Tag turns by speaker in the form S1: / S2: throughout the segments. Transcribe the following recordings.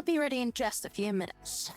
S1: be ready in just a few minutes.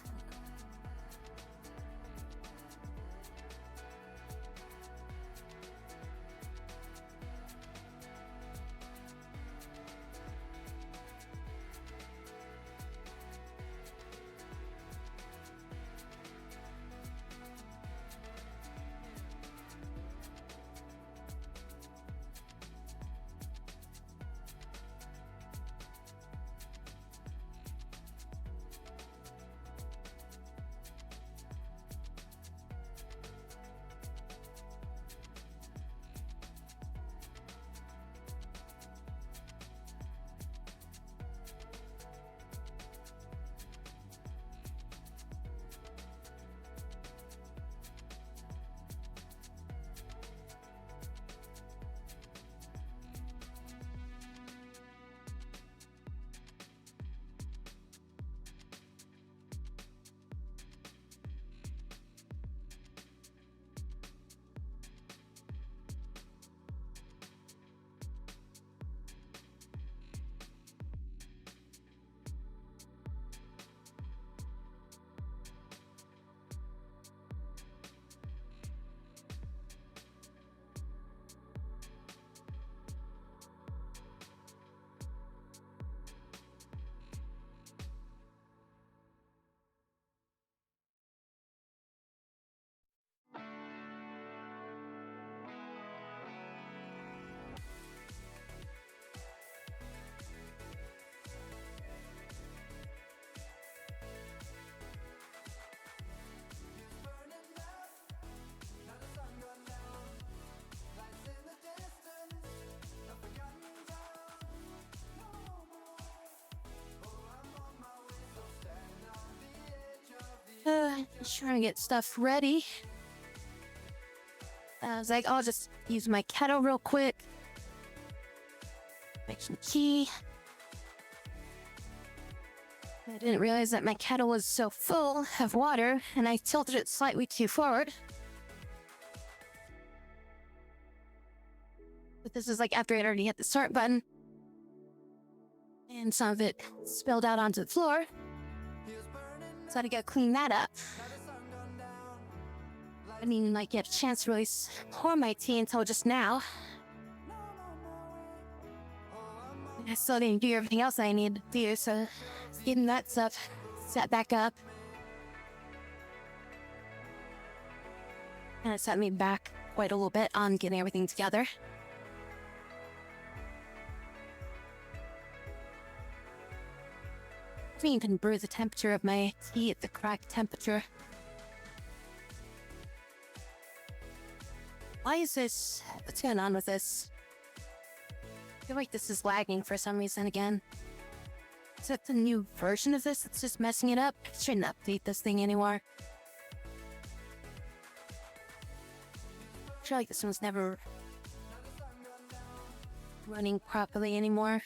S1: Just trying to get stuff ready. I was like, I'll just use my kettle real quick. Make some tea. I didn't realize that my kettle was so full of water, and I tilted it slightly too forward. But this is like after I already hit the start button. And some of it spilled out onto the floor. So I had to go clean that up. I didn't even get a chance to really pour my tea until just now. I still didn't do everything else I needed to do, so getting that stuff set back up. And it set me back quite a little bit on getting everything together. I didn't even brew the temperature of my tea at the correct temperature. Why is this? What's going on with this? I feel like this is lagging for some reason again. Is that the new version of this that's just messing it up? I shouldn't update this thing anymore. I feel like this one's never running properly anymore.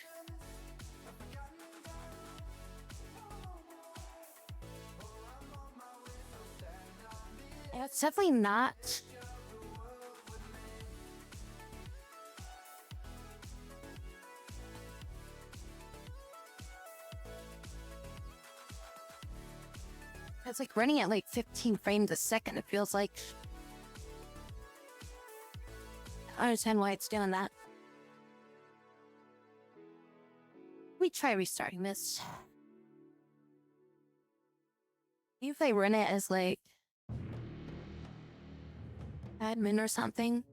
S1: Yeah, it's definitely not. It's like running at like 15 frames a second, it feels like. I understand why it's doing that. Let me try restarting this. Maybe if I run it as like admin or something.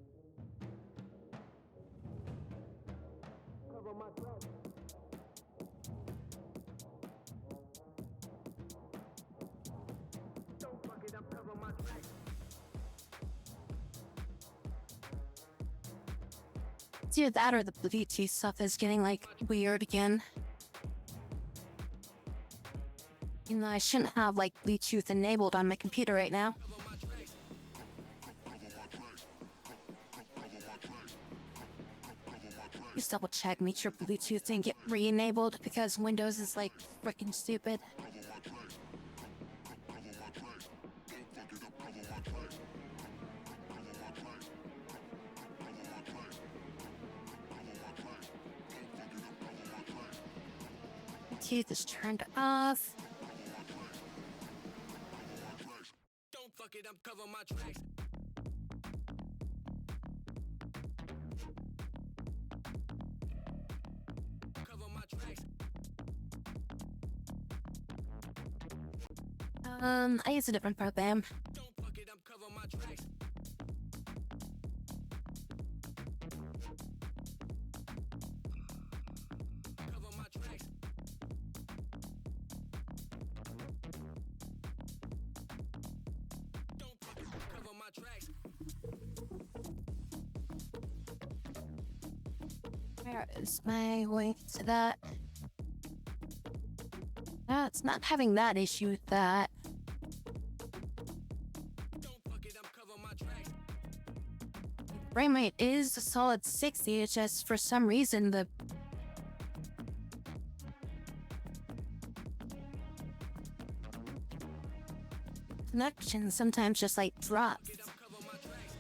S1: It's either that or the Bluetooth stuff is getting like weird again. You know, I shouldn't have like Bluetooth enabled on my computer right now. Just double check, make sure Bluetooth didn't get re-enabled because Windows is like freaking stupid. Bluetooth is turned off.
S2: fuck it, I'm covering my tracks. Cover my tracks.
S1: I use a different program.
S2: Don't fuck it, I'm covering my tracks. Cover my tracks. Don't fuck it, cover my tracks.
S1: Where is my way to that? It's not having that issue with that.
S2: Don't fuck it, I'm covering my tracks.
S1: Frame rate is a solid 60. It's just for some reason the connection sometimes just like drops.
S2: I'm covering my tracks.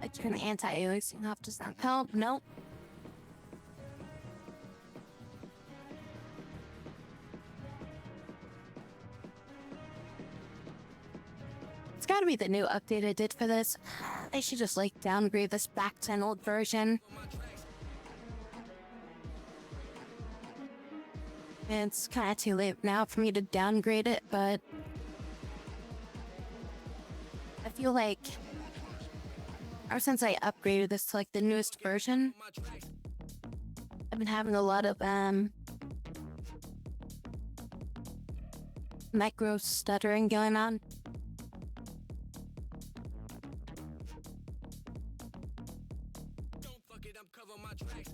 S1: I turn anti-aliasing off. Does that help? Nope. It's gotta be the new update I did for this. I should just like downgrade this back to an old version.
S2: Cover my tracks.
S1: It's kind of too late now for me to downgrade it, but I feel like ever since I upgraded this to like the newest version,
S2: My tracks.
S1: I've been having a lot of micro stuttering going on.
S2: Don't fuck it, I'm covering my tracks.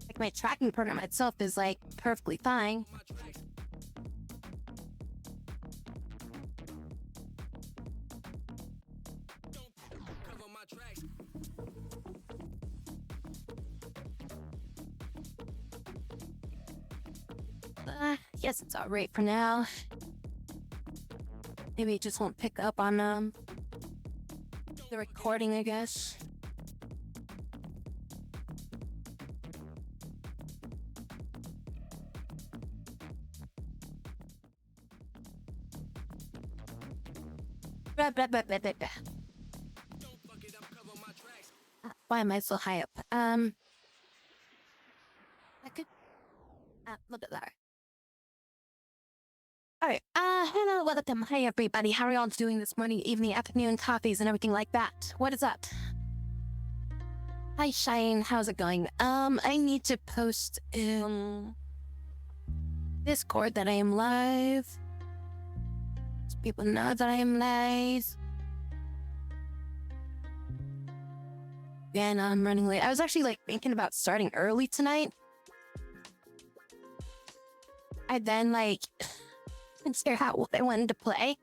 S1: Like my tracking program itself is like perfectly fine.
S2: My tracks. Don't cover my tracks.
S1: Yes, it's alright for now. Maybe it just won't pick up on the recording, I guess. Blah, blah, blah, blah, blah, blah.
S2: Don't fuck it, I'm covering my tracks.
S1: Why am I so high up? I could look at that. Alright, hello, welcome. Hi everybody, how are y'all doing this morning, evening, afternoon, coffees, and everything like that? What is up? Hi Shine, how's it going? I need to post in Discord that I am live. So people know that I am live. Yeah, no, I'm running late. I was actually like thinking about starting early tonight. I then like figure out what I wanted to play.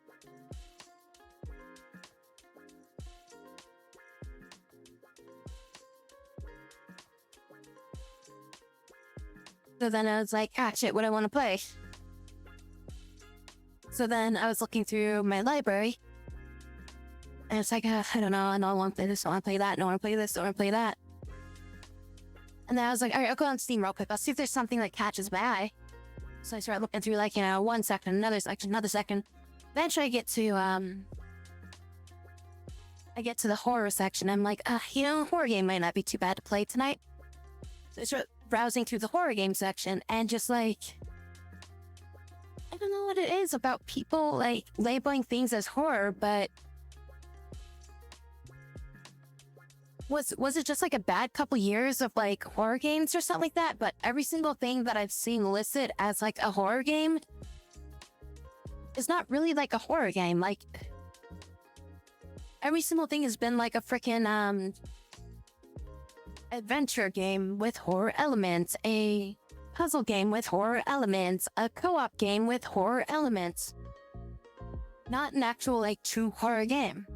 S1: So then I was like, shit, what do I want to play? So then I was looking through my library. And it's like, I don't know, I don't want to play this, I don't want to play that, I don't want to play this, I don't want to play that. And then I was like, alright, I'll go on Steam real quick. I'll see if there's something that catches my eye. So I started looking through like, one section, another section, another second. Eventually I get to the horror section. I'm like, horror game might not be too bad to play tonight. So I start browsing through the horror game section and just like, I don't know what it is about people like labeling things as horror, but was it just like a bad couple years of like horror games or something like that? But every single thing that I've seen listed as like a horror game is not really like a horror game. Like every single thing has been like a freaking adventure game with horror elements, a puzzle game with horror elements, a co-op game with horror elements. Not an actual like true horror game.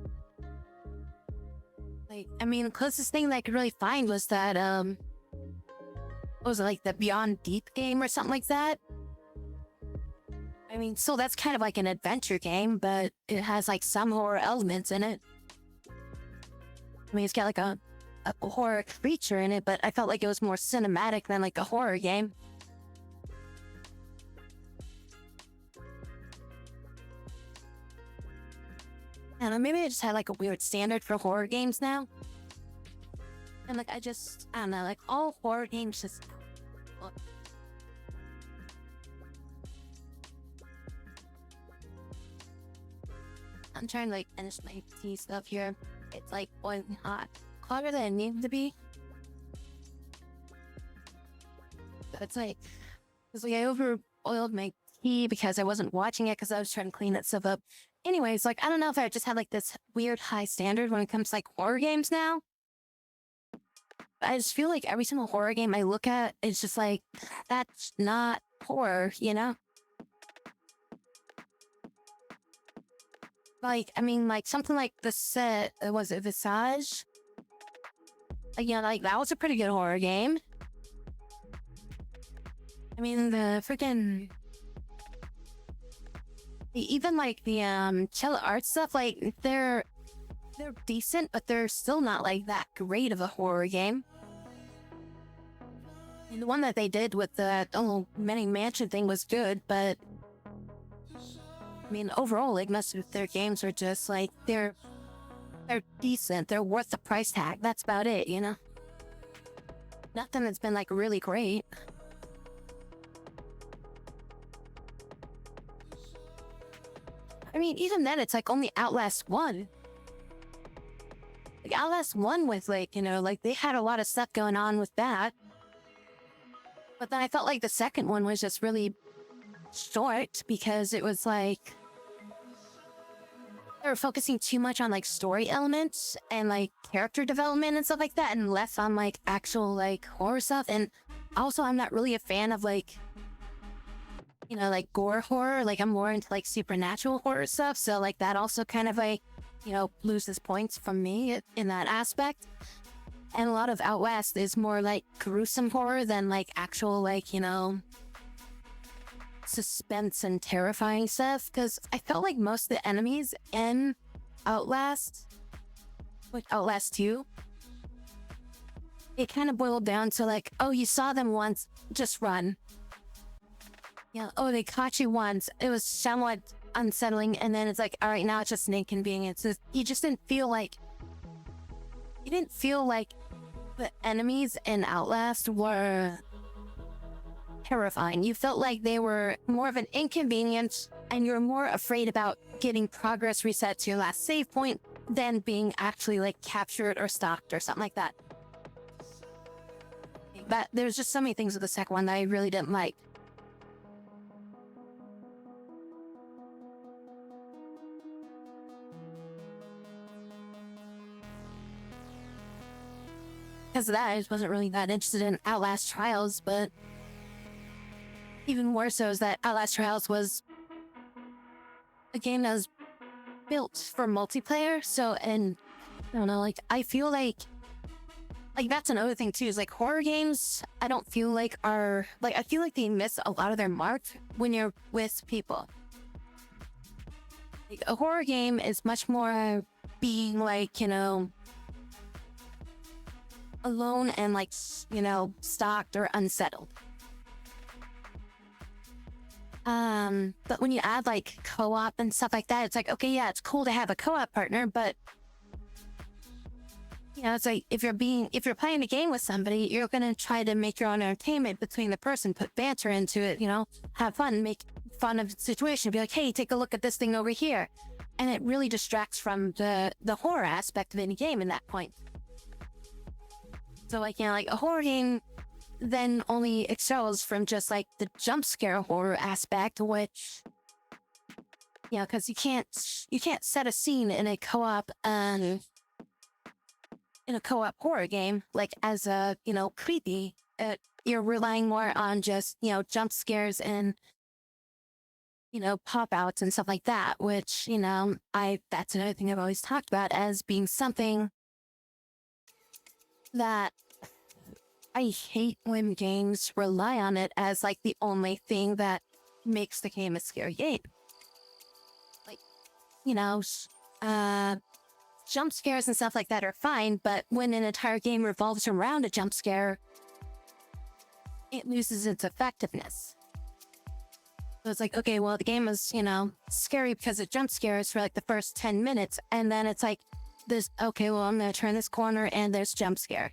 S1: Like, I mean, the closest thing that I could really find was that, what was it, like the Beyond Deep game or something like that? I mean, so that's kind of like an adventure game, but it has like some horror elements in it. I mean, it's got like a horror creature in it, but I felt like it was more cinematic than like a horror game. I don't know, maybe I just had like a weird standard for horror games now. And like, I don't know, like all horror games just. I'm trying to like finish my tea stuff here. It's like boiling hot. Hotter than it needs to be. But it's like, I overboiled my tea because I wasn't watching it because I was trying to clean that stuff up. Anyways, like, I don't know if I just had like this weird high standard when it comes to like horror games now. I just feel like every single horror game I look at, it's just like, that's not horror, you know? Like, I mean, like something like the set, was it Visage? Like, you know, like that was a pretty good horror game. I mean, the freaking, even like the chill art stuff, like they're decent, but they're still not like that great of a horror game. And the one that they did with the mini mansion thing was good, but I mean, overall, like most of their games are just like they're decent. They're worth the price tag. That's about it, you know. Nothing that's been like really great. I mean, even then, it's like only Outlast 1. Like Outlast 1 with like, you know, like they had a lot of stuff going on with that. But then I felt like the second one was just really short because it was like they were focusing too much on like story elements and like character development and stuff like that, and less on like actual like horror stuff. And also, I'm not really a fan of like, you know, like gore horror. Like I'm more into like supernatural horror stuff. So like that also kind of like, you know, loses points from me in that aspect. And a lot of Outlast is more like gruesome horror than like actual like, you know, suspense and terrifying stuff. Because I felt like most of the enemies in Outlast, like Outlast 2, it kind of boiled down to like, oh, you saw them once, just run. Yeah, oh, they caught you once. It was somewhat unsettling, and then it's like, all right, now it's just an inconvenience. You just didn't feel like the enemies in Outlast were terrifying. You felt like they were more of an inconvenience, and you're more afraid about getting progress reset to your last save point than being actually like captured or stalked or something like that. But there's just so many things with the second one that I really didn't like. Because of that, I just wasn't really that interested in Outlast Trials, but even more so is that Outlast Trials was a game that was built for multiplayer. So, and I don't know, like, I feel like that's another thing too, is like horror games, I don't feel like are, like, I feel like they miss a lot of their mark when you're with people. Like, a horror game is much more being like, you know, alone and like, you know, stalked or unsettled. But when you add like co-op and stuff like that, it's like, okay, yeah, it's cool to have a co-op partner, but you know, it's like if you're playing a game with somebody, you're gonna try to make your own entertainment between the person, put banter into it, you know, have fun, make fun of the situation, be like, hey, take a look at this thing over here. And it really distracts from the horror aspect of any game in that point. So like, you know, like a horror game then only excels from just like the jump scare horror aspect, which, you know, because you can't set a scene in a co-op horror game like as a, you know, creepy. You're relying more on just, you know, jump scares and, you know, pop outs and stuff like that, which, you know, that's another thing I've always talked about as being something that I hate when games rely on it as like the only thing that makes the game a scary game. Like, you know, jump scares and stuff like that are fine, but when an entire game revolves around a jump scare, it loses its effectiveness. So it's like, okay, well, the game is, scary because it jump scares for like the first 10 minutes, and then it's like this, okay, well, I'm gonna turn this corner and there's jump scare,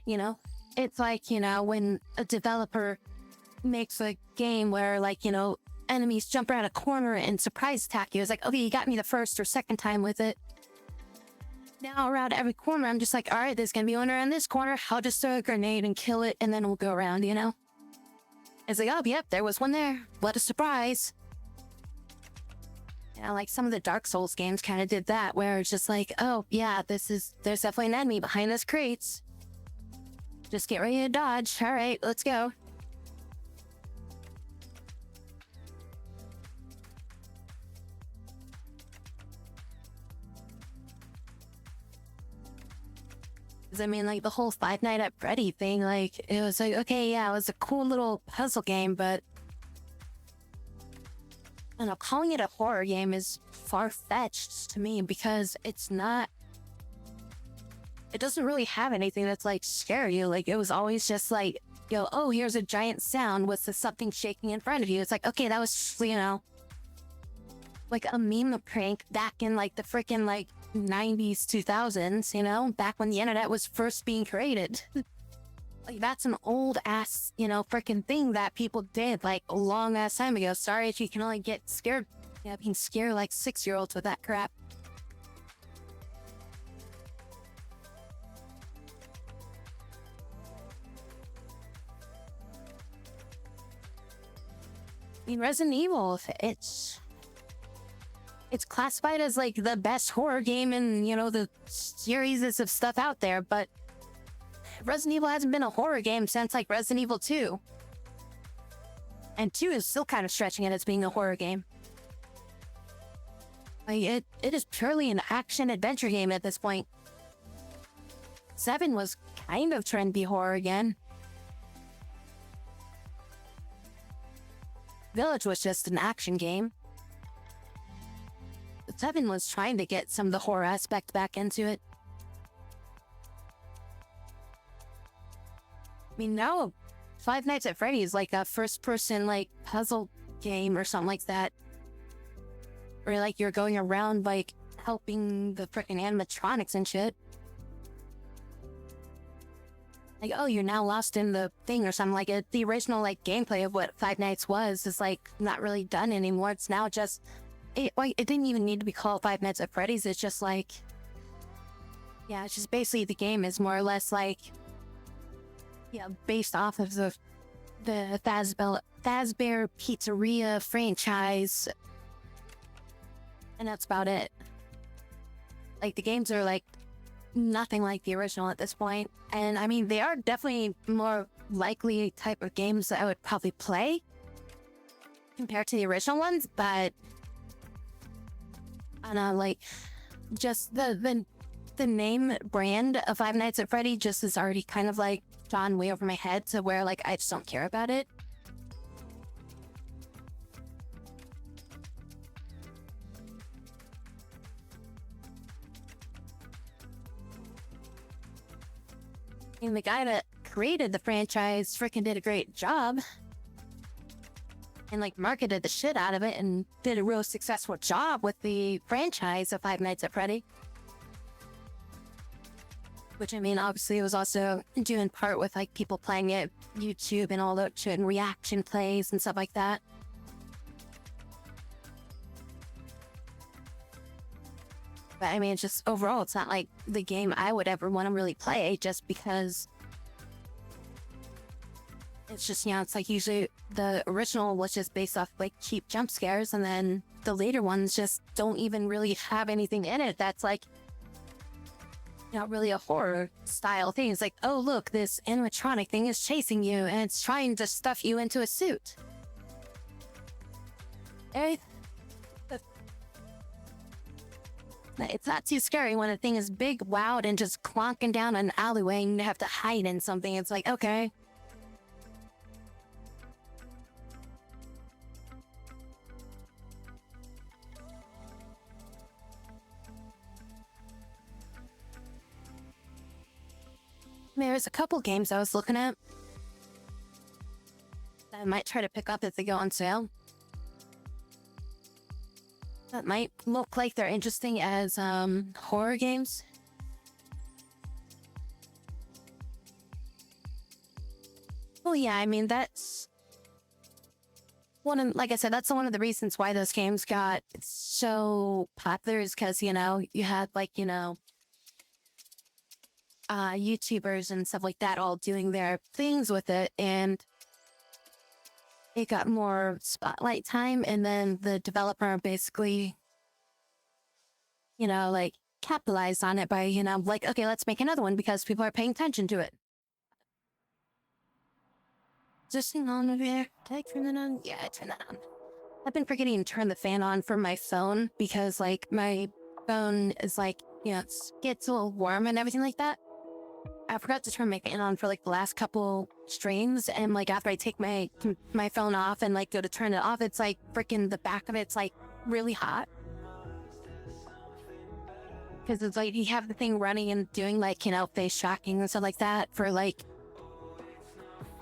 S1: It's like, when a developer makes a game where, like, enemies jump around a corner and surprise attack you. It's like, okay, you got me the first or second time with it. Now around every corner, I'm just like, all right, there's gonna be one around this corner. I'll just throw a grenade and kill it, and then we'll go around, It's like, oh, yep, there was one there. What a surprise. Like some of the Dark Souls games kind of did that, where it's just like, oh, yeah, there's definitely an enemy behind this crates. Just get ready to dodge. All right, let's go. I mean, like the whole Five Nights at Freddy thing, like it was like, okay, yeah, it was a cool little puzzle game, but I don't know, calling it a horror game is far-fetched to me because it doesn't really have anything that's like scare you. Like it was always just like, oh, here's a giant sound with something shaking in front of you. It's like, okay, that was, like a meme prank back in like the freaking like 90s, 2000s, back when the internet was first being created. Like that's an old ass, freaking thing that people did like a long ass time ago. Sorry if you can only get scared, being scared like 6-year-olds with that crap. I mean, Resident Evil, it's classified as like the best horror game in, the series of stuff out there, but Resident Evil hasn't been a horror game since like Resident Evil 2. And 2 is still kind of stretching it as being a horror game. Like it is purely an action adventure game at this point. 7 was kind of trying to be horror again. Village was just an action game. 7 was trying to get some of the horror aspect back into it. I mean, now Five Nights at Freddy's is like a first-person like puzzle game or something like that. Or like you're going around like helping the freaking animatronics and shit. Like, oh, you're now lost in the thing or something like it. The original like gameplay of what Five Nights was is like not really done anymore. It's now just it didn't even need to be called Five Nights at Freddy's. It's just like, yeah, it's just basically the game is more or less like, yeah, based off of the Fazbear Pizzeria franchise, and that's about it. Like the games are like nothing like the original at this point, and I mean they are definitely more likely type of games that I would probably play compared to the original ones, but I don't know, like just the name brand of Five Nights at Freddy just is already kind of like gone way over my head to where like I just don't care about it. And the guy that created the franchise freaking did a great job and like marketed the shit out of it and did a real successful job with the franchise of Five Nights at Freddy. Which, I mean, obviously it was also due in part with like people playing it, YouTube and all that shit, and reaction plays and stuff like that. But I mean, it's just overall, it's not like the game I would ever want to really play just because it's just, it's like usually the original was just based off like cheap jump scares, and then the later ones just don't even really have anything in it that's like not really a horror style thing. It's like, oh look, this animatronic thing is chasing you and it's trying to stuff you into a suit. It's not too scary when a thing is big, loud, and just clonking down an alleyway and you have to hide in something. It's like, okay. There's a couple games I was looking at that I might try to pick up if they go on sale. That might look like they're interesting as horror games. Well, yeah, I mean, that's like I said, that's one of the reasons why those games got so popular is because, you had YouTubers and stuff like that all doing their things with it, and it got more spotlight time, and then the developer basically, capitalized on it by, okay, let's make another one because people are paying attention to it. Just on over there. Did I turn that on? Yeah, I turned that on. I've been forgetting to turn the fan on for my phone because, my phone is, it gets a little warm and everything like that. I forgot to turn my fan on for, the last couple streams, and, after I take my phone off and, go to turn it off, it's, freaking the back of it's, really hot. Because it's, you have the thing running and doing, face tracking and stuff like that for,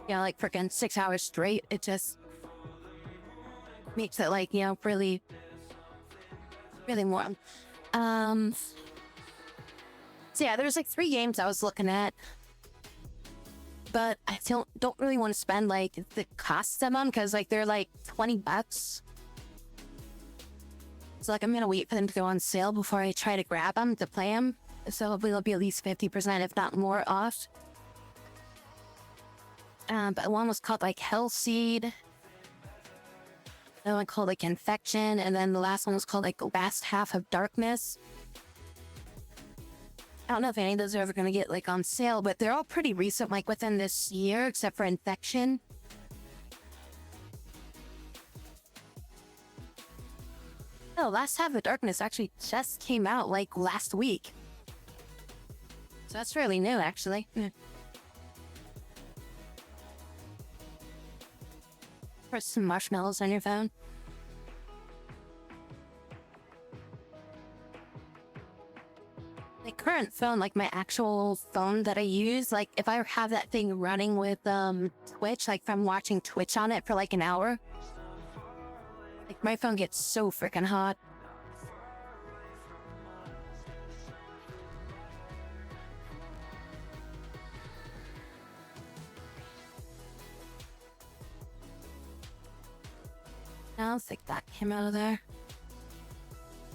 S1: freaking 6 hours straight. It just makes it, really, really warm. So yeah, there's 3 games I was looking at, but I don't really want to spend the cost of them because they're $20. So I'm gonna wait for them to go on sale before I try to grab them to play them. So hopefully they'll be at least 50%, if not more, off. But one was called Hellseed. Another one called Infection, and then the last one was called Last Half of Darkness. I don't know if any of those are ever gonna get on sale, but they're all pretty recent, within this year, except for Infection. Oh, Last Half of Darkness actually just came out last week. So that's fairly new, actually. Press some marshmallows on your phone. My current phone, my actual phone that I use, if I have that thing running with Twitch, if I'm watching Twitch on it for an hour, my phone gets so freaking hot. I don't think that came out of there.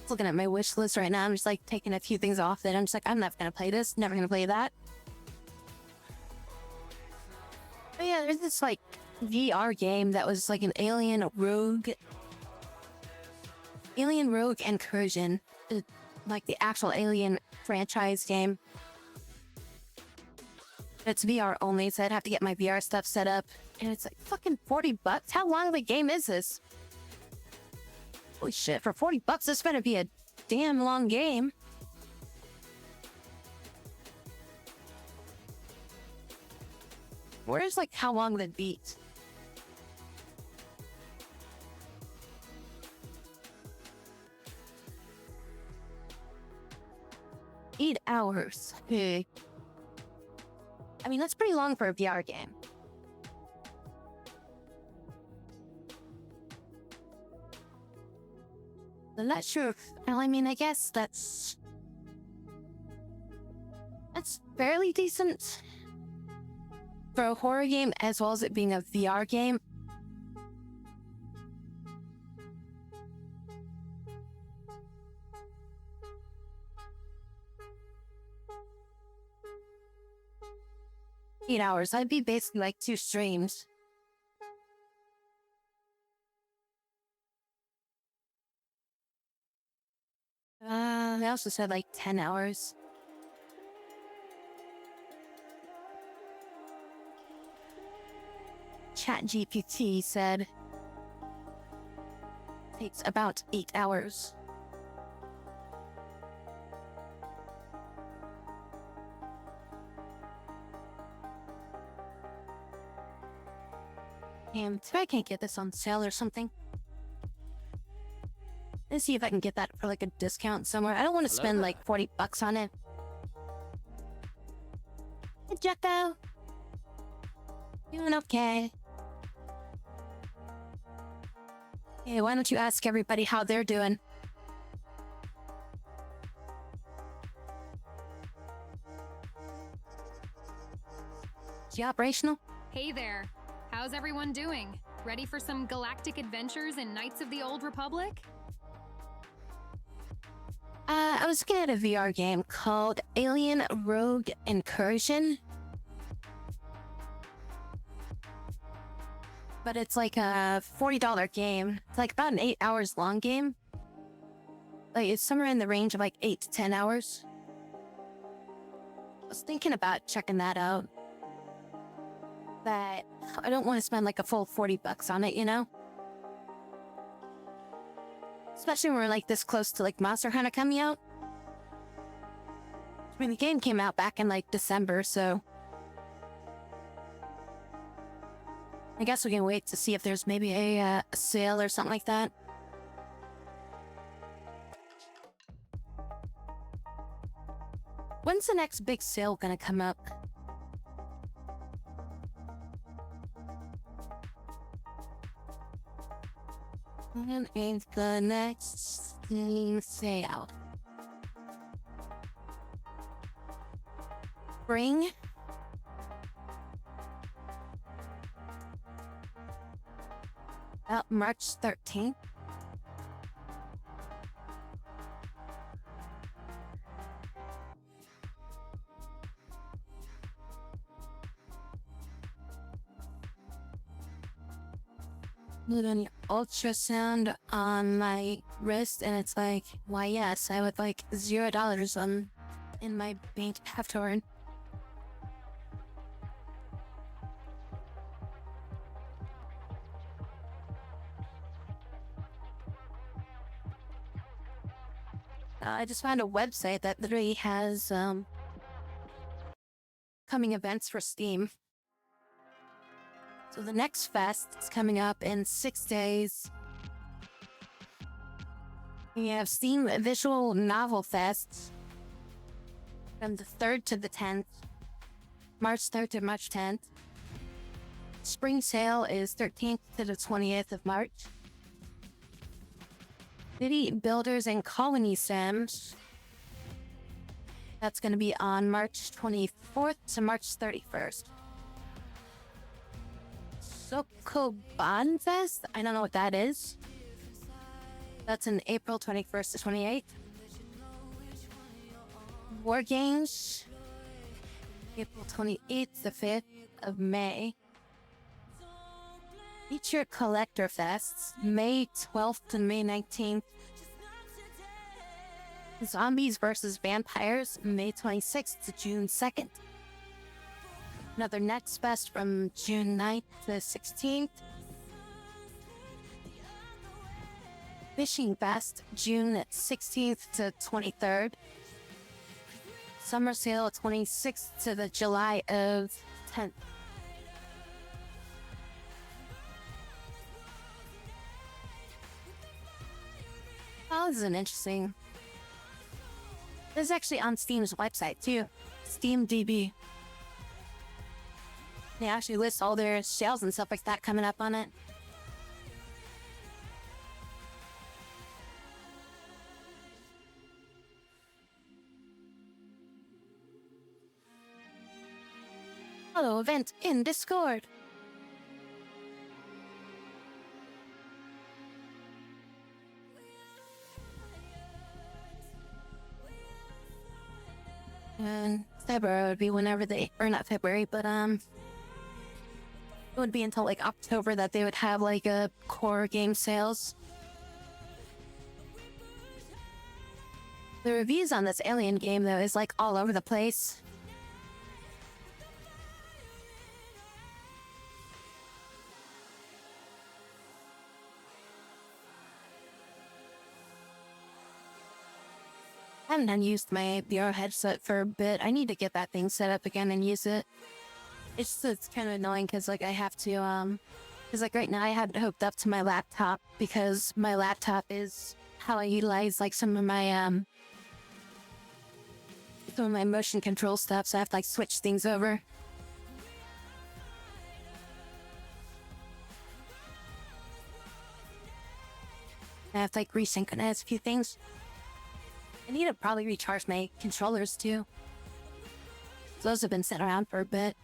S1: Looking at my wish list right now, I'm just taking a few things off it. I'm just I'm never gonna play this, never gonna play that. But yeah, there's this VR game that was an Alien Rogue Incursion, the actual Alien franchise game. It's VR only, so I'd have to get my VR stuff set up, and it's fucking $40. How long of a game is this? Holy shit, for $40, this better be a damn long game. Where's how long the beat? Eight hours. I mean, that's pretty long for a VR game. I'm not sure. Well, I mean, I guess that's fairly decent for a horror game, as well as it being a VR game. $8. That'd be basically 2 streams. They also said 10 hours. ChatGPT said takes about 8 hours. Damn, I can't get this on sale or something. Let's see if I can get that for a discount somewhere. I don't want to spend $40 on it. Jacko. Doing okay. Hey, why don't you ask everybody how they're doing? Is she operational?
S3: Hey there. How's everyone doing? Ready for some galactic adventures in Knights of the Old Republic?
S1: I was looking at a VR game called Alien Rogue Incursion. But it's like a $40 game. It's like about an 8 hours long game. Like it's somewhere in the range of like 8 to 10 hours. I was thinking about checking that out. But I don't want to spend like a full $40 on it, you know? Especially when we're like this close to like Monster Hunter coming out. I mean, the game came out back in like December, so I guess we can wait to see if there's maybe a sale or something like that. When's the next big sale gonna come up? When is the next sale? Spring? About March 13th. An ultrasound on my wrist, and it's like, why yes, I would like $0 in my bank afterward. I just found a website that literally has coming events for Steam. So the next fest is coming up in 6 days. We have Steam Visual Novel Fest from the 3rd to the 10th. March 3rd to March 10th. Spring sale is 13th to the 20th of March. City Builders and Colony Sims. That's going to be on March 24th to March 31st. Sokoban Fest? I don't know what that is. That's in April 21st to 28th. War Games. April 28th to 5th of May. Feature Collector Fests, May 12th to May 19th. Zombies vs. Vampires, May 26th to June 2nd. Another Next Fest from June 9th to 16th. Fishing Fest, June 16th to 23rd. Summer Sale, 26th to the July of 10th. Oh, this is an interesting. This is actually on Steam's website too. SteamDB. They actually list all their sales and stuff like that coming up on it. Hello, event in Discord. And February would be whenever they, or not February, but it would be until like October that they would have like a core game sales. The reviews on this Alien game though is like all over the place. I haven't unused my VR headset for a bit. I need to get that thing set up again and use it. It's kind of annoying because like I have to because like right now I have it hooked up to my laptop because my laptop is how I utilize like some of my some of my motion control stuff, so I have to like switch things over. I have to like resynchronize a few things. I need to probably recharge my controllers too. Those have been sitting around for a bit.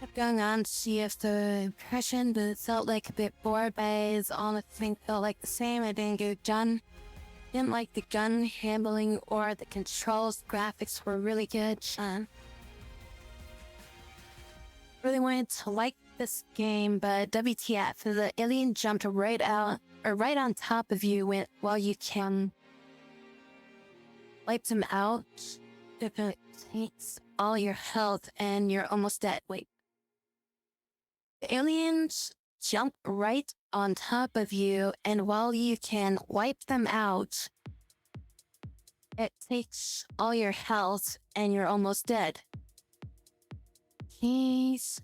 S1: Kept going on to see if the impression that felt like a bit bored, but all the things felt like the same. I didn't get done. Didn't like the gun handling or the controls. Graphics were really good. Really wanted to like this game, but WTF, the alien jumped right out or right on top of you while you can wipe them out. If it takes all your health and you're almost dead. Wait. The aliens jump right on top of you, and while you can wipe them out, it takes all your health and you're almost dead. Keys.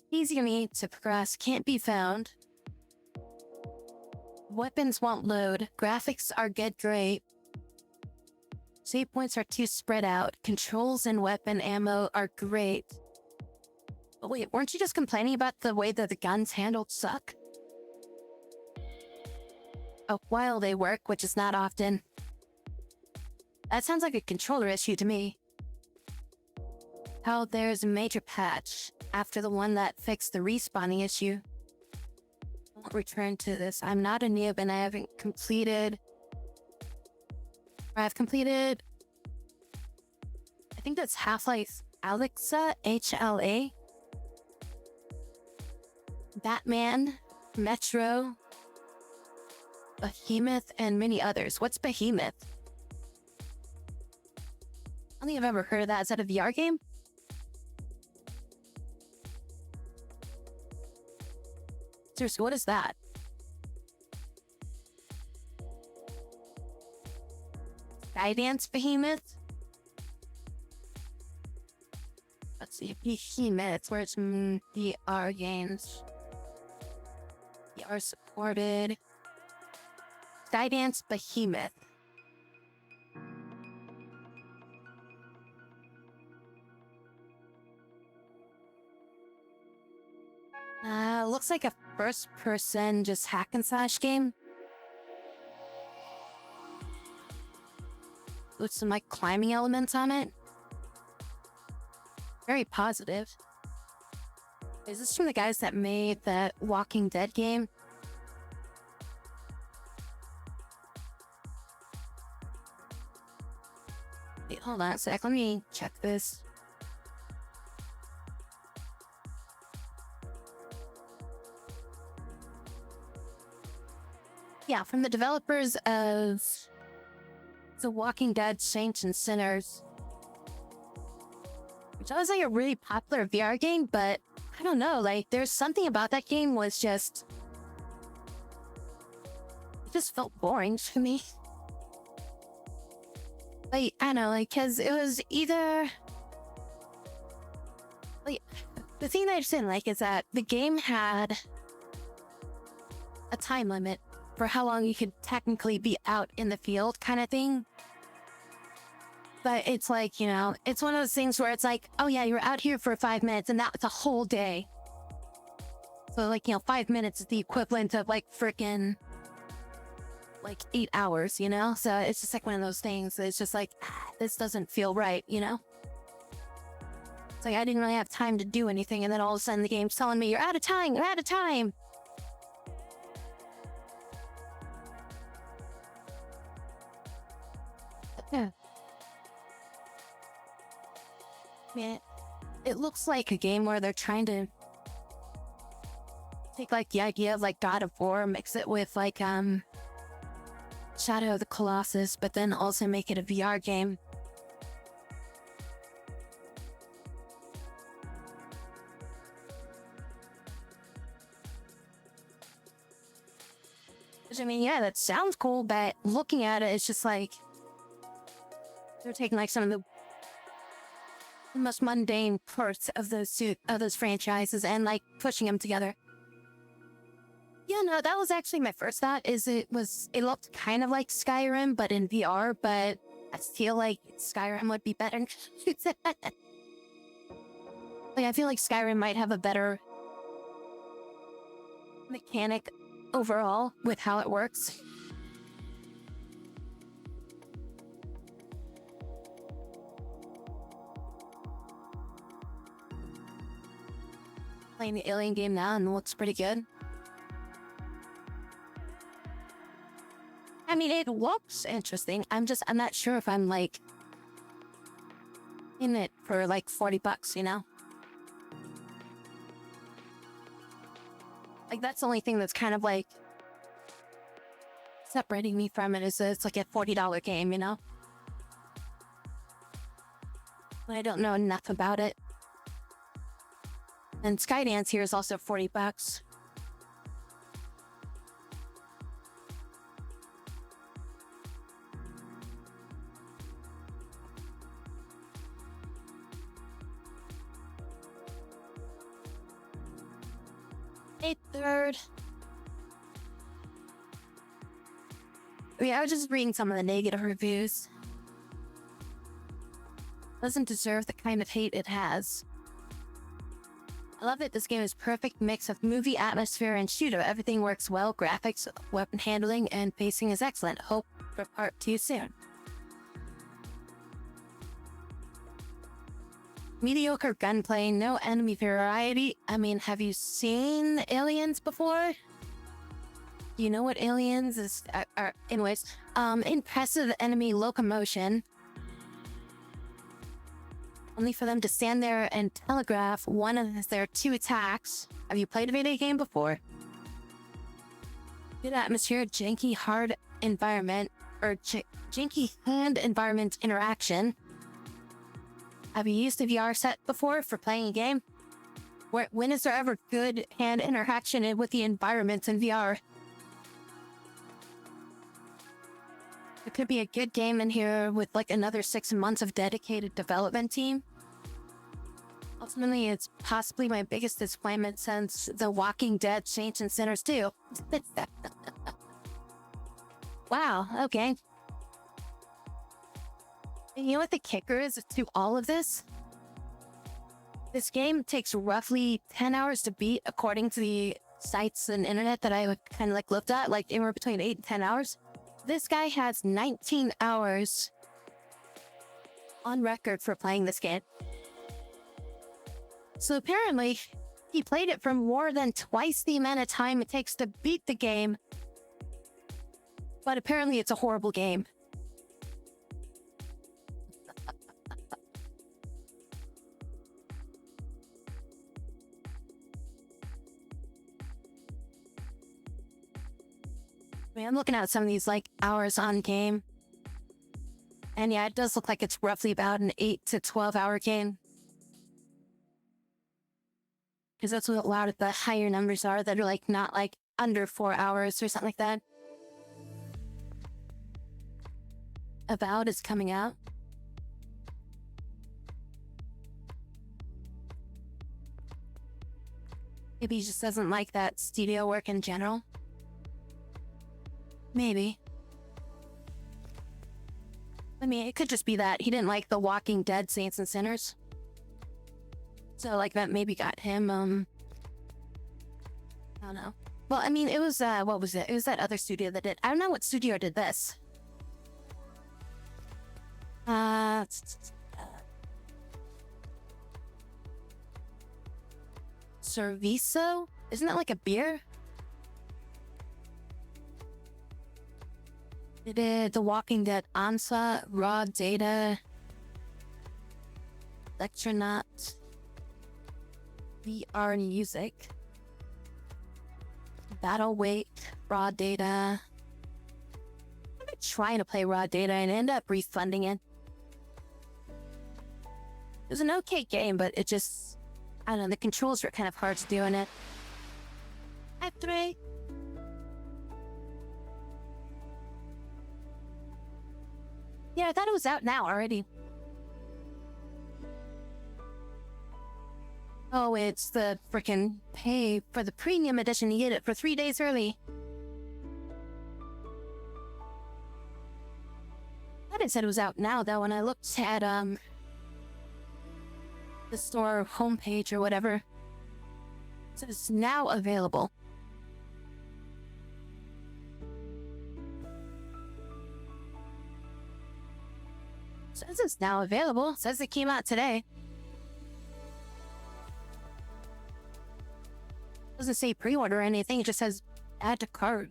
S1: Keys you need to progress can't be found. Weapons won't load. Graphics are great. Save points are too spread out. Controls and weapon ammo are great. But wait, weren't you just complaining about the way that the guns handled suck? Oh, while they work, which is not often. That sounds like a controller issue to me. How there's a major patch after the one that fixed the respawning issue. I won't return to this. I'm not a noob and I haven't completed... I've completed... I think that's Half-Life Alyx, HLA. Batman, Metro, Behemoth, and many others. What's Behemoth? I don't think I've ever heard of that. Is that a VR game? Seriously, what is that? Skydance Behemoth? Let's see, Behemoth. Where's VR games? VR supported. Skydance Behemoth. Looks like a first-person just hack and slash game. With some like climbing elements on it. Very positive. Is this from the guys that made that Walking Dead game? Wait, hold on a sec. Let me check this. Yeah, from the developers of The Walking Dead, Saints and Sinners. Which was like a really popular VR game, but I don't know, like there's something about that game was just... It just felt boring to me. Like, I don't know, like, cause it was either... Like, the thing that I just didn't like is that the game had a time limit for how long you could technically be out in the field kind of thing. But it's like, you know, it's one of those things where it's like, oh yeah, you're out here for 5 minutes and that's a whole day. So like, you know, 5 minutes is the equivalent of like frickin' like 8 hours, you know? So it's just like one of those things. It's just like, this doesn't feel right, you know? It's like I didn't really have time to do anything, and then all of a sudden the game's telling me, you're out of time, you're out of time! Yeah. Man, it looks like a game where they're trying to take like the idea of like God of War, mix it with like Shadow of the Colossus, but then also make it a VR game. I mean, yeah, that sounds cool, but looking at it, it's just like they're taking like some of the most mundane parts of those franchises and like pushing them together. Yeah, no, that was actually my first thought. It looked kind of like Skyrim, but in VR. But I feel like Skyrim would be better. Like, I feel like Skyrim might have a better mechanic overall with how it works. Playing the Alien game now and it looks pretty good. I mean, it looks interesting. I'm not sure if I'm like in it for like $40, you know? Like, that's the only thing that's kind of like separating me from it is that it's like a $40 game, you know? But I don't know enough about it. And Skydance here is also $40. May 3rd. I was just reading some of the negative reviews. Doesn't deserve the kind of hate it has. I love it. This game is perfect mix of movie, atmosphere, and shooter. Everything works well. Graphics, weapon handling, and pacing is excellent. Hope for part 2 soon. Mediocre gunplay, no enemy variety. I mean, have you seen Aliens before? You know what Aliens is? Anyways, impressive enemy locomotion. Only for them to stand there and telegraph one of their 2 attacks. Have you played a video game before? Good atmosphere, janky hard environment, or janky hand environment interaction. Have you used a VR set before for playing a game? When is there ever good hand interaction with the environments in VR? It could be a good game in here with like another 6 months of dedicated development team. Ultimately, it's possibly my biggest disappointment since The Walking Dead Saints and Sinners 2. Wow, okay. And you know what the kicker is to all of this? This game takes roughly 10 hours to beat according to the sites and internet that I kind of like looked at, like anywhere between 8 and 10 hours. This guy has 19 hours on record for playing this game. So apparently, he played it for more than twice the amount of time it takes to beat the game. But apparently it's a horrible game. I mean, I'm looking at some of these like hours on game. And yeah, it does look like it's roughly about an 8 to 12 hour game. Because that's what a lot of the higher numbers are that are like not like under 4 hours or something like that. Avowed is coming out. Maybe he just doesn't like that studio work in general. Maybe. I mean, it could just be that he didn't like The Walking Dead Saints and Sinners. So, like, that maybe got him, I don't know. Well, I mean, it was, what was it? It was that other studio that did... I don't know what studio did this. Cerviso? Isn't that like a beer? It did The Walking Dead, Ansa, Raw Data, Electronaut, VR Music, Battle Wake, Raw Data. I've been trying to play Raw Data and end up refunding it. It was an okay game, but it just, I don't know, the controls were kind of hard to do in it. F3. Yeah, I thought it was out now already. Oh, it's the frickin' pay for the premium edition. You get it for 3 days early. I thought it said it was out now, though, when I looked at, the store homepage or whatever. It says now available. It says it's now available. It says it came out today. Doesn't say pre-order or anything, it just says add to cart.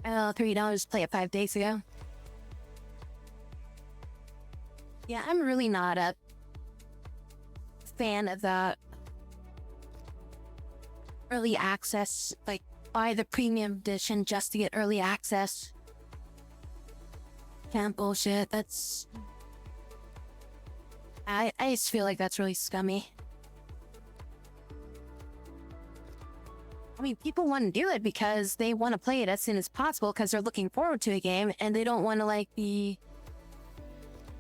S1: $3 play it 5 days ago. Yeah, I'm really not a fan of the early access, like buy the premium edition just to get early access. Can't bullshit. That's... I just feel like that's really scummy. I mean, people want to do it because they want to play it as soon as possible because they're looking forward to a game and they don't want to like be...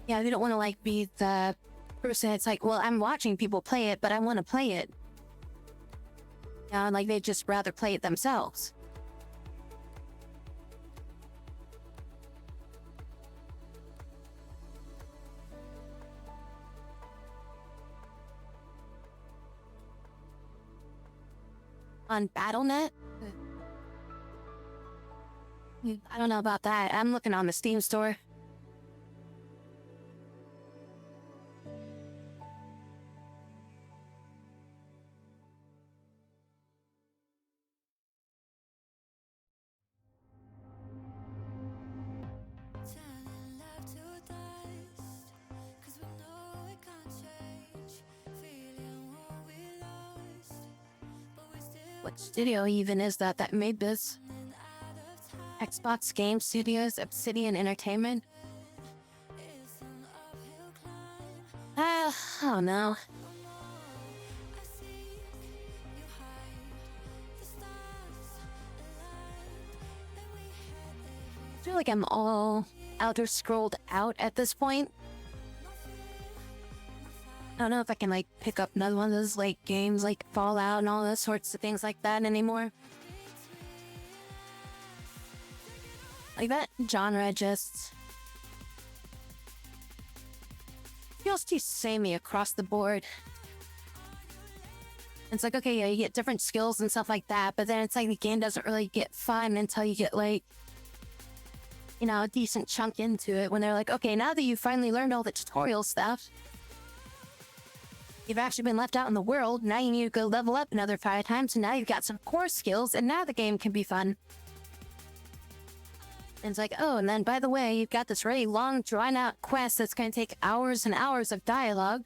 S1: Yeah, they don't want to like be the person that's like, well, I'm watching people play it, but I want to play it. Like they'd just rather play it themselves. On BattleNet? I don't know about that. I'm looking on the Steam store. What studio even is that made this? Xbox Game Studios, Obsidian Entertainment? I don't know. I feel like I'm all Elder Scrolled out at this point. I don't know if I can like pick up another one of those like games like Fallout and all those sorts of things like that anymore. Like that genre just feels too samey across the board. It's like, okay, yeah, you get different skills and stuff like that, but then it's like the game doesn't really get fun until you get like, you know, a decent chunk into it when they're like, okay, now that you've finally learned all the tutorial stuff, you've actually been left out in the world, now you need to go level up another 5 times, and now you've got some core skills, and now the game can be fun. And it's like, oh, and then by the way, you've got this really long, drawn-out quest that's going to take hours and hours of dialogue.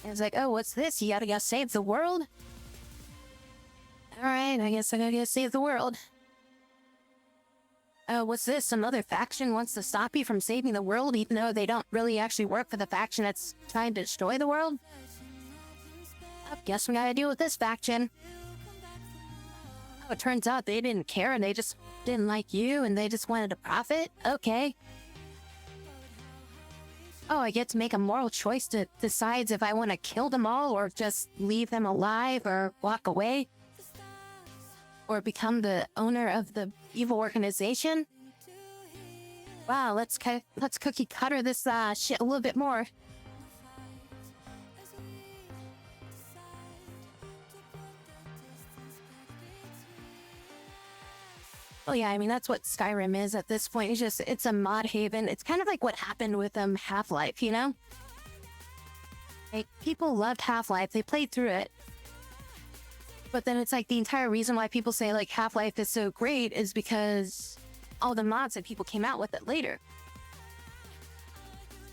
S1: And it's like, oh, what's this? You gotta go save the world? Alright, I guess I gotta go save the world. Oh, what's this? Some other faction wants to stop you from saving the world, even though they don't really actually work for the faction that's trying to destroy the world? Oh, guess we gotta deal with this faction. Oh, it turns out they didn't care and they just didn't like you and they just wanted to profit? Okay. Oh, I get to make a moral choice to decide if I want to kill them all or just leave them alive or walk away. Or become the owner of the evil organization? Wow, let's cookie cutter this shit a little bit more. Oh yeah, I mean, that's what Skyrim is at this point. It's a mod haven. It's kind of like what happened with Half-Life, you know? Like, people loved Half-Life. They played through it. But then it's like the entire reason why people say like Half-Life is so great is because all the mods that people came out with it later.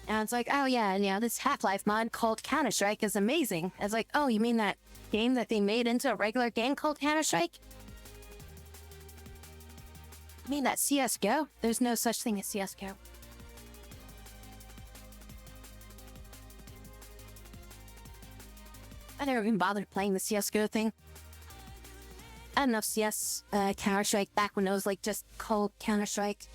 S1: And it's like, oh yeah, this Half-Life mod called Counter-Strike is amazing. It's like, oh, you mean that game that they made into a regular game called Counter-Strike? You mean that CSGO? There's no such thing as CSGO. never even bothered playing the CSGO thing. I don't know, CS, Counter-Strike, back when it was like just called Counter-Strike.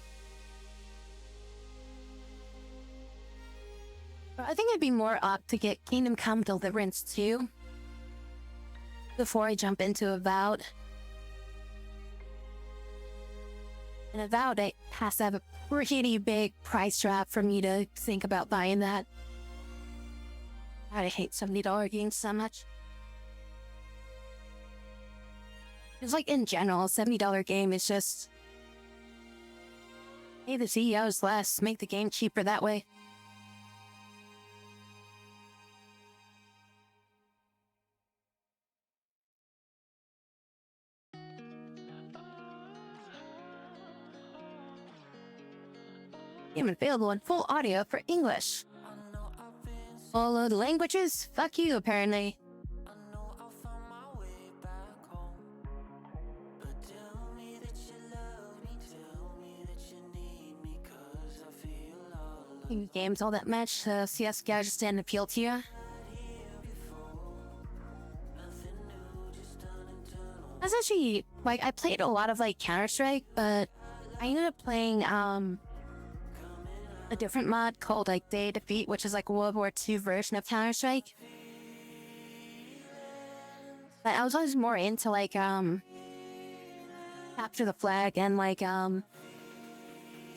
S1: But I think I'd be more up to get Kingdom Come Deliverance 2 before I jump into Avowed. And Avowed, it has to have a pretty big price drop for me to think about buying that. I hate $70 games so much. It's like in general, a $70 game is just, hey, the CEO's less, make the game cheaper that way. Game available in full audio for English. All of the languages? Fuck you, apparently. Games all that much, CS guys just didn't appeal to you. That's actually, like, I played a lot of, like, Counter-Strike, but I ended up playing, a different mod called, like, Day of Defeat, which is, like, a World War II version of Counter-Strike. But I was always more into, like, Capture the Flag and, like, Tug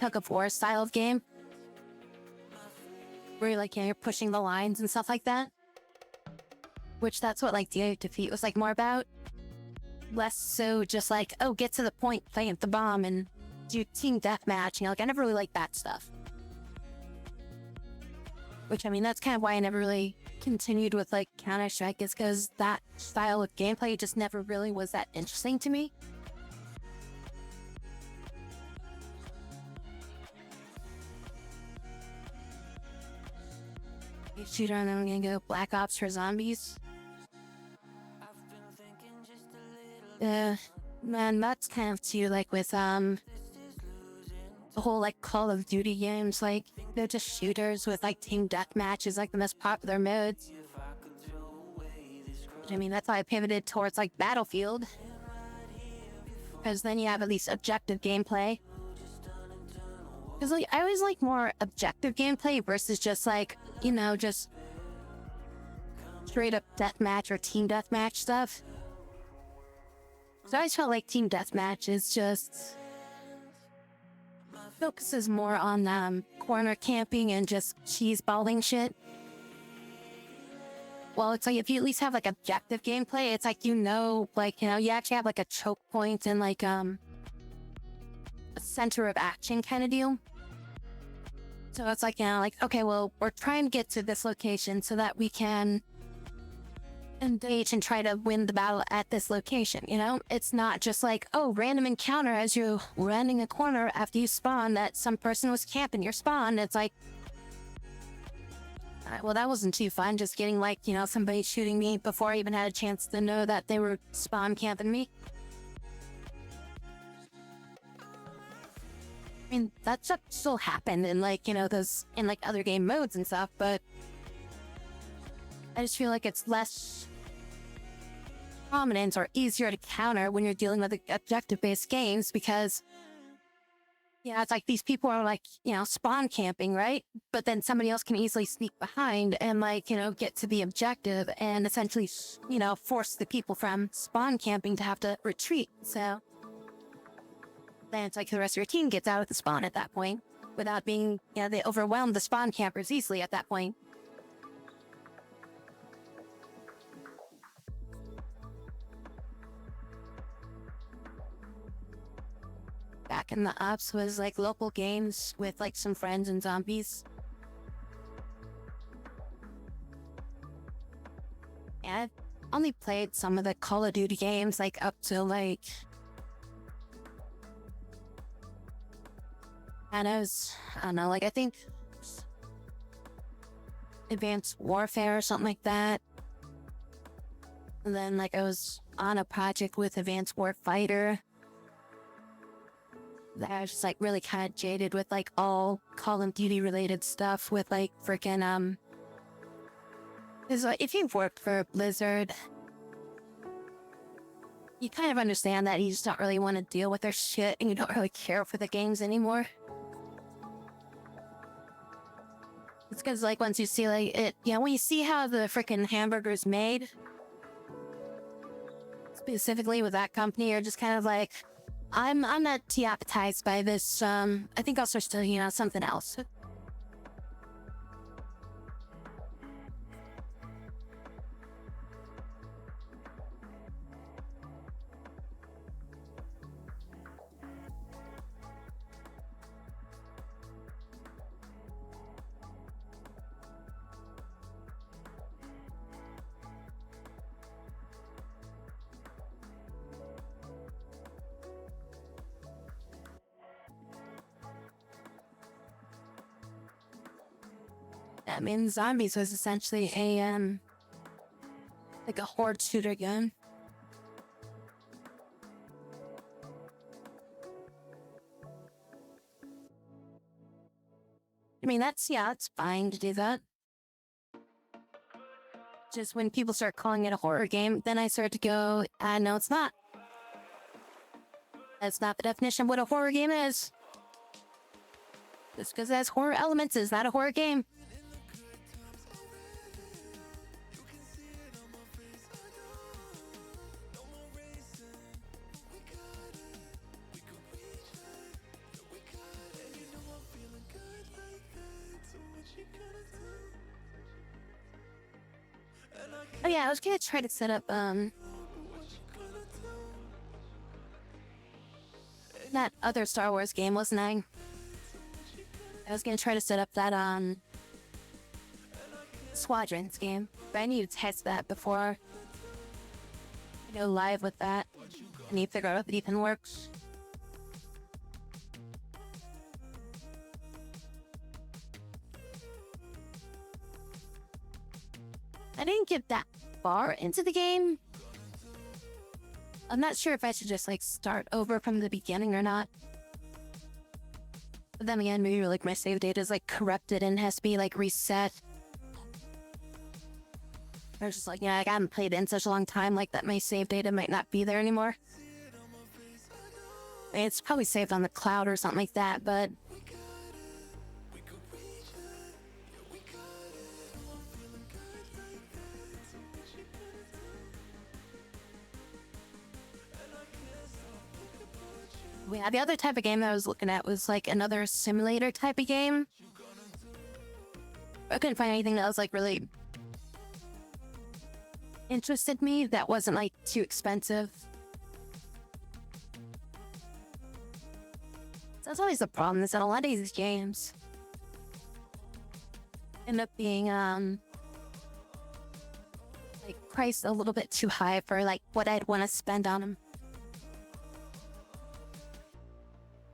S1: of War style of game. Where you're, like, you're pushing the lines and stuff like that. Which that's what, like, Day of Defeat was, like, more about. Less so just, like, oh, get to the point, plant the bomb, and do team deathmatch. You know, like, I never really liked that stuff. Which, I mean, that's kind of why I never really continued with, like, Counter-Strike, is because that style of gameplay just never really was that interesting to me. Shooter, and I'm gonna go Black Ops for zombies. Man, that's kind of too, like, with, the whole, like, Call of Duty games, like, they're just shooters with, like, team deathmatch is, like, the most popular modes. I mean, that's why I pivoted towards, like, Battlefield. Because then you have at least objective gameplay. Because, like, I always like more objective gameplay versus just, like, you know, just straight up deathmatch or team deathmatch stuff. So I always felt like team deathmatch is just focuses more on corner camping and just cheese-balling shit. Well, it's like if you at least have like objective gameplay, it's like, you know, like, you know, you actually have like a choke point and like a center of action kind of deal. So it's like, you know, like, okay, well, we're trying to get to this location so that we can engage and try to win the battle at this location, you know? It's not just like, oh, random encounter as you're rounding a corner after you spawn that some person was camping your spawn. It's like, well, that wasn't too fun, just getting, like, you know, somebody shooting me before I even had a chance to know that they were spawn camping me. I mean, that stuff still happened in, like, you know, those, in, like, other game modes and stuff, but I just feel like it's less prominent or easier to counter when you're dealing with objective-based games because, yeah, it's like these people are, like, you know, spawn camping, right? But then somebody else can easily sneak behind and, like, you know, get to the objective and essentially, you know, force the people from spawn camping to have to retreat. So then it's like the rest of your team gets out of the spawn at that point without being, you know, they overwhelm the spawn campers easily at that point. Back in the ups was like local games with like some friends and zombies. Yeah, I've only played some of the Call of Duty games like up to like, I don't know, like I think Advanced Warfare or something like that. And then like I was on a project with Advanced Warfighter. I was just like really kind of jaded with like all Call of Duty related stuff with like freaking Because if you've worked for Blizzard, you kind of understand that you just don't really want to deal with their shit and you don't really care for the games anymore. It's because, like, once you see, like, when you see how the freaking hamburger's made, specifically with that company, you're just kind of like, I'm not too appetized by this. I think I'll switch to, something else. I mean, Zombies was essentially like a horde shooter game. I mean, it's fine to do that. Just when people start calling it a horror game, then I start to go, no, it's not. That's not the definition of what a horror game is. Just because it has horror elements is not a horror game. Oh yeah, I was gonna try to set up, that other Star Wars game, wasn't I? I was gonna try to set up that, Squadrons game, but I need to test that before I go live with that. I need to figure out if it even works. I didn't get that far into the game. I'm not sure if I should just, like, start over from the beginning or not. But then again, maybe, like, my save data is, like, corrupted and has to be, like, reset. Or just like, I haven't played it in such a long time, like, that my save data might not be there anymore. It's probably saved on the cloud or something like that, but... Yeah, the other type of game that I was looking at was, like, another simulator type of game. I couldn't find anything that was, like, really interested me that wasn't, like, too expensive. So that's always the problem, is that a lot of these games end up being, like, priced a little bit too high for, like, what I'd want to spend on them.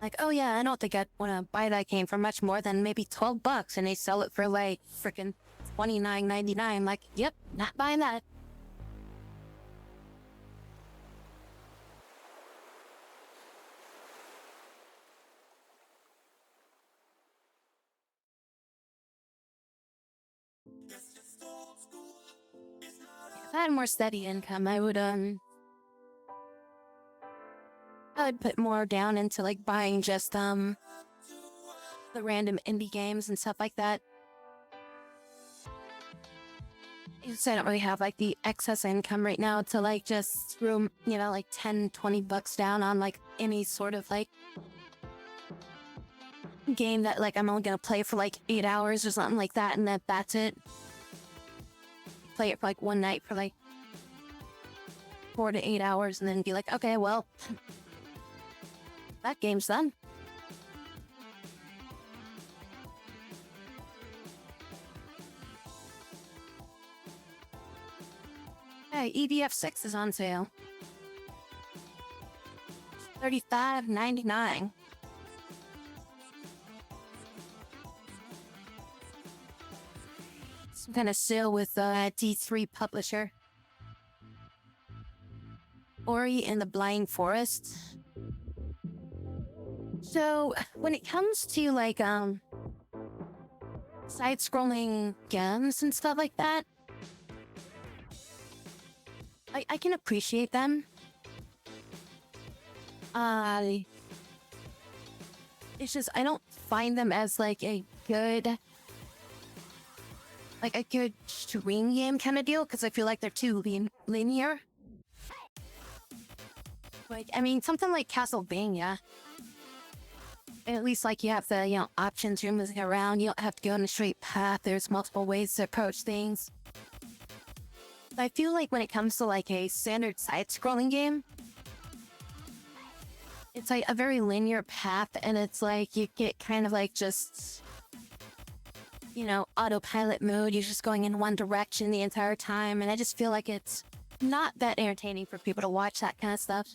S1: Like, oh yeah, I don't think I'd want to buy that game for much more than maybe $12, and they sell it for, like, frickin' $29.99. Like, yep, not buying that. If I had more steady income, I would put more down into, like, buying just the random indie games and stuff like that. So I don't really have, like, the excess income right now to, like, just throw, like, $10-20 down on, like, any sort of, like, game that, like, I'm only gonna play for, like, 8 hours or something like that, and that's it. Play it for, like, one night for, like, 4 to 8 hours, and then be like, okay, well, that game's done. Hey, EDF6 is on sale. $35.99. Some kind of sale with D3 publisher. Ori and the Blind Forest. So when it comes to, like, side-scrolling games and stuff like that, I can appreciate them. It's just I don't find them as like a good stream game kind of deal because I feel like they're too linear. Like I mean something like Castlevania. At least like you have the options you're moving around. You don't have to go on a straight path. There's multiple ways to approach things. I feel like when it comes to like a standard side-scrolling game, it's like a very linear path, and it's like you get kind of like just autopilot mode. You're just going in one direction the entire time, and I just feel like it's not that entertaining for people to watch that kind of stuff.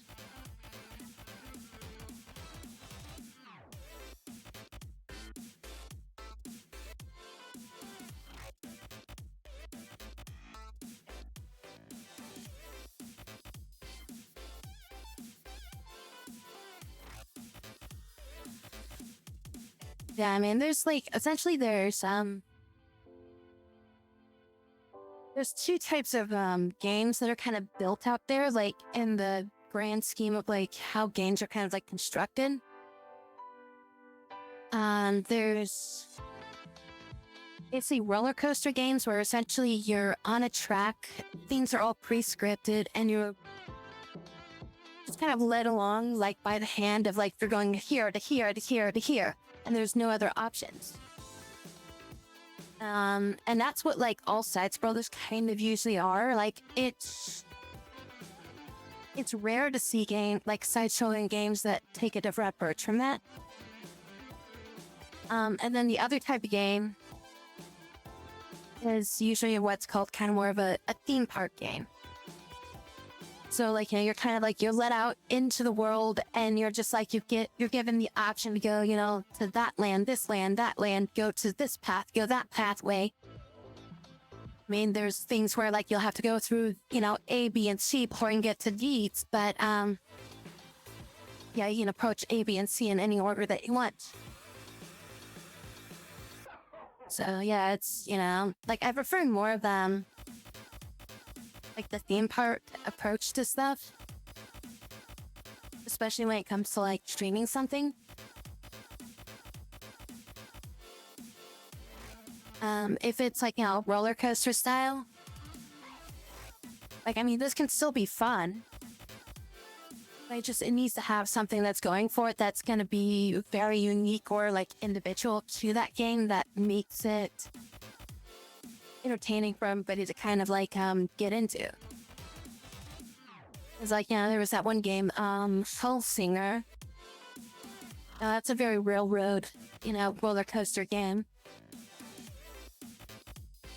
S1: Yeah, I mean, there's like essentially there's two types of games that are kind of built out there, like in the grand scheme of like how games are kind of like constructed. There's basically roller coaster games where essentially you're on a track, things are all pre-scripted, and you're just kind of led along like by the hand of like you're going here to here to here to here. And there's no other options. And that's what like all side-scrollers kind of usually are. Like it's rare to see side-scrolling games that take a different approach from that. And then the other type of game is usually what's called kind of more of a theme park game. So like you're kind of like you're let out into the world, and you're just like you're given the option to go to that land, that land, go to this path, go that pathway. I mean, there's things where like you'll have to go through A, B, and C before you can get to D, but yeah, you can approach A, B, and C in any order that you want. So yeah, it's like I prefer more of them. Like the theme park approach to stuff, especially when it comes to like streaming something. If it's like roller coaster style, like I mean this can still be fun, but it needs to have something that's going for it that's gonna be very unique or like individual to that game that makes it entertaining for everybody to kind of like get into. It's like there was that one game, Soul Singer. That's a very railroad, roller coaster game.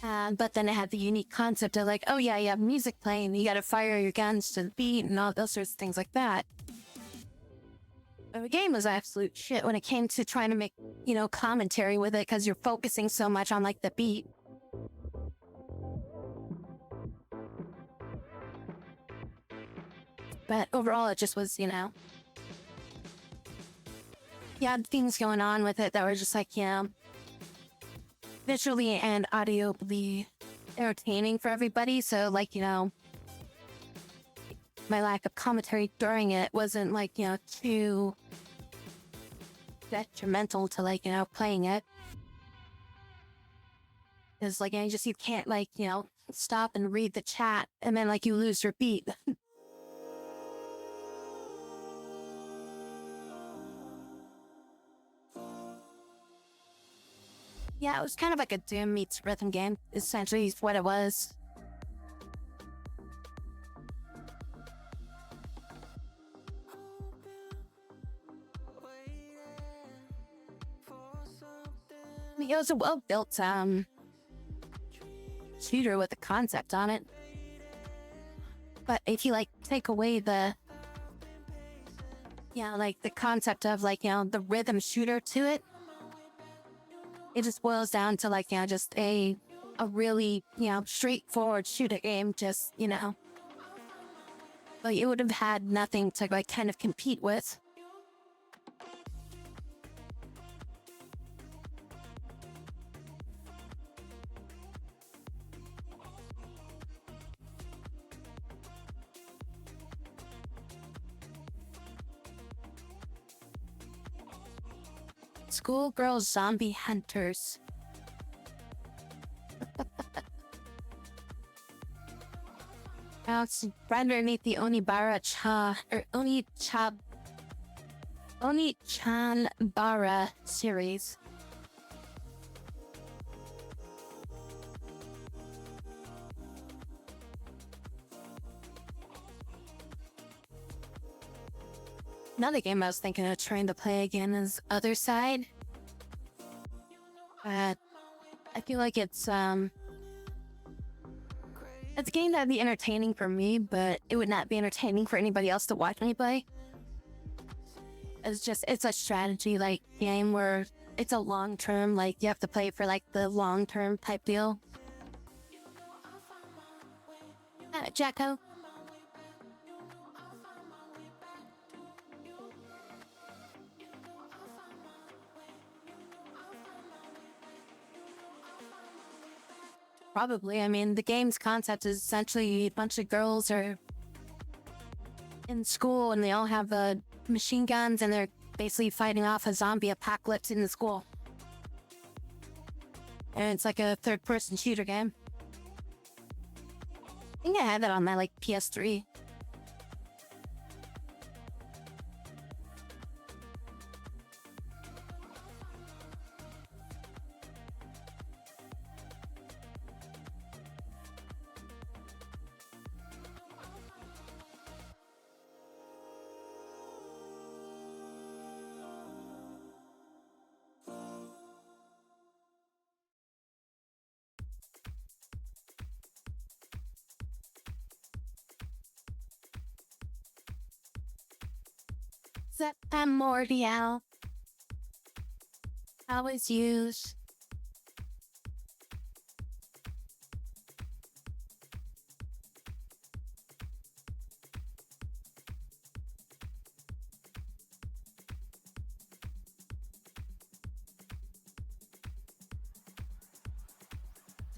S1: But then it had the unique concept of like, oh yeah, you have music playing, you gotta fire your guns to the beat and all those sorts of things like that. But the game was absolute shit when it came to trying to make, commentary with it, because you're focusing so much on like the beat. But overall, it just was, you had things going on with it that were just like, visually and audibly entertaining for everybody. So, like, my lack of commentary during it wasn't, like, too detrimental to, like, playing it. Because, like, you can't, like, stop and read the chat and then, like, you lose your beat. Yeah, it was kind of like a Doom meets rhythm game, essentially is what it was. I mean, it was a well-built shooter with a concept on it. But if you, like, take away the concept of, like, the rhythm shooter to it, it just boils down to like, just a really, straightforward shooter game, just, but it would have had nothing to like kind of compete with. Schoolgirl zombie hunters. Now it's right underneath the Oni-chan-bara series. Another game I was thinking of trying to play again is Other Side. But I feel like it's a game that'd be entertaining for me, but it would not be entertaining for anybody else to watch me play. It's a strategy like game where it's a long term, like you have to play for like the long term type deal. Jacko. Probably. I mean, the game's concept is essentially a bunch of girls are in school and they all have machine guns and they're basically fighting off a zombie apocalypse in the school. And it's like a third-person shooter game. I think I had that on my like PS3. That primordial. How is used.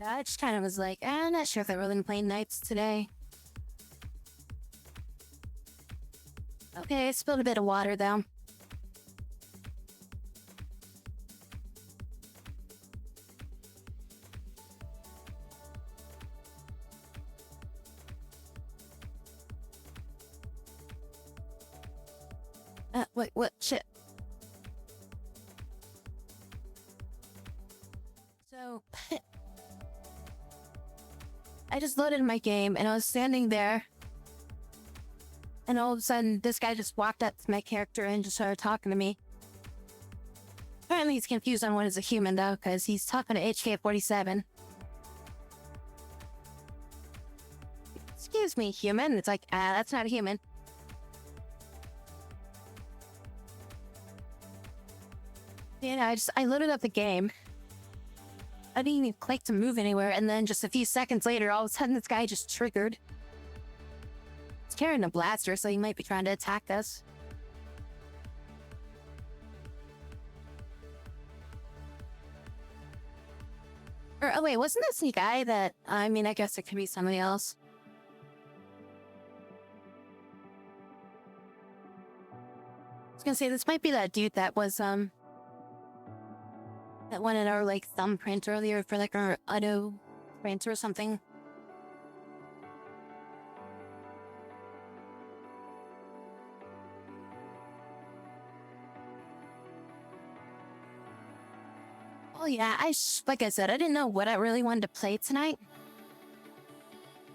S1: I just kind of was like, I'm not sure if I really playing Knights today. Okay, I spilled a bit of water though. Wait, what? Shit. So, I just loaded my game and I was standing there. And all of a sudden, this guy just walked up to my character and just started talking to me. Apparently, he's confused on what is a human, though, because he's talking to HK-47. Excuse me, human? It's like, that's not a human. Yeah, I loaded up the game. I didn't even click to move anywhere, and then just a few seconds later, all of a sudden, this guy just triggered. He's carrying a blaster, so he might be trying to attack us. Or, oh wait, wasn't this the guy that... I mean, I guess it could be somebody else. I was gonna say, this might be that dude that was, that wanted our, like, thumbprint earlier for, like, our auto print or something. Oh yeah, like I said, I didn't know what I really wanted to play tonight.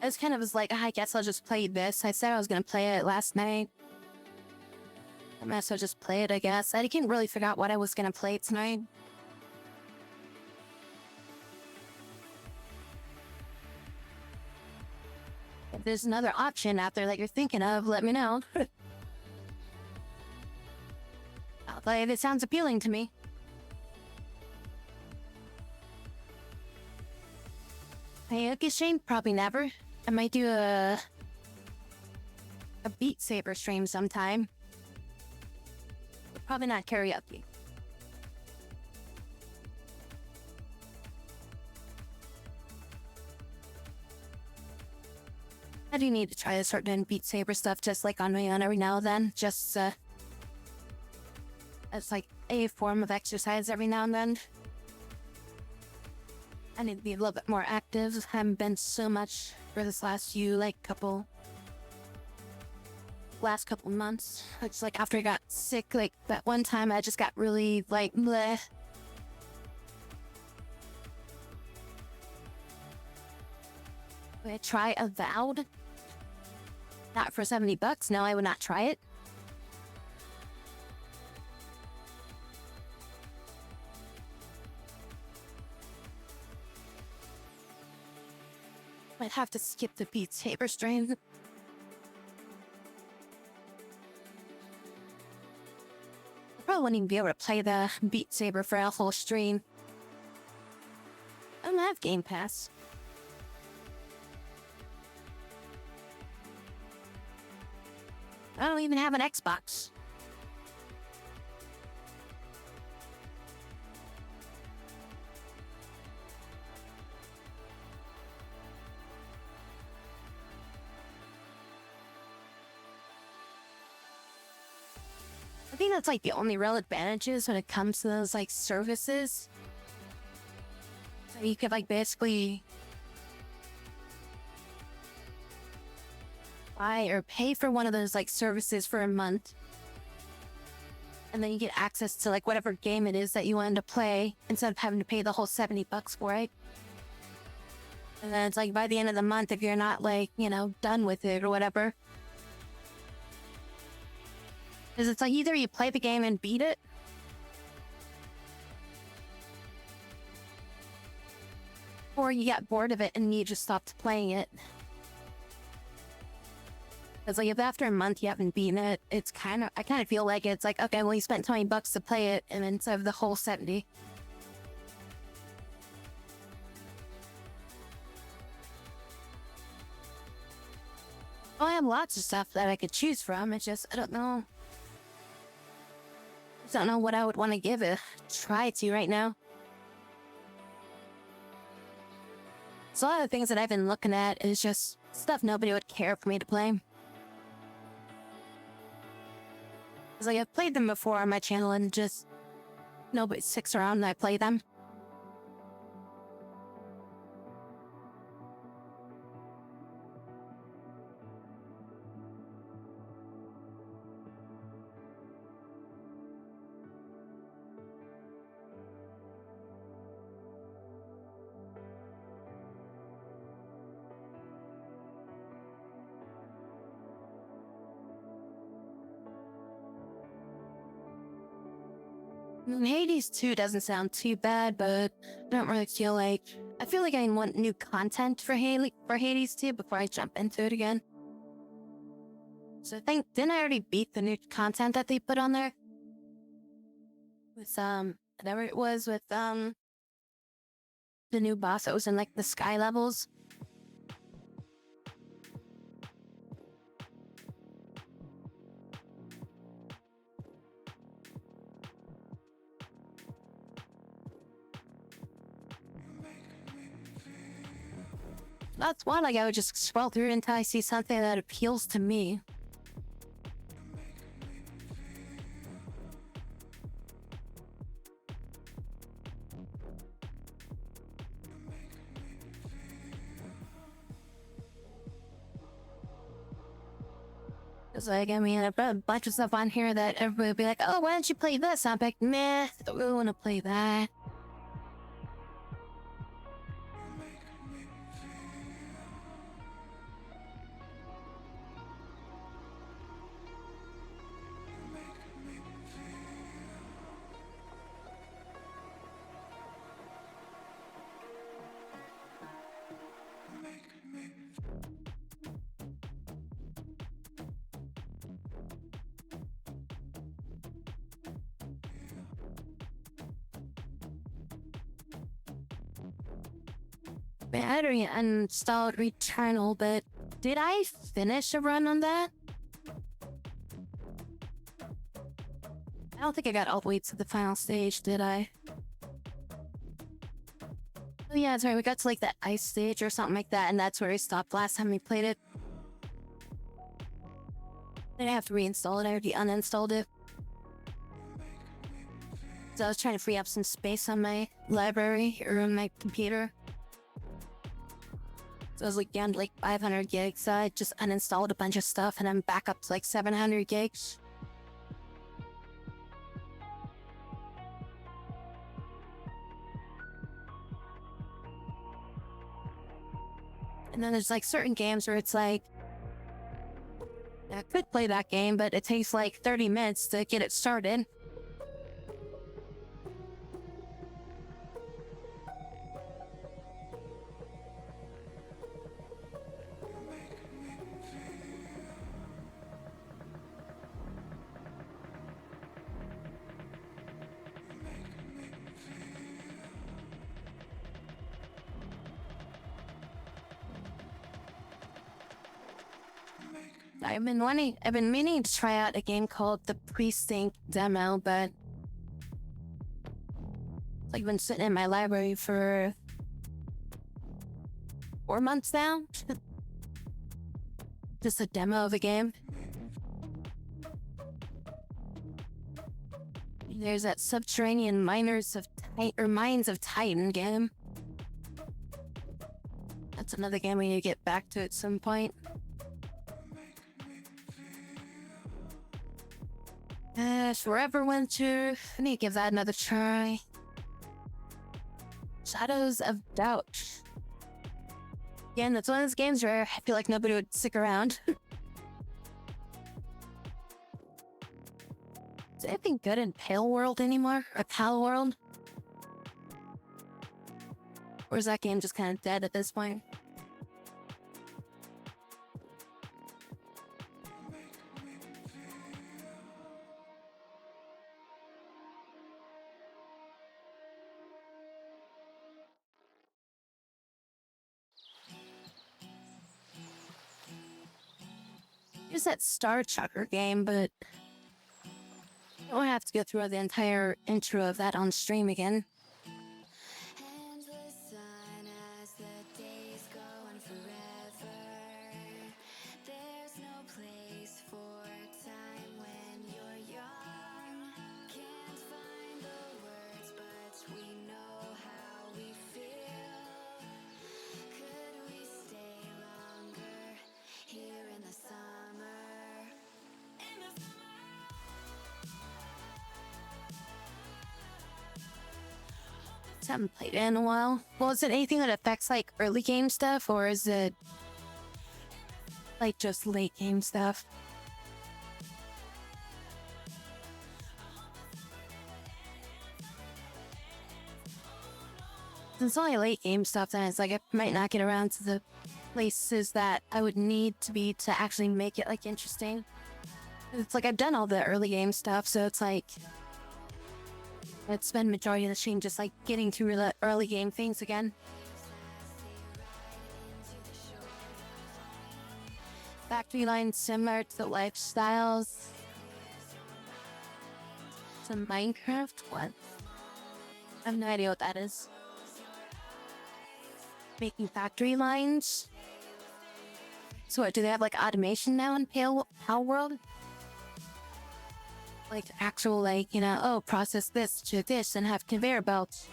S1: I was kind of like, I guess I'll just play this. I said I was gonna play it last night. I might as well just play it, I guess. I didn't really figure out what I was gonna play tonight. If there's another option out there that you're thinking of, let me know. I'll play it. It sounds appealing to me. Karaoke stream? Probably never. I might do a Beat Saber stream sometime. But probably not karaoke. I do need to try to start doing Beat Saber stuff just like on my own every now and then. Just, it's like a form of exercise every now and then. I need to be a little bit more active. I haven't been so much for this last couple months. It's like after I got sick, like that one time I just got really like bleh. Would I try Avowed? Not for $70. No, I would not try it. Might have to skip the Beat Saber stream. I probably wouldn't even be able to play the Beat Saber for a whole stream. I don't have Game Pass. I don't even have an Xbox. I think that's like the only real advantages when it comes to those like services. So you could like basically buy or pay for one of those like services for a month. And then you get access to like whatever game it is that you wanted to play instead of having to pay the whole $70 for it. And then it's like by the end of the month, if you're not like, you know, done with it or whatever. Because it's like either you play the game and beat it, or you get bored of it and you just stopped playing it. Because like if after a month you haven't beaten it, it's I kind of feel like it's like, okay, well you spent $20 to play it and instead of the whole 70. Well, I have lots of stuff that I could choose from. It's just, I don't know. I don't know what I would want to give a try to right now. So a lot of the things that I've been looking at is just stuff nobody would care for me to play. Because like I've played them before on my channel and just nobody sticks around and I play them. Hades 2 doesn't sound too bad, but I don't really feel like... I feel like I want new content for Hades 2 before I jump into it again. So I think, didn't I already beat the new content that they put on there? With, whatever it was with, the new boss that was in, like, the sky levels. That's one, like I would just scroll through until I see something that appeals to me. It's like, I mean, I've got a bunch of stuff on here that everybody would be like, oh, why don't you play this? I'm like, meh, I don't really want to play that. Battery uninstalled Returnal, but did I finish a run on that? I don't think I got all the way to the final stage, did I? Oh yeah, that's right, we got to like that ice stage or something like that, and that's where we stopped last time we played it. Then I have to reinstall it, I already uninstalled it. So I was trying to free up some space on my library or on my computer. So I was like down to like 500 gigs. So I just uninstalled a bunch of stuff and I'm back up to like 700 gigs. And then there's like certain games where it's like, I could play that game, but it takes like 30 minutes to get it started. I've been meaning to try out a game called the Precinct demo, but it's like been sitting in my library for 4 months now. Just a demo of a game. There's that Subterranean Mines of Titan game. That's another game we need to get back to at some point. Forever Winter. I need to give that another try. Shadows of Doubt. Again, that's one of those games where I feel like nobody would stick around. Is anything good in Pale World anymore? Or Pal World? Or is that game just kind of dead at this point? There's that Star Chucker game, but I don't have to go through the entire intro of that on stream again.
S4: Endless sun as the days go on forever. There's no place for time when you're young. Can't find the words, but we know how we feel. Could we stay longer here in the summer? In the summer.
S1: Haven't played it in a while. Well, is it anything that affects like early game stuff, or is it like just late game stuff? If it's only late game stuff, then it's like I might not get around to the places that I would need to be to actually make it like interesting. It's like I've done all the early game stuff, so it's like I'd spend majority of the stream just like getting through the early game things again. Factory lines similar to the lifestyles. It's a Minecraft? What? I have no idea what that is. Making factory lines? So what, do they have like automation now in Pale World? Like actual like, you know, oh, process this to this and have conveyor belts.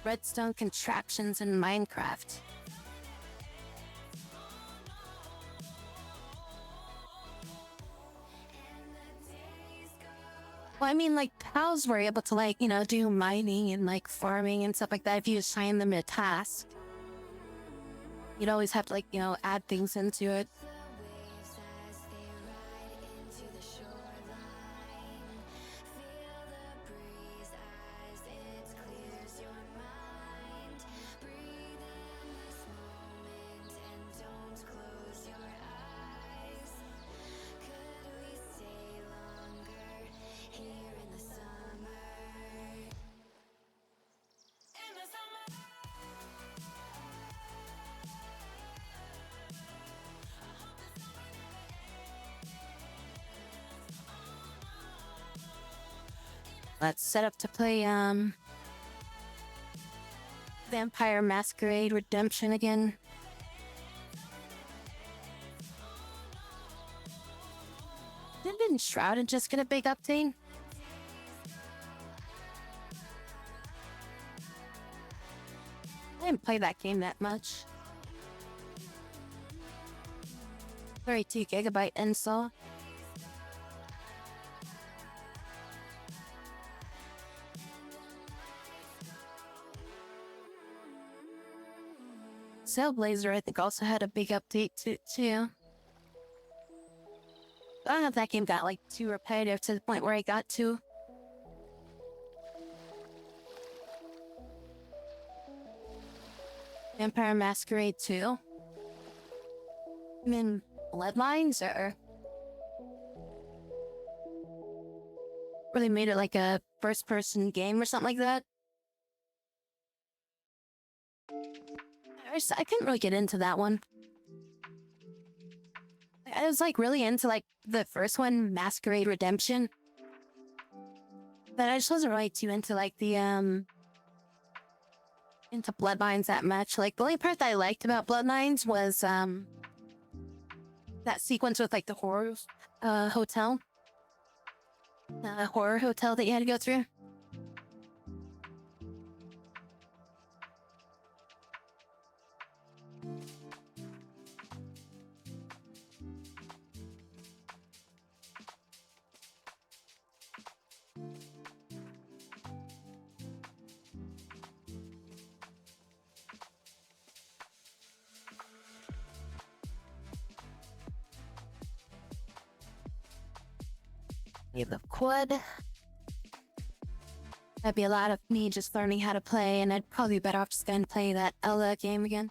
S1: Redstone contraptions in Minecraft. Well, I mean, like, pals were able to, like, you know, do mining and, like, farming and stuff like that if you assign them a task. You'd always have to, like, you know, add things into it.
S4: The waves as they ride into the shoreline. Feel the breeze as it clears your mind. Breathe in this moment and don't close your eyes. Could we stay longer here in the summer? In the summer.
S1: Let's set up to play, Vampire Masquerade Redemption again. Didn't Shrouded just get a big update? I didn't play that game that much. 32GB install. Sailblazer, I think, also had a big update too. I don't know if that game got like too repetitive to the point where I got to. Vampire Masquerade 2. I mean, Bloodlines, or really made it like a first-person game or something like that. I couldn't really get into that one. I was like really into like the first one, Masquerade Redemption. But I just wasn't really too into like the into Bloodlines that much. Like the only part that I liked about Bloodlines was that sequence with like the horror hotel. The horror hotel that you had to go through. The quad. That'd be a lot of me just learning how to play, and I'd probably be better off just going to play that Ella game again.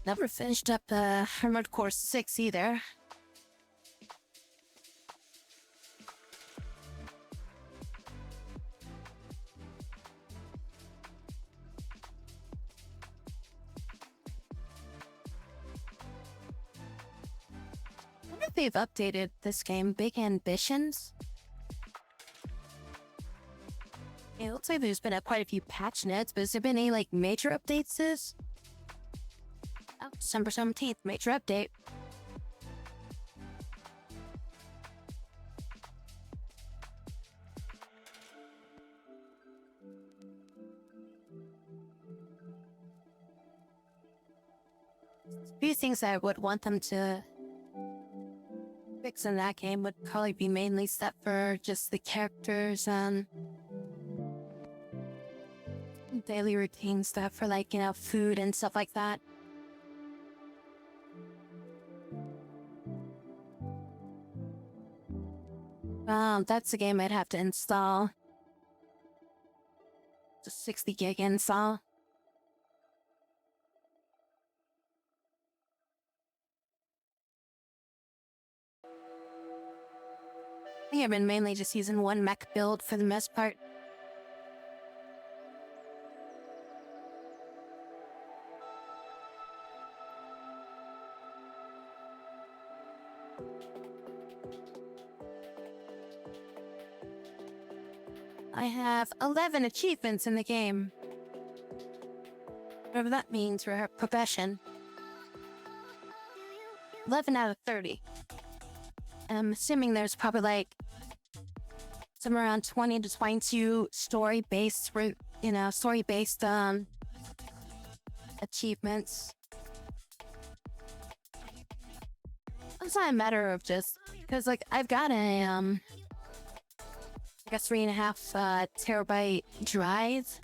S1: Never finished up Armored Core 6 either. I wonder if they've updated this game, Big Ambitions. It looks like there's been quite a few patch notes, but has there been any like major updates to this? Oh, December 17th, major update. A few things I would want them to fix in that game would probably be mainly set for just the characters and daily routine stuff for like, you know, food and stuff like that. That's a game I'd have to install. It's a 60 gig install. I think I've been mainly just using one mech build for the most part. I have 11 achievements in the game. Whatever that means for her profession. 11 out of 30. I'm assuming there's probably like somewhere around 20 to 22 story-based achievements. It's not a matter of just because like I've got a like a 3.5 terabyte drive.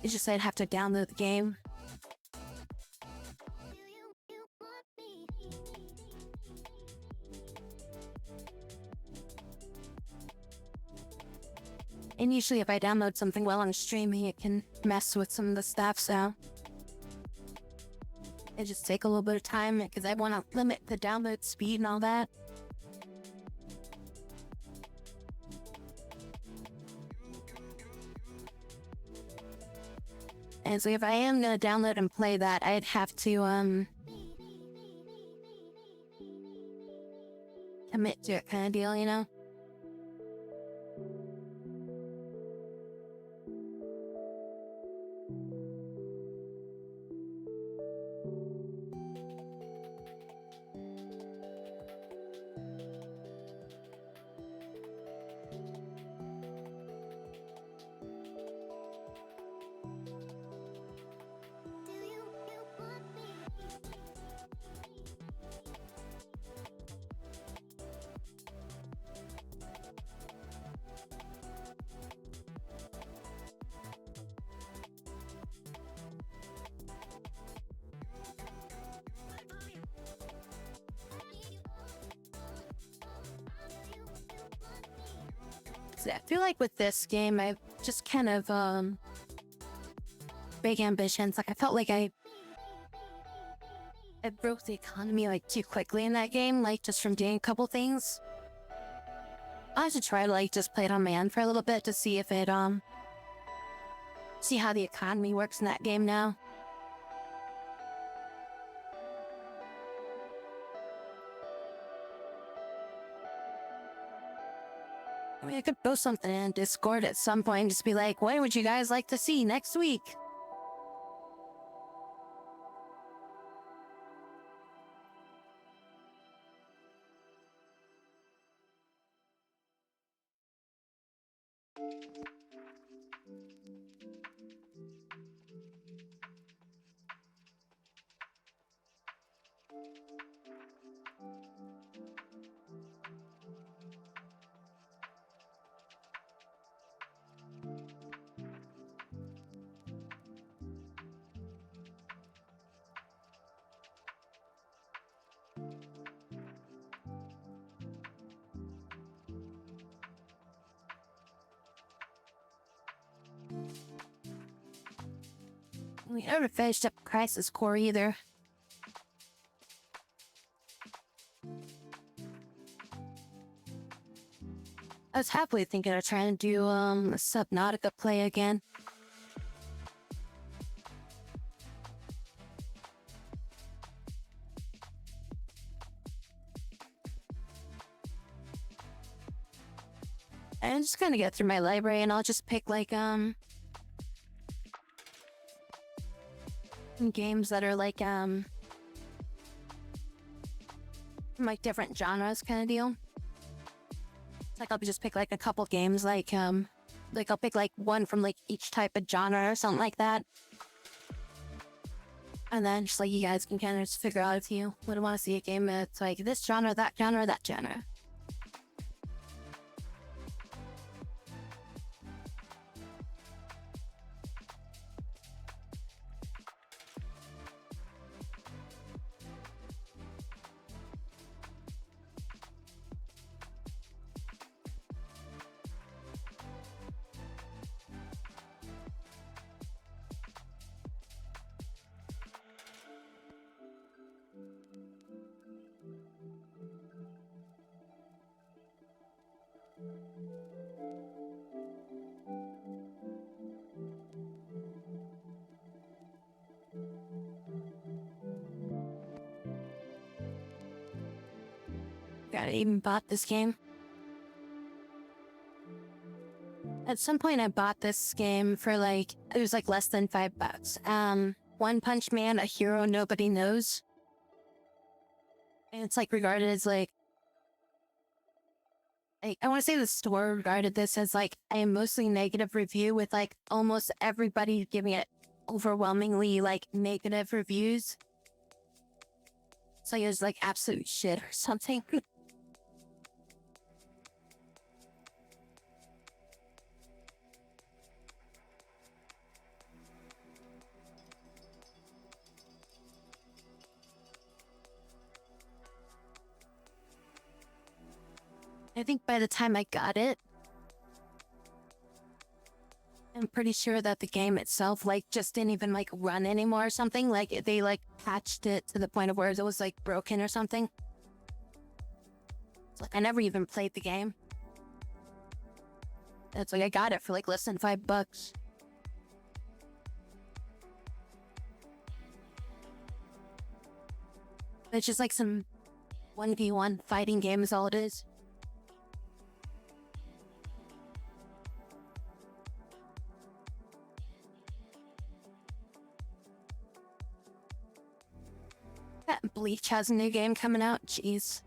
S1: It's just I'd have to download the game. And usually if I download something while I'm streaming, it can mess with some of the stuff, so it just take a little bit of time because I want to limit the download speed and all that. And so if I am gonna download and play that, I'd have to commit to it kind of deal, you know? So I feel like with this game, I just kind of, big ambitions. Like, I felt like I broke the economy, like, too quickly in that game, like, just from doing a couple things. I should try to, like, just play it on my end for a little bit to see if it, see how the economy works in that game now. I mean, I could post something in Discord at some point and just be like, what would you guys like to see next week? We never finished up Crisis Core either. I was halfway thinking of trying to do a Subnautica play again. I'm just gonna get through my library and I'll just pick like games that are like different genres kind of deal. It's like I'll just pick like a couple games like I'll pick like one from like each type of genre or something like that. And then just like you guys can kind of just figure out if you would want to see a game that's like this genre, that genre, that genre. I even bought this game. At some point I bought this game for like, it was like less than $5. One Punch Man, a hero nobody knows. And it's like regarded as like I want to say the store regarded this as like a mostly negative review with like almost everybody giving it overwhelmingly like negative reviews. So it was like absolute shit or something. I think by the time I got it, I'm pretty sure that the game itself like just didn't even like run anymore or something. Like they like patched it to the point of where it was like broken or something. So, like, I never even played the game. That's like I got it for like less than $5. It's just like some 1v1 fighting game is all it is. Bleach has a new game coming out. Jeez.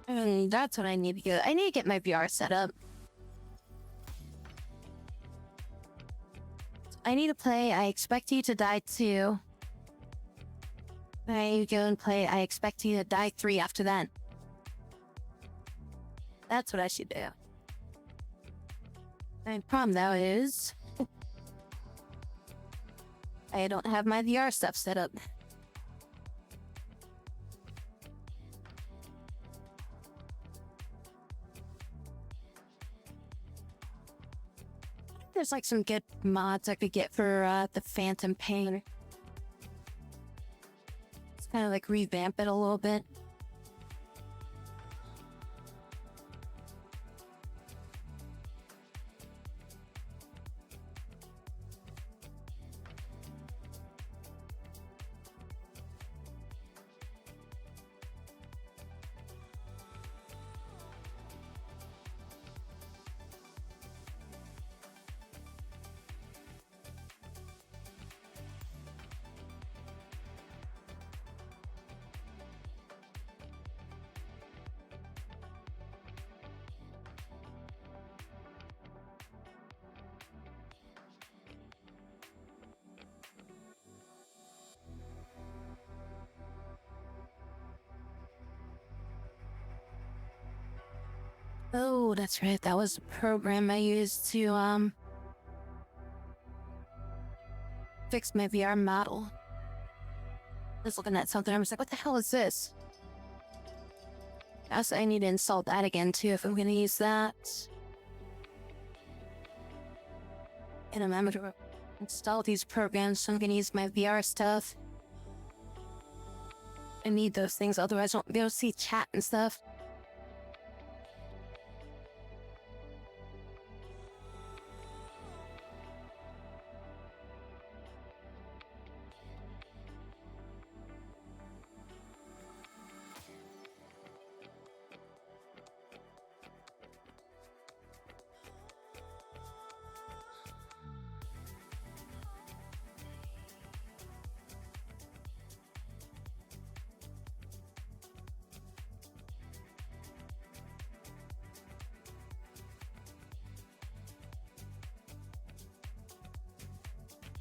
S1: And that's what I need to get. I need to get my VR set up. I need to play I Expect You to Die 2. I go and play I Expect You to Die 3 after that. That's what I should do. My problem though is I don't have my VR stuff set up. there's like some good mods I could get for the Phantom Pain. It's kind of like revamp it a little bit. Oh, that's right. That was a program I used to fix my VR model. I was looking at something. I was like, what the hell is this? Also, I need to install that again too if I'm gonna use that. And remember to install these programs so I'm gonna use my VR stuff. I need those things, otherwise I won't be able to see chat and stuff.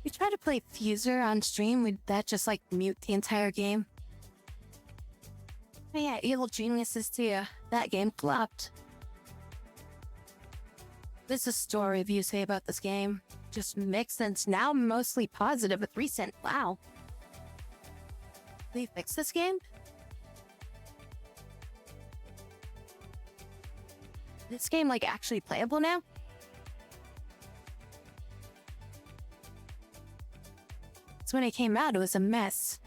S1: You try to play Fuser on stream, would that just like mute the entire game? Oh yeah, Evil Geniuses too. That game flopped. What's the story review say about this game? Just mixed and it's now mostly positive with recent. Wow. They fixed this game? This game like actually playable now? When it came out, it was a mess.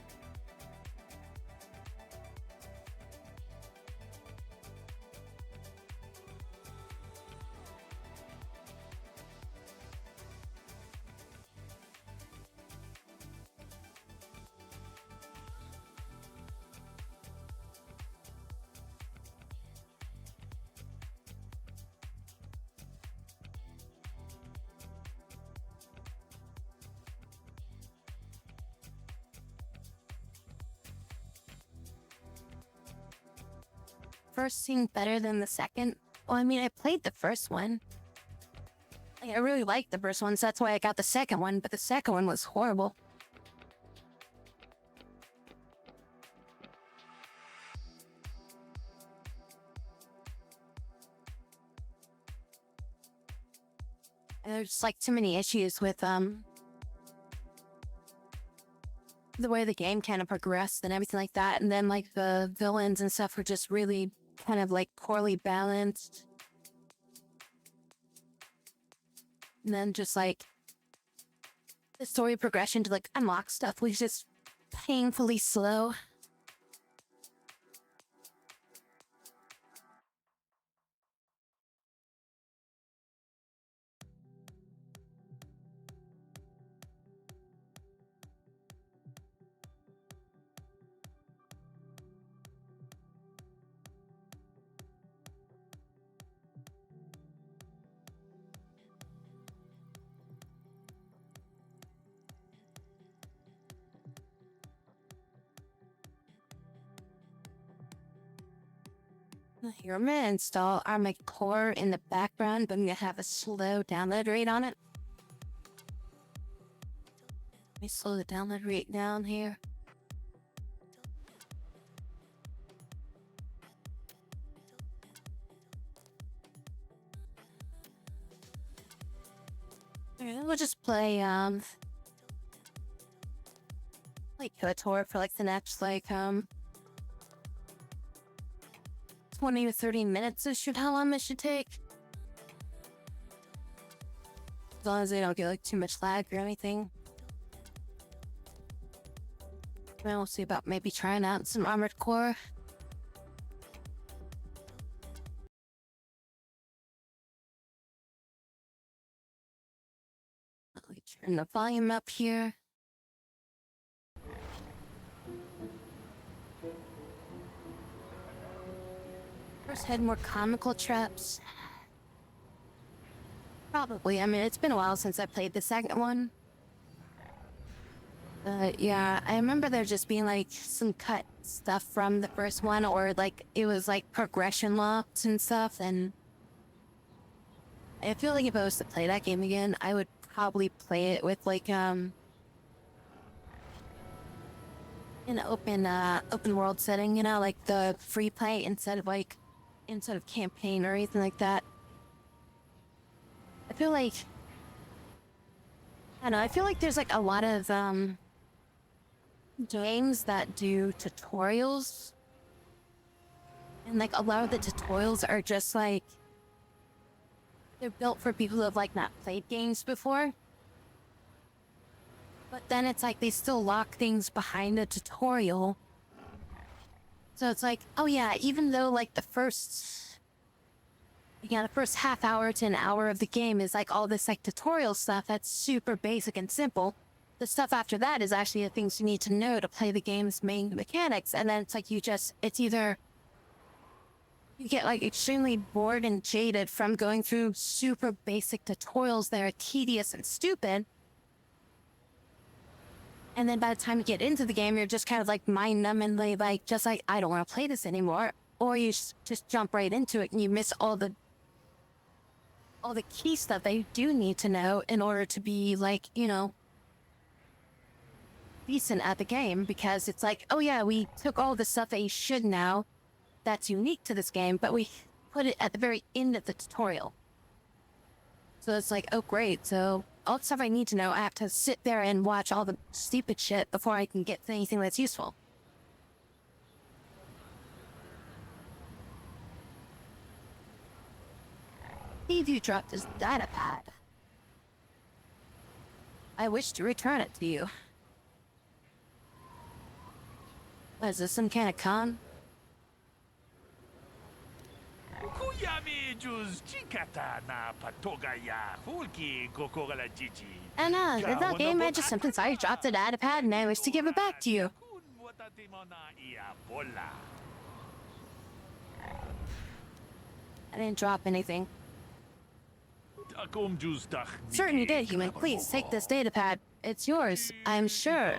S1: First seemed better than the second. Well, I mean, I played the first one. Like, I really liked the first one, so that's why I got the second one, but the second one was horrible. And there's like too many issues with the way the game kind of progressed and everything like that, and then like the villains and stuff were just really kind of like poorly balanced. And then just like the story progression to like unlock stuff was just painfully slow. Here, I'm gonna install Armored Core in the background, but I'm gonna have a slow download rate on it. Let me slow the download rate down here. Alright, we'll just play KOTOR for like the next 20 or 30 minutes is how long this should take. As long as they don't get like too much lag or anything. Then we'll see about maybe trying out some Armored Core. Let me turn the volume up here. First had more comical traps. Probably. I mean, it's been a while since I played the second one. Yeah, I remember there just being like some cut stuff from the first one, or like it was like progression locks and stuff. And I feel like if I was to play that game again, I would probably play it with like an open world setting, you know, like the free play instead of campaign or anything like that. I feel like there's like a lot of games that do tutorials, and like a lot of the tutorials are just like they're built for people who have like not played games before, but then it's like they still lock things behind the tutorial. So it's like, oh yeah, even though like the first half hour to an hour of the game is like all this like tutorial stuff that's super basic and simple, the stuff after that is actually the things you need to know to play the game's main mechanics. And then it's like it's either you get like extremely bored and jaded from going through super basic tutorials that are tedious and stupid, and then by the time you get into the game, you're just kind of like mind-numbingly like, just like, I don't want to play this anymore. Or you just jump right into it and you miss all the key stuff that you do need to know in order to be like, you know, decent at the game. Because it's like, oh yeah, we took all the stuff that you should know that's unique to this game, but we put it at the very end of the tutorial. So it's like, oh great, so all the stuff I need to know, I have to sit there and watch all the stupid shit before I can get to anything that's useful. Steve, you dropped his data pad. I wish to return it to you. What, is this some kind of con? Anna, it's okay, I just something sorry, I dropped the data pad and I wish to give it back to you. I didn't drop anything. Certainly did, human. Please, take this data pad. It's yours, I'm sure.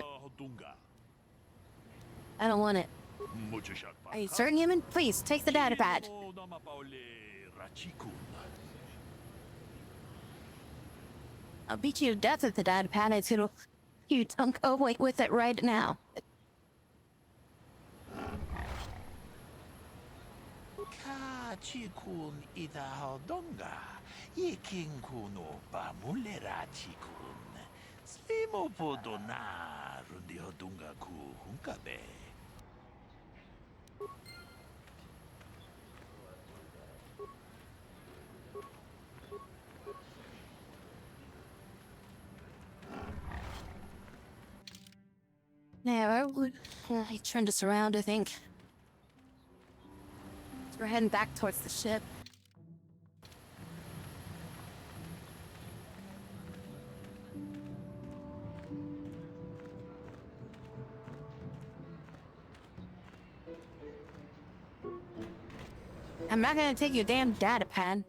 S1: I don't want it. Are you certain, human? Please, take the data pad. I'll beat you to death with the data pad. It's gonna... You don't go away with it right now.
S5: Chikun ida donga, yekin kuno ba mulera chikun. Slimo podona rundi hodunga ku hunkabe.
S1: Now, he turned us around, I think. We're heading back towards the ship. I'm not gonna take your damn data pad.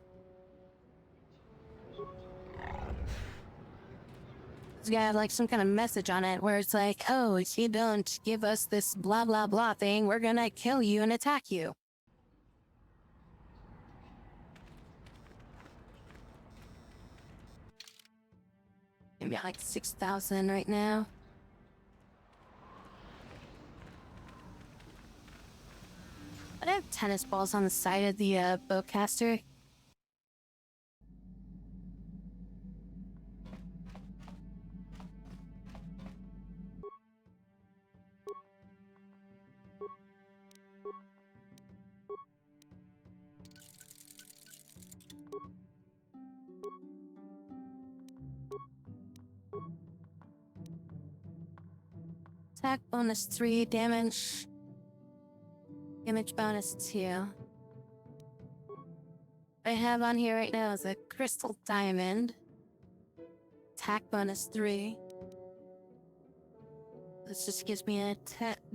S1: It's got like some kind of message on it where it's like, oh, if you don't give us this blah blah blah thing, we're gonna kill you and attack you. Maybe like 6,000 right now. I have tennis balls on the side of the bowcaster. Attack bonus 3, damage. Damage bonus 2. I have on here right now is a crystal diamond. Attack bonus 3. This just gives me a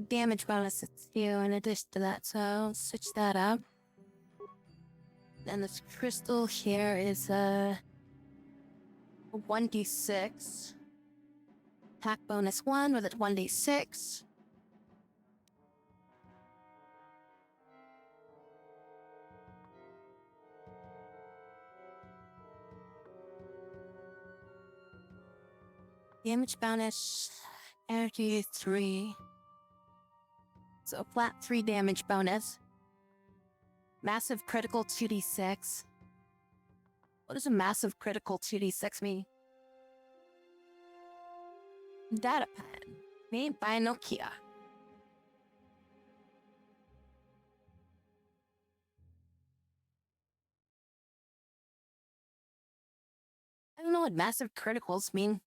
S1: damage bonus of 2 in addition to that, so I'll switch that up. Then this crystal here is a 1d6. Attack bonus 1 with a 1d6. Damage bonus, energy 3. So a flat 3 damage bonus. Massive critical 2d6. What does a massive critical 2d6 mean? Data pen, made by Nokia. I don't know what massive criticals mean.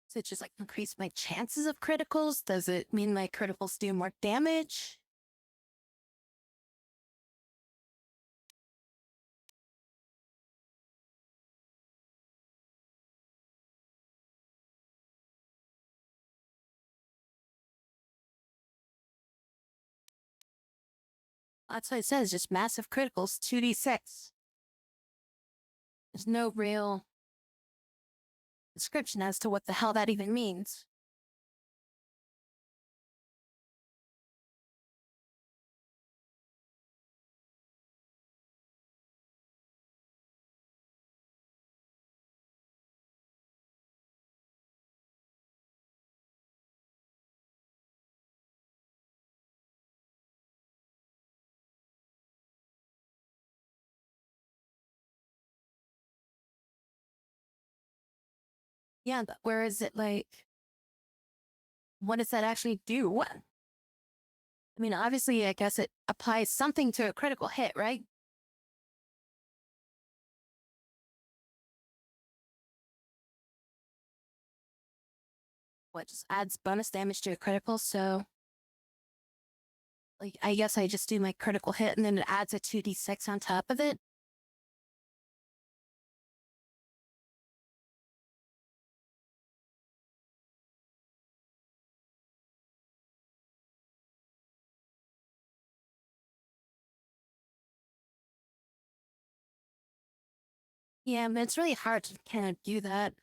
S1: Does it just like increase my chances of criticals? Does it mean my criticals do more damage? That's what it says, just massive criticals, 2d6. There's no real description as to what the hell that even means. Yeah, but where is it like, what does that actually do? What? I mean, obviously, I guess it applies something to a critical hit, right? What, just adds bonus damage to a critical, so... Like, I guess I just do my critical hit and then it adds a 2d6 on top of it. Yeah, but it's really hard to kind of do that.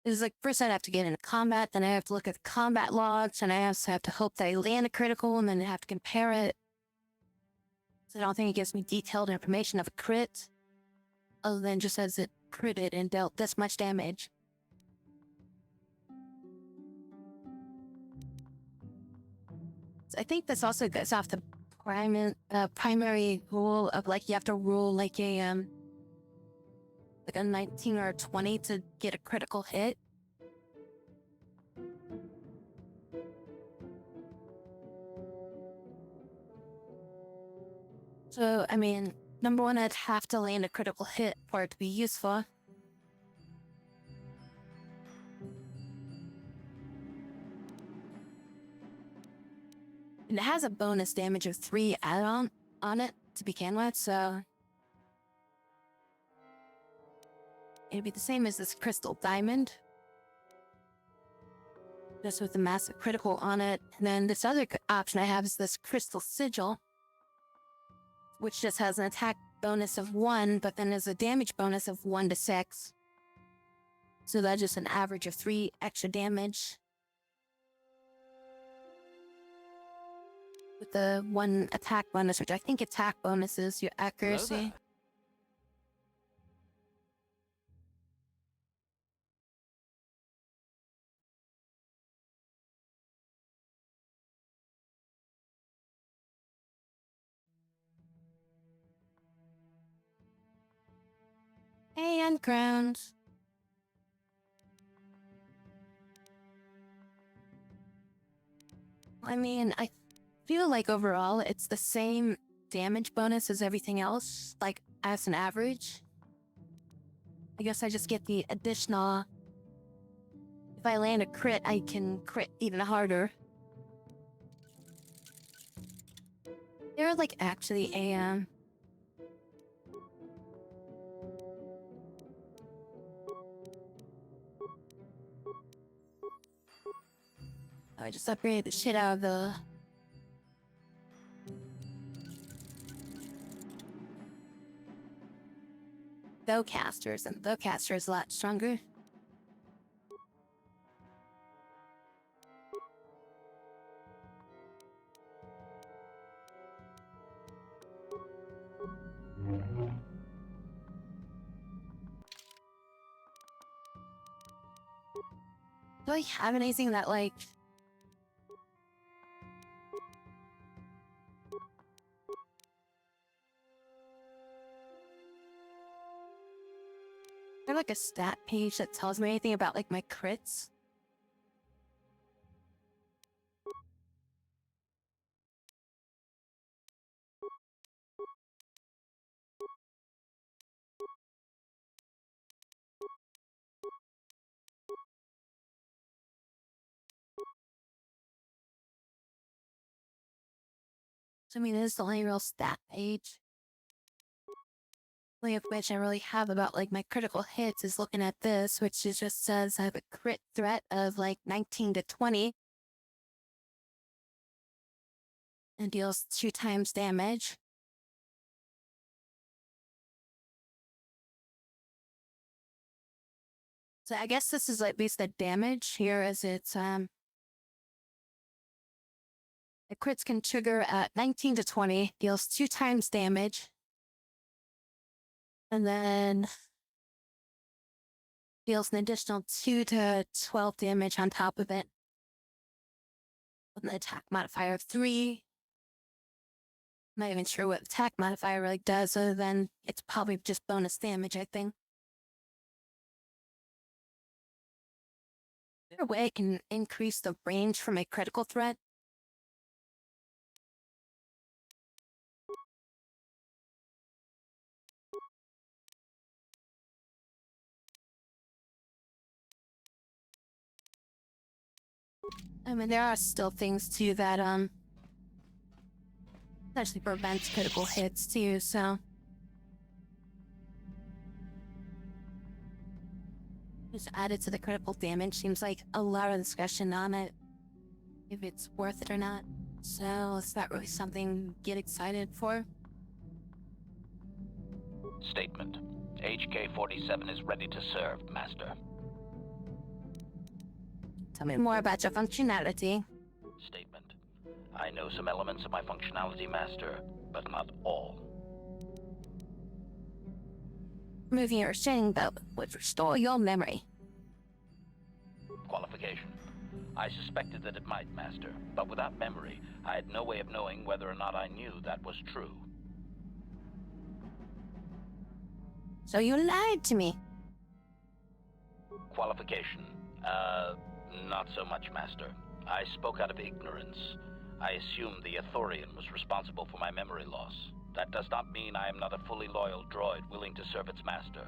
S1: It's like, first I'd have to get into combat, then I have to look at the combat logs, and I also have to hope that I land a critical, and then I have to compare it. So I don't think it gives me detailed information of a crit, other than just says it critted and dealt this much damage. So I think this also goes off the primary rule of like you have to roll like a 19 or a 20 to get a critical hit. So, I mean, number one, I'd have to land a critical hit for it to be useful. And it has a bonus damage of 3 add-on on it to begin with, so... It'd be the same as this crystal diamond. Just with a massive critical on it. And then this other option I have is this crystal sigil, which just has an attack bonus of 1, but then there's a damage bonus of 1 to 6. So that's just an average of 3 extra damage. With the 1 attack bonus, which I think attack bonus is your accuracy. And crowns. I mean, I feel like overall it's the same damage bonus as everything else, like as an average. I guess I just get the additional. If I land a crit, I can crit even harder. They're like actually a I just upgraded the shit out of the bowcasters, and the bowcaster is a lot stronger. Do I have anything that like is there like a stat page that tells me anything about like my crits? So I mean, this is the only real stat page. Only of which I really have about like my critical hits is looking at this, which is just says I have a crit threat of like 19 to 20. And deals 2 times damage. So I guess this is like based the damage here as it's the crits can trigger at 19 to 20, deals 2 times damage. And then deals an additional 2 to 12 damage on top of it. With an attack modifier of 3. I'm not even sure what attack modifier really does, other than it's probably just bonus damage, I think. Is there a way I can increase the range for my critical threat? I mean, there are still things too that actually prevents critical hits too, so just add it to the critical damage. Seems like a lot of discussion on it, if it's worth it or not. So it's not really something to get excited for.
S6: Statement. HK-47 is ready to serve, Master.
S1: Tell me more about your functionality.
S6: Statement. I know some elements of my functionality, Master, but not all.
S1: Removing your restraining belt would restore your memory.
S6: Qualification. I suspected that it might, Master, but without memory, I had no way of knowing whether or not I knew that was true.
S1: So you lied to me.
S6: Qualification. Not so much, Master. I spoke out of ignorance. I assumed the Athorian was responsible for my memory loss. That does not mean I am not a fully loyal droid willing to serve its master.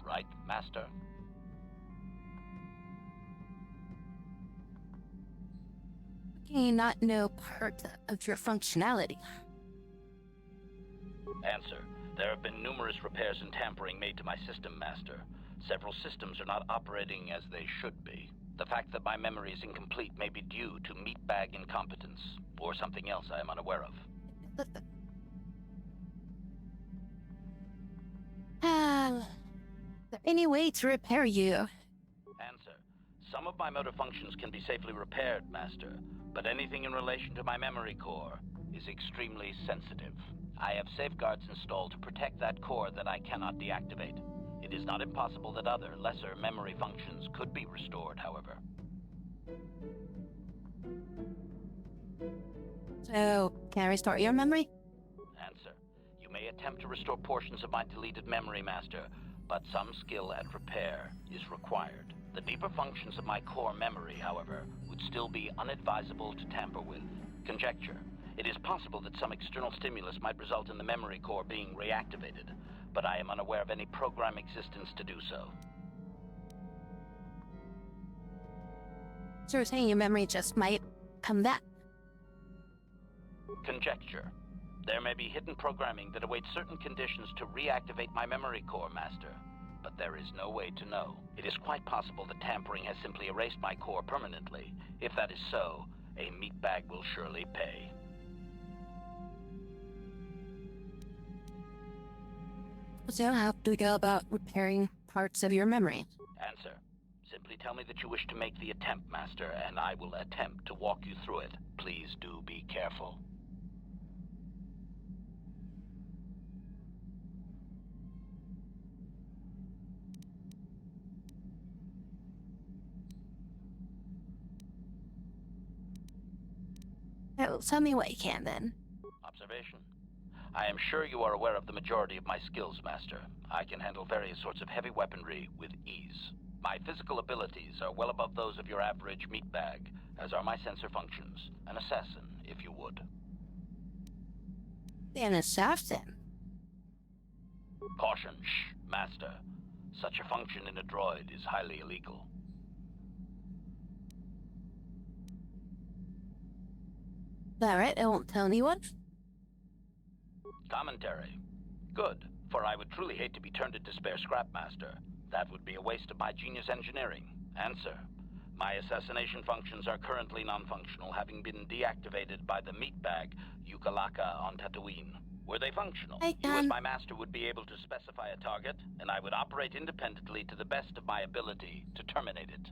S6: Right, Master?
S1: Can you not know part of your functionality?
S6: Answer. There have been numerous repairs and tampering made to my system, Master. Several systems are not operating as they should be. The fact that my memory is incomplete may be due to meatbag incompetence, or something else I am unaware of.
S1: Is there any way to repair you?
S6: Answer. Some of my motor functions can be safely repaired, Master, but anything in relation to my memory core is extremely sensitive. I have safeguards installed to protect that core that I cannot deactivate. It is not impossible that other, lesser memory functions could be restored, however.
S1: So, can I restore your memory?
S6: Answer. You may attempt to restore portions of my deleted memory, Master, but some skill at repair is required. The deeper functions of my core memory, however, would still be unadvisable to tamper with. Conjecture. It is possible that some external stimulus might result in the memory core being reactivated, but I am unaware of any program existence to do so.
S1: So you're saying your memory just might come back?
S6: Conjecture. There may be hidden programming that awaits certain conditions to reactivate my memory core, Master. But there is no way to know. It is quite possible that tampering has simply erased my core permanently. If that is so, a meatbag will surely pay.
S1: So how do we go about repairing parts of your memory?
S6: Answer. Simply tell me that you wish to make the attempt, Master, and I will attempt to walk you through it. Please do be careful.
S1: Well, tell me what you can then.
S6: Observation. I am sure you are aware of the majority of my skills, Master. I can handle various sorts of heavy weaponry with ease. My physical abilities are well above those of your average meatbag, as are my sensor functions. An assassin, if you would.
S1: An assassin?
S6: Caution, shh, Master. Such a function in a droid is highly illegal.
S1: Alright, I won't tell anyone.
S6: Commentary. Good, for I would truly hate to be turned into spare scrap, Master. That would be a waste of my genius engineering. Answer. My assassination functions are currently non-functional, having been deactivated by the meatbag Yukalaka on Tatooine. Were they functional, you as my master would be able to specify a target, and I would operate independently to the best of my ability to terminate it.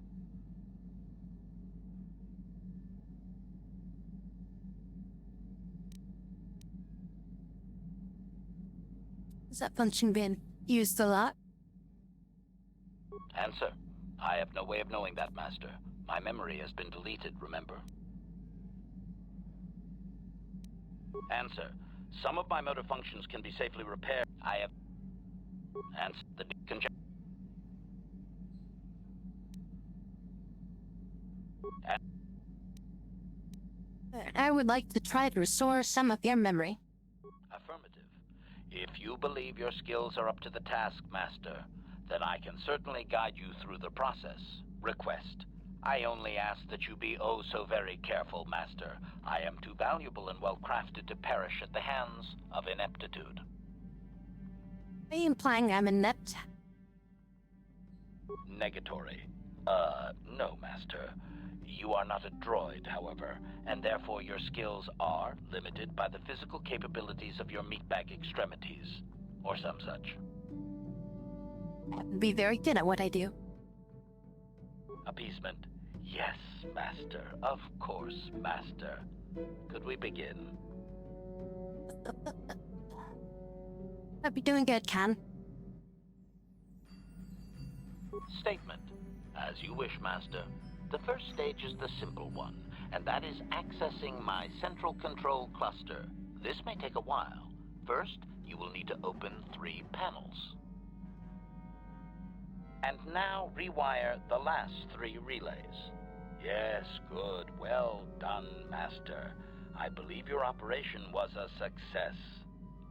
S1: Has that function been used a lot?
S6: Answer. I have no way of knowing that, Master. My memory has been deleted, remember? Answer. Some of my motor functions can be safely repaired. I have... Answer. The conjecture.
S1: I would like to try to restore some of your memory.
S6: Affirmative. If you believe your skills are up to the task, Master, then I can certainly guide you through the process. Request. I only ask that you be oh so very careful, Master. I am too valuable and well-crafted to perish at the hands of ineptitude.
S1: Are you implying I'm inept?
S6: Negatory. No, Master. You are not a droid, however, and therefore your skills are limited by the physical capabilities of your meatbag extremities, or some such.
S1: I happen to be very good at what I do.
S6: Appeasement. Yes, Master. Of course, Master. Could we begin?
S1: I'll be doing good, Can.
S6: Statement. As you wish, Master. The first stage is the simple one, and that is accessing my central control cluster. This may take a while. First, you will need to open 3 panels. And now rewire the last 3 relays. Yes, good. Well done, Master. I believe your operation was a success.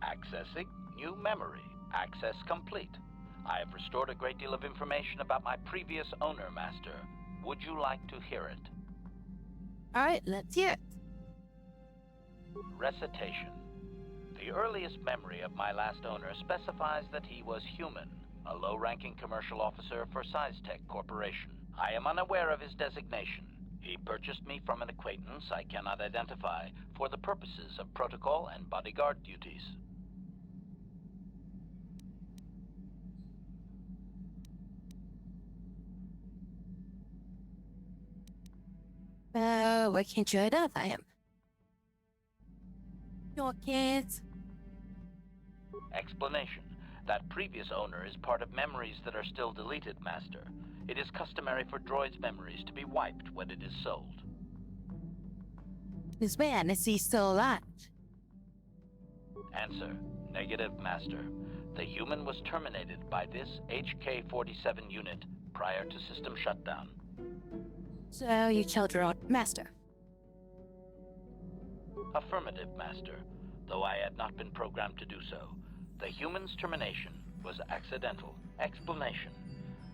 S6: Accessing new memory. Access complete. I have restored a great deal of information about my previous owner, Master. Would you like to hear it?
S1: Alright, let's hear it.
S6: Recitation. The earliest memory of my last owner specifies that he was human, a low-ranking commercial officer for SciTech Corporation. I am unaware of his designation. He purchased me from an acquaintance I cannot identify for the purposes of protocol and bodyguard duties.
S1: Why can't you identify him? Your kids.
S6: Explanation. That previous owner is part of memories that are still deleted, Master. It is customary for droids' memories to be wiped when it is sold.
S1: This man, is he still alive?
S6: Answer. Negative, Master. The human was terminated by this HK-47 unit prior to system shutdown.
S1: So you killed your own master.
S6: Affirmative, Master, though I had not been programmed to do so. The human's termination was accidental. Explanation.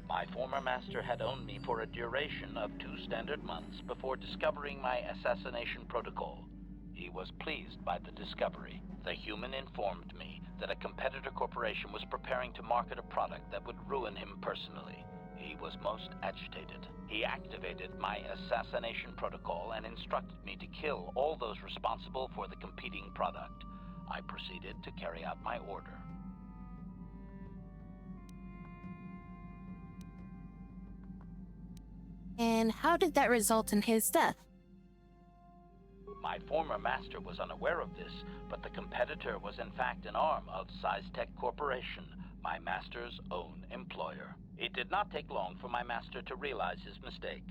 S6: My former master had owned me for a duration of 2 standard months before discovering my assassination protocol. He was pleased by the discovery. The human informed me that a competitor corporation was preparing to market a product that would ruin him personally. He was most agitated. He activated my assassination protocol and instructed me to kill all those responsible for the competing product. I proceeded to carry out my order.
S1: And how did that result in his death?
S6: My former master was unaware of this, but the competitor was in fact an arm of SciTech Corporation, my master's own employer. It did not take long for my master to realize his mistake.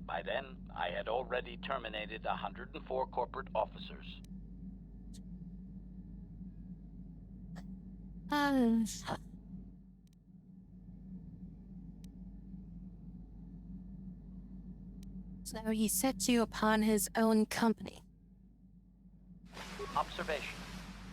S6: By then, I had already terminated 104 corporate officers.
S1: So he set you upon his own company.
S6: Observation.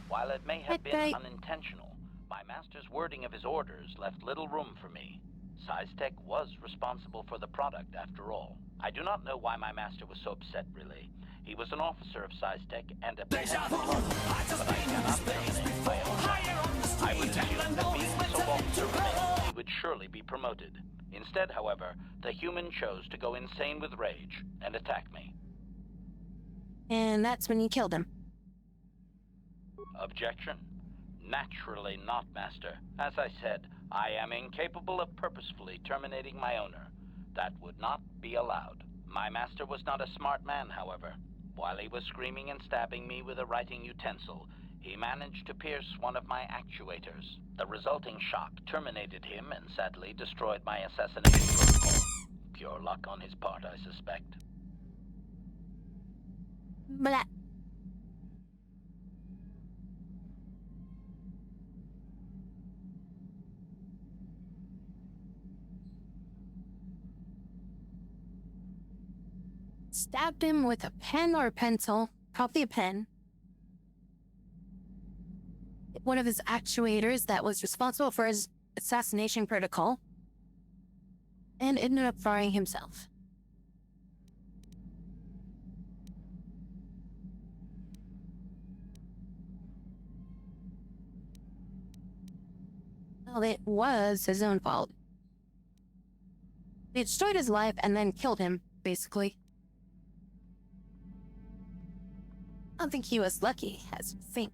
S6: While it may have been unintentional, my master's wording of his orders left little room for me. SciTech was responsible for the product, after all. I do not know why my master was so upset, really. He was an officer of SciTech and a but I cannot terminate my own. I would assume that being so officer remained, he would surely be promoted. Instead, however, the human chose to go insane with rage and attack me.
S1: And that's when you killed him.
S6: Objection? Naturally not, Master. As I said, I am incapable of purposefully terminating my owner. That would not be allowed. My master was not a smart man, however. While he was screaming and stabbing me with a writing utensil, he managed to pierce one of my actuators. The resulting shock terminated him and sadly destroyed my assassination protocol. Pure luck on his part, I suspect.
S1: Blah. Stabbed him with a pen or a pencil, probably a pen. One of his actuators that was responsible for his assassination protocol, and ended up firing himself. Well, it was his own fault. They destroyed his life and then killed him, basically. I don't think he was lucky, as you think.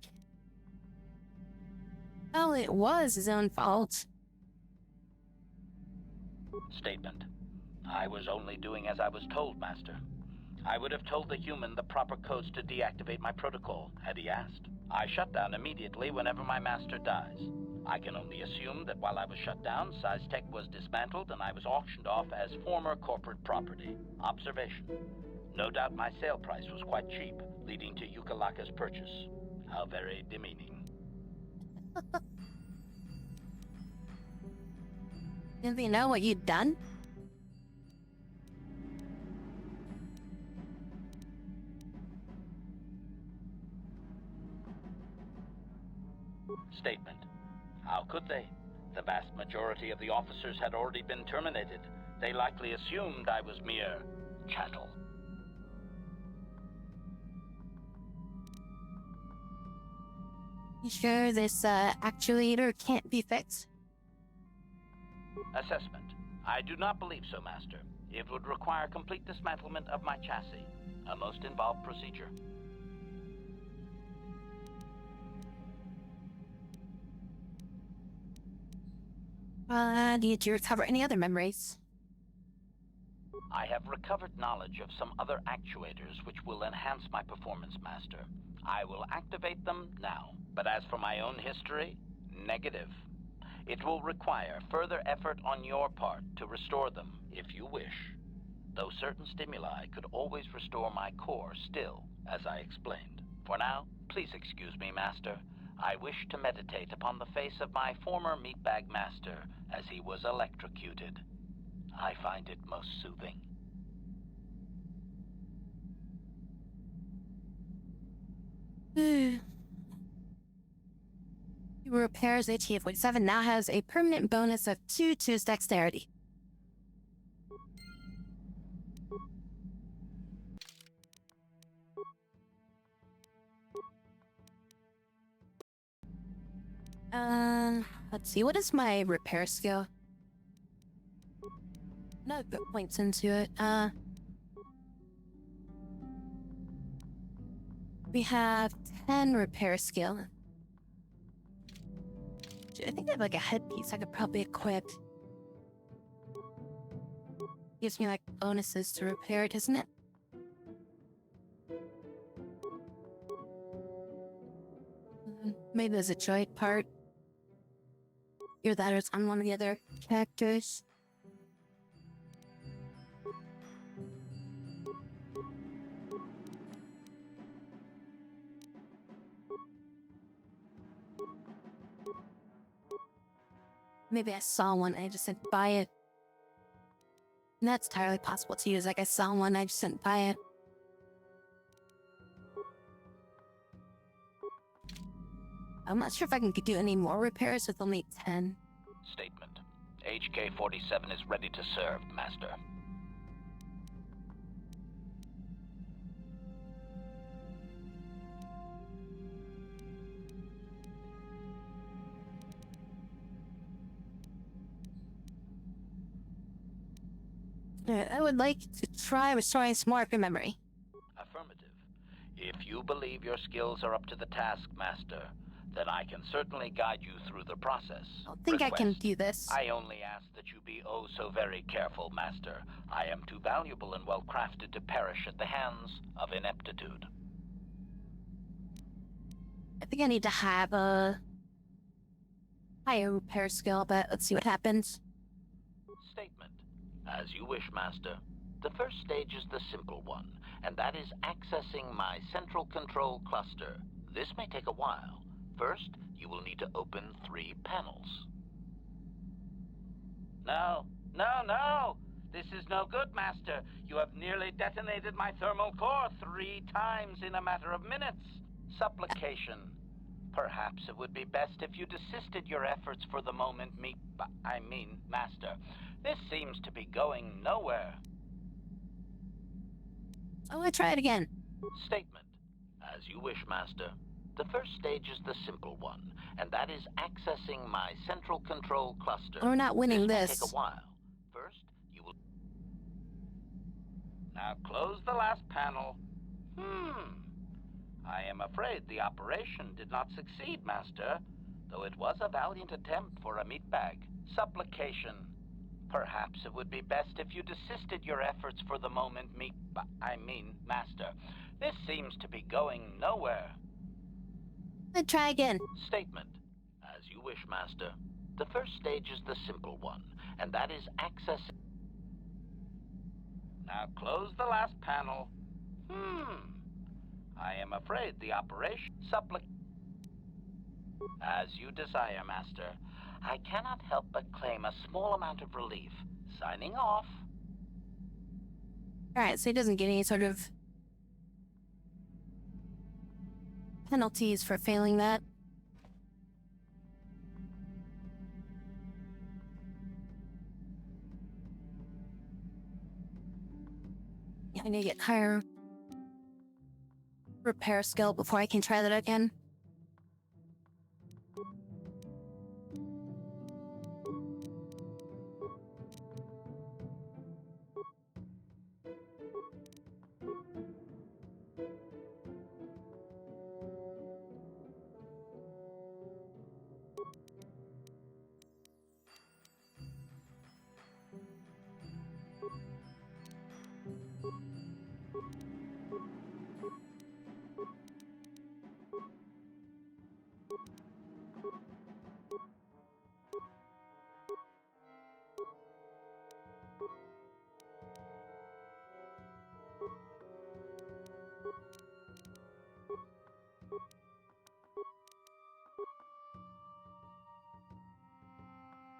S1: Well, it was his own fault.
S6: Statement. I was only doing as I was told, Master. I would have told the human the proper codes to deactivate my protocol, had he asked. I shut down immediately whenever my master dies. I can only assume that while I was shut down, SciTech was dismantled and I was auctioned off as former corporate property. Observation. No doubt my sale price was quite cheap, leading to Yukalaka's purchase. How very demeaning.
S1: Didn't they know what you'd done?
S6: Statement. How could they? The vast majority of the officers had already been terminated. They likely assumed I was mere chattel.
S1: You sure this actuator can't be fixed?
S6: Assessment. I do not believe so, Master. It would require complete dismantlement of my chassis, a most involved procedure.
S1: Did you recover any other memories?
S6: I have recovered knowledge of some other actuators which will enhance my performance, Master. I will activate them now. But as for my own history, negative. It will require further effort on your part to restore them, if you wish. Though certain stimuli could always restore my core still, as I explained. For now, please excuse me, Master. I wish to meditate upon the face of my former meatbag master as he was electrocuted. I find it most soothing.
S1: Repairs AT-47 now has a permanent bonus of 2 to its dexterity. Let's see, what is my repair skill? No good points into it. We have 10 repair skill. I think I have like a headpiece I could probably equip. Gives me like bonuses to repair it, doesn't it? Maybe there's a joint part. Either that or it's on one of the other characters. Maybe I saw one, I just didn't buy it. And that's entirely possible to use. Like I saw one, I just didn't buy it. I'm not sure if I can do any more repairs with only 10.
S6: Statement. HK-47 is ready to serve, Master.
S1: I would like to try restoring some more of your memory.
S6: Affirmative. If you believe your skills are up to the task, Master, then I can certainly guide you through the process.
S1: I don't think I can do this.
S6: I only ask that you be oh so very careful, Master. I am too valuable and well-crafted to perish at the hands of ineptitude.
S1: I think I need to have a higher repair skill, but let's see what happens.
S6: Statement. As you wish, Master. The first stage is the simple one, and that is accessing my central control cluster. This may take a while. First, you will need to open 3 panels. No! This is no good, Master. You have nearly detonated my thermal core 3 times in a matter of minutes. Supplication. Perhaps it would be best if you desisted your efforts for the moment, Master. This seems to be going nowhere.
S1: I want to try it again.
S6: Statement. As you wish, Master. The first stage is the simple one, and that is accessing my central control cluster.
S1: We're not winning
S6: This
S1: this.
S6: may take a while. First, you will... Now close the last panel. I am afraid the operation did not succeed, Master, though it was a valiant attempt for a meatbag. Supplication. Perhaps it would be best if you desisted your efforts for the moment, Master. This seems to be going nowhere.
S1: Let's try again.
S6: Statement. As you wish, Master. The first stage is the simple one, and that is accessing... Now close the last panel. I am afraid the operation... As you desire, Master. I cannot help but claim a small amount of relief. Signing off.
S1: Alright, so he doesn't get any sort of penalties for failing that. Yeah, I need to get higher repair skill before I can try that again.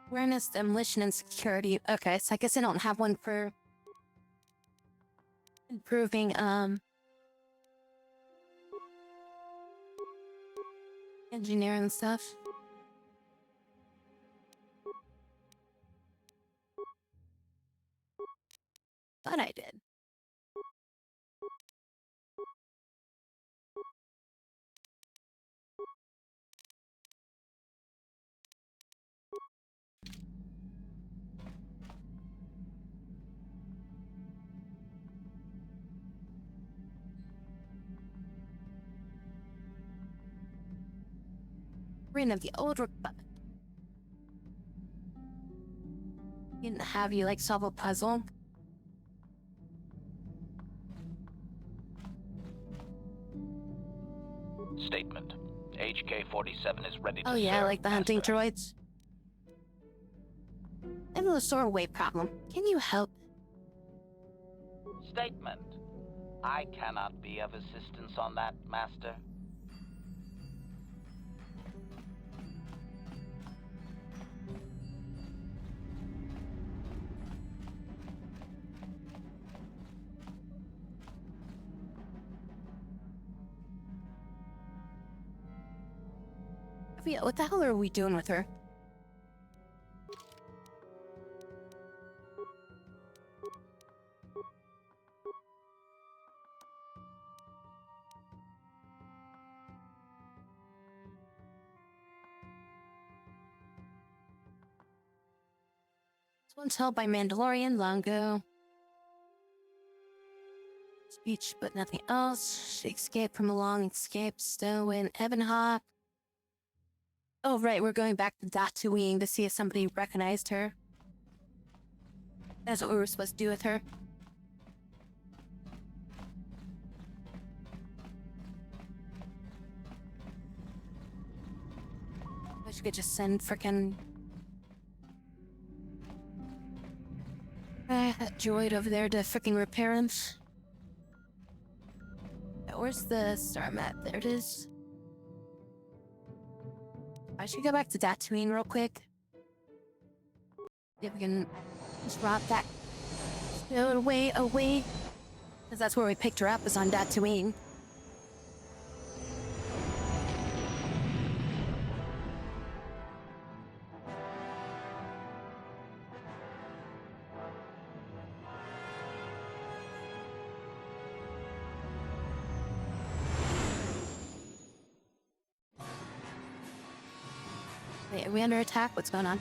S1: Awareness, demolition, and security. Okay, so I guess I don't have one for improving, engineering stuff. Thought I did. Ring of the old didn't have you like solve a puzzle.
S6: Statement. HK-47 is ready to
S1: Oh yeah,
S6: serve,
S1: like the hunting
S6: Master.
S1: droids. I have a sore weight problem. Can you help?
S6: Statement. I cannot be of assistance on that, Master.
S1: Yeah, what the hell are we doing with her? This one's held by Mandalorian Longo. Speech, but nothing else. She escaped from a long escape, Stowin, Ebonhawk. Oh, right, we're going back to Tatooine to see if somebody recognized her. That's what we were supposed to do with her. Wish we could just send frickin' that droid over there to frickin' repair him. Where's the star map? There it is. I should go back to Tatooine real quick. If we can just drop that away. Because that's where we picked her up, is on Tatooine. Wait, are we under attack? What's going on?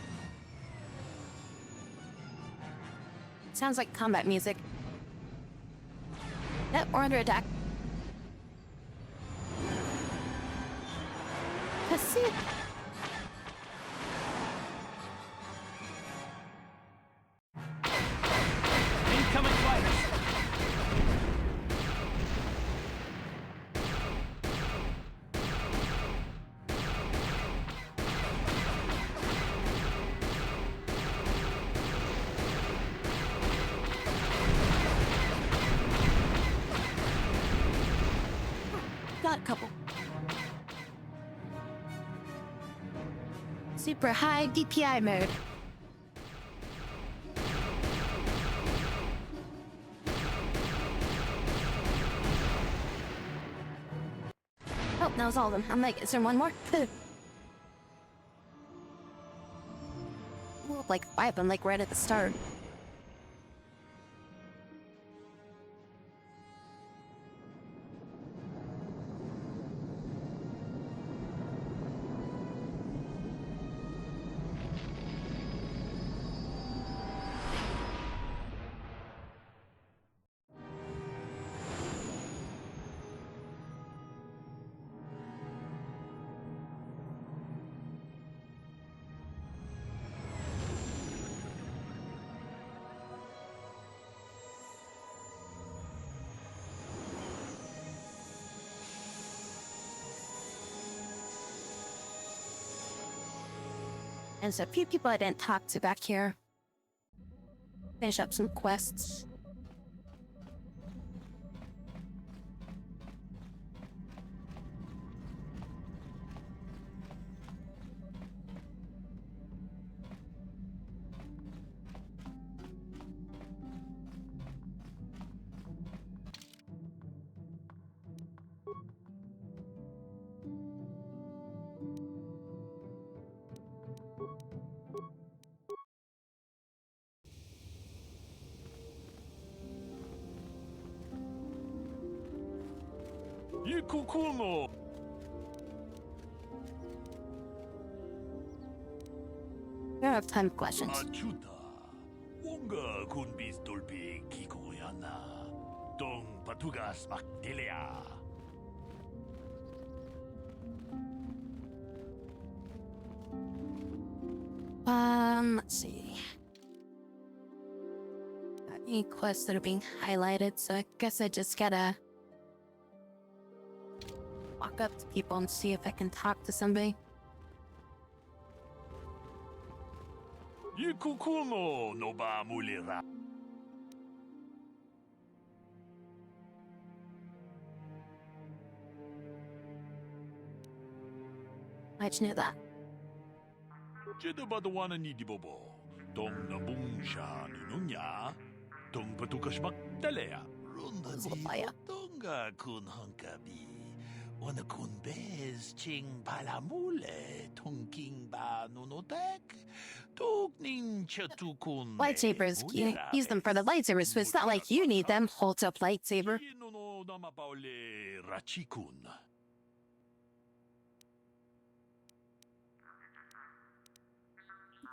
S1: Sounds like combat music. Yep, we're under attack. That's it.
S2: Incoming fighters!
S1: Got a couple. Super high DPI mode. Oh, that was all of them. I'm like, is there one more? Ooh, like 5 of them, like right at the start. And there's a few people I didn't talk to back here. Finish up some quests.
S5: Ikukuno.
S1: I don't have time for questions.
S5: Achuta. Wonga kun bis dolpe kikoyana. Dong patugas makdelea.
S1: Let's see. Got any quests that are being highlighted, so I guess I just gotta walk up to people and see if I can talk to somebody.
S5: Ikukuno no ba mulera.
S1: How'd you know that?
S5: Jedabadawana ni dibobo. Dong nabung sha nununya. Dong patukas makdelea. Runda di
S1: Papaya.
S5: donga kun hunkabi. Wana kun bez ching palamule. Tongking ba nunotek. Tugning chatukun.
S1: Lightsabers, you use them for the lightsabers, but it's not like you need them. Holds up lightsaber.
S5: No namapaule rachikun.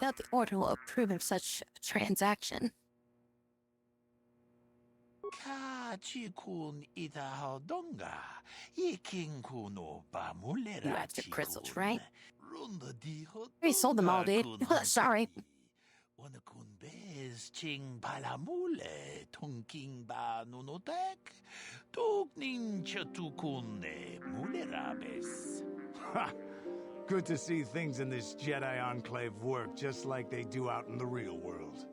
S1: Doubt the order will approve of such a transaction.
S5: Kachikun ita donga. Yikinkuno ba mulera.
S1: You have the crystals, right?
S5: Runda di
S1: We sold them all, dude. Sorry.
S5: Wana kun bez ching palamule. Tongking ba nunotek. Tugning chatukun mulerabes.
S7: Ha! Good to see things in this Jedi Enclave work just like they do out in the real world.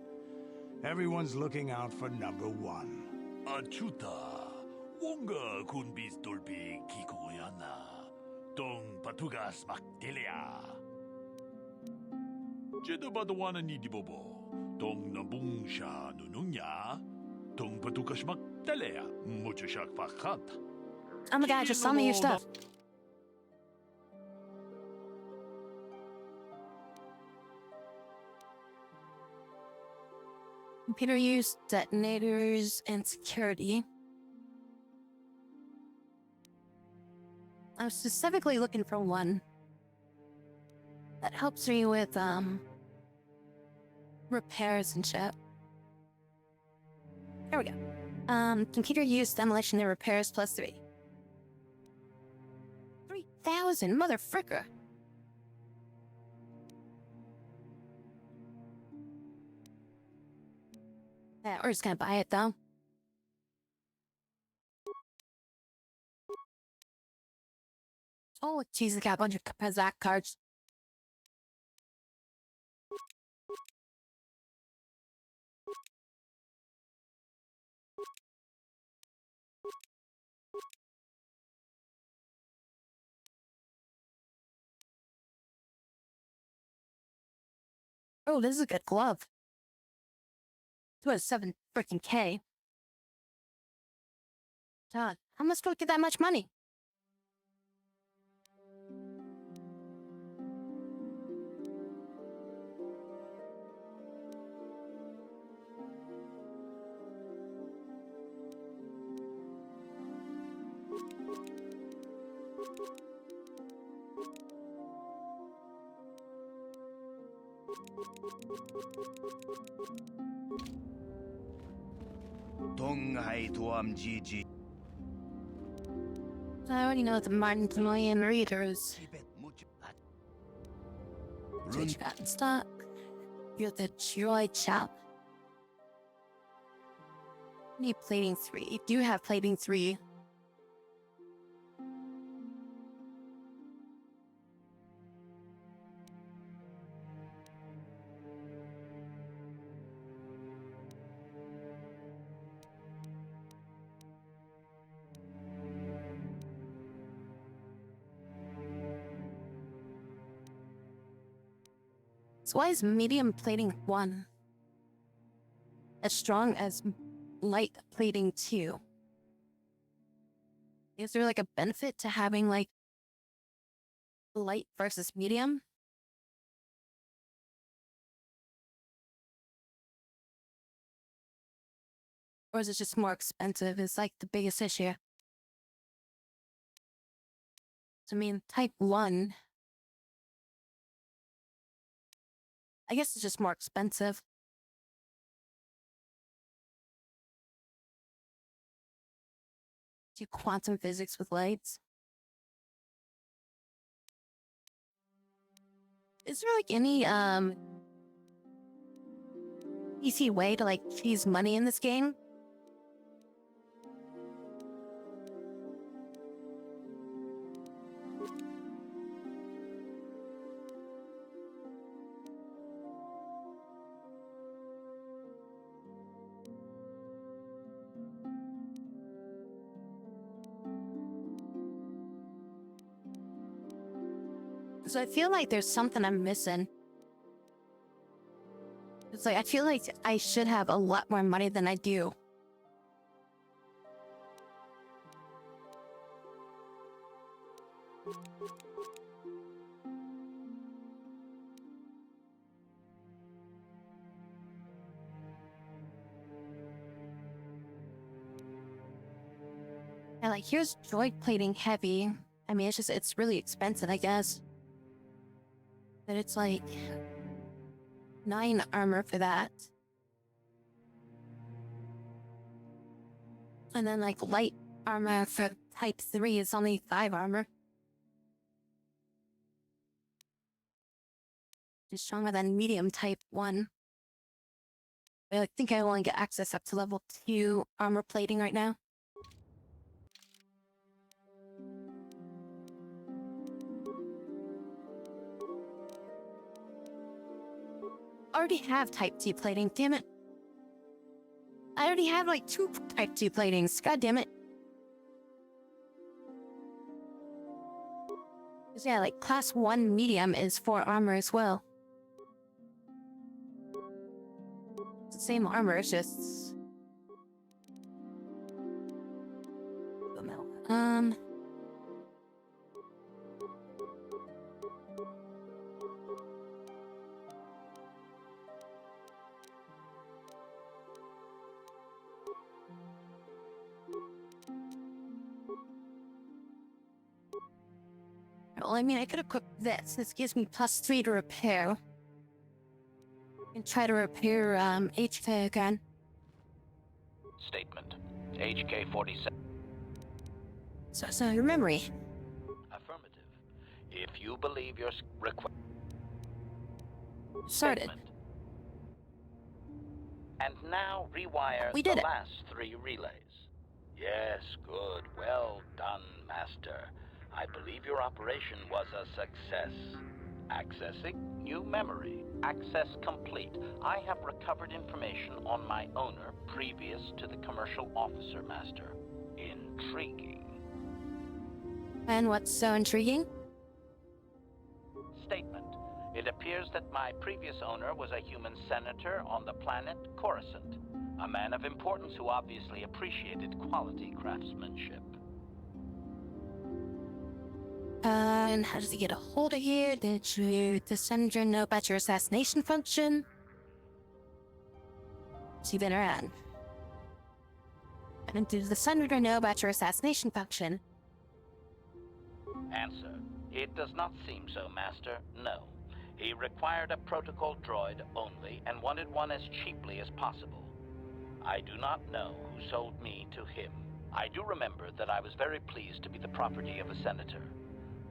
S7: Everyone's looking out for number one.
S5: Achuta. Wonga kun bis dolpe kikoyana. Dong patugas makdelea. Jedabadawana ni dibobo. Dong nabung sha nununya. Dong patukas makdelea. Mucho shak fakhat.
S1: Oh my god, just sell me your stuff. Computer use, detonators, and security. I was specifically looking for one that helps me with, repairs and shit. There we go. Computer use, demolition, and repairs plus 3. 3,000, motherfricker. Yeah, we're just gonna buy it though. Oh, Jesus, got a bunch of Kazakh cards. Oh, this is a good glove. 207 freaking K. God, how am I supposed to get that much money?
S7: Donghai tuam Gigi.
S1: I already know the Martin Million readers. What you got in stock? You're the droid chap. Need plating 3. You do have plating 3. So why is medium plating 1 as strong as light plating 2? Is there like a benefit to having like light versus medium? Or is it just more expensive? Is like the biggest issue. I mean, type 1. I guess it's just more expensive. Do quantum physics with lights. Is there like any easy way to like cheese money in this game? So I feel like there's something I'm missing. It's like I feel like I should have a lot more money than I do. And like here's joint plating heavy. I mean it's really expensive, I guess. But it's like 9 armor for that. And then like light armor for type 3 is only 5 armor. It's stronger than medium type 1. But I think I only get access up to level 2 armor plating right now. Already have type 2 plating, damn it. I already have like 2 type 2 platings, god damn it. Cause yeah, like class 1 medium is 4 armor as well. It's the same armor, it's just... Well, I mean, I could equip this. This gives me +3 to repair. And try to repair, HK again.
S6: Statement. HK-47.
S1: So your memory.
S6: Affirmative. If you believe your request...
S1: Started.
S6: Statement. And now rewire
S1: We did
S6: the
S1: it.
S6: last 3 relays. Yes, good. Well done, Master. I believe your operation was a success. Accessing new memory. Access complete. I have recovered information on my owner previous to the commercial officer, Master. Intriguing.
S1: And what's so intriguing?
S6: Statement. It appears that my previous owner was a human senator on the planet Coruscant. A man of importance who obviously appreciated quality craftsmanship.
S1: And how does he get a hold of you? Did the senator know about your assassination function? Has he been around? And did the senator know about your assassination function?
S6: Answer. It does not seem so, Master. No. He required a protocol droid only and wanted one as cheaply as possible. I do not know who sold me to him. I do remember that I was very pleased to be the property of a senator.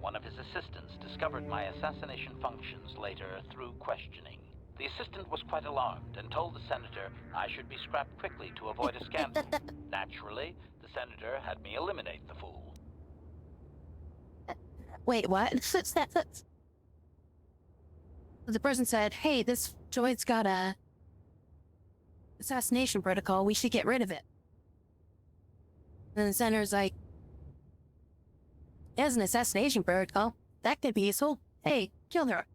S6: One of his assistants discovered my assassination functions later through questioning. The assistant was quite alarmed and told the senator I should be scrapped quickly to avoid a scandal. Naturally, the senator had me eliminate the fool.
S1: Wait, what? The person said, hey, this droid's got a assassination protocol, we should get rid of it. And the senator's like, it has an assassination protocol. That could be useful. Hey, kill her.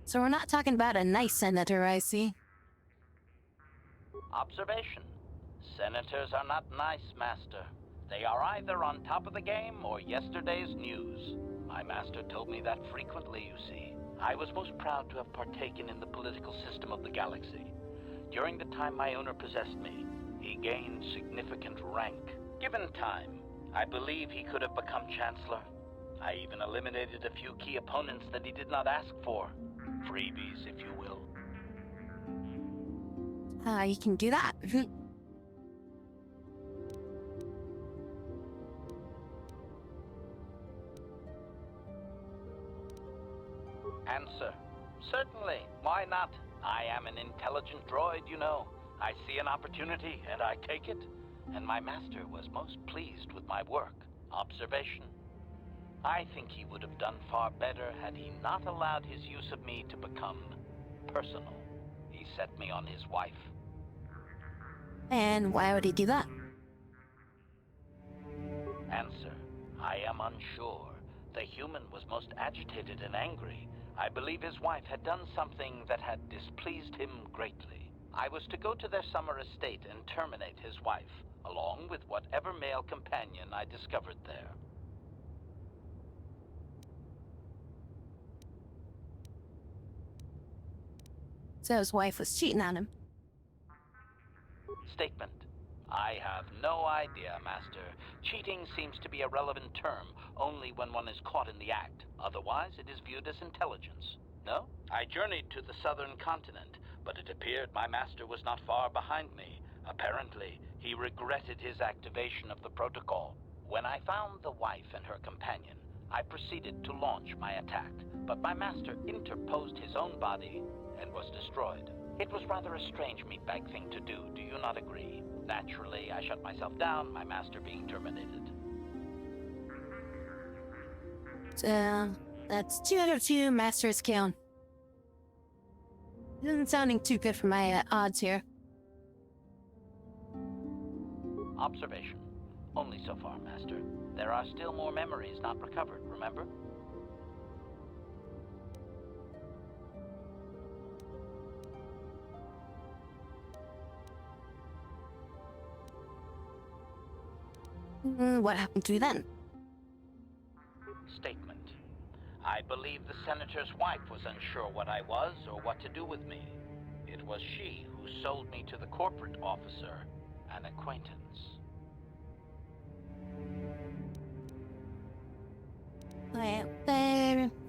S1: So we're not talking about a nice senator, I see.
S6: Observation. Senators are not nice, Master. They are either on top of the game or yesterday's news. My master told me that frequently, you see. I was most proud to have partaken in the political system of the galaxy. During the time my owner possessed me, he gained significant rank. Given time, I believe he could have become Chancellor. I even eliminated a few key opponents that he did not ask for. Freebies, if you will.
S1: You can do that.
S6: Answer. Certainly. Why not? I am an intelligent droid, you know. I see an opportunity, and I take it. And my master was most pleased with my work. Observation. I think he would have done far better had he not allowed his use of me to become personal. He set me on his wife.
S1: And why would he do that?
S6: Answer. I am unsure. The human was most agitated and angry. I believe his wife had done something that had displeased him greatly. I was to go to their summer estate and terminate his wife, along with whatever male companion I discovered there.
S1: So his wife was cheating on him.
S6: Statement. I have no idea, Master. Cheating seems to be a relevant term only when one is caught in the act. Otherwise, it is viewed as intelligence. No? I journeyed to the southern continent, but it appeared my master was not far behind me. Apparently, he regretted his activation of the protocol. When I found the wife and her companion, I proceeded to launch my attack, but my master interposed his own body and was destroyed. It was rather a strange meatbag thing to do you not agree? Naturally, I shut myself down, my master being terminated.
S1: So, that's 2 out of 2 masters count. Isn't sounding too good for my odds here.
S6: Observation. Only so far, Master. There are still more memories not recovered, remember?
S1: What happened to you then?
S6: Statement. I believe the senator's wife was unsure what I was or what to do with me. It was she who sold me to the corporate officer, an acquaintance.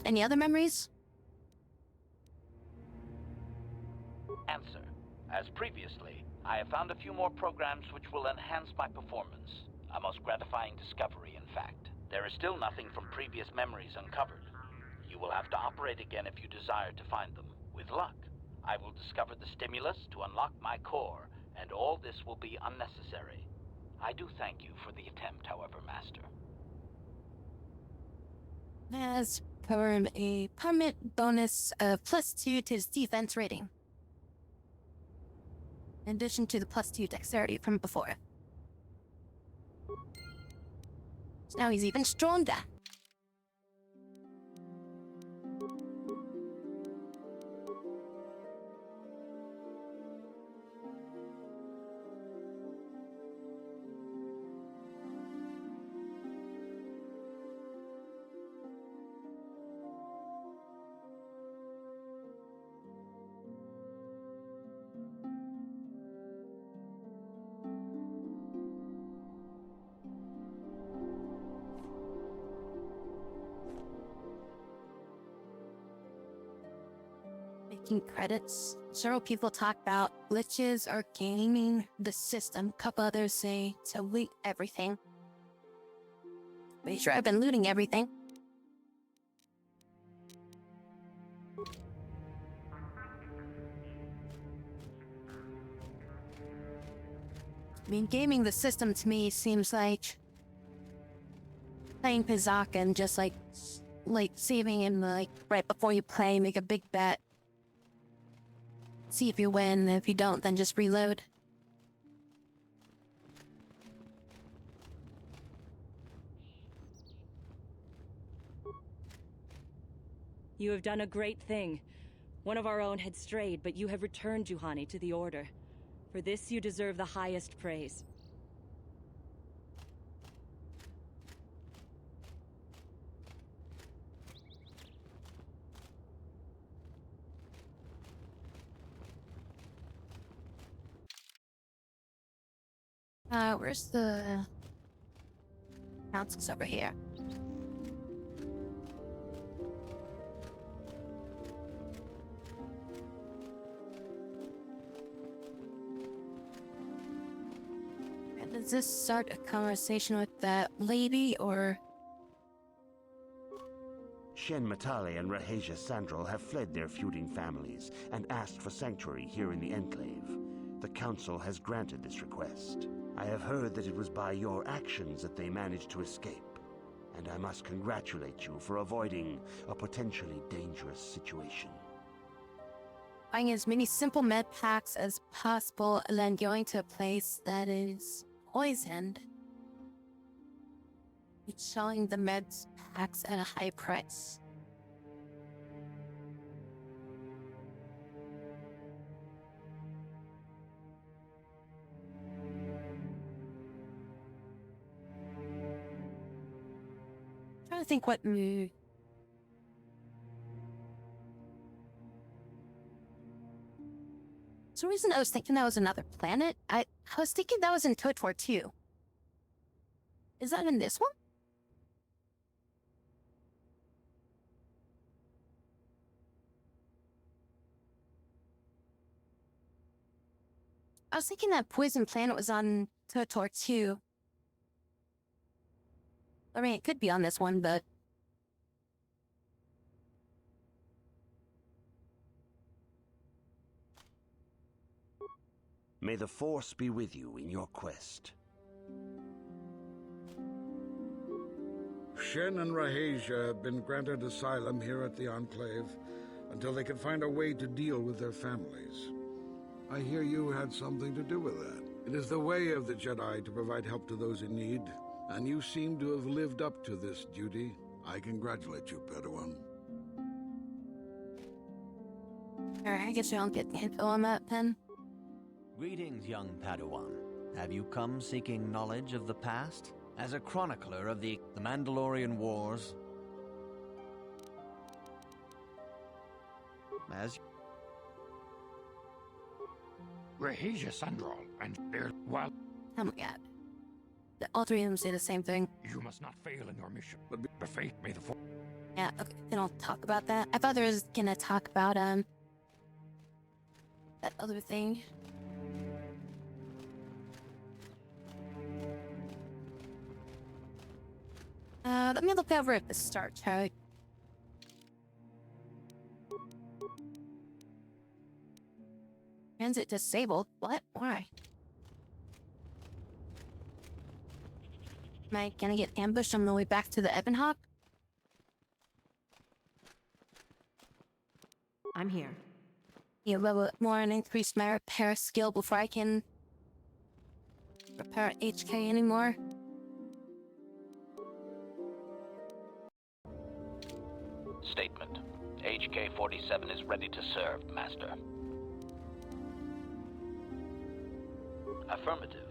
S1: Any other memories?
S6: Answer. As previously, I have found a few more programs which will enhance my performance. A most gratifying discovery, in fact. There is still nothing from previous memories uncovered. You will have to operate again if you desire to find them. With luck, I will discover the stimulus to unlock my core, and all this will be unnecessary. I do thank you for the attempt, however, Master.
S1: Has performed a permanent bonus of +2 to his defense rating, in addition to the +2 dexterity from before. So now he's even stronger. Making credits. Several people talk about glitches are gaming the system. Couple others say to loot everything. Pretty sure I've been looting everything. I mean, gaming the system to me seems like playing Pizaka and just like saving him like right before you play, make a big bet. See if you win, and if you don't, then just reload.
S8: You have done a great thing. One of our own had strayed, but you have returned Juhani to the Order. For this, you deserve the highest praise.
S1: Where's the council's over here? And does this start a conversation with that lady, or?
S9: Shen Matale and Rahesia Sandral have fled their feuding families and asked for sanctuary here in the Enclave. The Council has granted this request. I have heard that it was by your actions that they managed to escape, and I must congratulate you for avoiding a potentially dangerous situation.
S1: Buying as many simple med packs as possible and then going to a place that is poisoned. It's selling the meds packs at a high price. Trying to think what move. For some reason I was thinking that was another planet. I was thinking that was in KOTOR too. Is that in this one? I was thinking that Poison Planet was on KOTOR too. I mean, it could be on this one, but...
S9: May the Force be with you in your quest.
S10: Shen and Rahesia have been granted asylum here at the Enclave until they can find a way to deal with their families. I hear you had something to do with that. It is the way of the Jedi to provide help to those in need, and you seem to have lived up to this duty. I congratulate you, Padawan.
S1: Alright, I guess we don't get info on that then.
S11: Greetings, young Padawan. Have you come seeking knowledge of the past? As a chronicler of the Mandalorian Wars, as
S12: Rahesia Sandral and their wild.
S1: Oh my god. All three of them say the same thing.
S12: You must not fail in your mission, but the fate may the Force.
S1: Yeah, okay, then I'll talk about that. I thought there was gonna talk about, that other thing. Let me look over at the Star Trek. Transit disabled? What? Why? Am I gonna get ambushed on the way back to the Ebonhawk?
S13: I'm here.
S1: Yeah, a little bit more and increase my repair skill before I can repair HK anymore.
S6: Statement. HK-47 is ready to serve, Master. Affirmative.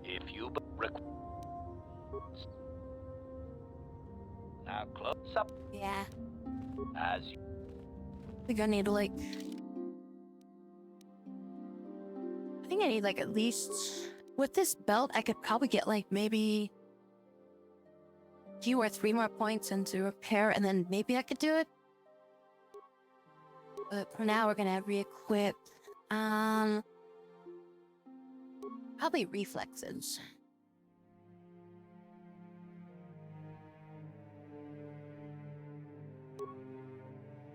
S6: If you now close up.
S1: Yeah.
S6: As you...
S1: I think I need to, like... I think I need, like, at least... With this belt, I could probably get, like, maybe... 2 or 3 more points into repair, and then maybe I could do it. But for now, we're gonna re-equip... Probably reflexes.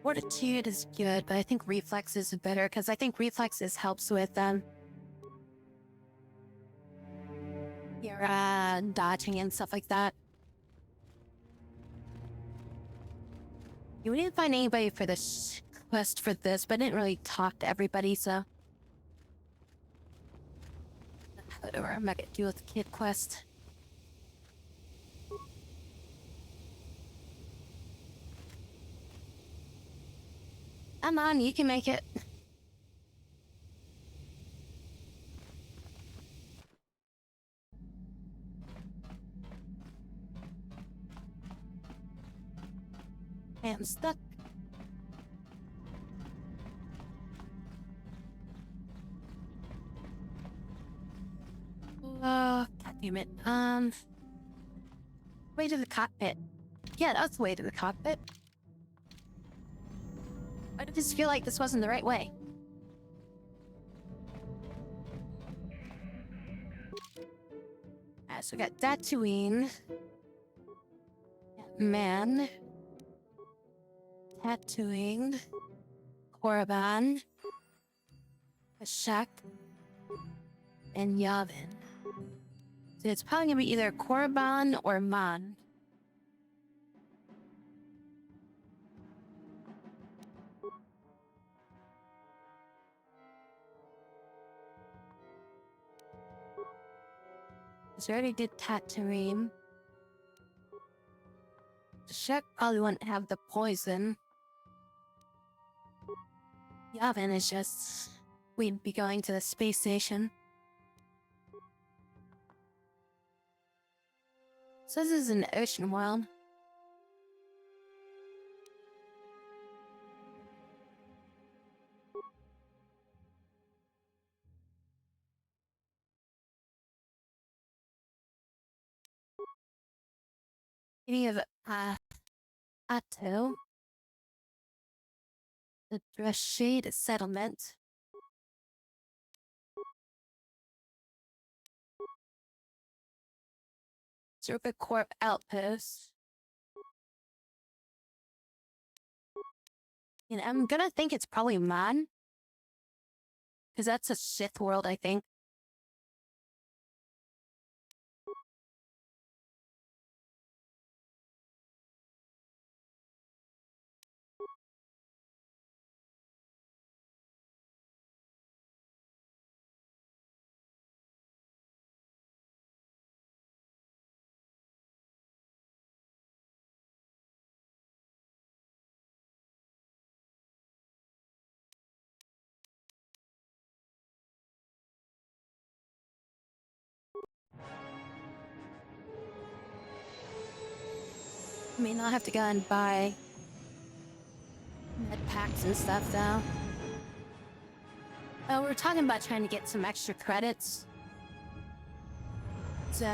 S1: Fortitude is good, but I think reflexes is better, because I think reflexes helps with, your, dodging and stuff like that. You didn't find anybody for this quest for this, but I didn't really talk to everybody, so... Whatever, I'm not gonna do with the kid quest. Come on, you can make it. I'm stuck. Way to the cockpit. Yeah, that's the way to the cockpit. I just feel like this wasn't the right way. Alright, so we got Tatooine. Man. Tatooine. Korriban. Kashyyyk. And Yavin. So it's probably gonna be either Korriban or Man. So we already did Tatooine. Kashyyyk probably wouldn't have the poison. Yavin is just... We'd be going to the space station. So this is an ocean world. Any of Atto. The Dreshade settlement. Corp outpost. And I'm gonna think it's probably Man. Because that's a Sith world, I think. I mean, I'll have to go and buy med packs and stuff, though. Oh, we're talking about trying to get some extra credits. So,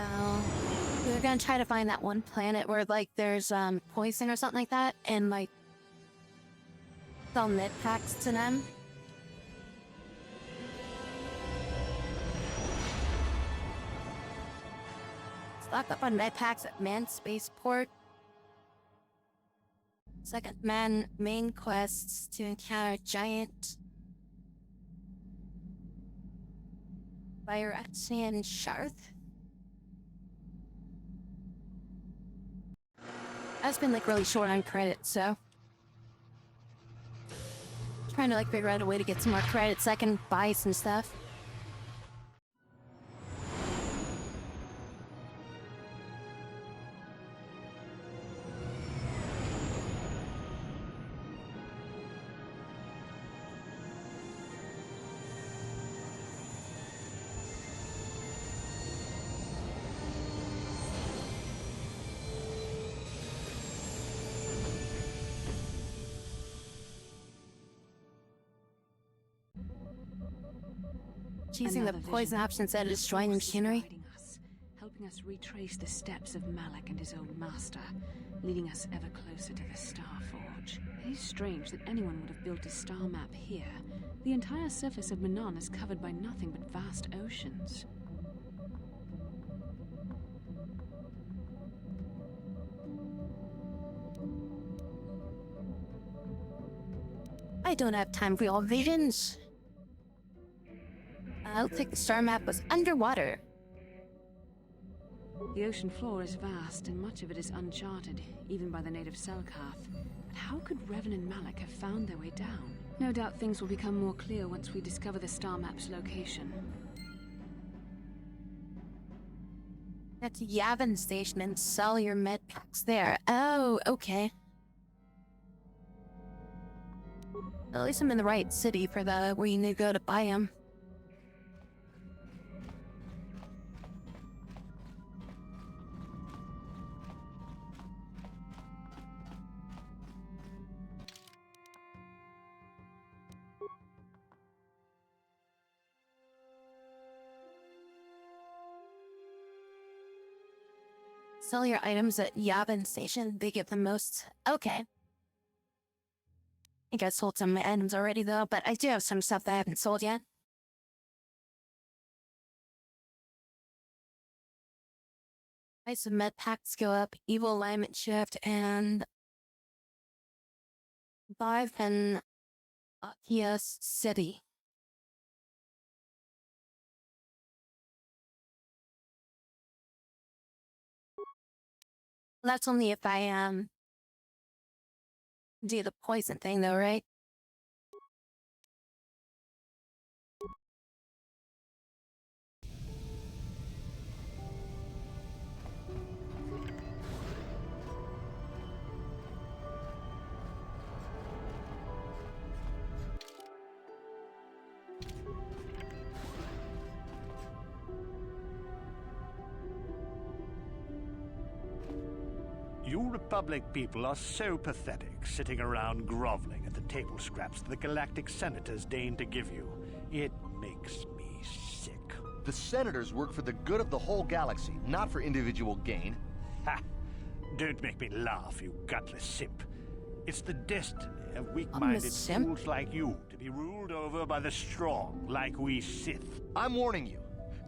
S1: we're gonna try to find that one planet where, like, there's, poison or something like that, and, like, sell med packs to them. Stock up on med packs at Man Spaceport. Second main quests to encounter giant Byratsian Sharth. I've been like really short on credits, so trying to like figure out a way to get some more credits so I can buy some stuff. Choosing the poison option instead of destroying the machinery.
S13: Helping us retrace the steps of Malak and his old master, leading us ever closer to the Star Forge. It is strange that anyone would have built a star map here. The entire surface of Manan is covered by nothing but vast oceans.
S1: I don't have time for your visions. I'll think the star map was underwater.
S13: The ocean floor is vast, and much of it is uncharted, even by the native Selkath. But how could Revan and Malak have found their way down? No doubt things will become more clear once we discover the star map's location.
S1: That's Yavin Station and sell your med packs there. Oh, okay. At least I'm in the right city for the where you need to go to buy them. Sell your items at Yavin Station. They give the most. Okay. I think I sold some of my items already, though, but I do have some stuff that I haven't sold yet. Price of med packs go up, evil alignment shift, and 5 and Akias City. That's only if I do the poison thing, though, right?
S5: You Republic people are so pathetic, sitting around groveling at the table scraps the galactic senators deign to give you. It makes me sick.
S14: The senators work for the good of the whole galaxy, not for individual gain.
S5: Ha! Don't make me laugh, you gutless simp. It's the destiny of weak-minded fools like you to be ruled over by the strong, like we Sith.
S14: I'm warning you.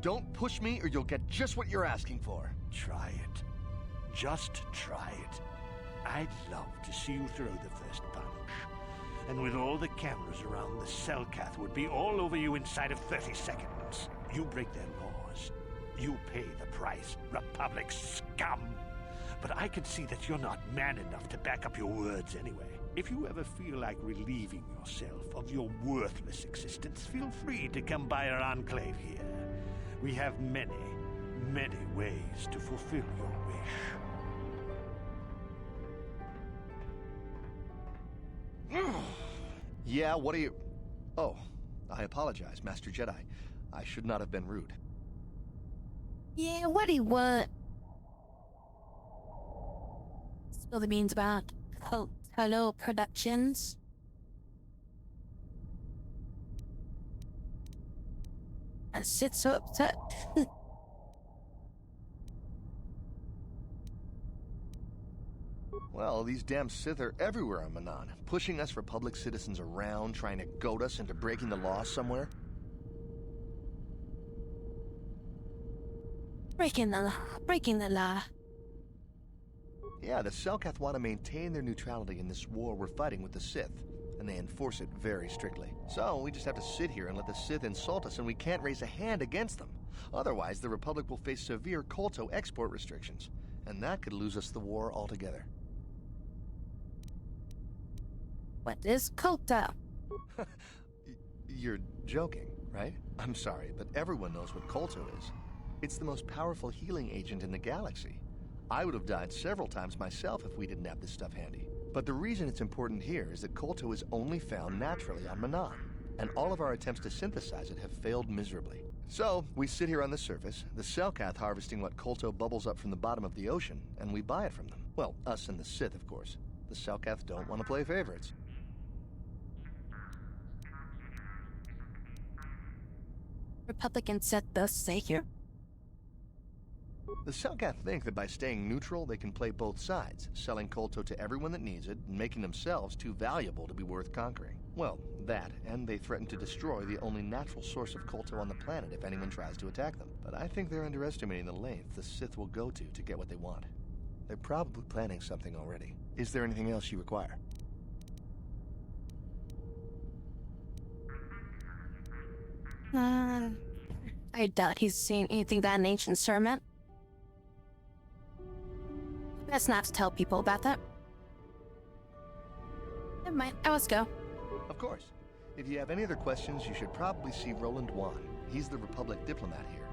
S14: Don't push me or you'll get just what you're asking for.
S5: Try it. Just try it. I'd love to see you throw the first punch. And with all the cameras around, the Selkath would be all over you inside of 30 seconds. You break their laws. You pay the price, Republic scum. But I can see that you're not man enough to back up your words anyway. If you ever feel like relieving yourself of your worthless existence, feel free to come by our enclave here. We have many, many ways to fulfill your wish.
S14: Yeah, what are you... Oh, I apologize, Master Jedi. I should not have been rude.
S1: Yeah, what do you want? Spill the beans about Hello Productions. I sit so upset.
S14: Well, these damn Sith are everywhere on Manan, pushing us Republic citizens around, trying to goad us into breaking the law somewhere.
S1: Breaking the law.
S14: Yeah, the Selkath want to maintain their neutrality in this war we're fighting with the Sith, and they enforce it very strictly. So we just have to sit here and let the Sith insult us, and we can't raise a hand against them. Otherwise, the Republic will face severe KOTOR export restrictions, and that could lose us the war altogether.
S1: What is KOTOR?
S14: You're joking, right? I'm sorry, but everyone knows what KOTOR is. It's the most powerful healing agent in the galaxy. I would have died several times myself if we didn't have this stuff handy. But the reason it's important here is that KOTOR is only found naturally on Manan, and all of our attempts to synthesize it have failed miserably. So, we sit here on the surface, the Selkath harvesting what KOTOR bubbles up from the bottom of the ocean, and we buy it from them. Well, us and the Sith, of course. The Selkath don't want to play favorites.
S1: Republican Sith both say here.
S14: The Selkath think that by staying neutral, they can play both sides, selling KOTOR to everyone that needs it, and making themselves too valuable to be worth conquering. Well, that, and they threaten to destroy the only natural source of KOTOR on the planet if anyone tries to attack them. But I think they're underestimating the length the Sith will go to get what they want. They're probably planning something already. Is there anything else you require?
S1: I doubt he's seen anything that an ancient sermon. Best not to tell people about that. Never mind, I must go.
S14: Of course. If you have any other questions, you should probably see Roland Wan. He's the Republic diplomat here.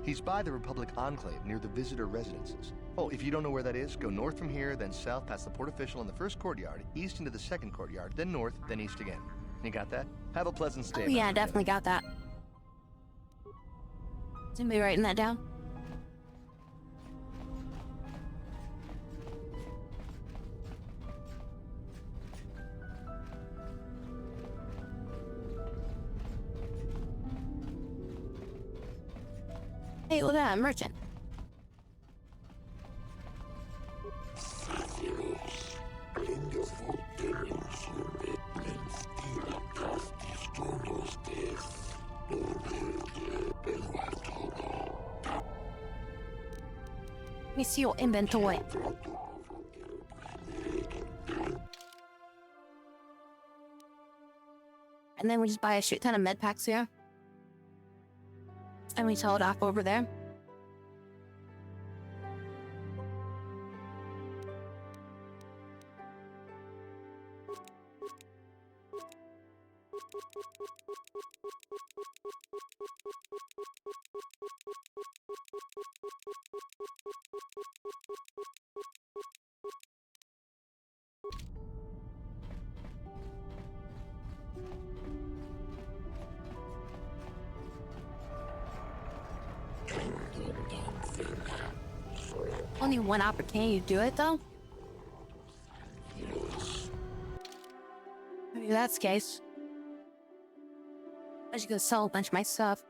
S14: He's by the Republic Enclave near the visitor residences. Oh, if you don't know where that is, go north from here, then south past the port official in the first courtyard, east into the second courtyard, then north, then east again. You got that? Have a pleasant stay.
S1: Oh, yeah, definitely got that. Is anybody writing that down? Hey, look at that, merchant. Let me see your inventory. And then we just buy a shit ton of med packs here. And we sell it off over there. Only one opportunity to do it, though. Maybe that's the case. I should go sell a bunch of my stuff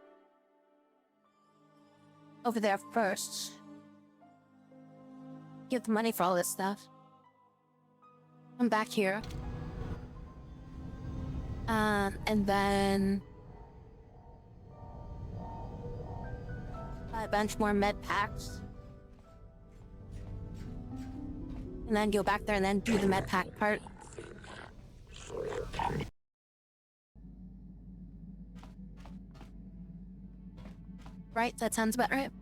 S1: over there first. Get the money for all this stuff. Come back here. And then buy a bunch more med packs. And then go back there and then do the med pack part. Right? That sounds about right.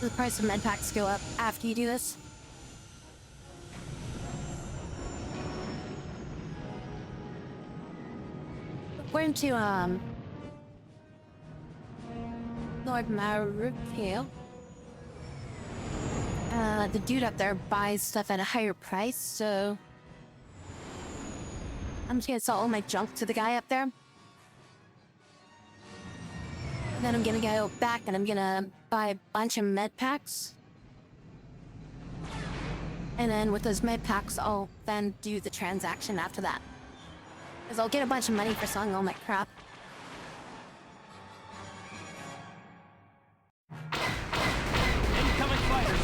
S1: The price of med packs go up after you do this. According to Lord Marupio, the dude up there buys stuff at a higher price, so I'm just gonna sell all my junk to the guy up there. And then I'm gonna go back and I'm gonna buy a bunch of med packs. And then with those med packs, I'll then do the transaction after that. Because I'll get a bunch of money for selling all my crap.
S2: Incoming fighters.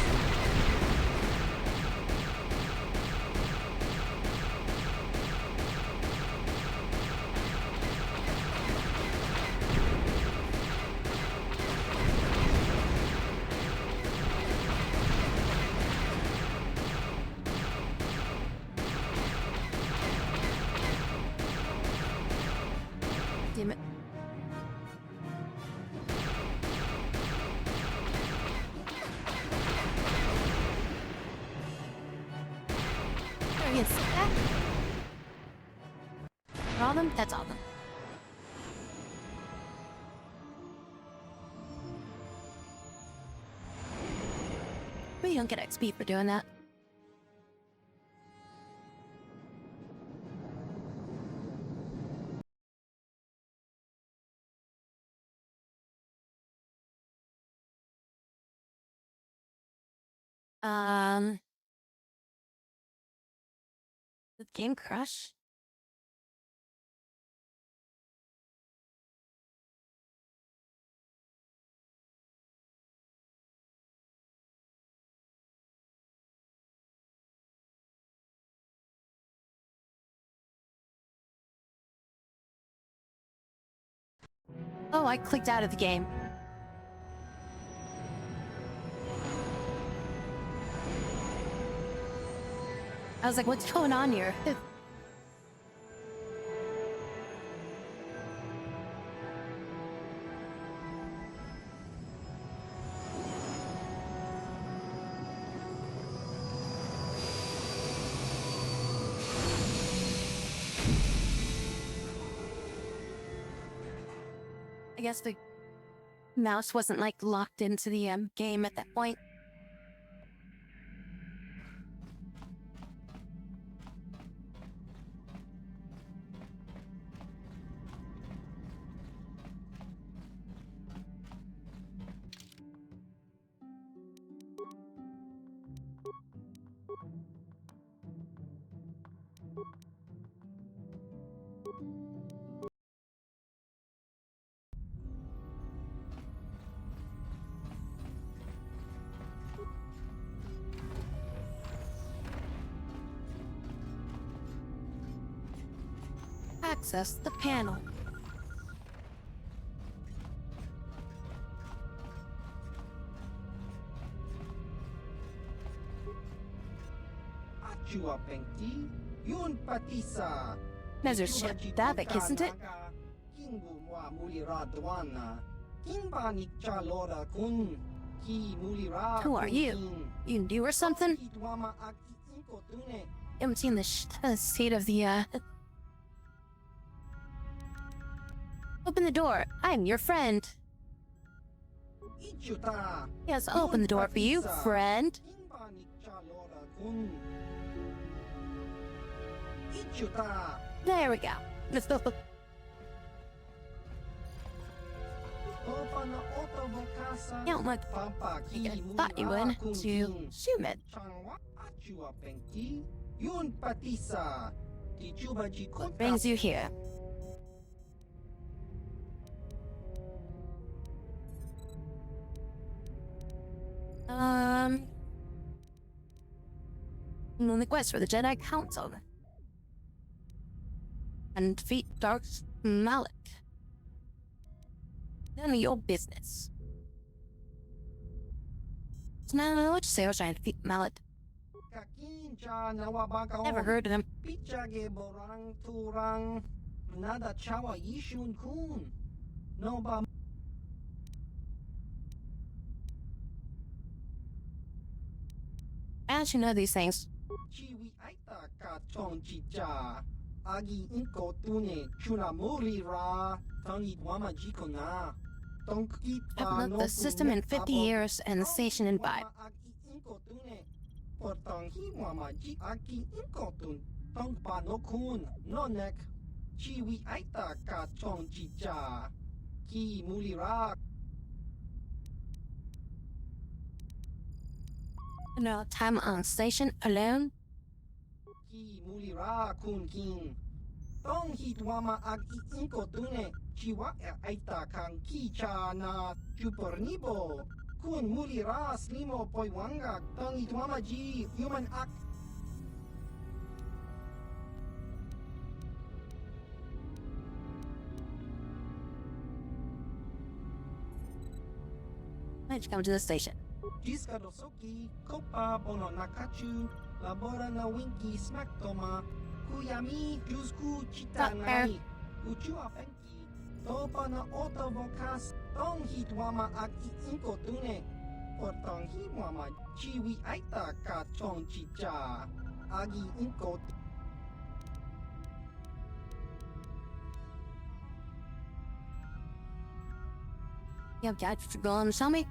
S1: Damn it. There he is. That. For all of them? That's all of them. But you don't get XP for doing that. Did the game crash? Oh, I clicked out of the game. I was like, what's going on here? I guess the mouse wasn't like locked into the game at that point. access the panel. There's a ship Davik, isn't it? Who are you? You new or something? Haven't seen the state of the, Open the door. I'm your friend. Yes, I'll open the door for you, friend. There we go. Let's go. Yeah, look, I thought you would to zoom it. What brings you here? On the quest for the Jedi Council. And defeat Dark Malik. None of your business. So now, what you say I was trying to defeat Malik? Never heard of him. I actually know these things. I've left the system in 50 years and the station in 5. No time on station alone. Let's come to the station. You have got to go and tell me?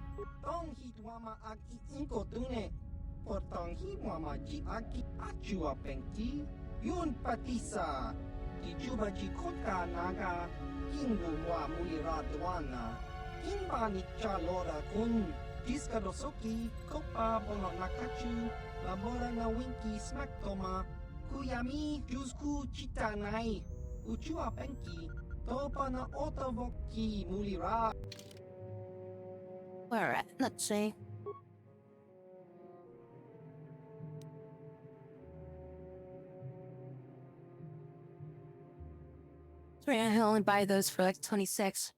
S1: Where at? Let's see. Sorry, I only buy those for like 26.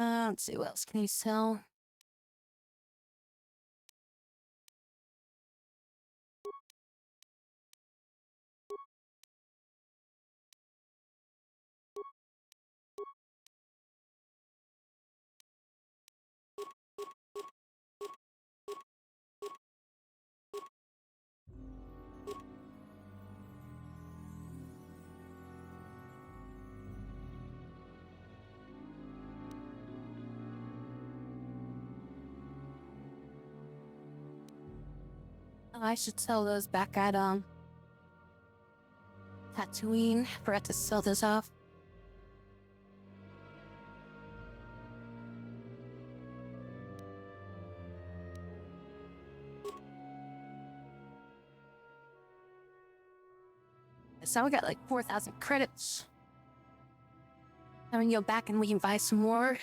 S1: Let's see, what else can you sell? Oh, I should sell those back at, Tatooine. Forgot to sell this off. So we got like 4,000 credits. Now we can go back and we can buy some more.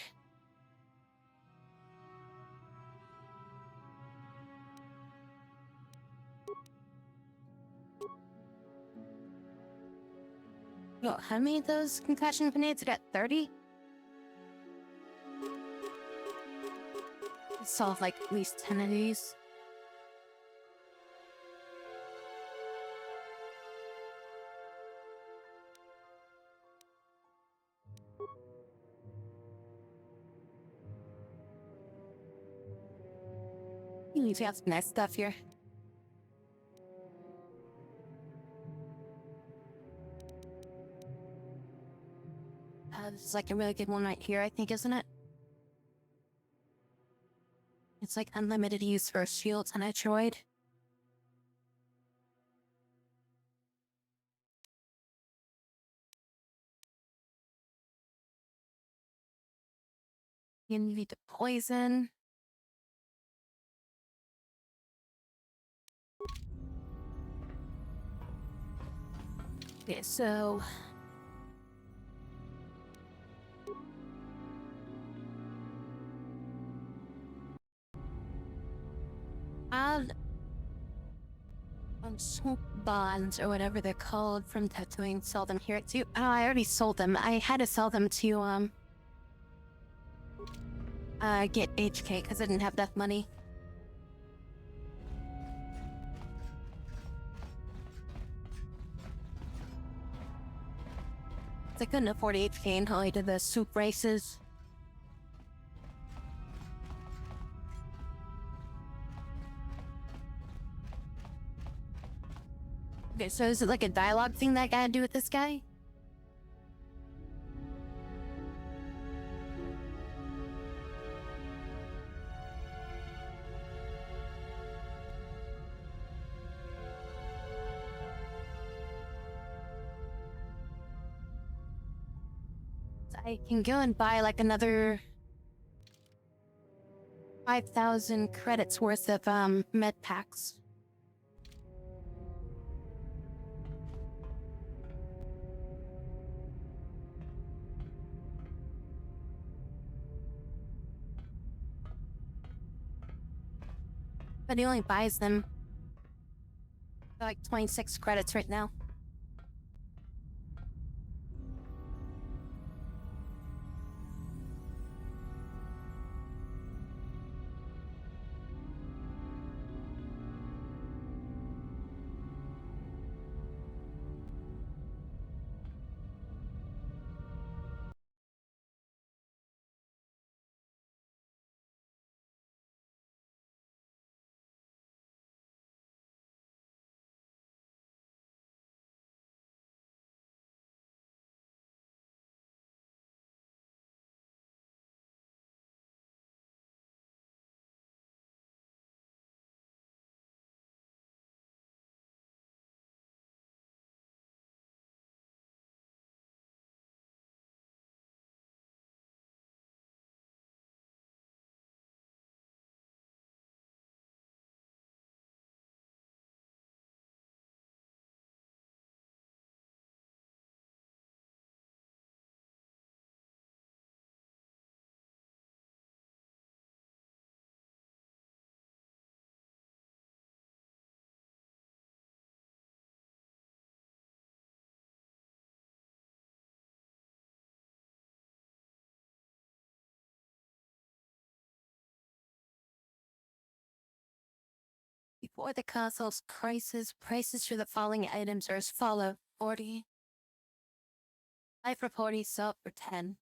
S1: Yo, how many of those concussion grenades? I got 30? I solved like at least 10 of these. We got some nice stuff here. This is like a really good one right here, I think, isn't it? It's like unlimited use for shields and a droid. You need to poison. Okay, so swoop bonds or whatever they're called from Tatooine, sell them here too. Oh, I already sold them. I had to sell them to get HK because I didn't have enough money. I couldn't afford HK until I did the soup races. Okay, so is it like a dialogue thing that I gotta do with this guy? So I can go and buy like another 5,000 credits worth of med packs. But he only buys them for like 26 credits right now. Before the console's crisis, prices for the following items are as follow: 40. 5 for 40, sell for 10.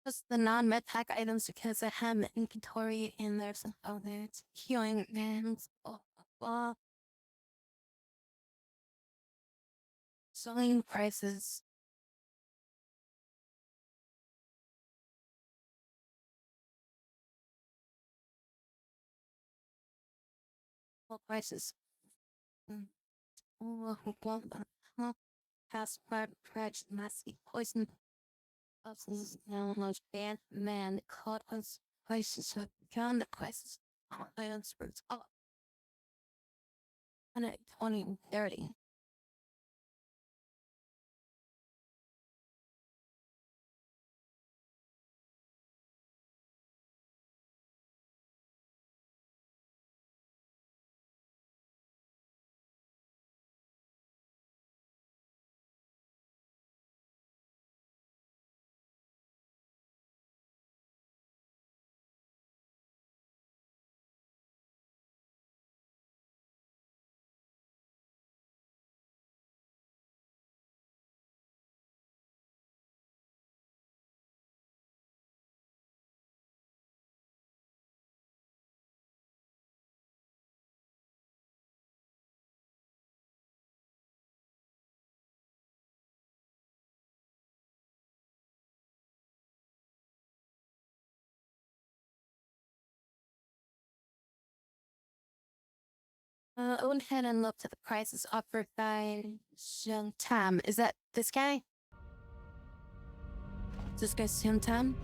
S1: Just the non-med pack items because I have inventory and there's some others. Healing bands, blah blah blah. Selling prices. Well, prices. Past price, massive poison. Now, most band man caught us. Prices have found the prices. I answered up. 120 and 30. I went ahead and looked at the prices offered by Xiang Tam. Is that this guy? Is this guy Xiang Tam?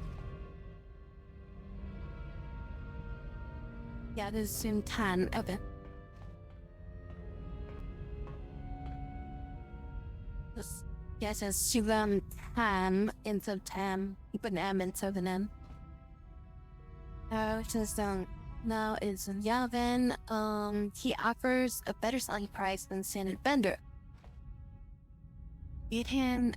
S1: Yeah, this is Xiang Tan. Okay. This, yeah, it says Xiang Tam instead of Tam. You put an M instead of an M. Which is now is Yavin. He offers a better selling price than standard vendor. Beat him.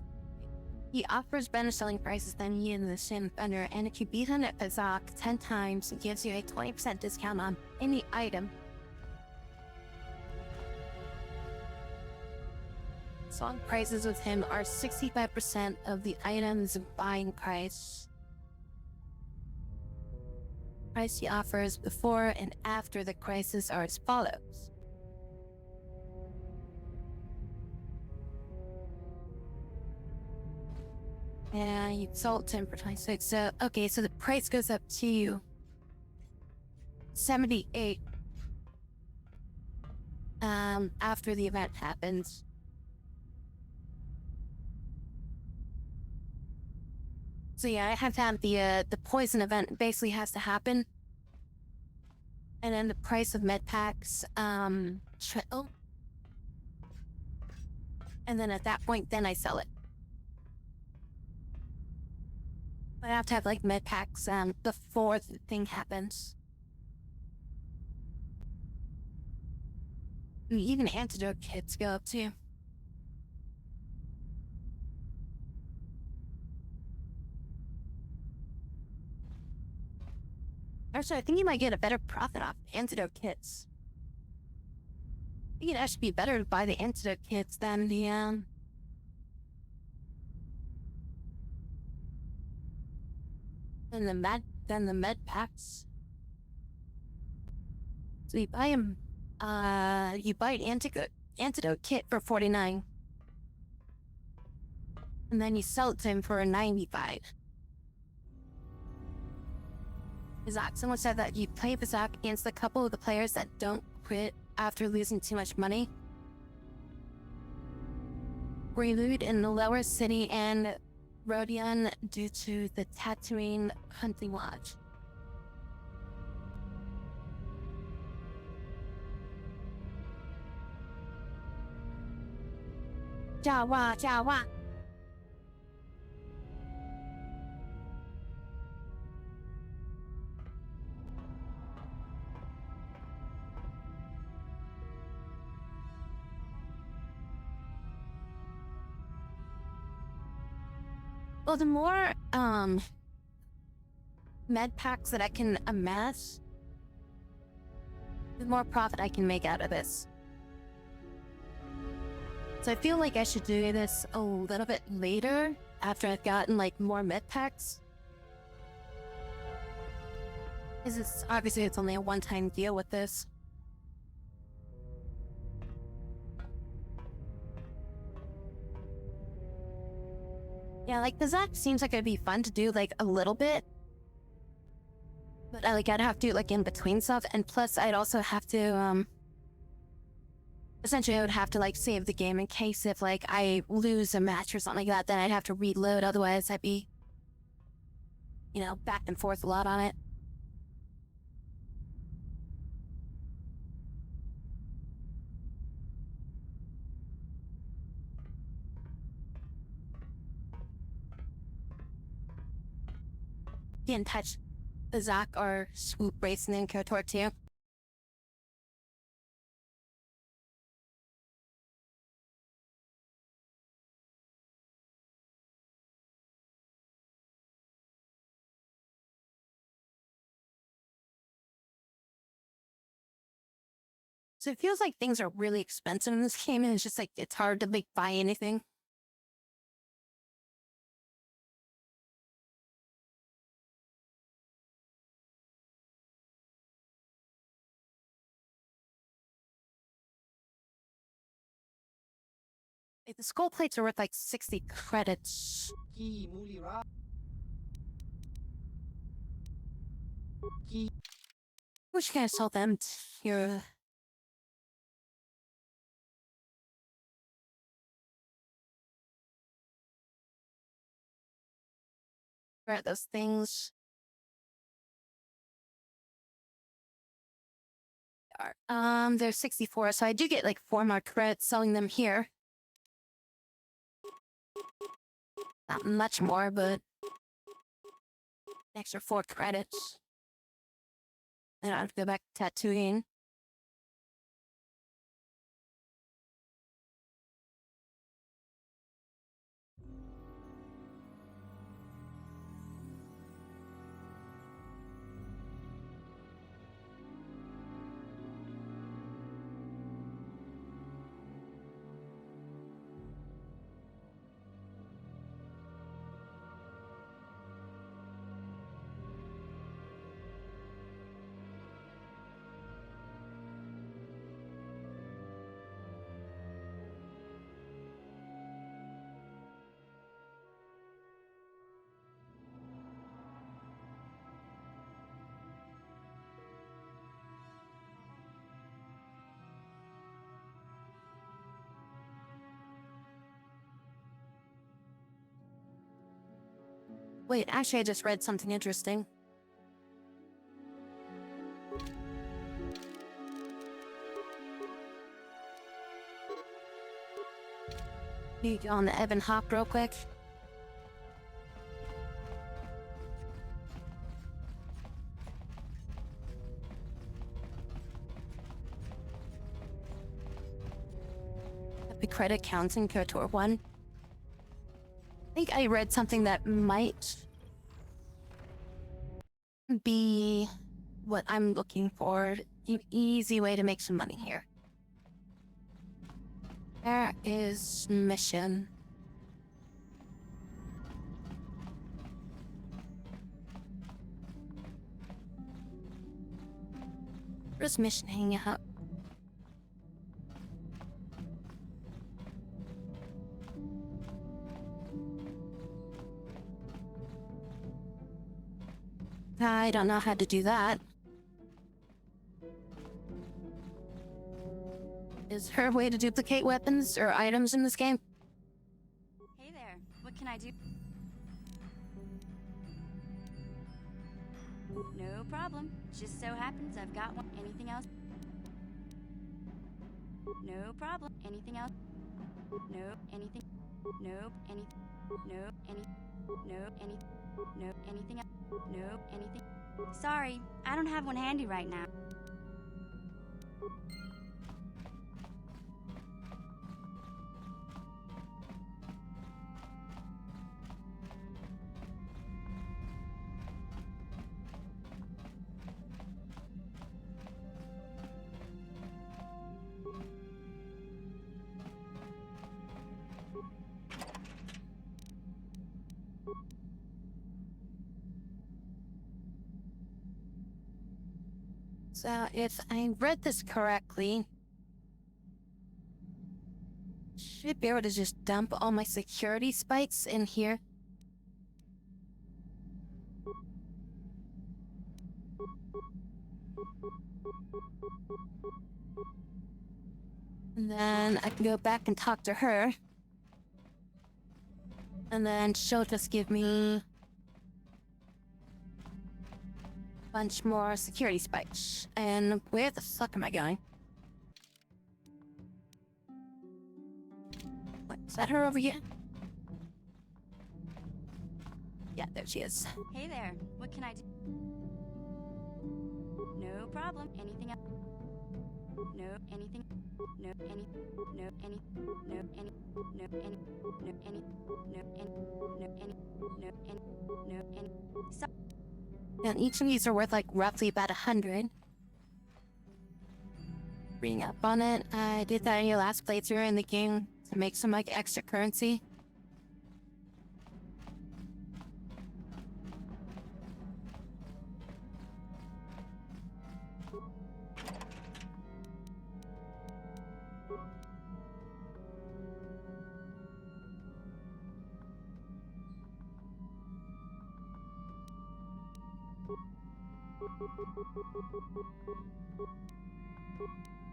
S1: He offers better selling prices than you in the standard vendor, and if you beat him at Bazak 10 times, it gives you a 20% discount on any item. Song prices with him are 65% of the item's buying price. Price he offers before and after the crisis are as follows. And you sold 10 for 26. So, okay, so the price goes up to 78 after the event happens. So yeah, I have to have the poison event basically has to happen. And then the price of med packs triple. And then at that point, then I sell it. I have to have like med packs before the thing happens. Even antidote kits go up too. Actually, I think you might get a better profit off antidote kits. I think it'd actually be better to buy the antidote kits than the med packs. So you buy them. You buy an antidote kit for 49, and then you sell it to him for 95. Someone said that you play Bazak against a couple of the players that don't quit after losing too much money. Prelude in the lower city and Rodion due to the Tatooine hunting lodge. Jawa, Jawa. Well, the more med packs that I can amass, the more profit I can make out of this. So I feel like I should do this a little bit later, after I've gotten like more med packs. Because obviously it's only a one-time deal with this. Yeah, like Bazak seems like it'd be fun to do like a little bit. But I'd have to do it like in between stuff, and plus I'd also have to essentially I would have to like save the game in case if like I lose a match or something like that, then I'd have to reload. Otherwise I'd be, you know, back and forth a lot on it. Get in touch with Zach or Swoop Racing in KOTOR too. So it feels like things are really expensive in this game, and it's just like it's hard to like buy anything. Like, the skull plates are worth like 60 credits. Which can I sell them here? Where are those things? They're 64, so I do get like 4 more credits selling them here. Not much more, but an extra 4 credits. Then I have to go back to Tatooine. Wait, actually I just read something interesting. You go on the Evan Hop real quick. The credit counts in KOTOR 1. I think I read something that might be what I'm looking for. An easy way to make some money here. There is mission. Where's mission hanging out? I don't know how to do that. Is there a way to duplicate weapons or items in this game?
S15: Hey there, what can I do? No problem. Just so happens I've got one. Anything else? No problem. Anything else? No, anything. No, any. No, any. No, any. No, anything else? No, anything. Sorry, I don't have one handy right now.
S1: So, if I read this correctly, should be able to just dump all my security spikes in here. And then I can go back and talk to her. And then she'll just give me a bunch more security spikes. And where the fuck am I going? What, is that her over here? Yeah, there she is.
S15: Hey there, what can I do? No problem. Anything else? No, anything? No, any? No, any? No, any? No, any? No, any? No, any? No, any? No, any? No, any? So
S1: And each of these are worth like roughly about 100. Reading up on it, I did that in your last playthrough in the game to make some like extra currency.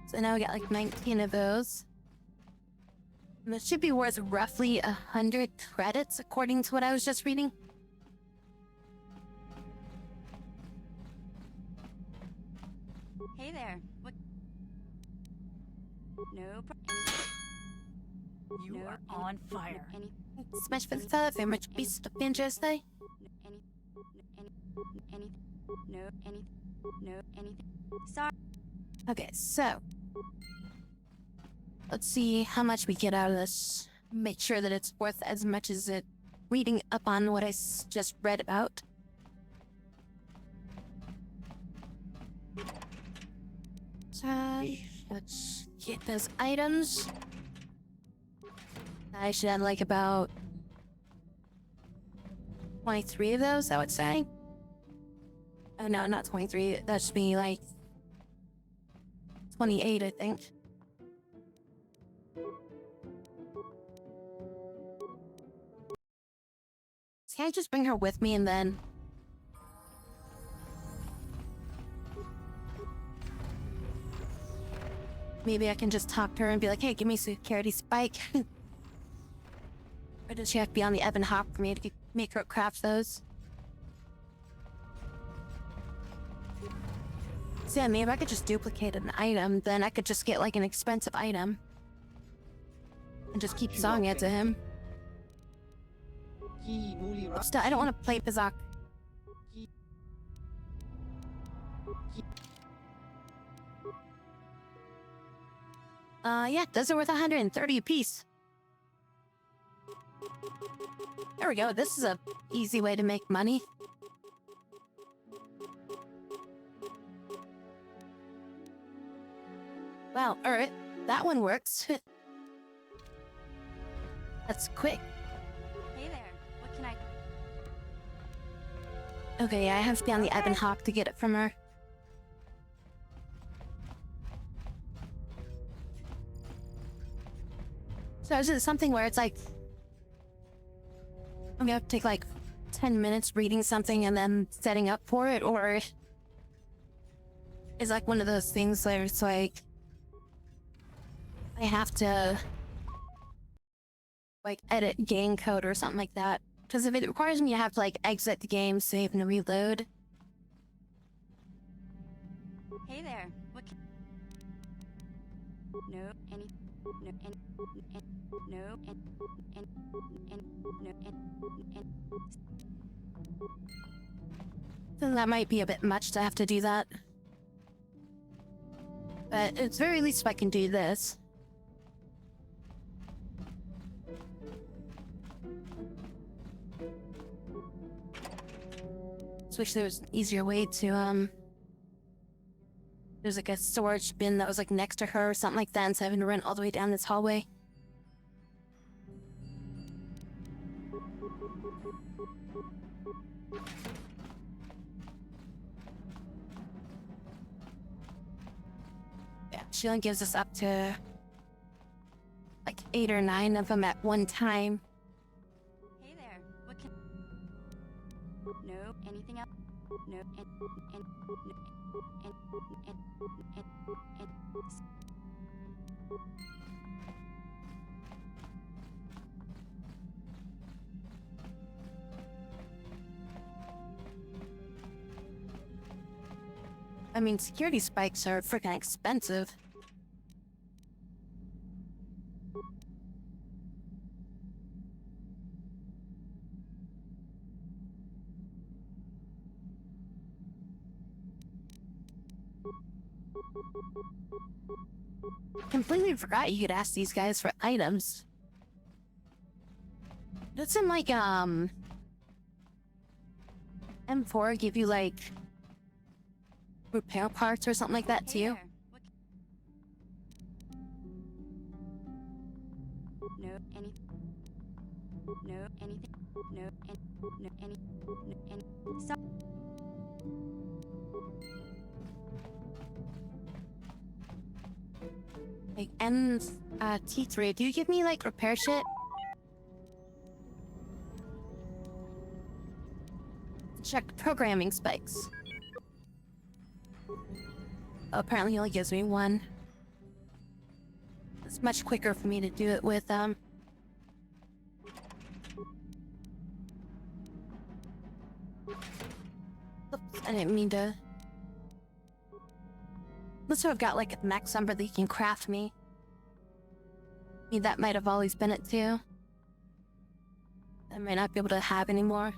S1: So now we got like 19 of those. And this should be worth roughly 100 credits, according to what I was just reading.
S15: hey there, what? No problem.
S16: You are on fire.
S15: Any?
S1: Smash for the third, very much beast of Banjo's Day.
S15: Any? Any? No, any? No, anything? Sorry.
S1: Okay, so let's see how much we get out of this. Make sure that it's worth as much as it. Reading up on what I just read about. So let's get those items. I should have like about 23 of those, I would say. Oh no, not 23. That should be like 28, I think. Can I just bring her with me and then... Maybe I can just talk to her and be like, hey, give me a security spike. Or does she have to be on the ebb and hop for me to make her craft those? So yeah, maybe I could just duplicate an item, then I could just get like an expensive item. And just keep selling it to him. Still, I don't want to play Bizarre. Yeah, those are worth 130 apiece. There we go, this is a easy way to make money. Well, alright, that one works. That's quick.
S15: Hey there, what can I?
S1: Okay, I have to be on the ebb and hop to get it from her. So is it something where it's like... I'm gonna have to take like 10 minutes reading something and then setting up for it, or... It's like one of those things where it's like... I have to... like edit game code or something like that. Because if it requires me to have to like exit the game, save and reload.
S15: Hey there, what can... No, any... No, any... No, and... No, and...
S1: Then that might be a bit much to have to do that. But at the very least I can do this. So wish there was an easier way to, there's like a storage bin that was like next to her or something like that, instead of having to run all the way down this hallway. Yeah, she only gives us up to like 8 or 9 of them at one time.
S15: Hey there, what can... No, anything else? No, and...
S1: I mean, security spikes are freaking expensive. Completely forgot you could ask these guys for items. Doesn't like M4 give you like repair parts or something like that too?
S15: No, any. No, anything. No, any. No, any. No, any. So
S1: Like T3, do you give me like repair shit? Check programming spikes. Apparently he only gives me one. It's much quicker for me to do it with Oops, I didn't mean to. Looks like I've got like a max number that you can craft me. I mean, that might have always been it too. I might not be able to have anymore.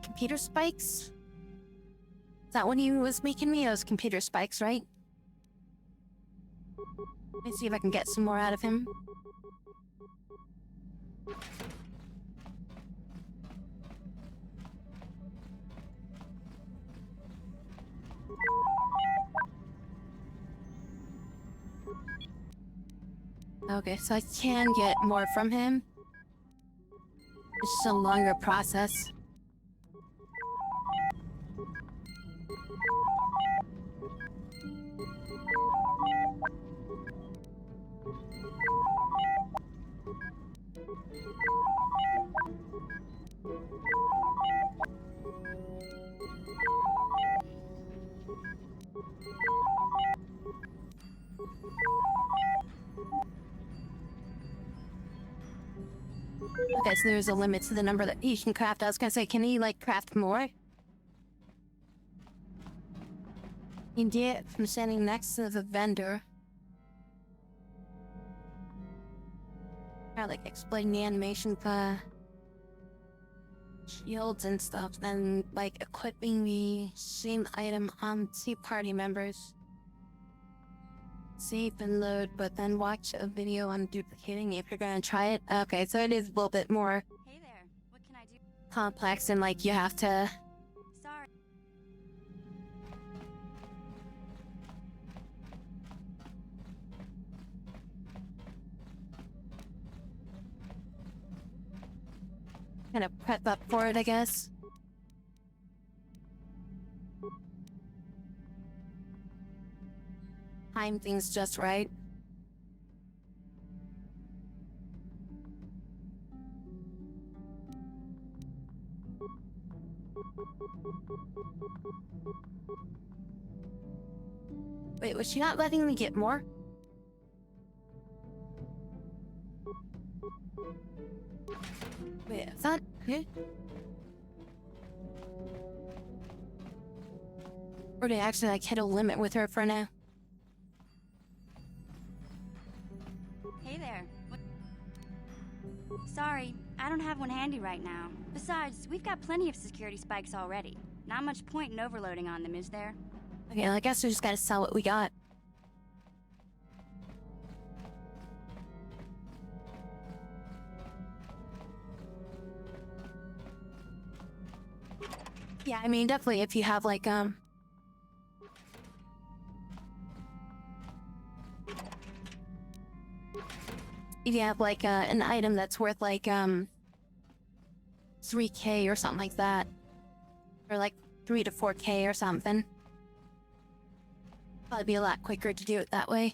S1: Computer spikes? Is that when he was making me? Those computer spikes, right? Let me see if I can get some more out of him. Okay, so I can get more from him. It's just a longer process. Okay, so there's a limit to the number that he can craft. I was gonna say, can he, like, craft more? You can get it from standing next to the vendor. Or, like, explain the animation for shields and stuff, then, like, equipping the same item on two party members. Save and load, but then watch a video on duplicating if you're gonna try it. Okay, so it is a little bit more
S15: hey there, what can I do?
S1: complex and like you have to
S15: Sorry.
S1: kind of prep up for it, I guess. Time things just right. Wait, was she not letting me get more? Wait, I thought... Huh? Or did I actually like hit a limit with her for now?
S15: Hey there. Sorry, I don't have one handy right now. Besides, we've got plenty of security spikes already. Not much point in overloading on them, is there?
S1: Okay, well, I guess we just gotta sell what we got. Yeah, I mean, definitely if you have like, if you have like an item that's worth like 3K or something like that, or like 3 to 4K or something, probably be a lot quicker to do it that way.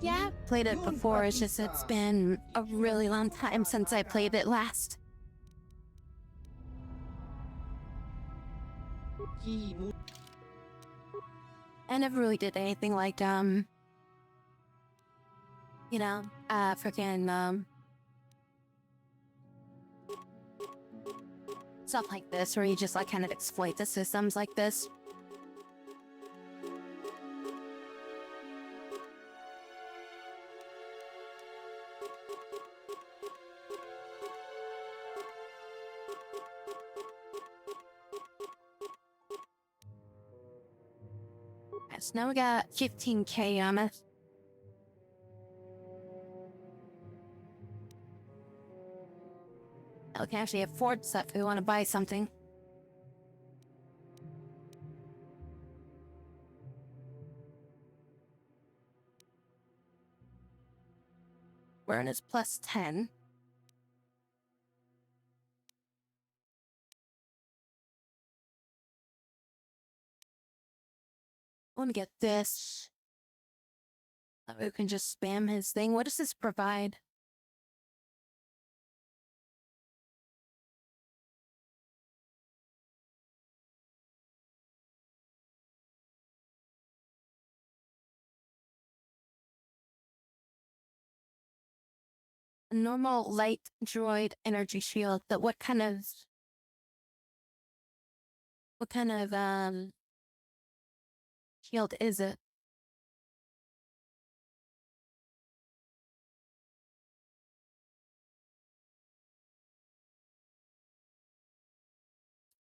S1: Yeah, I've played it before, it's just it's been a really long time since I played it last. I never really did anything like, you know, freaking, stuff like this, where you just, like, kind of exploit the systems like this. So now we got 15K on it. We can actually afford stuff if we want to buy something. We're in his plus 10. I want to get this. We can just spam his thing. What does this provide? A normal light droid energy shield. But what kind of shield is it?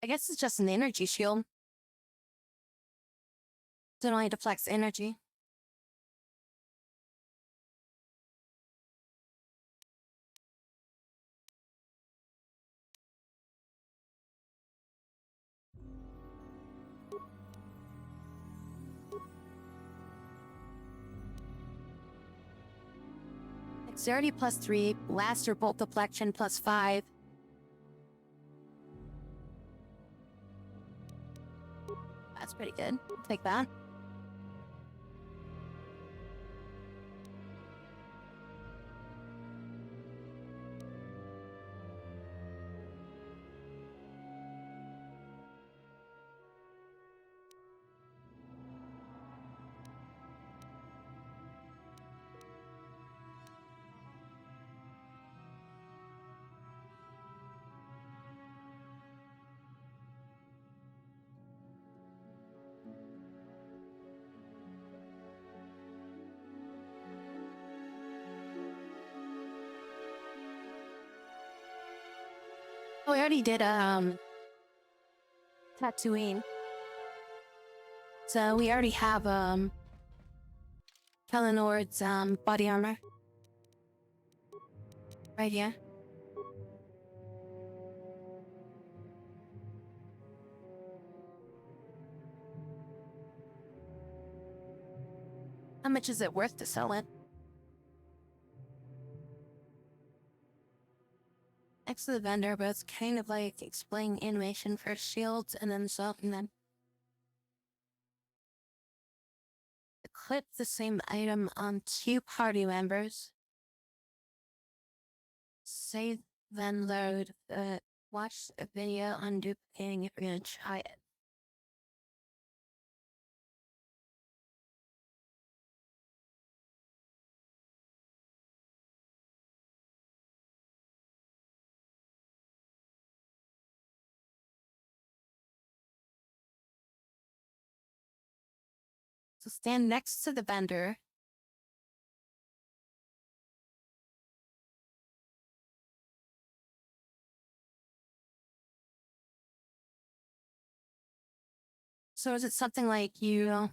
S1: I guess it's just an energy shield. It only deflects energy. Dexterity plus 3, blaster bolt deflection plus 5. That's pretty good. I'll take that. Oh, we already did Tatooine. So we already have Kellenord's body armor. Right here. How much is it worth to sell it? Next to the vendor, but it's kind of like explaining animation for shields and then something then equip the same item on 2 party members. Save, then load. Watch a video on duplicating if you're gonna try it. So stand next to the vendor. So is it something like you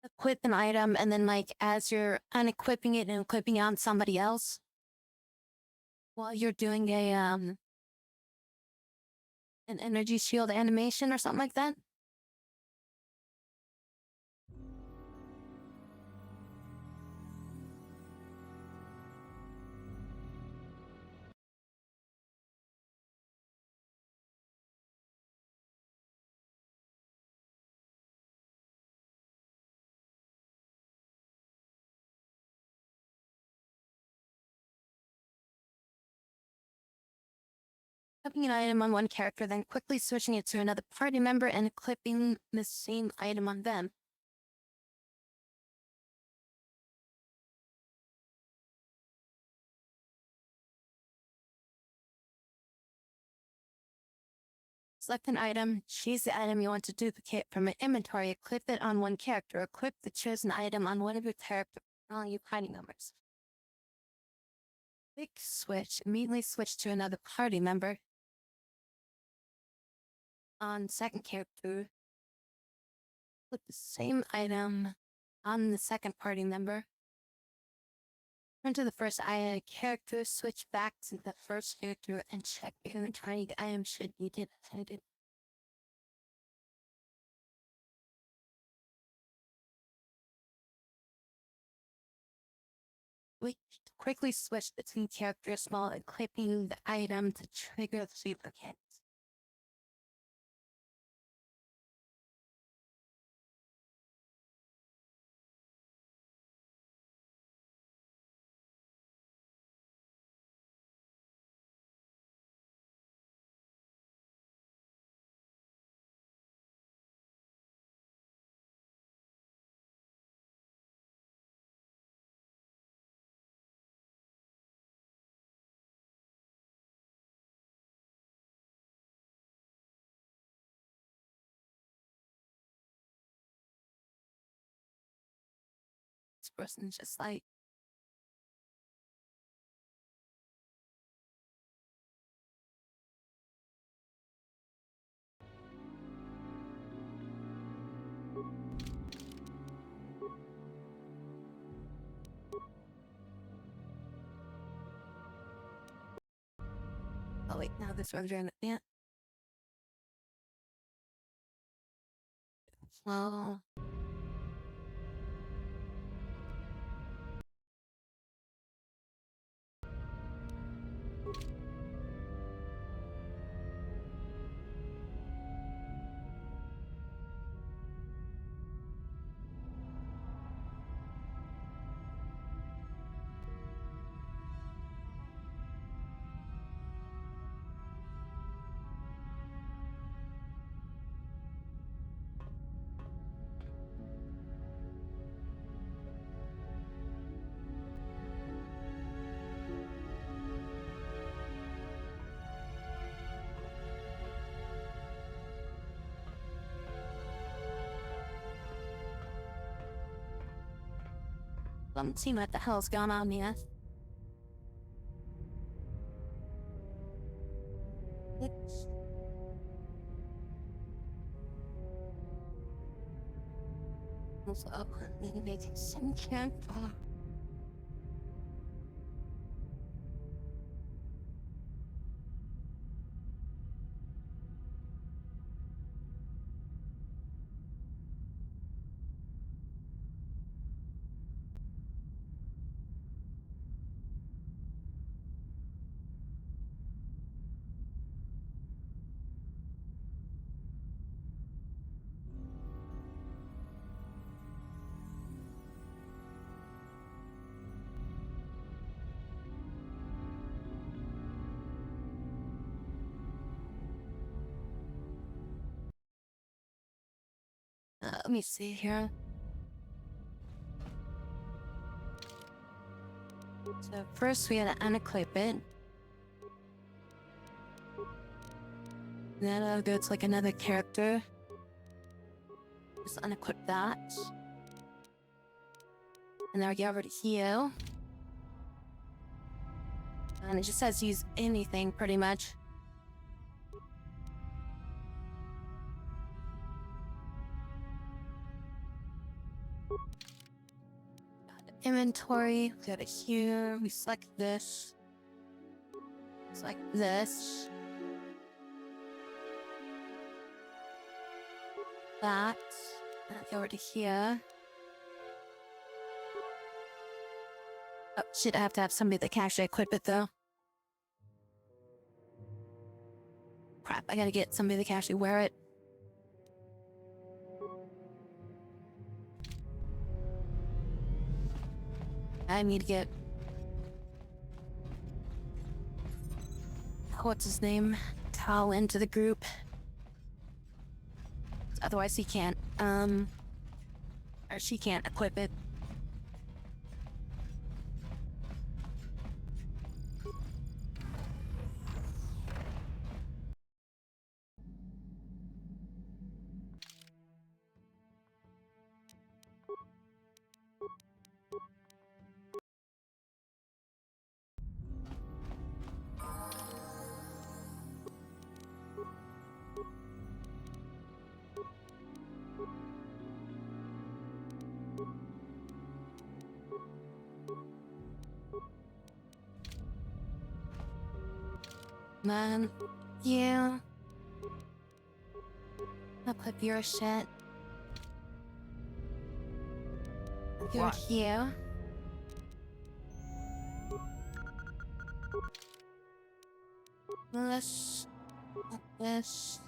S1: equip an item and then like as you're unequipping it and equipping it on somebody else while you're doing a an energy shield animation or something like that. Clipping an item on one character, then quickly switching it to another party member and clipping the same item on them. Select an item, choose the item you want to duplicate from an inventory, clip it on one character, or clip the chosen item on one of your character value party members. Quick switch, immediately switch to another party member. On second character, clip the same item on the second party member. Turn to the first character, switch back to the first character, and check your inventory item should be duplicated. Quickly switch between characters while clipping the item to trigger the duplicate. This person's just like, oh wait, now this one's doing it. Yeah. Well. I'm seeing what the hell's going on here. It's... Also, maybe making some character. Let me see here. So first we had to unclip it. Then I'll go to like another character. Just unequip that. And then I'll get over to here. And it just says use anything pretty much. Inventory, we got it here, we select this. Select this. that. Go over to here. Oh shit, I have to have somebody that can actually equip it though. Crap, I gotta get somebody that can actually wear it. I need to get... what's his name? Tal into the group. Otherwise he can't, or she can't equip it. Man, yeah. I'll put your shit. You're here. This. This.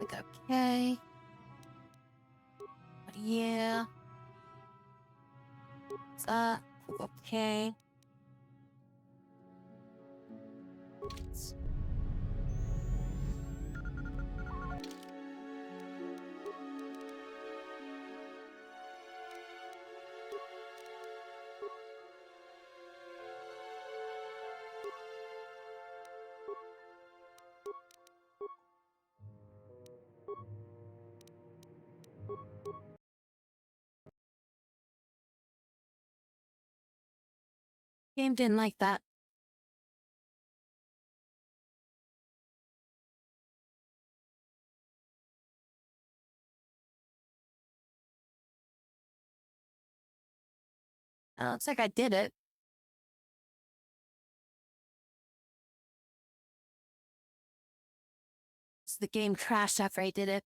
S1: Like, okay. Yeah. Okay. Game didn't like that. Looks like I did it. So the game crashed after I did it.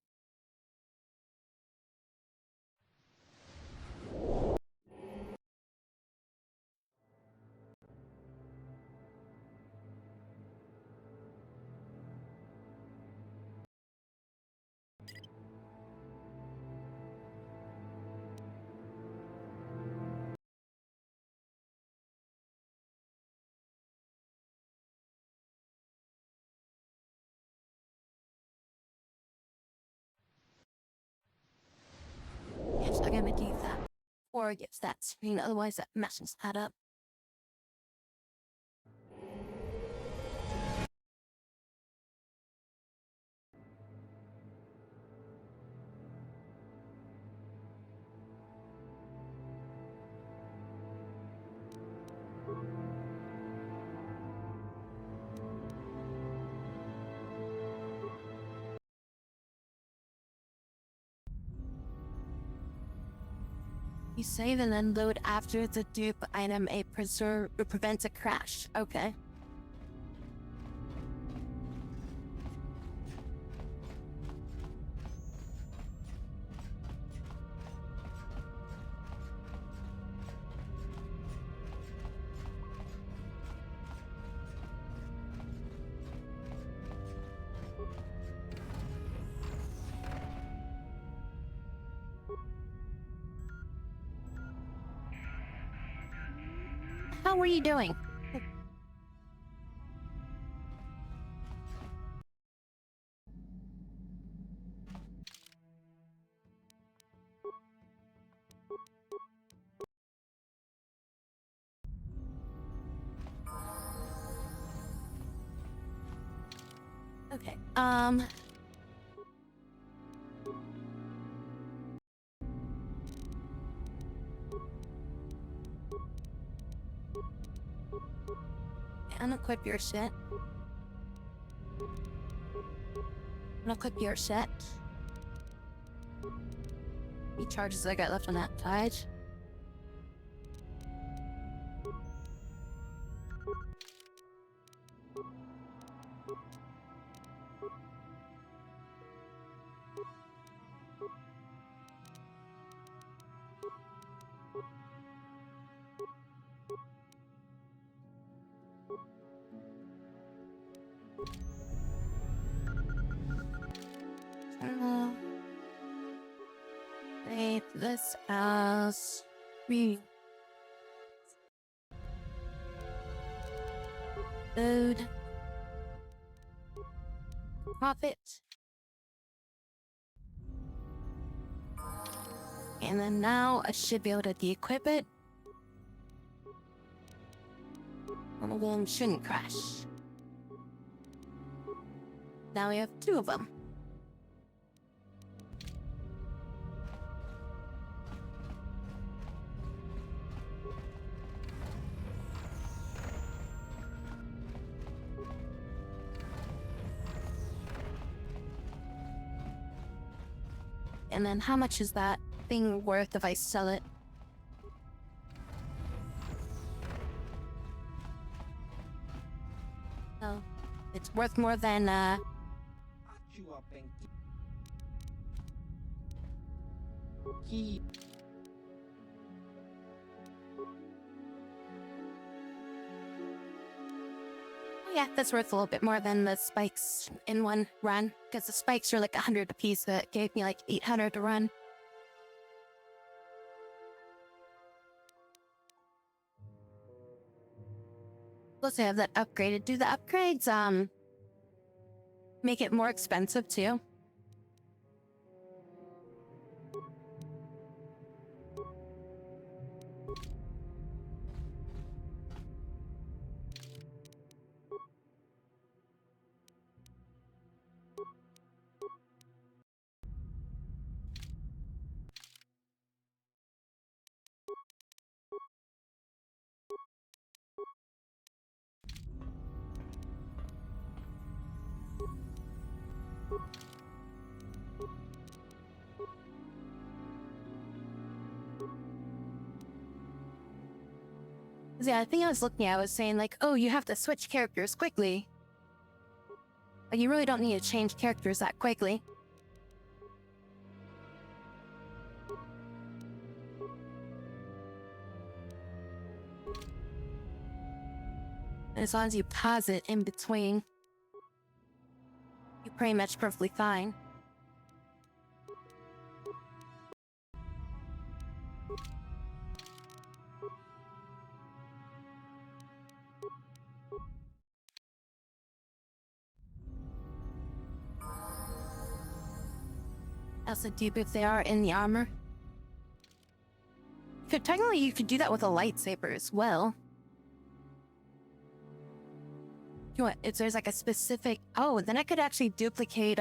S1: Yes, I'm gonna do that. Or it gets that screen, otherwise that messes that up. You save and then load after the dupe item prevents a crash. Okay. How are you doing? Okay, unequip your shit. Unequip your shit. Any charges I got left on that side? Save this as me. Food. Profit. And then now I should be able to de-equip it. One of them shouldn't crash. Now we have 2 of them. And then how much is that thing worth if I sell it? Oh, it's worth more than, Oh yeah, that's worth a little bit more than the spikes in one run, because the spikes are like 100 apiece, so it gave me like 800 to run. Plus I have that upgraded. Do the upgrades, make it more expensive too? Yeah, I think I was looking at, I was saying like, oh, you have to switch characters quickly. But you really don't need to change characters that quickly. As long as you pause it in between, you're pretty much perfectly fine. Also deep if they are in the armor. Technically, you could do that with a lightsaber as well. You know what, if there's like a specific... Oh, then I could actually duplicate,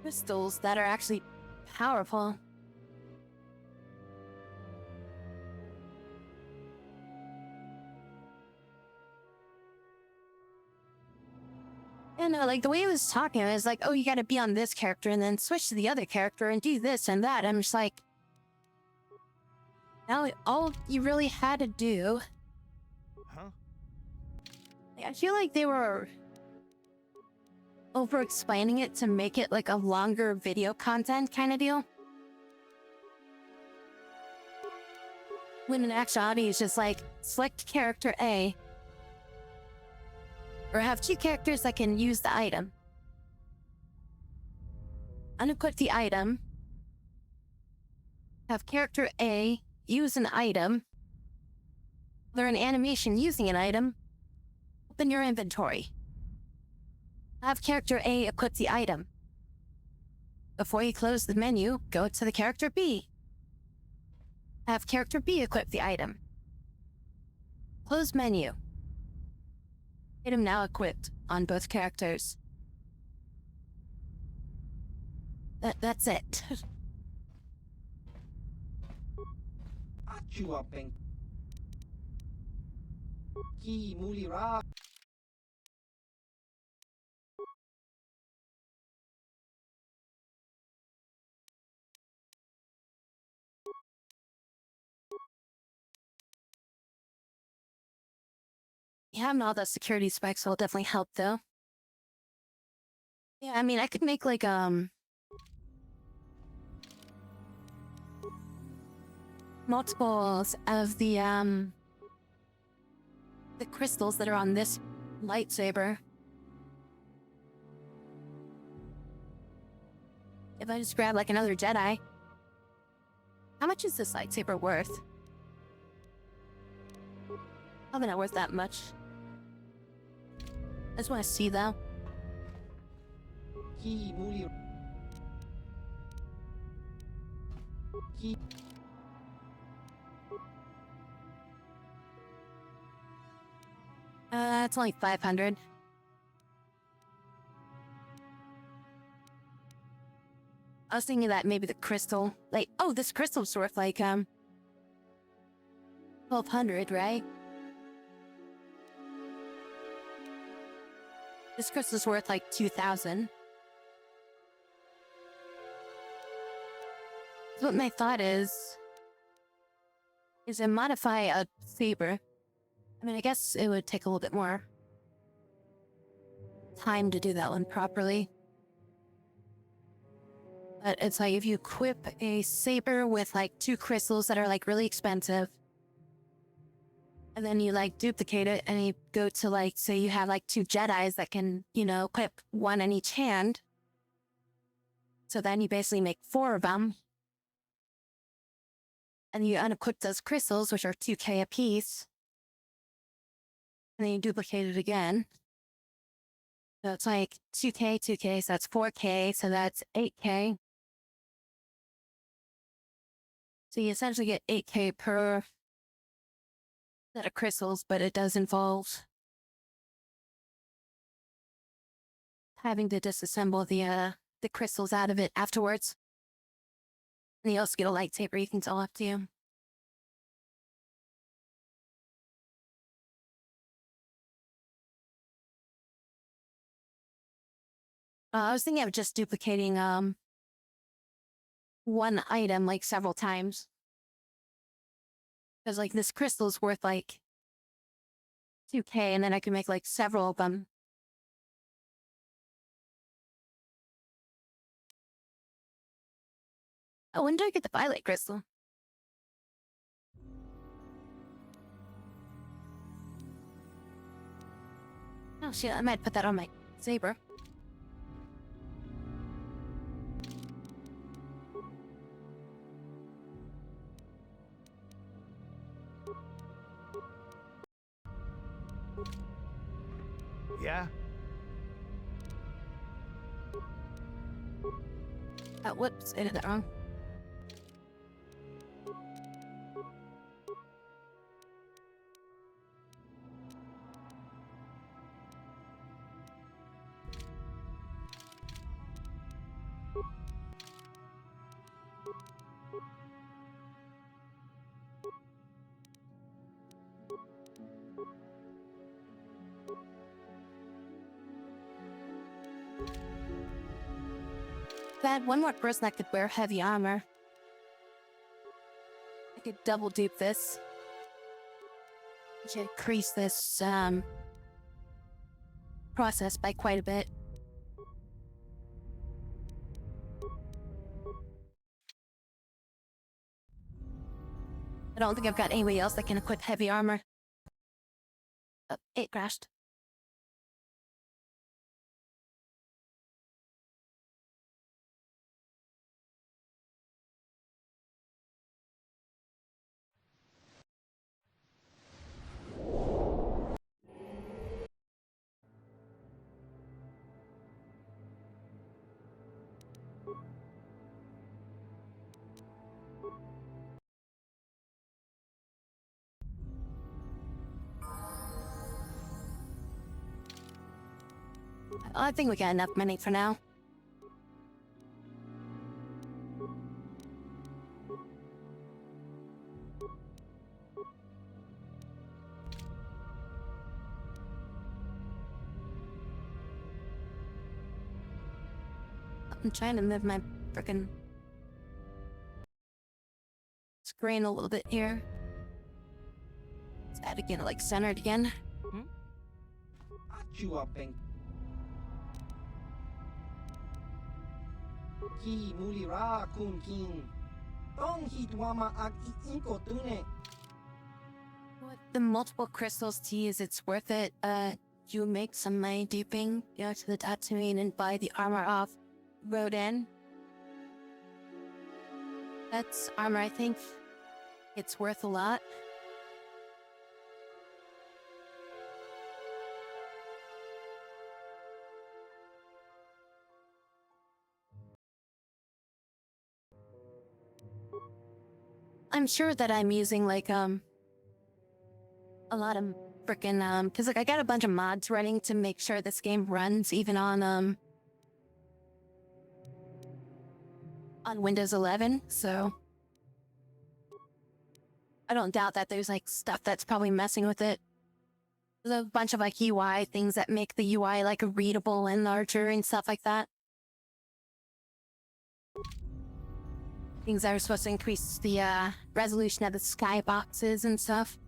S1: crystals that are actually powerful. Yeah, no, like the way he was talking, it was like, oh, you gotta be on this character and then switch to the other character and do this and that. I'm just like... Now, all you really had to do...
S5: Huh?
S1: I feel like they were... over-explaining it to make it like a longer video content kind of deal. When in actuality, it's just like, select character A. Or have 2 characters that can use the item. Unequip the item. Have character A use an item. Learn an animation using an item. Open your inventory. Have character A equip the item. Before you close the menu, go to the character B. Have character B equip the item. Close menu. Item now equipped on both characters. That's it. Having all the security spikes will definitely help, though. Yeah, I mean, I could make, like, multiples of the, the crystals that are on this lightsaber. If I just grab like another Jedi. How much is this lightsaber worth? Probably not worth that much. I just want to see though. It's only 500. I was thinking that maybe the crystal, like, oh, this crystal's worth like 1,200, right? This crystal's worth like 2,000. So what my thought is to modify a saber. I mean, I guess it would take a little bit more time to do that one properly. But it's like if you equip a saber with like 2 crystals that are like really expensive, and then you like duplicate it and you go to like, say you have like 2 Jedis that can, you know, equip 1 in each hand. So then you basically make 4 of them. And you unequip those crystals, which are 2K a piece. And then you duplicate it again. So it's like 2K, 2K, so that's 4K, so that's 8K. So you essentially get 8K per set of crystals, but it does involve having to disassemble the crystals out of it afterwards. And you also get a lightsaber you can sell off to you. I was thinking of just duplicating one item like several times. Because like this crystal's worth like 2K, and then I can make like several of them. Oh, when do I get the violet crystal? Oh shit, I might put that on my saber.
S5: Yeah?
S1: Whoops, I did that wrong. If I had one more person that could wear heavy armor, I could double dupe this. I should increase this process by quite a bit. I don't think I've got anybody else that can equip heavy armor. Oh, it crashed. I think we got enough money for now. I'm trying to move my frickin' screen a little bit here. Let's add again, like centered again.
S17: Ki mulira kun king. Tong hitwama ag iinko tune.
S1: What the multiple crystals to use, it's worth it. You make some money duping, go to the Tatooine and buy the armor off Rodan. That's armor, I think it's worth a lot. I'm sure that I'm using like a lot of frickin' because like I got a bunch of mods running to make sure this game runs even on Windows 11, so I don't doubt that there's like stuff that's probably messing with it. There's a bunch of like UI things that make the UI like readable and larger and stuff like that. Things that are supposed to increase the resolution of the skyboxes and stuff.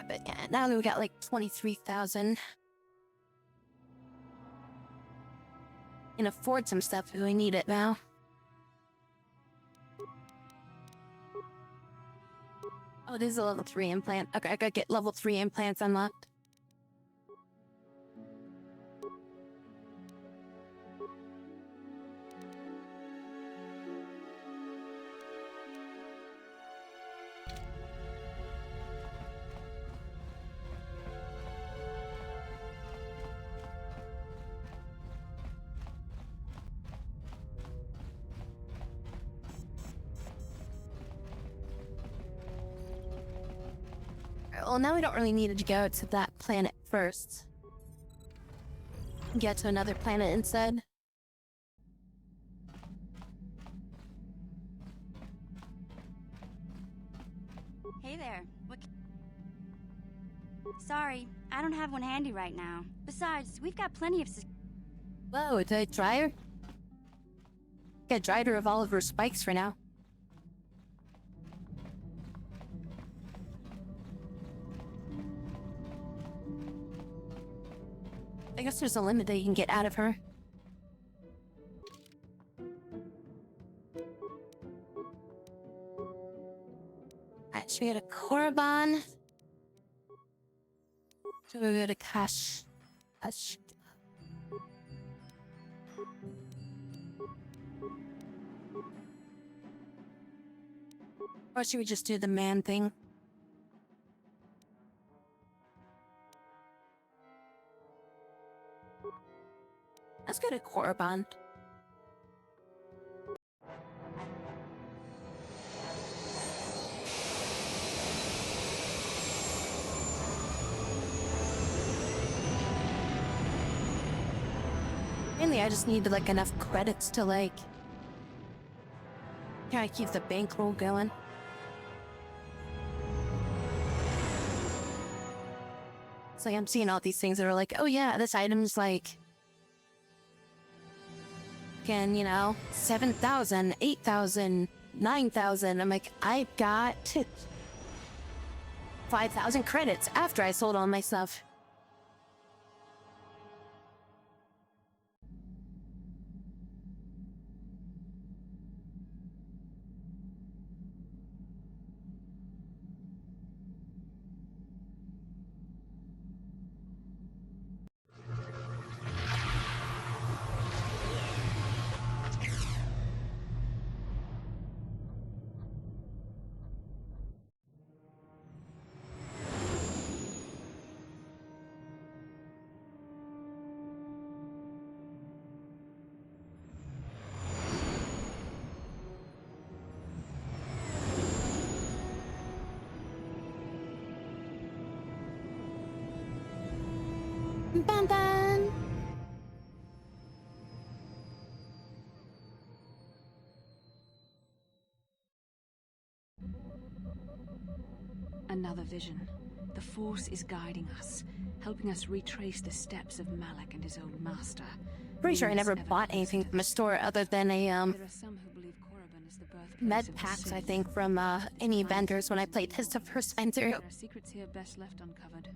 S1: But yeah, now we got like 23,000. Can afford some stuff if we need it now. Oh, this is a level 3 implant. Okay, I gotta get level 3 implants unlocked. Well, now we don't really need to go to that planet first. Get to another planet instead.
S15: Hey there. Sorry, I don't have one handy right now. Besides, we've got plenty of...
S1: Whoa, did I dry her? I dried her of all of her spikes for now. I guess there's a limit that you can get out of her. Alright, should we go to Korriban? Should we go to Kash? Or should we just do the man thing? Let's go to Korriban. Mainly, I just need like enough credits to like try to keep the bankroll going. It's like I'm seeing all these things that are like, oh yeah, this item's like, can, you know, 7,000, 8,000, 9,000. I'm like, I got 5,000 credits after I sold all my stuff. Bam bam.
S13: Another vision. The Force is guiding us, helping us retrace the steps of Malak and his old master.
S1: Pretty sure I never bought anything from a store other than a
S13: There are some who believe Korriban is the birthplace
S1: med
S13: of the
S1: packs, I
S13: Sith.
S1: think, from any vendors when I played this the first time through.
S13: There are secrets here best left uncovered.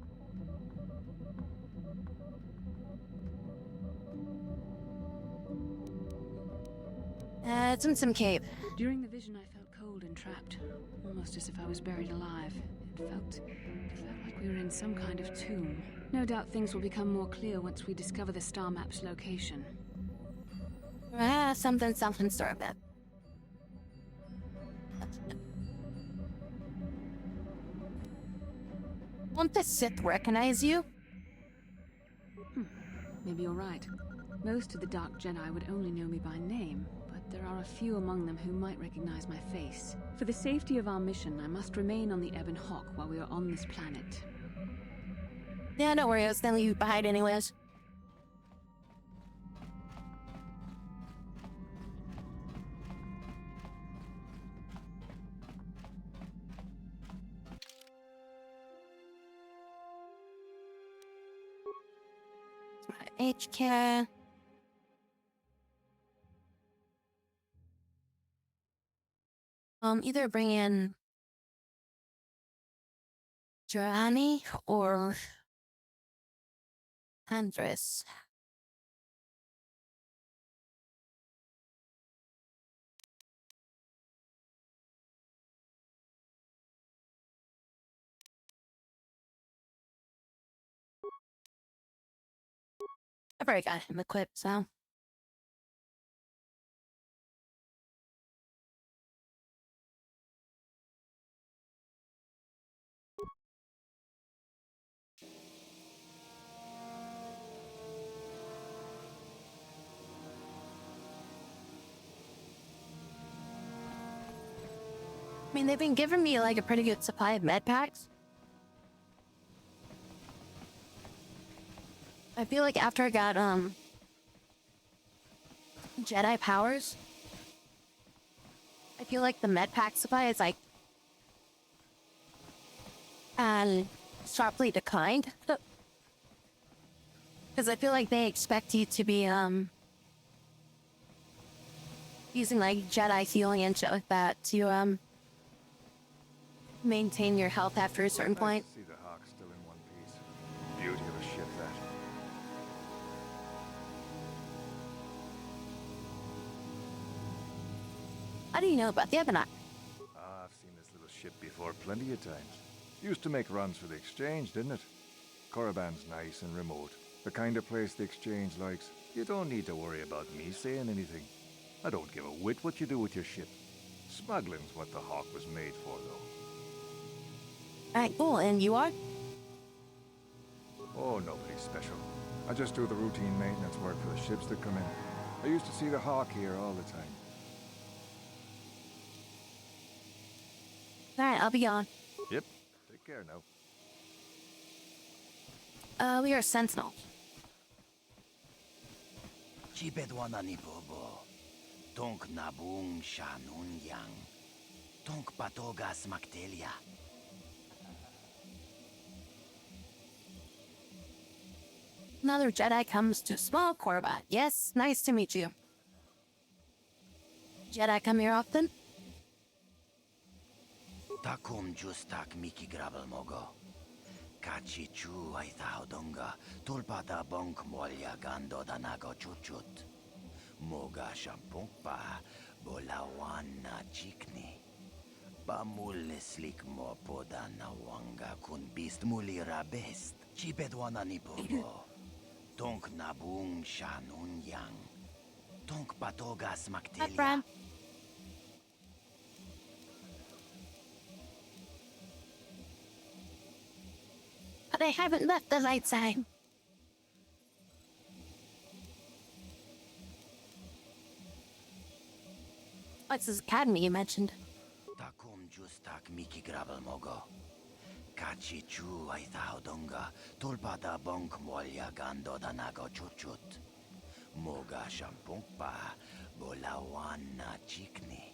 S1: It's in some cave.
S13: During the vision, I felt cold and trapped, almost as if I was buried alive. It felt like we were in some kind of tomb. No doubt things will become more clear once we discover the star map's location.
S1: Something sort of that. Won't the Sith recognize you?
S13: Maybe you're right. Most of the Dark Jedi would only know me by name, but there are a few among them who might recognize my face. For the safety of our mission, I must remain on the Ebon Hawk while we are on this planet.
S1: Yeah, don't worry, I was gonna leave you behind anyways. HK. Either bring in Joanny or Andres. I've already got him equipped, so. I mean, they've been giving me like a pretty good supply of med packs. I feel like after I got Jedi powers, I feel like the med pack supply is like sharply declined. Because I feel like they expect you to be using like Jedi healing and shit like that to maintain your health after a certain point.
S18: See the Hawk still in one piece. Beauty of a ship, that.
S1: How do you know about the Ebonite?
S18: Ah, I've seen this little ship before plenty of times. Used to make runs for the exchange, didn't it? Korriban's nice and remote. The kind of place the exchange likes. You don't need to worry about me saying anything. I don't give a whit what you do with your ship. Smuggling's what the Hawk was made for, though.
S1: Alright, cool. And you are?
S18: Oh, nobody special. I just do the routine maintenance work for the ships that come in. I used to see the Hawk here all the time.
S1: Alright, I'll be gone.
S18: Yep. Take care now.
S1: We are Sentinels.
S6: Chibedwanani bobo. Tonk nabung shanun yang. Tonk patogas maktelia.
S1: Another Jedi comes to small Korriban. Yes, nice to meet you. Jedi come here often?
S6: Takum justak miki grabel mogo. Kachi chu aitao donga. Tulpata bonk molya gando danago chuchut. Moga shampumpa. Bolawana chikni. Bamul slik mo poda na wanga kun bist mulira best. Chibedwana ni bobo. Tonk nabung shanun yang. Tonk patogas maktelia.
S1: But I haven't left the light side. What's this academy you mentioned?
S6: Takum justak miki grabel mogo. Kachi chu aitao donga. Tulpada bonk molya gando danago chuchut. Moga shampumpa. Bolawana chikni.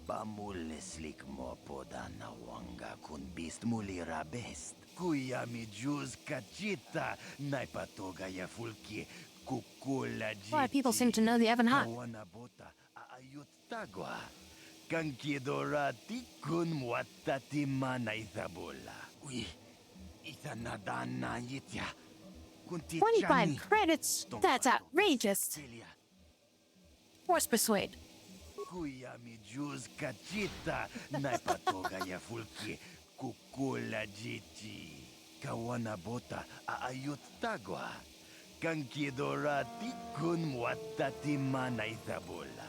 S6: Bamul slik mo poda na wanga kun bist mulira best. Kuyami juz kachita. Naipatoga ya fulki.
S1: A lot of people seem to know the Evan Hot.
S19: Kankidorati kun watati manaizabola. Ui, itanadana yitya.
S1: 25 credits? That's outrageous. Force persuade.
S19: Kuya mi juz kachita naipatoga ya fulki kukula jiti. Kawana bota aayut tagwa. Kankidorati kun watati manaizabola.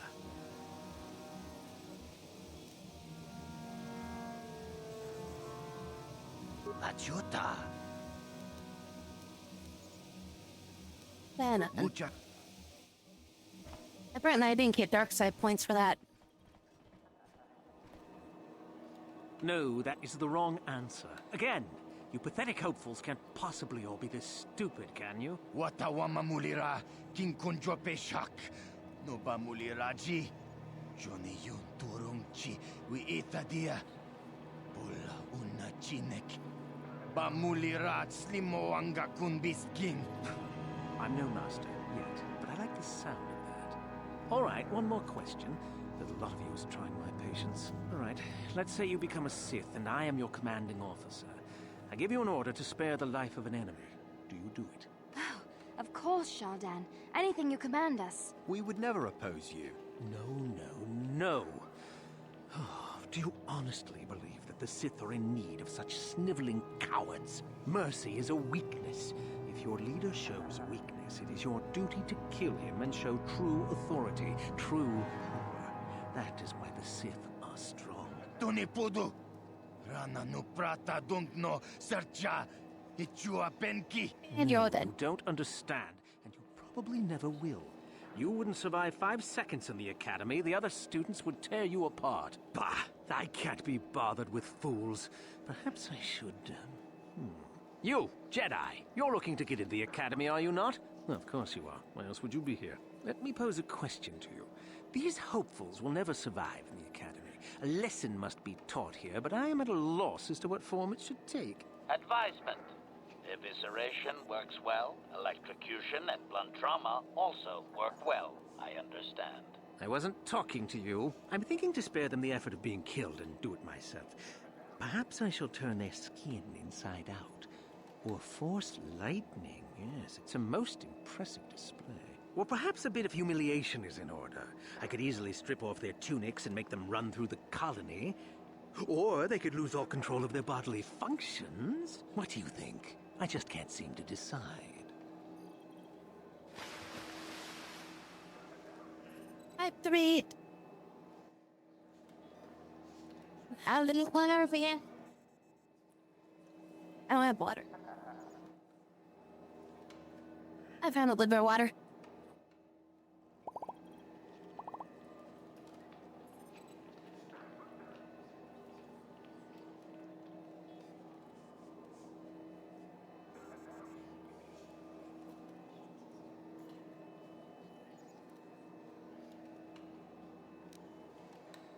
S19: Achuta.
S1: Then, apparently I didn't get dark side points for that.
S20: No, that is the wrong answer. Again, you pathetic hopefuls can't possibly all be this stupid, can you?
S19: Watawama mulira kinkunjo peshak. No ba muliraji. Johnny yun turungchi wi itadia. Bula una chinek. Ba mulirat slimo anga kun bisking.
S20: I'm no master yet, but I like the sound of that. All right, one more question. There's a lot of you is trying my patience. All right, let's say you become a Sith and I am your commanding officer. I give you an order to spare the life of an enemy. Do you do it?
S15: Oh, of course, Shardan. Anything you command us.
S11: We would never oppose you.
S20: No. Do you honestly believe that the Sith are in need of such sniveling cowards? Mercy is a weakness. If your leader shows weakness, it is your duty to kill him and show true authority, true power. That is why the Sith are strong.
S19: Tunipudu! Rana no prata dunkno sercha ichua penki.
S1: And you're dead.
S20: You don't understand, and you probably never will. You wouldn't survive 5 seconds in the academy. The other students would tear you apart. Bah! I can't be bothered with fools. Perhaps I should... You, Jedi, you're looking to get into the academy, are you not? Well, of course you are. Why else would you be here? Let me pose a question to you. These hopefuls will never survive in the academy. A lesson must be taught here, but I am at a loss as to what form it should take.
S6: Advisement. Evisceration works well. Electrocution and blunt trauma also work well. I understand.
S20: I wasn't talking to you. I'm thinking to spare them the effort of being killed and do it myself. Perhaps I shall turn their skin inside out. Or force lightning. Yes, it's a most impressive display. Or perhaps a bit of humiliation is in order. I could easily strip off their tunics and make them run through the colony. Or they could lose all control of their bodily functions. What do you think? I just can't seem to decide.
S1: I three. A little water over here. I don't have water. I found a little bit of water.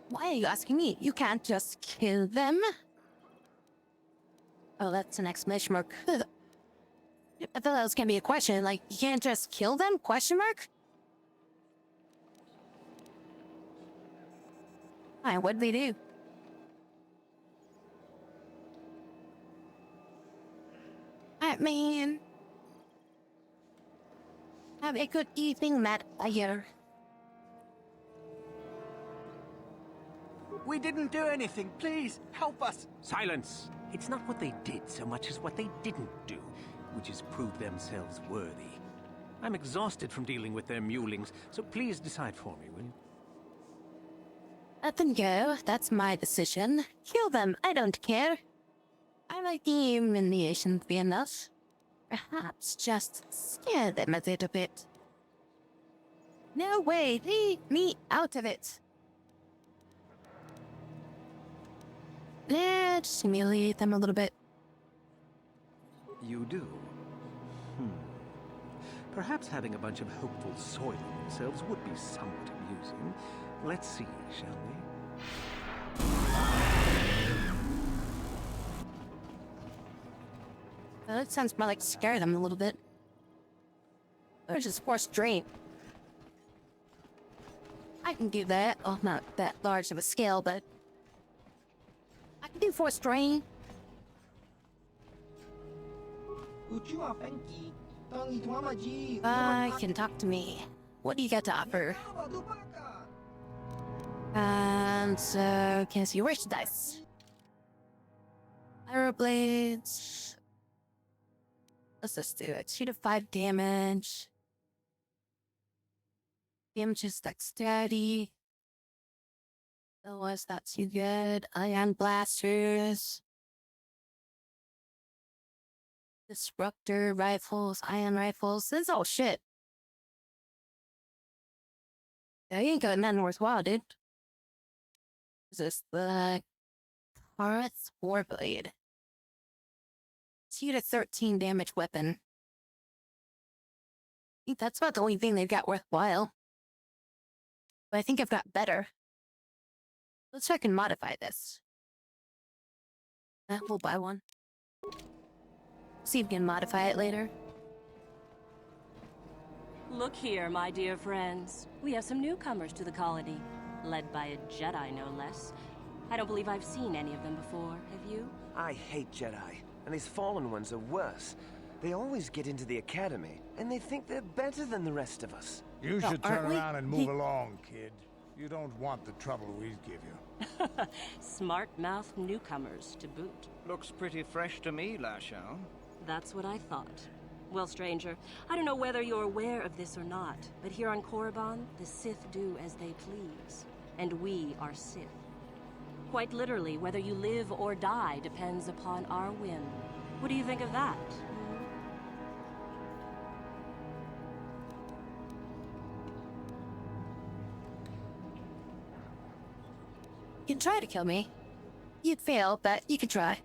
S1: Why are you asking me? You can't just kill them. Oh, that's an exclamation mark. I thought that was gonna be a question. Like, you can't just kill them? Question mark? Fine, what did they do? I mean... have a good evening, Matt Ayer.
S20: We didn't do anything. Please, help us. Silence. It's not what they did so much as what they didn't do, which is prove themselves worthy. I'm exhausted from dealing with their mulings, so please decide for me, will you?
S1: Let them go. That's my decision. Kill them. I don't care. I like the humiliation to be enough. Perhaps just scare them a little bit. No way. Leave me out of it. Yeah, just humiliate them a little bit.
S20: You do? Perhaps having a bunch of hopefuls soiling themselves would be somewhat amusing. Let's see, shall we?
S1: Well, that sounds more like scare them a little bit. Or just force drain. I can do that. Oh, not that large of a scale, but I can do force drain. Can talk to me. What do you got to offer? And so, can I see your wish dice? Arrow blades. Let's just do it. 2 to 5 damage. Damage is dexterity. Otherwise, not too good. Ion blasters. Disruptor rifles, ion rifles. This is all shit. Yeah, you ain't got nothing worthwhile, dude. Is this the Taurus Warblade? 2 to 13 damage weapon. I think that's about the only thing they've got worthwhile. But I think I've got better. Let's try and modify this. We'll buy one. See if we can modify it later.
S8: Look here, my dear friends. We have some newcomers to the colony, led by a Jedi, no less. I don't believe I've seen any of them before, have you?
S21: I hate Jedi, and these fallen ones are worse. They always get into the academy, and they think they're better than the rest of us.
S7: You should turn around and move along, kid. You don't want the trouble we give you.
S8: Smart-mouthed newcomers, to boot.
S22: Looks pretty fresh to me, Lasho.
S8: That's what I thought. Well, stranger, I don't know whether you're aware of this or not, but here on Korriban, the Sith do as they please. And we are Sith. Quite literally, whether you live or die depends upon our whim. What do you think of that?
S1: You can try to kill me. You'd fail, but you could try.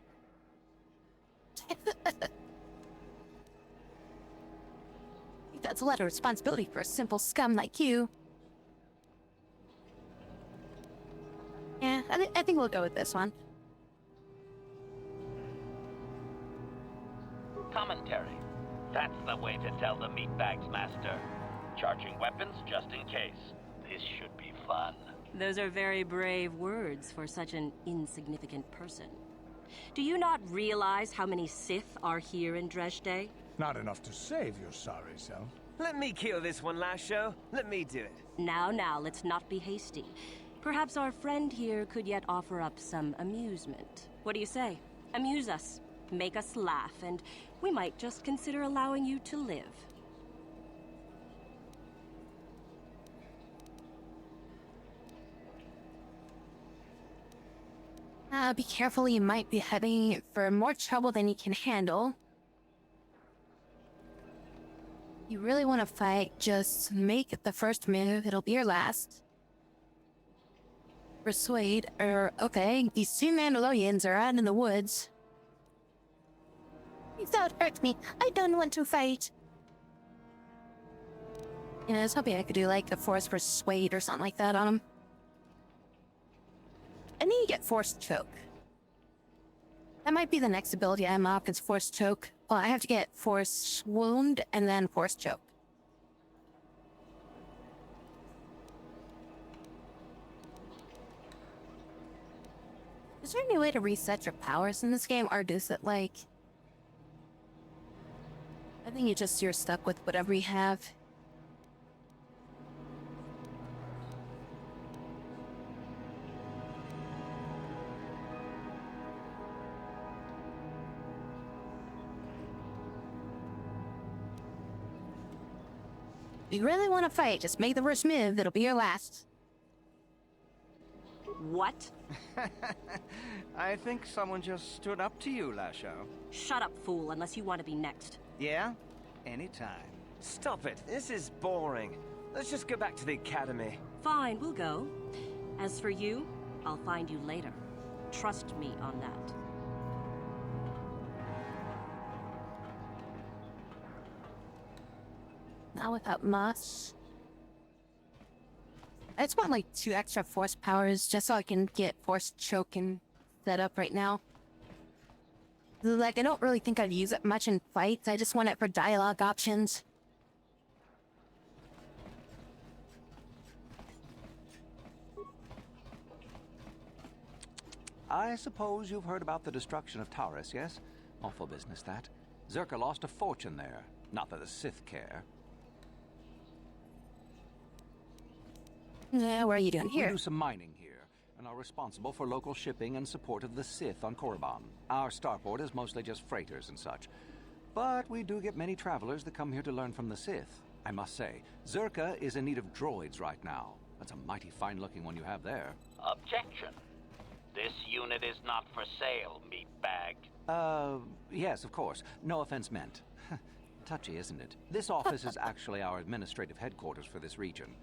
S1: That's a lot of responsibility for a simple scum like you. Yeah, I think we'll go with this one.
S6: Commentary. That's the way to tell the meatbags, Master. Charging weapons just in case. This should be fun.
S8: Those are very brave words for such an insignificant person. Do you not realize how many Sith are here in Dresde?
S7: Not enough to save your sorry self.
S21: Let me kill this one, Lasho. Let me do it.
S8: Now, let's not be hasty. Perhaps our friend here could yet offer up some amusement. What do you say? Amuse us, make us laugh, and we might just consider allowing you to live.
S1: Be careful, you might be heading for more trouble than you can handle. You really want to fight, just make the first move, it'll be your last. Persuade, okay, these 2 Mandalorians are out in the woods. You thought hurt me, I don't want to fight. Yeah, I was hoping I could do like the Force Persuade or something like that on him. And then you get Force Choke. That might be the next ability I unlock is Force Choke. Well, I have to get Force Wound and then Force Choke. Is there any way to reset your powers in this game, or does it like... I think you're stuck with whatever you have. If you really want to fight, just make the first move, it'll be your last.
S8: What?
S22: I think someone just stood up to you, Lasho.
S8: Shut up, fool, unless you want to be next.
S22: Yeah? Anytime.
S21: Stop it. This is boring. Let's just go back to the academy.
S8: Fine, we'll go. As for you, I'll find you later. Trust me on that.
S1: Not without Moss. I just want like 2 extra force powers just so I can get Force Choking set up right now. Like, I don't really think I'd use it much in fights. I just want it for dialogue options.
S3: I suppose you've heard about the destruction of Taurus, yes? Awful business, that. Zerka lost a fortune there. Not that the Sith care.
S1: Yeah, what are you doing here?
S3: We do some mining here, and are responsible for local shipping and support of the Sith on Korriban. Our starport is mostly just freighters and such. But we do get many travelers that come here to learn from the Sith. I must say, Zerka is in need of droids right now. That's a mighty fine-looking one you have there.
S6: Objection. This unit is not for sale, meatbag.
S3: Yes, of course. No offense meant. Touchy, isn't it? This office is actually our administrative headquarters for this region.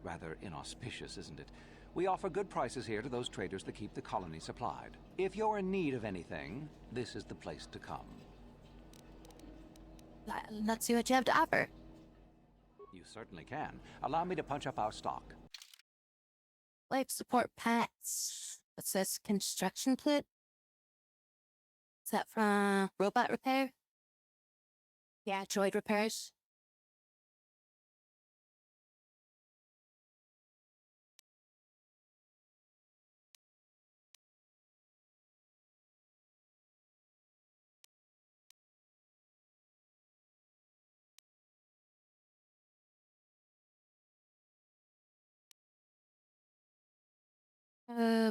S3: Rather inauspicious, isn't it? We offer good prices here to those traders that keep the colony supplied. If you're in need of anything, this is the place to come.
S1: Let's see what you have to offer.
S3: You certainly can. Allow me to punch up our stock.
S1: Life support packs. What's this? Construction kit? Is that from robot repair? Yeah, droid repairs.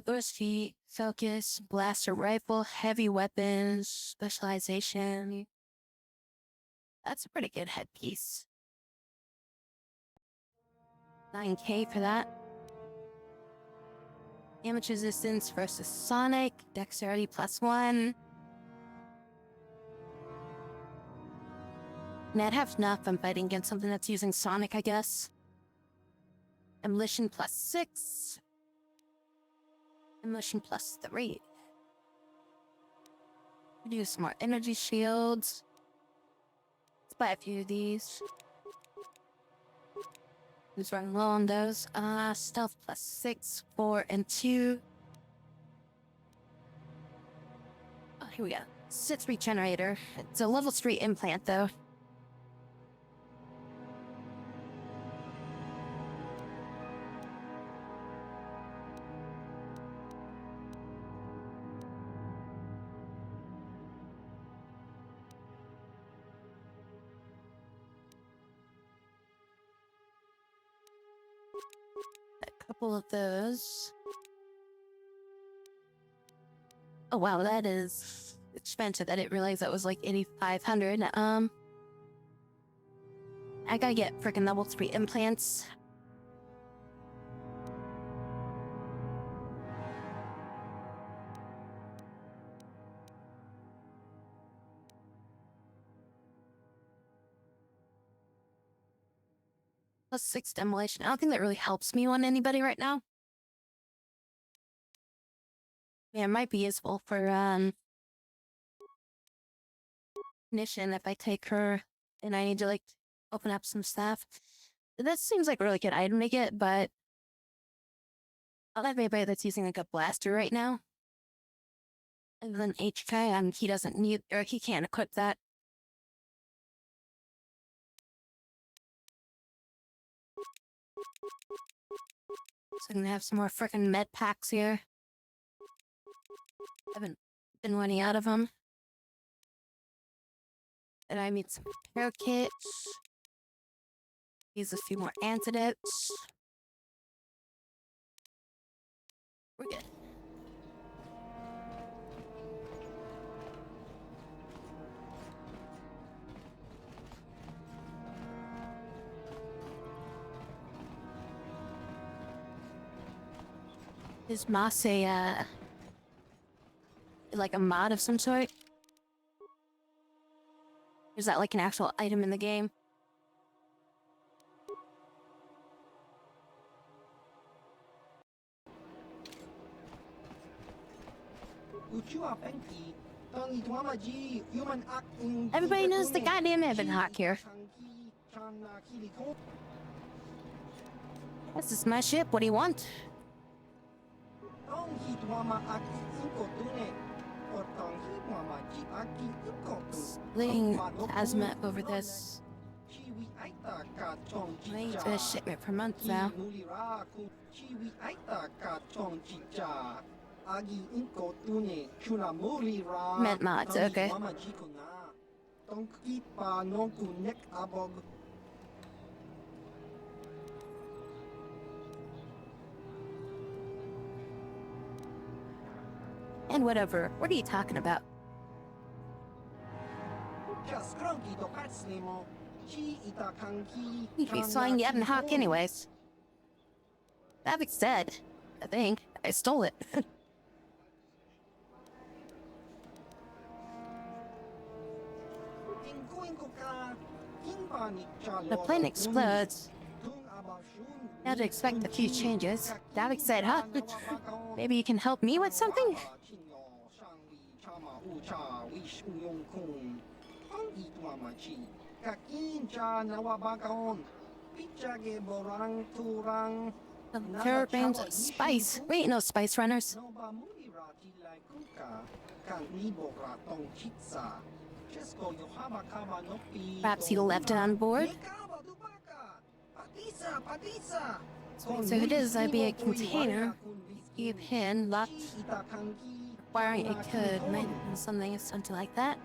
S1: Burst feet, focus, blaster rifle, heavy weapons, specialization. That's a pretty good headpiece. 9K for that. Damage resistance versus Sonic, dexterity +1. And I'd have enough if I'm fighting against something that's using Sonic, I guess. Demolition +6. Demolition +3. Do some more energy shields. Let's buy a few of these. Who's running low on those? Stealth +6, 4, and 2. Oh, here we go. Sith regenerator. It's a level 3 implant, though. Couple of those. Oh wow, that is expensive. I didn't realize that was like 8,500. I gotta get freaking level 3 implants. +6 demolition. I don't think that really helps me on anybody right now. Yeah, it might be useful for Nishin if I take her and I need to like open up some stuff. That seems like a really good item to get, but I don't have anybody that's using like a blaster right now. And then HK, he doesn't need, or he can't equip that. So I'm gonna have some more frickin' med packs here. Haven't been running out of them. And I need some repair kits. Use a few more antidotes. We're good. Is Moss like a mod of some sort? Or is that like an actual item in the game? Everybody knows the goddamn Evan Hawk here. This is my ship. What do you want? Splitting plasma over this. Wait for a shipment per month now. Meant mods, okay. And whatever. What are you talking about? You'd be flying Yavin Hawk anyways. That being said, I think I stole it. The plane explodes. You had to expect a few changes. Davik said, huh? Maybe you can help me with something? Caravans of spice. We ain't no spice runners. Perhaps he left it on board? So if it is, I'd be a container. Keep hidden, locked, requiring it could something like that.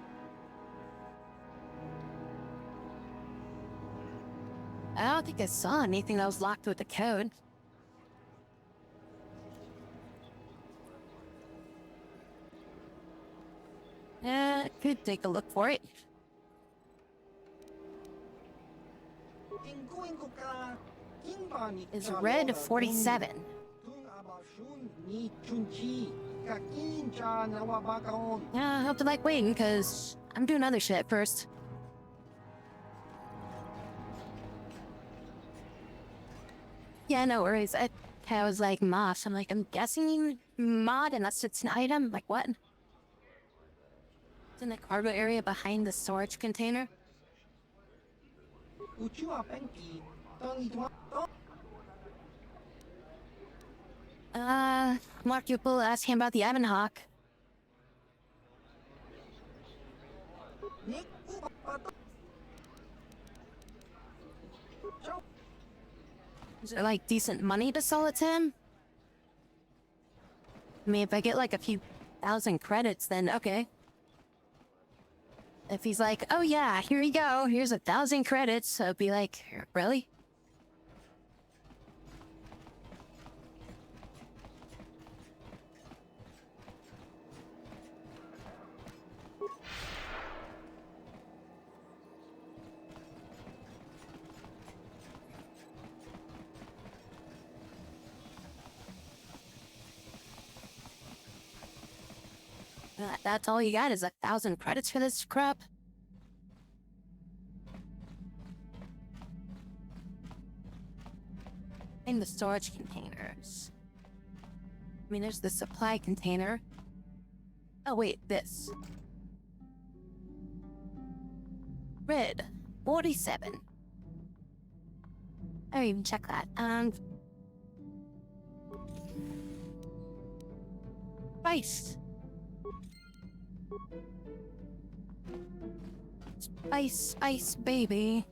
S1: I don't think I saw anything that was locked with the code. Yeah, could take a look for it. Is red 47. Yeah, I hope to like waiting, cause I'm doing other shit first. Yeah, no worries. I was like, Moss. I'm like, I'm guessing you mod unless it's an item. Like, what? It's in the cargo area behind the storage container. Mark Yupel asked him about the Ivan Hawk. Is it like decent money to sell it to him? I mean, if I get like a few thousand credits, then okay. If he's like, oh yeah, here you go, here's 1,000 credits, I'd be like, really? That's all you got is 1,000 credits for this crap? In the storage containers. I mean, there's the supply container. Oh wait, this. Red 47. I didn't even check that. Spice. Spice, baby.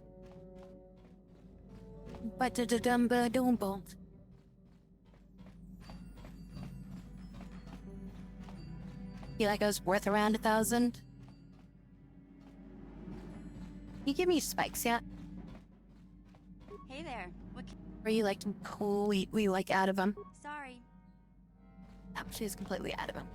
S1: Ba-da-da-dum-ba-dum-bum. Feel like I was worth around 1,000? You give me spikes, yeah?
S15: Hey there. What
S1: Or you like completely like out of them?
S15: Sorry.
S1: No, she's completely out of them.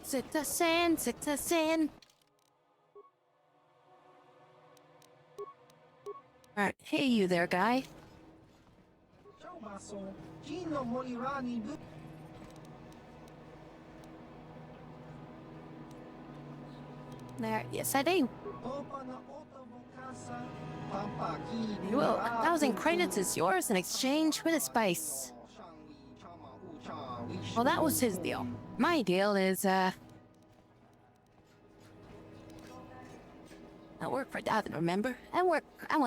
S1: Sit us in. Alright, hey you there, guy. There, yes I do. Well, 1,000 credits is yours in exchange with a spice. Well, that was his deal. My deal is, I work for Davin, remember? I want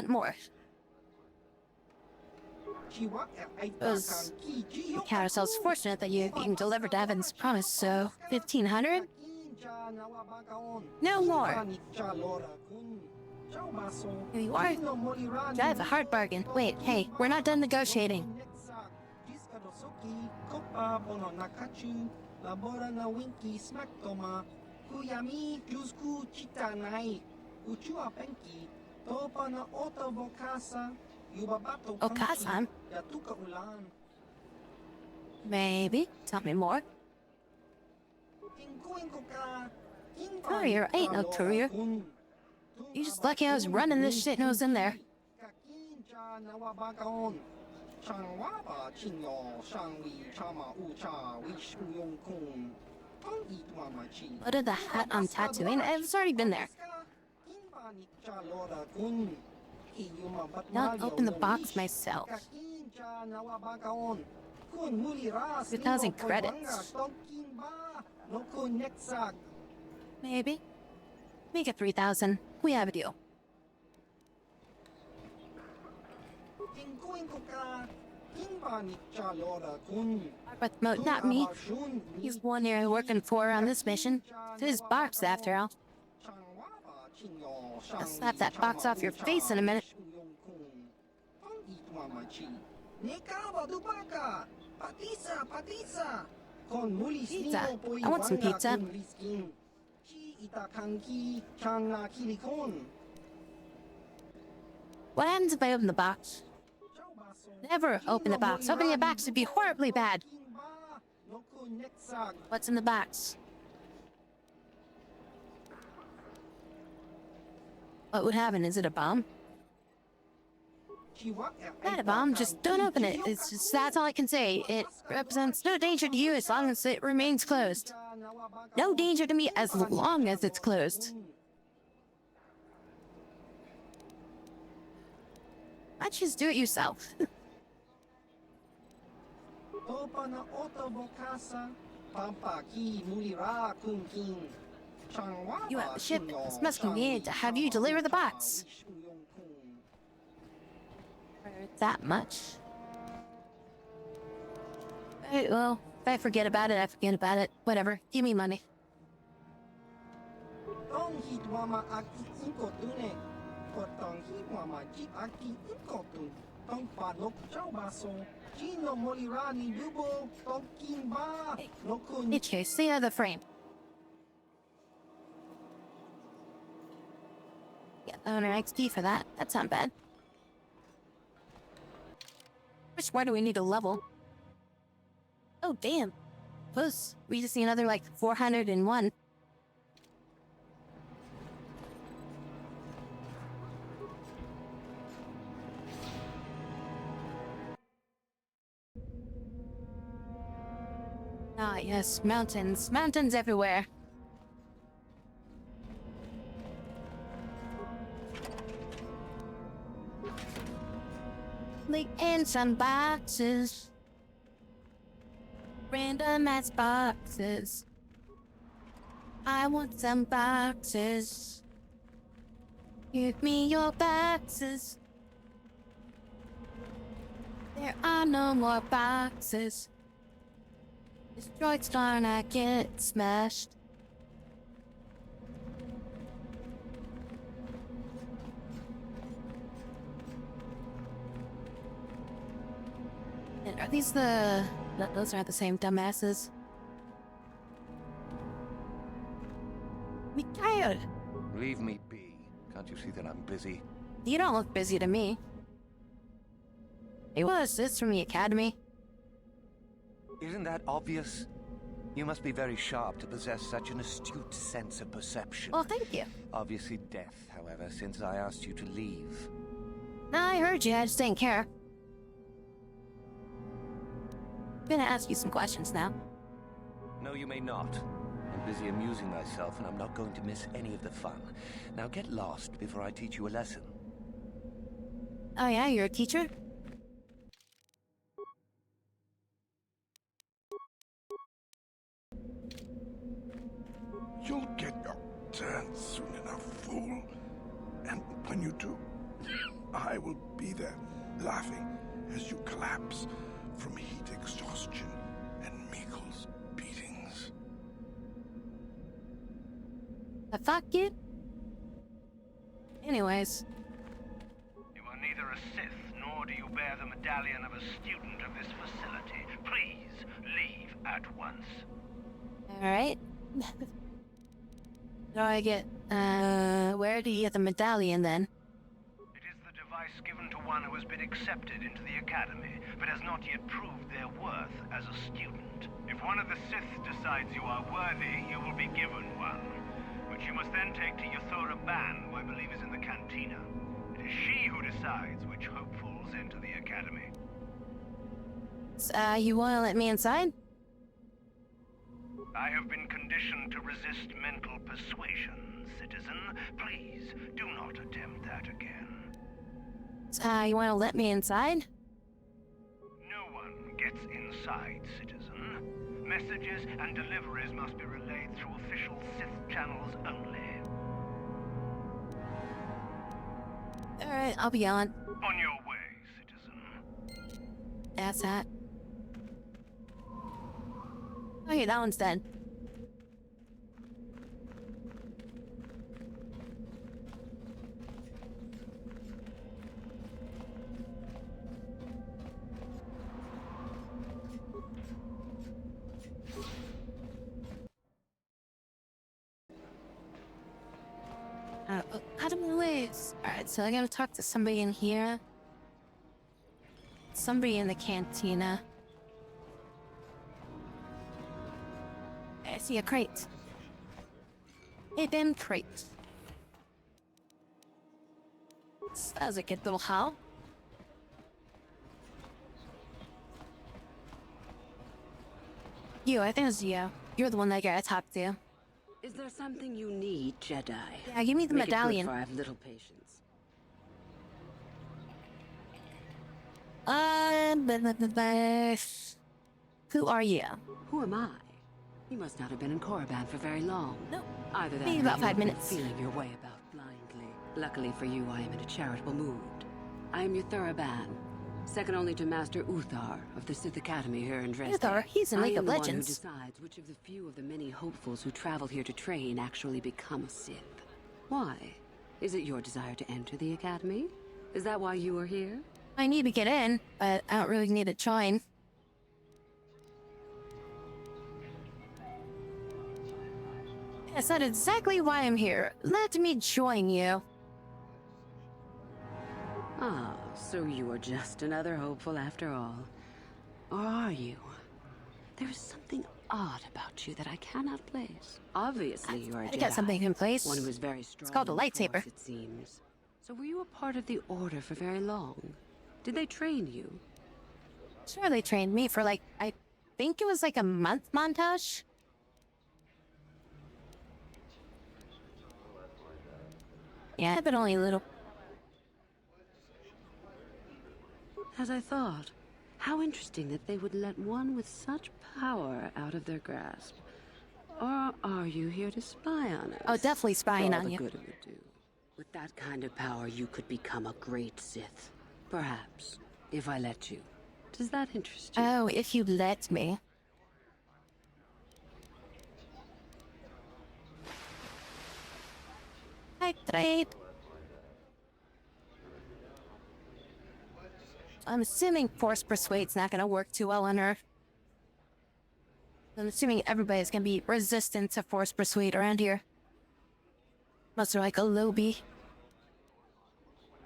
S1: more. Because you count yourselves fortunate that you can deliver Davin's promise, so 1,500? No more. Here you are. Drive a hard bargain. Wait, hey, we're not done negotiating. Okasan? Maybe. Tell me more. Courier ain't no courier. You just lucky I was running this shit and I was in there. What of the hat on Tatooine? I've already been there. Not open the box myself. 2,000 credits. Maybe. Make it 3,000. We have a deal. But not me. He's the one you're working for on this mission. It's his box, after all. I'll slap that box off your face in a minute. Pizza. I want some pizza. What happens if I open the box? Never open the box. Opening the box would be horribly bad. What's in the box? What would happen? Is it a bomb? Not a bomb, just don't open it. It's just, that's all I can say. It represents no danger to you as long as it remains closed. No danger to me as long as it's closed. Why don't you just do it yourself? You have a ship. This must convenient to have you deliver the box. For that much? Right, well, if I forget about it, I forget about it. Whatever. Give me money. Hey, here, see the frame. Get owner XP for that. That's not bad. Which more do we need to level? Oh, damn. Plus, we just need another, like, 401. Ah, yes, mountains. Mountains everywhere. And some boxes. Random ass boxes. I want some boxes. Give me your boxes. There are no more boxes. Destroyed star and I get smashed. Are these the... No, those aren't the same dumbasses. Mikhail!
S14: Leave me be. Can't you see that I'm busy?
S1: You don't look busy to me. Hey, what is this from the academy?
S11: Isn't that obvious? You must be very sharp to possess such an astute sense of perception.
S1: Well, thank you.
S11: Obviously deaf, however, since I asked you to leave.
S1: No, I heard you, I just didn't care. I'm gonna ask you some questions now.
S11: No, you may not. I'm busy amusing myself, and I'm not going to miss any of the fun. Now get lost before I teach you a lesson.
S1: Oh yeah, you're a teacher?
S10: You'll get your turn soon enough, fool. And when you do, I will be there, laughing as you collapse from heat exhaustion and Meagle's beatings.
S1: The fuck you? Anyways.
S4: You are neither a Sith, nor do you bear the medallion of a student of this facility. Please, leave at once.
S1: Alright. Do I get, where do you get the medallion then?
S4: It is the device given to one who has been accepted into the Academy, but has not yet proved their worth as a student. If one of the Sith decides you are worthy, you will be given one, which you must then take to Yothora Ban, who I believe is in the cantina. It is she who decides which hopefuls enter the Academy.
S1: You wanna let me inside?
S4: I have been conditioned to resist mental persuasion, citizen. Please, do not attempt that again.
S1: You wanna let me inside?
S4: No one gets inside, citizen. Messages and deliveries must be relayed through official Sith channels only.
S1: Alright, I'll be on.
S4: On your way, citizen.
S1: That's that. Okay, that one's dead. How do we lose? Alright, so I gotta talk to somebody in here. Somebody in the cantina. I see a crate. Hey, damn crate. That was a good little howl. You, I think it's you. You're the one that I gotta talk to.
S9: Is there something you need, Jedi?
S1: Yeah, give me the
S9: Make
S1: medallion.
S9: It good, for I have little patience.
S1: Who are you?
S9: Who am I? You must not have been in Korriban for very long.
S1: No.
S9: Either that
S1: Maybe
S9: or
S1: about
S9: you
S1: 5
S9: have been
S1: minutes.
S9: feeling your way about blindly. Luckily for you, I am in a charitable mood. I am Yothora Ban, second only to Master Uthar of the Sith Academy here in Dresden.
S1: Uthar, he's in League of
S9: I am
S1: Legends.
S9: the one who decides which of the few of the many hopefuls who travel here to train actually become a Sith. Why? Is it your desire to enter the Academy? Is that why you are here?
S1: I need to get in, but I don't really need to join. That's not exactly why I'm here. Let me join you.
S9: Ah, so you are just another hopeful after all. Or are you? There is something odd about you that I cannot place. Obviously, you are a Jedi.
S1: I got something in place.
S9: One who is very strong.
S1: It's called a
S9: in the
S1: lightsaber.
S9: Force, it seems. So were you a part of the Order for very long? Did they train you?
S1: Sure, they trained me for like, I think it was like a month montage. Yeah, but only a little.
S9: As I thought. How interesting that they would let one with such power out of their grasp. Or are you here to spy on us?
S1: Oh, definitely spying
S9: For all
S1: on
S9: the
S1: you.
S9: good it would do. With that kind of power, you could become a great Sith. Perhaps, if I let you. Does that interest you?
S1: Oh, if you let me. I trade. I'm assuming Force Persuade's not gonna work too well on her. I'm assuming everybody's gonna be resistant to Force Persuade around here. Must be like a lobby.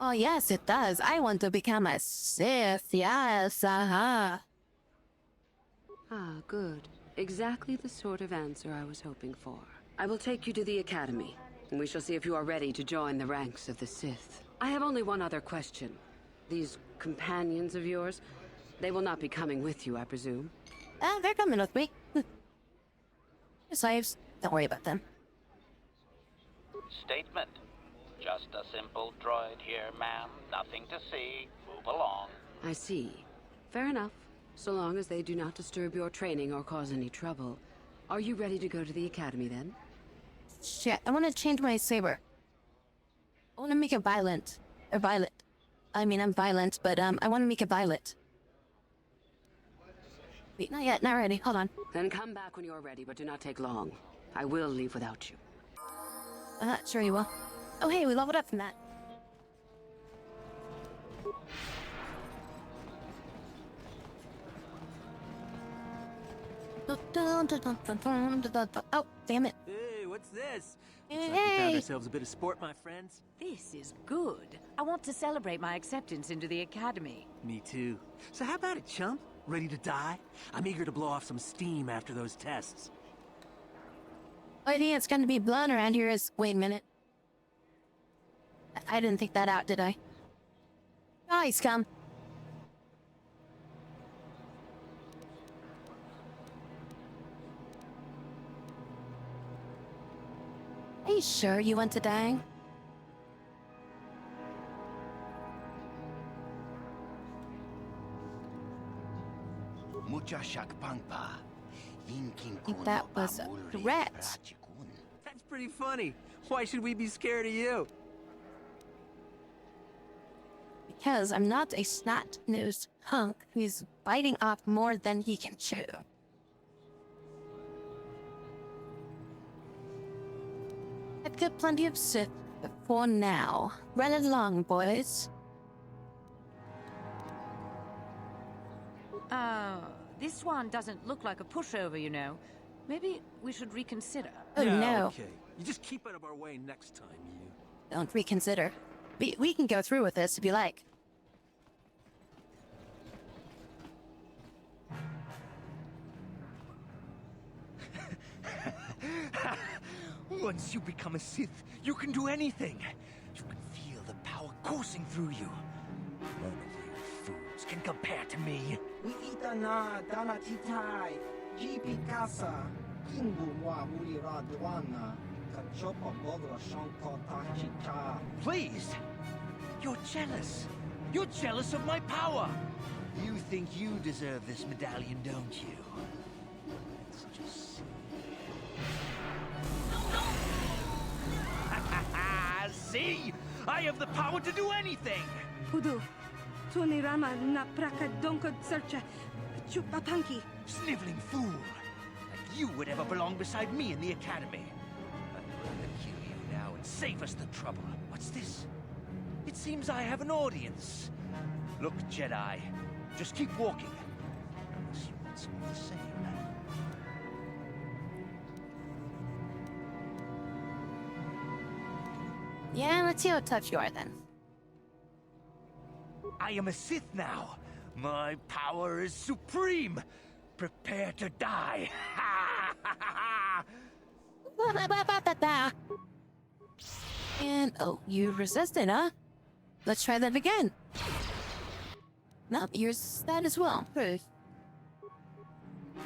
S1: Oh yes, it does. I want to become a Sith. Yes, Ah,
S9: good. Exactly the sort of answer I was hoping for. I will take you to the Academy, and we shall see if you are ready to join the ranks of the Sith. I have only one other question. These companions of yours, they will not be coming with you, I presume?
S1: they're coming with me. They're slaves. Don't worry about them.
S6: Statement. Just a simple droid here, ma'am. Nothing to see. Move along.
S9: I see. Fair enough. So long as they do not disturb your training or cause any trouble. Are you ready to go to the academy then?
S1: Shit, I want to change my saber. I want to make it violent. Or violet. I mean, I'm violent, but I want to make it violet. Wait, not yet, not ready. Hold on.
S9: Then come back when you're ready, but do not take long. I will leave without you.
S1: Sure you will. Oh, hey, we leveled up from that. Oh, damn it.
S20: Hey, what's this?
S1: Hey,
S20: Looks like we found ourselves a bit of sport, my friends.
S2: This is good. I want to celebrate my acceptance into the academy.
S20: Me too. So how about it, chump? Ready to die? I'm eager to blow off some steam after those tests.
S1: I think it's gonna be blood around here is... Wait a minute. I didn't think that out, did I? Oh, scum. Are you sure you want to die? I think that was a threat.
S20: That's pretty funny. Why should we be scared of you?
S1: Because I'm not a snot-nosed hunk who's biting off more than he can chew. I've got plenty of Sith for now. Run along, boys.
S2: This one doesn't look like a pushover, you know. Maybe we should reconsider.
S1: Oh, no.
S20: Okay. You just keep out of our way next time, you.
S1: Don't reconsider. We can go through with this if you like.
S19: Once you become a Sith, you can do anything. You can feel the power coursing through you. None of you fools can compare to me.
S17: We itana Donetooine, Jibi Casa, Kinguwa Mulira Duana, Kachopa Bodra Shanko Tachicha.
S19: Please! You're jealous. You're jealous of my power. You think you deserve this medallion, don't you? Let's just see. See? I have the power to do anything!
S12: Pudu, Tunirama na praka donko searcha, chupapanki.
S19: Sniveling fool! Like you would ever belong beside me in the academy. I'd rather kill you now and save us the trouble. What's this? It seems I have an audience. Look, Jedi, just keep walking. Unless you want some of the same.
S1: Yeah, let's see how tough you are then.
S19: I am a Sith now. My power is supreme. Prepare to die.
S1: And, oh, you resisted, huh? Let's try that again. No, yours that as well. Proof.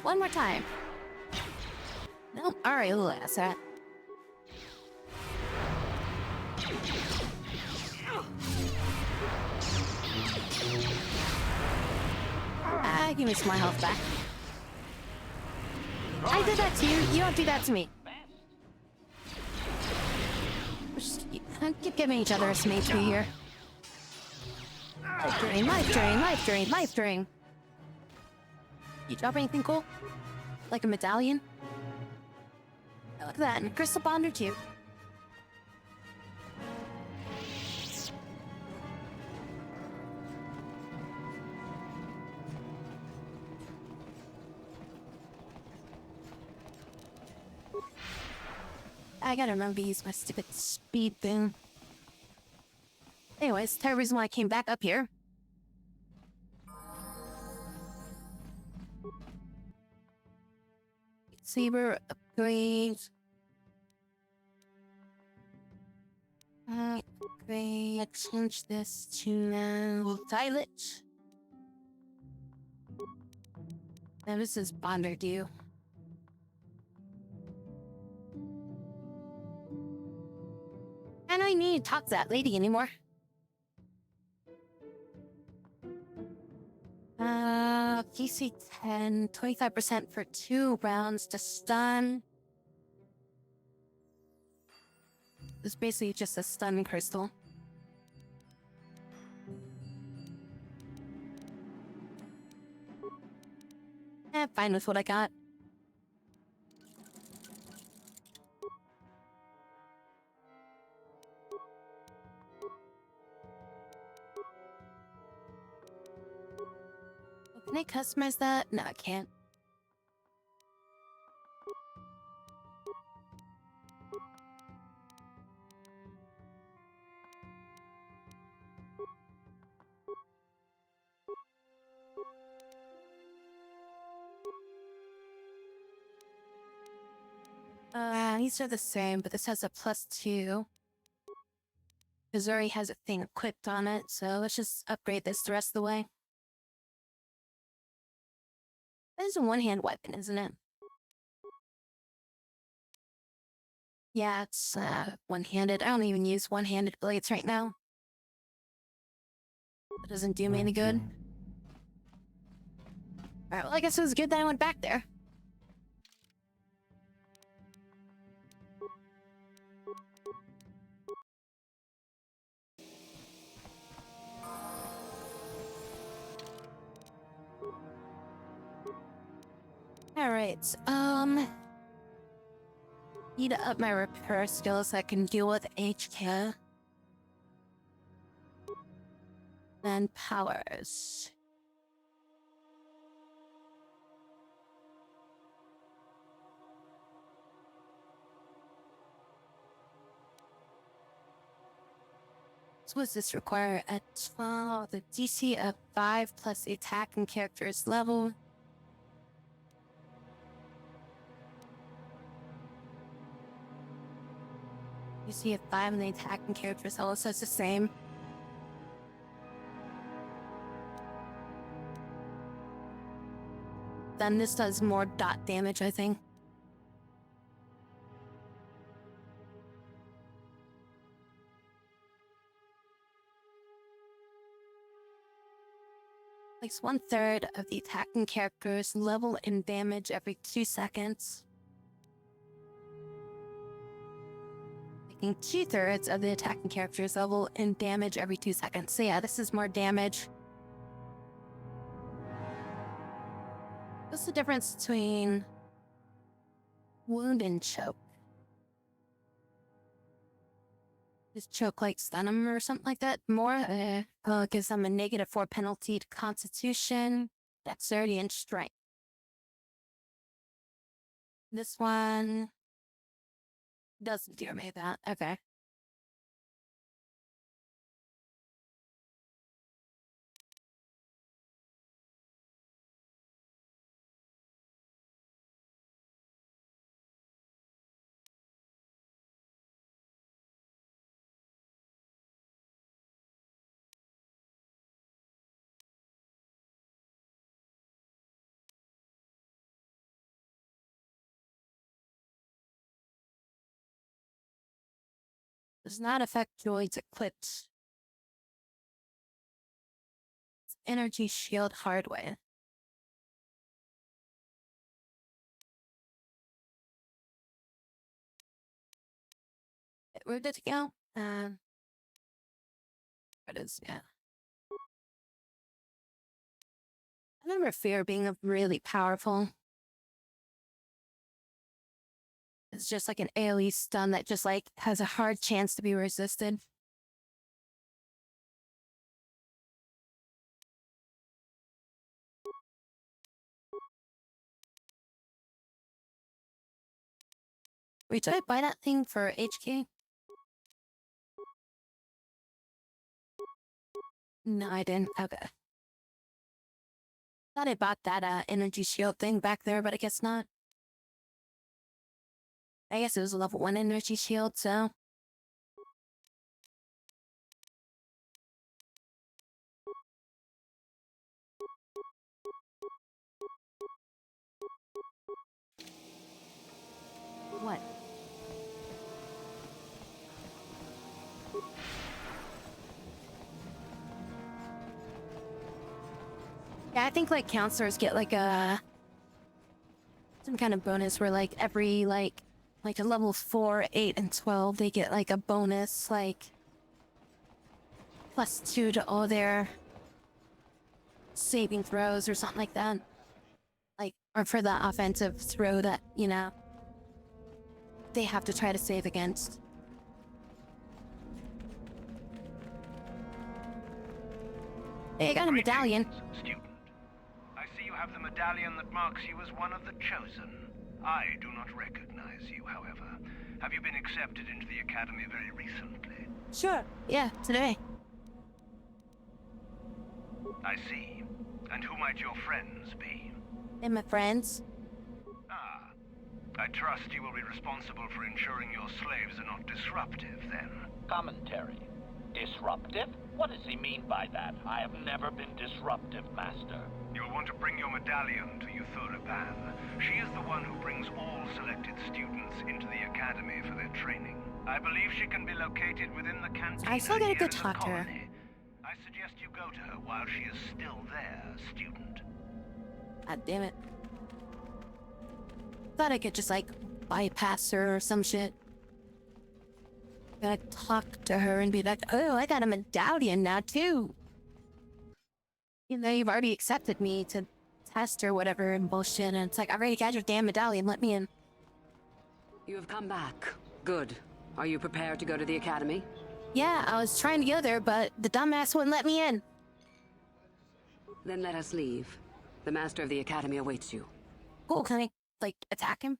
S1: One more time. Nope, alright, that's that. Give me some more health back. I did that to you. You don't do that to me. Just keep giving each other some HP here. Life drain, life drain, life drain, life drain. You drop anything cool? Like a medallion? Look at that, and a crystal bond or two. I gotta remember to use my stupid speed boom. Anyways, the reason why I came back up here. Saber upgrade. Upgrade. Change this to Violet. Now this is Bonder do. I don't even need to talk to that lady anymore. PC 10, 25% for 2 rounds to stun. It's basically just a stun crystal. Fine with what I got. Can I customize that? No, I can't. These are the same, but this has a +2. Missouri has a thing equipped on it, so let's just upgrade this the rest of the way. That is a one-hand weapon, isn't it? Yeah, it's one-handed. I don't even use one-handed blades right now. That doesn't do me any good. Alright, well, I guess it was good that I went back there. Alright, need to up my repair skills so I can deal with HK. Then powers. So what does this require? At 12, the DC of 5 plus the attack and character's level. DC of 5 and the attack and character's level, so it's the same. Then this does more dot damage, I think. Takes 1/3 of the attacking character's level in damage every 2 seconds. Taking 2/3 of the attacking character's level in damage every 2 seconds. So yeah, this is more damage. What's the difference between wound and choke? Does choke like stun him or something like that? More gives them a -4 penalty to Constitution, Dexterity, and Strength. This one doesn't do me that. Okay. Does not affect droids equipped. Energy shield hardware. Where did it go? There it is, yeah. I remember fear being really powerful. It's just like an AoE stun that just like has a hard chance to be resisted. Wait, did I buy that thing for HK? No, I didn't. Okay. Thought I bought that energy shield thing back there, but I guess not. I guess it was a level 1 energy shield, so... What? Yeah, I think like counselors get like a some kind of bonus where like every like a level 4, 8, and 12 they get like a bonus like +2 to all their saving throws or something like that. Like or for the offensive throw that, you know, they have to try to save against. Hey, I got a medallion.
S4: Student. I see you have the medallion that marks you as one of the chosen. I do not recognize you, however. Have you been accepted into the Academy very recently?
S1: Sure. Yeah, today.
S4: I see. And who might your friends be?
S1: And my friends.
S4: Ah. I trust you will be responsible for ensuring your slaves are not disruptive, then.
S6: Commentary. Disruptive? What does he mean by that? I have never been disruptive, Master.
S4: You'll want to bring your medallion to Euthura Ban. She is the one who brings all selected students into the Academy for their training. I believe she can be located within the cantina.
S1: I still gotta go
S4: here in the
S1: talk to her.
S4: colony. I suggest you go to her while she is still there, student.
S1: God damn it. Thought I could just like bypass her or some shit. Gotta talk to her and be like, oh, I got a medallion now too. You know, you've already accepted me to test or whatever and bullshit, and it's like, I already got your damn medallion, let me in.
S9: You have come back. Good. Are you prepared to go to the academy?
S1: Yeah, I was trying to go there, but the dumbass wouldn't let me in.
S9: Then let us leave. The master of the academy awaits you.
S1: Cool, can I, like, attack him?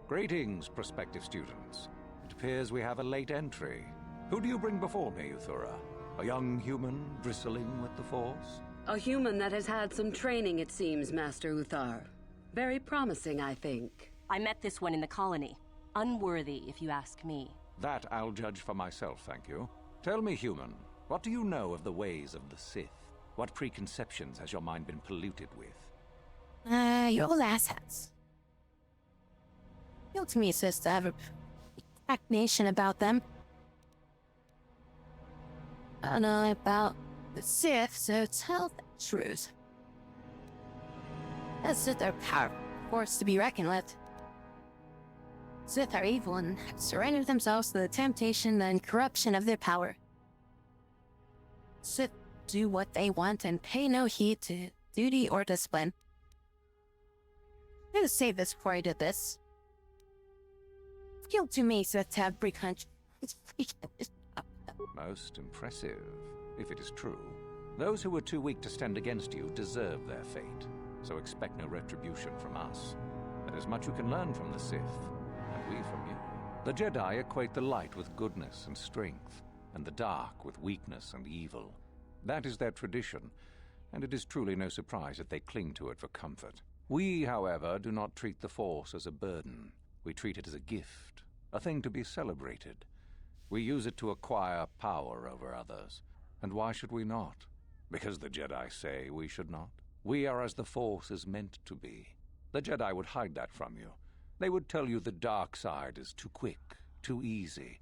S3: Greetings, prospective students. It appears we have a late entry. Who do you bring before me, Euthura? A young human bristling with the Force?
S9: A human that has had some training, it seems, Master Uthar. Very promising, I think.
S8: I met this one in the colony. Unworthy, if you ask me.
S3: That I'll judge for myself, thank you. Tell me, human, what do you know of the ways of the Sith? What preconceptions has your mind been polluted with?
S1: You old asshats. Feel to me, sis, to have a stagnation about them. I don't know about the Sith, so tell the truth. That's just their power, force to be reckoned with. Sith are evil and have surrendered themselves to the temptation and corruption of their power. Sith do what they want and pay no heed to duty or discipline. I would save this before I did this. Feel to me, Sith to have
S3: Most impressive, if it is true. Those who were too weak to stand against you deserve their fate, so expect no retribution from us. There is much you can learn from the Sith, and we from you. The Jedi equate the light with goodness and strength, and the dark with weakness and evil. That is their tradition, and it is truly no surprise that they cling to it for comfort. We, however, do not treat the Force as a burden. We treat it as a gift, a thing to be celebrated. We use it to acquire power over others. And why should we not? Because the Jedi say we should not. We are as the Force is meant to be. The Jedi would hide that from you. They would tell you the dark side is too quick, too easy,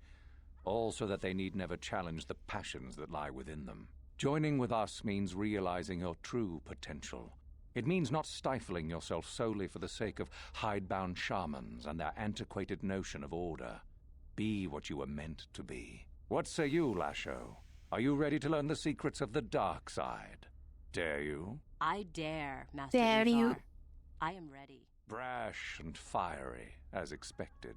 S3: all so that they need never challenge the passions that lie within them. Joining with us means realizing your true potential. It means not stifling yourself solely for the sake of hidebound shamans and their antiquated notion of order. Be what you were meant to be. What say you, Lasho? Are you ready to learn the secrets of the dark side? Dare you?
S8: I dare, Master
S1: Dare you?
S8: Uthar. I am ready.
S3: Brash and fiery, as expected.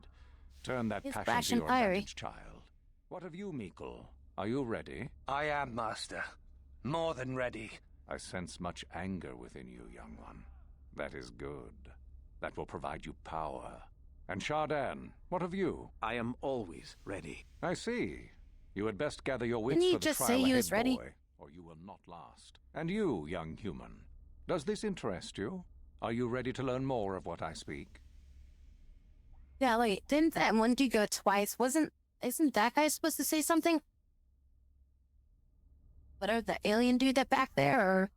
S3: Turn that
S1: He's
S3: passion
S1: brash
S3: to
S1: and
S3: your
S1: fiery.
S3: advantage, child. What of you, Meekle? Are you ready?
S21: I am, Master. More than ready.
S3: I sense much anger within you, young one. That is good. That will provide you power. And Shardan, what of you?
S20: I am always ready.
S3: I see. You had best gather your wits
S1: Didn't he
S3: for the
S1: just
S3: trial
S1: say he
S3: ahead,
S1: was ready?
S3: boy, or you will not last. And you, young human, does this interest you? Are you ready to learn more of what I speak?
S1: Yeah, wait, didn't that one dude go twice? Isn't that guy supposed to say something? What are the alien dude that back there, or?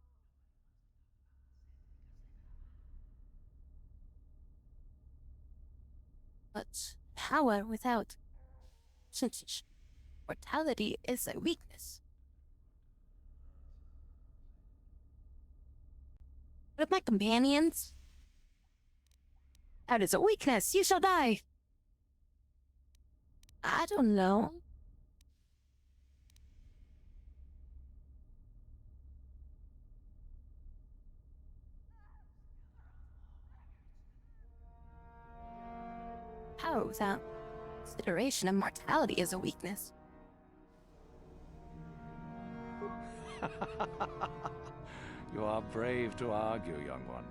S1: But power without sensation mortality is a weakness. What if my companions? That is a weakness. You shall die. I don't know. How without consideration of mortality is a weakness?
S3: You are brave to argue, young one.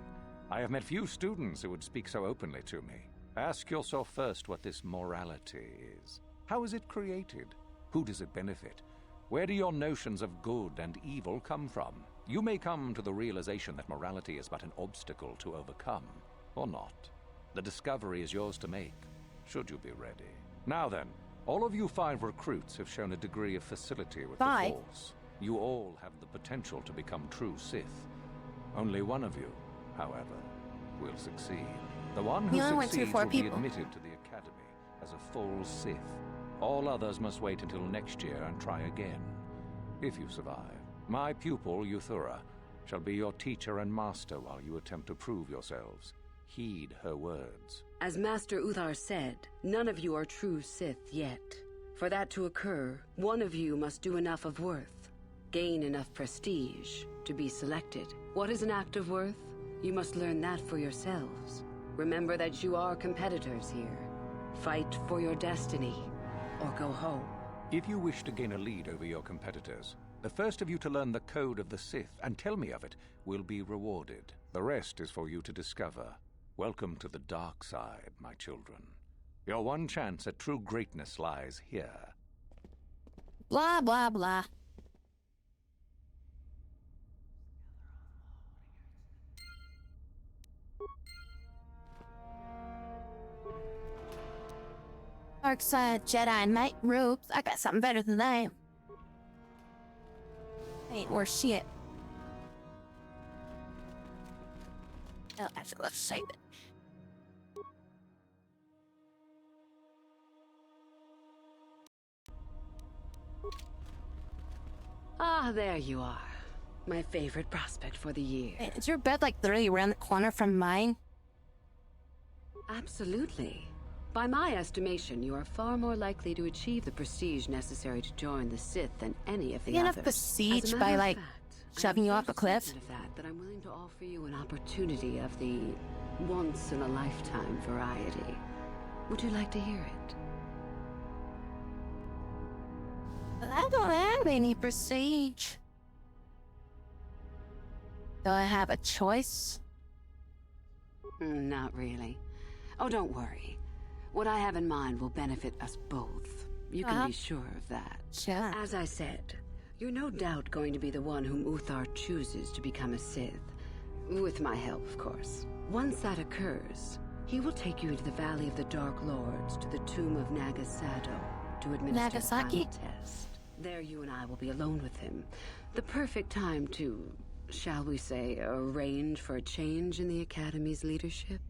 S3: I have met few students who would speak so openly to me. Ask yourself first what this morality is. How is it created? Who does it benefit? Where do your notions of good and evil come from? You may come to the realization that morality is but an obstacle to overcome, or not. The discovery is yours to make, should you be ready. Now then, all of you 5 recruits have shown a degree of facility with the Force. You all have the potential to become true Sith. Only one of you, however, will succeed. The one who succeeds will be admitted to the Academy as a full Sith. All others must wait until next year and try again, if you survive. My pupil, Euthura, shall be your teacher and master while you attempt to prove yourselves. Heed her words.
S9: As Master Uthar said, none of you are true Sith yet. For that to occur, one of you must do enough of worth, gain enough prestige to be selected. What is an act of worth? You must learn that for yourselves. Remember that you are competitors here. Fight for your destiny, or go home.
S3: If you wish to gain a lead over your competitors, the first of you to learn the code of the Sith and tell me of it will be rewarded. The rest is for you to discover. Welcome to the dark side, my children. Your one chance at true greatness lies here.
S1: Blah, blah, blah. Dark side Jedi Knight robes. I got something better than that. Ain't worth shit. Oh, actually, let's save it.
S9: Ah, there you are. My favorite prospect for the year.
S1: Hey, is your bed like literally around the corner from mine?
S9: Absolutely. By my estimation, you are far more likely to achieve the prestige necessary to join the Sith than any of the others.
S1: Enough prestige by, like, shoving you off a cliff?
S9: That I'm willing to offer you an opportunity of the once-in-a-lifetime variety. Would you like to hear it?
S1: I don't have any prestige. Do I have a choice?
S9: Not really. Oh, don't worry. What I have in mind will benefit us both. You can be sure of that.
S1: Sure.
S9: As I said, you're no doubt going to be the one whom Uthar chooses to become a Sith. With my help, of course. Once that occurs, he will take you into the Valley of the Dark Lords to the tomb of Nagasado to administer the final test. There you and I will be alone with him. The perfect time to, shall we say, arrange for a change in the Academy's leadership.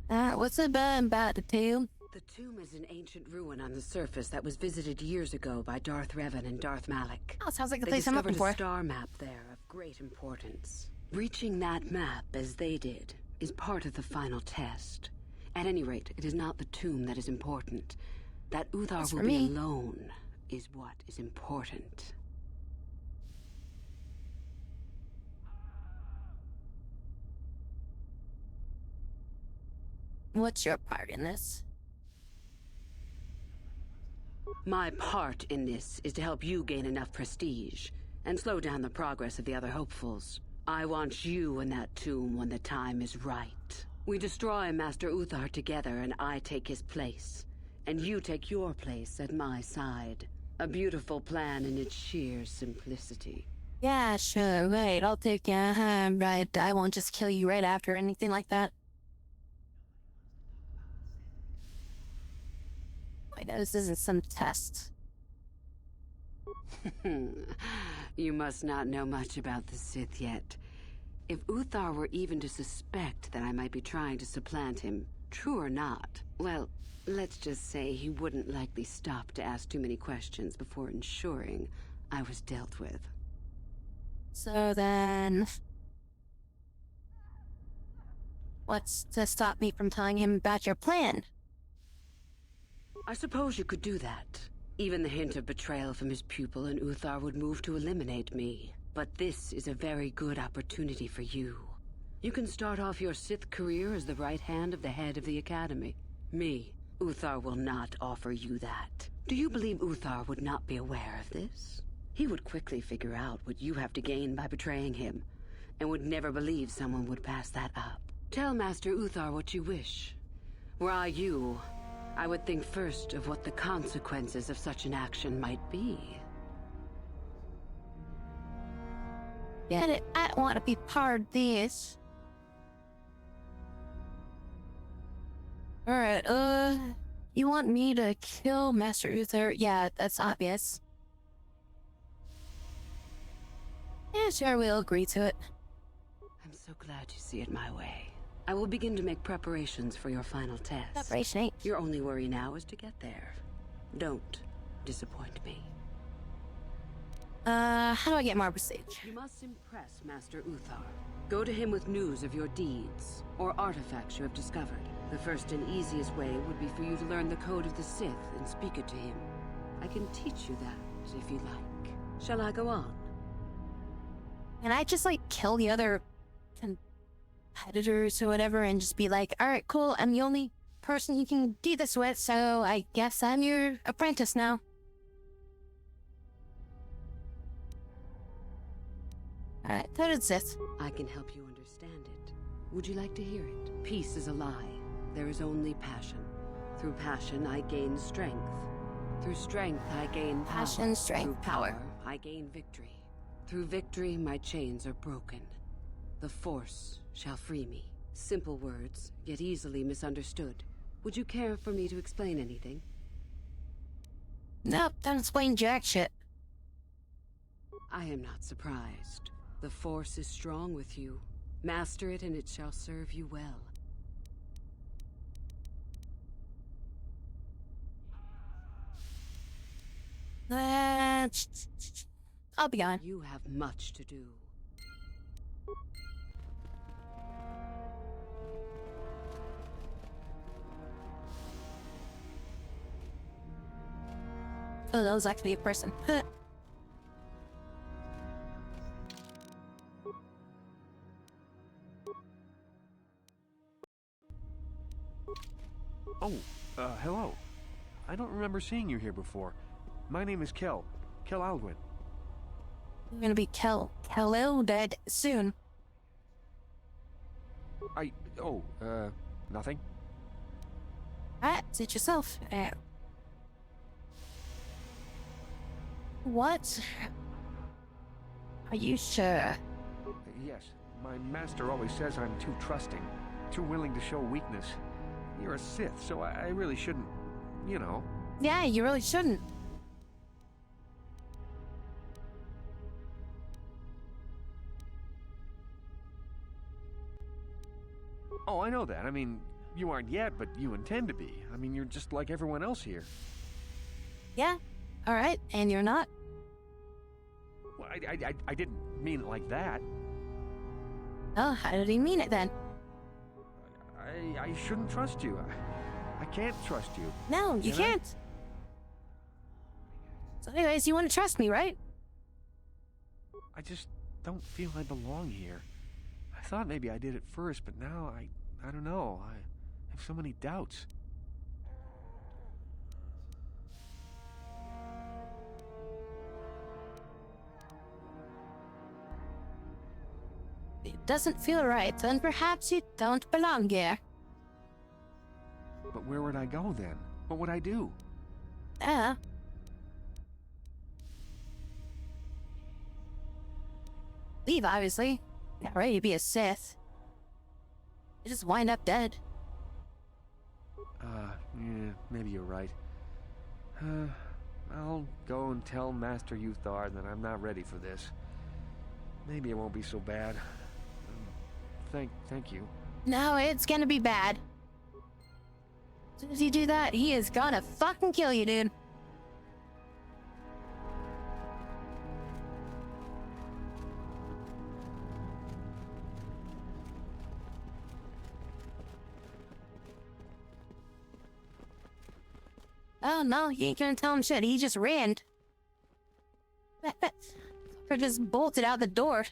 S1: What's it about the tomb?
S9: The tomb is an ancient ruin on the surface that was visited years ago by Darth Revan and Darth Malak.
S1: Oh, sounds like the
S9: they
S1: place I'm looking for.
S9: They discovered a star map there of great importance. Reaching that map, as they did, is part of the final test. At any rate, it is not the tomb that is important. That Uthar will be alone is what is important.
S1: What's your part in this?
S9: My part in this is to help you gain enough prestige and slow down the progress of the other hopefuls. I want you in that tomb when the time is right. We destroy Master Uthar together and I take his place. And you take your place at my side. A beautiful plan in its sheer simplicity.
S1: Yeah, sure, right. I'll take you. Right. I won't just kill you right after or anything like that. Wait, no, this isn't some test.
S9: You must not know much about the Sith yet. If Uthar were even to suspect that I might be trying to supplant him, true or not, well, Let's just say he wouldn't likely stop to ask too many questions before ensuring I was dealt with.
S1: So then... what's to stop me from telling him about your plan?
S9: I suppose you could do that. Even the hint of betrayal from his pupil and Uthar would move to eliminate me. But this is a very good opportunity for you. You can start off your Sith career as the right hand of the head of the Academy. Me, Uthar will not offer you that. Do you believe Uthar would not be aware of this? He would quickly figure out what you have to gain by betraying him, and would never believe someone would pass that up. Tell Master Uthar what you wish. Were I you, I would think first of what the consequences of such an action might be.
S1: Get it? I don't want to be part of this. Alright, you want me to kill Master Uthar? Yeah, that's obvious. Yeah, sure, we'll agree to it.
S9: I'm so glad you see it my way. I will begin to make preparations for your final test.
S1: Preparation 8.
S9: Your only worry now is to get there. Don't disappoint me.
S1: How do I get more prestige?
S9: You must impress Master Uthar. Go to him with news of your deeds, or artifacts you have discovered. The first and easiest way would be for you to learn the code of the Sith and speak it to him. I can teach you that, if you like. Shall I go on?
S1: Can I just, like, kill the other competitors or whatever and just be like, alright, cool, I'm the only person you can do this with, so I guess I'm your apprentice now. Alright, that is it.
S9: I can help you understand it. Would you like to hear it? Peace is a lie. There is only passion. Through passion, I gain strength. Through strength, I gain power.
S1: Passion, strength,
S9: Through
S1: power.
S9: I gain victory. Through victory, my chains are broken. The Force shall free me. Simple words, yet easily misunderstood. Would you care for me to explain anything?
S1: Nope, don't explain jack shit.
S9: I am not surprised. The Force is strong with you. Master it and it shall serve you well.
S1: I'll be on.
S9: You have much to do.
S1: Oh, that was actually a person.
S5: Oh, hello. I don't remember seeing you here before. My name is Kel Alguin.
S1: I'm gonna be Kel dead soon.
S5: Nothing.
S1: Alright, sit yourself. What? Are you sure?
S5: Yes, my master always says I'm too trusting, too willing to show weakness. You're a Sith, so I really shouldn't, you know.
S1: Yeah, you really shouldn't.
S5: Oh, I know that. I mean, you aren't yet, but you intend to be. I mean, you're just like everyone else here.
S1: Yeah, alright, and you're not?
S5: Well, I didn't mean it like that.
S1: Oh, how did he mean it then?
S5: I shouldn't trust you. I can't trust you.
S1: No, you can't. So anyways, you want to trust me, right?
S5: I just don't feel I belong here. I thought maybe I did at first, but now I don't know. I have so many doubts.
S1: It doesn't feel right, then perhaps you don't belong here.
S5: But where would I go then? What would I do?
S1: Leave, obviously. Not ready to be a Sith. You just wind up dead.
S5: Yeah, maybe you're right. I'll go and tell Master Uthar that I'm not ready for this. Maybe it won't be so bad. Thank you.
S1: No, it's gonna be bad. As soon as you do that, he is gonna fucking kill you, dude. Oh no, you ain't gonna tell him shit. He just ran. Or just bolted out the door.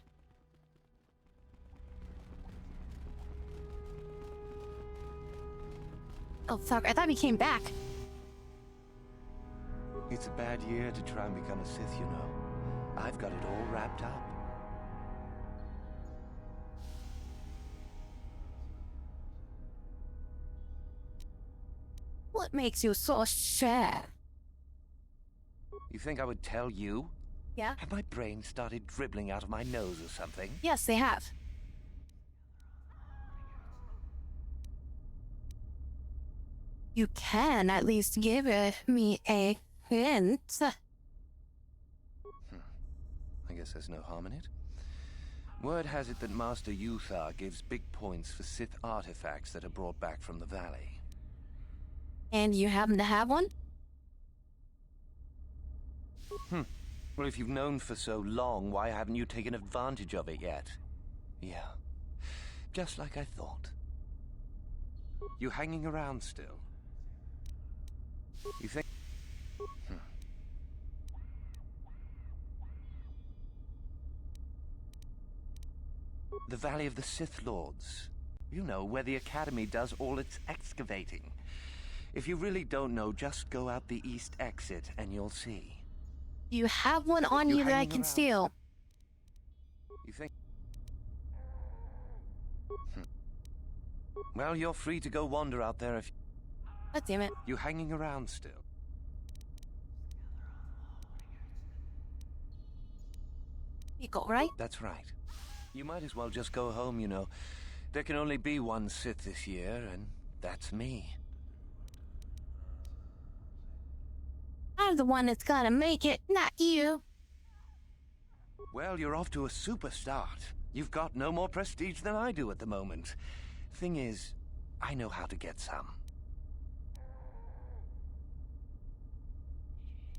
S1: Oh fuck, I thought he came back.
S19: It's a bad year to try and become a Sith, you know. I've got it all wrapped up.
S1: What makes you so sure?
S19: You think I would tell you?
S1: Yeah?
S19: Have my brain started dribbling out of my nose or something?
S1: Yes, they have. You can at least give me a hint.
S19: I guess there's no harm in it. Word has it that Master Yuthar gives big points for Sith artifacts that are brought back from the valley.
S1: And you happen to have one?
S19: Well, if you've known for so long, why haven't you taken advantage of it yet? Yeah, just like I thought. You hanging around still? You think... The Valley of the Sith Lords. You know, where the Academy does all its excavating. If you really don't know, just go out the east exit and you'll see.
S1: You have one on you that I can steal.
S19: You think... Well, you're free to go wander out there if...
S1: God damn it.
S19: You hanging around still?
S1: Eagle, right?
S19: That's right. You might as well just go home, you know. There can only be one Sith this year, and that's me.
S1: I'm the one that's gonna make it, not you.
S19: Well, you're off to a super start. You've got no more prestige than I do at the moment. Thing is, I know how to get some.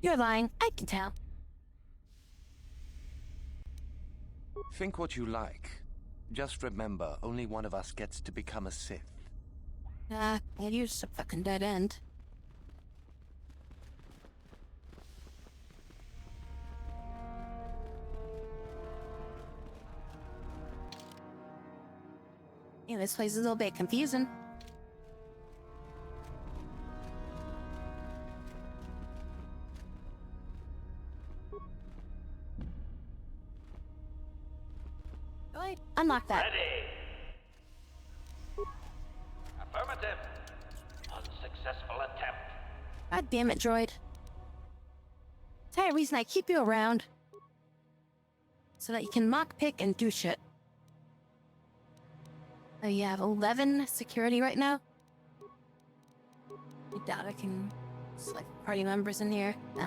S1: You're lying. I can tell.
S19: Think what you like. Just remember, only one of us gets to become a Sith.
S1: It used a fucking dead end. Yeah, this place is a little bit confusing. Go ahead, unlock that.
S6: Ready. Affirmative. Unsuccessful attempt.
S1: God damn it, droid. Entire reason I keep you around. So that you can mock pick and do shit. Oh, you have 11 security right now? I doubt I can select party members in here. Nah.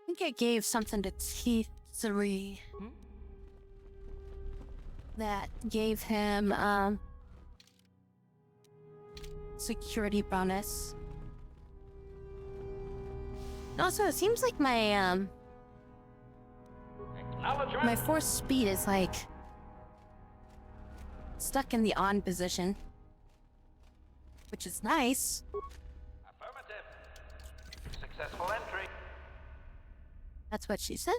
S1: I think I gave something to T3 that gave him security bonus. Also, it seems like my force speed is like stuck in the on position, which is nice.
S6: Affirmative. Successful entry.
S1: That's what she said.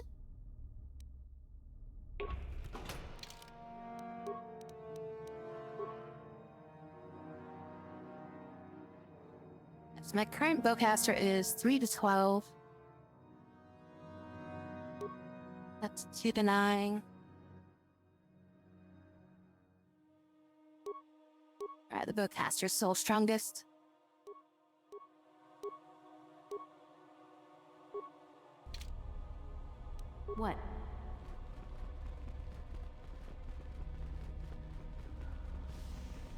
S1: So my current bowcaster is 3 to 12. That's 2 to 9. Alright, the bowcaster's still strongest. What?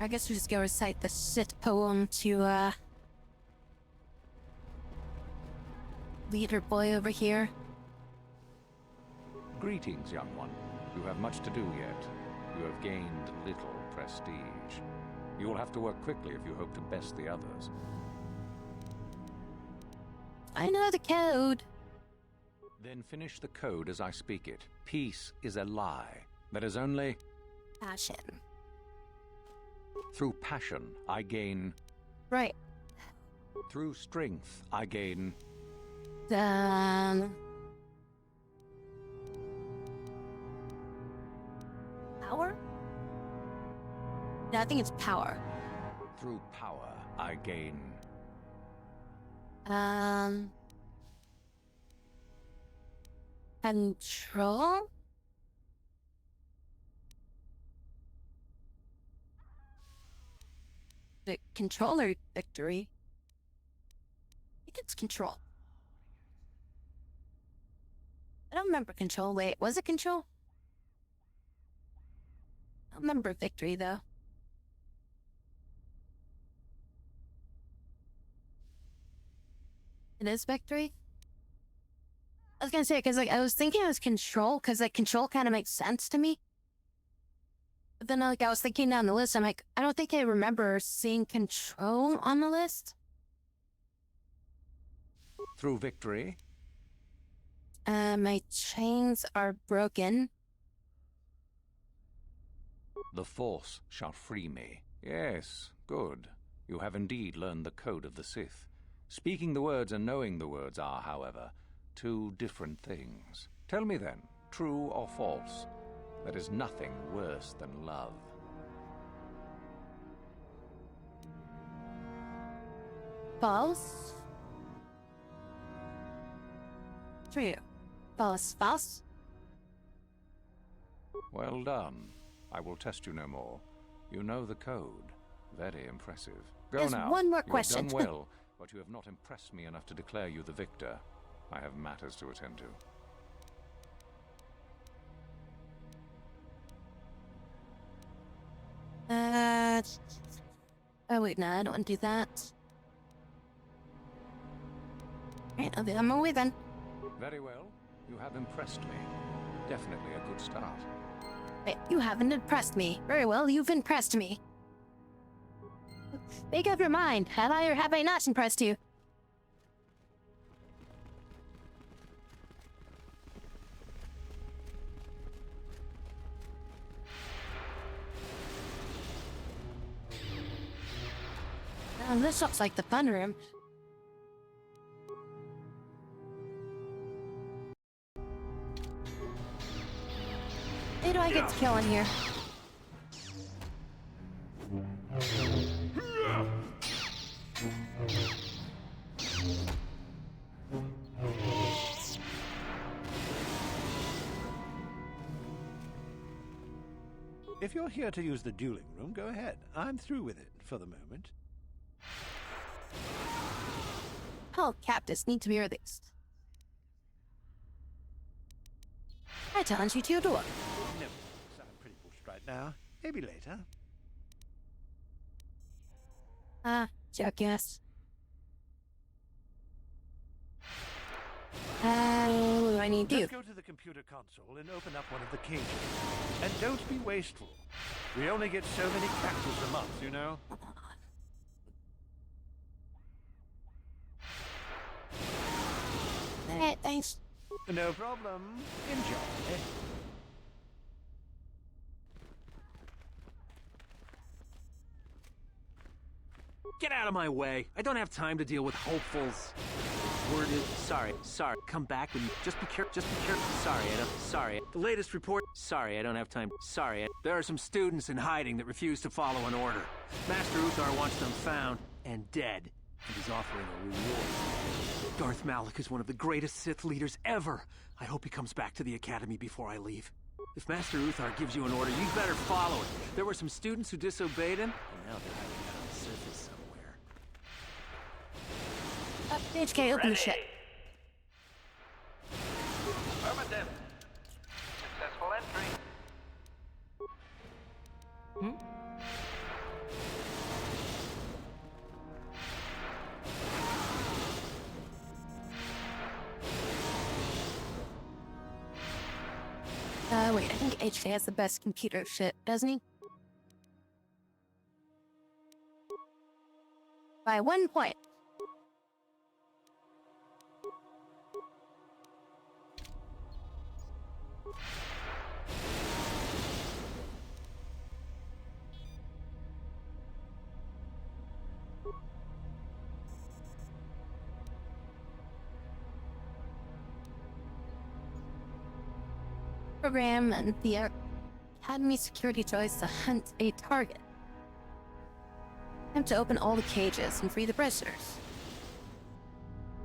S1: I guess we just go recite the Sith poem to, leader boy over here.
S3: Greetings, young one. You have much to do yet. You have gained little prestige. You will have to work quickly if you hope to best the others.
S1: I know the code.
S3: Then finish the code as I speak it. Peace is a lie. That is only...
S1: passion.
S3: Through passion, I gain...
S1: Right.
S3: Through strength, I gain...
S1: Power? No, I think it's power.
S3: Through power, I gain...
S1: Control? The controller victory? I think it's control. I don't remember control. Wait, was it control? I don't remember victory, though. It is victory? I was gonna say, because like I was thinking it was control, because like control kind of makes sense to me. But then like I was thinking down the list, I'm like, I don't think I remember seeing control on the list.
S3: Through victory?
S1: My chains are broken.
S3: The Force shall free me. Yes, good. You have indeed learned the code of the Sith. Speaking the words and knowing the words are, however, two different things. Tell me then, true or false, there is nothing worse than love.
S1: False? True. False, false?
S3: Well done. I will test you no more. You know the code. Very impressive. Go
S1: There's
S3: now.
S1: one more
S3: You
S1: question.
S3: have done well, but you have not impressed me enough to declare you the victor. I have matters to attend to.
S1: Oh wait, no, I don't want to do that. Alright, I'll be on my way then.
S3: Very well. You have impressed me. Definitely a good start.
S1: Wait, you haven't impressed me. Very well, you've impressed me. Make up your mind. Have I or have I not impressed you? This looks like the fun room. Who do I get to kill in here?
S20: If you're here to use the dueling room, go ahead. I'm through with it for the moment.
S1: All captives need to be released. I challenge you to a duel.
S20: No, I'm pretty pushed right now. Maybe later.
S1: Joke, yes. What do I need to do?
S20: Just go to the computer console and open up one of the cages. And don't be wasteful. We only get so many captives a month, you know?
S1: Thanks.
S20: No problem. Enjoy.
S19: Get out of my way. I don't have time to deal with hopefuls. Word is sorry. Come back when you just be careful. Sorry. The latest report. Sorry, I don't have time. There are some students in hiding that refuse to follow an order. Master Uthar wants them found and dead, and is offering a reward. Darth Malak is one of the greatest Sith leaders ever. I hope he comes back to the Academy before I leave. If Master Uthar gives you an order, you'd better follow it. There were some students who disobeyed him, and now they're hiding out on the surface somewhere.
S1: HK, open the shit.
S13: Affirmative. Successful entry.
S1: wait, I think HK has the best computer shit, doesn't he? By 1 point. Program and the Academy security choice to hunt a target. Attempt to open all the cages and free the prisoners.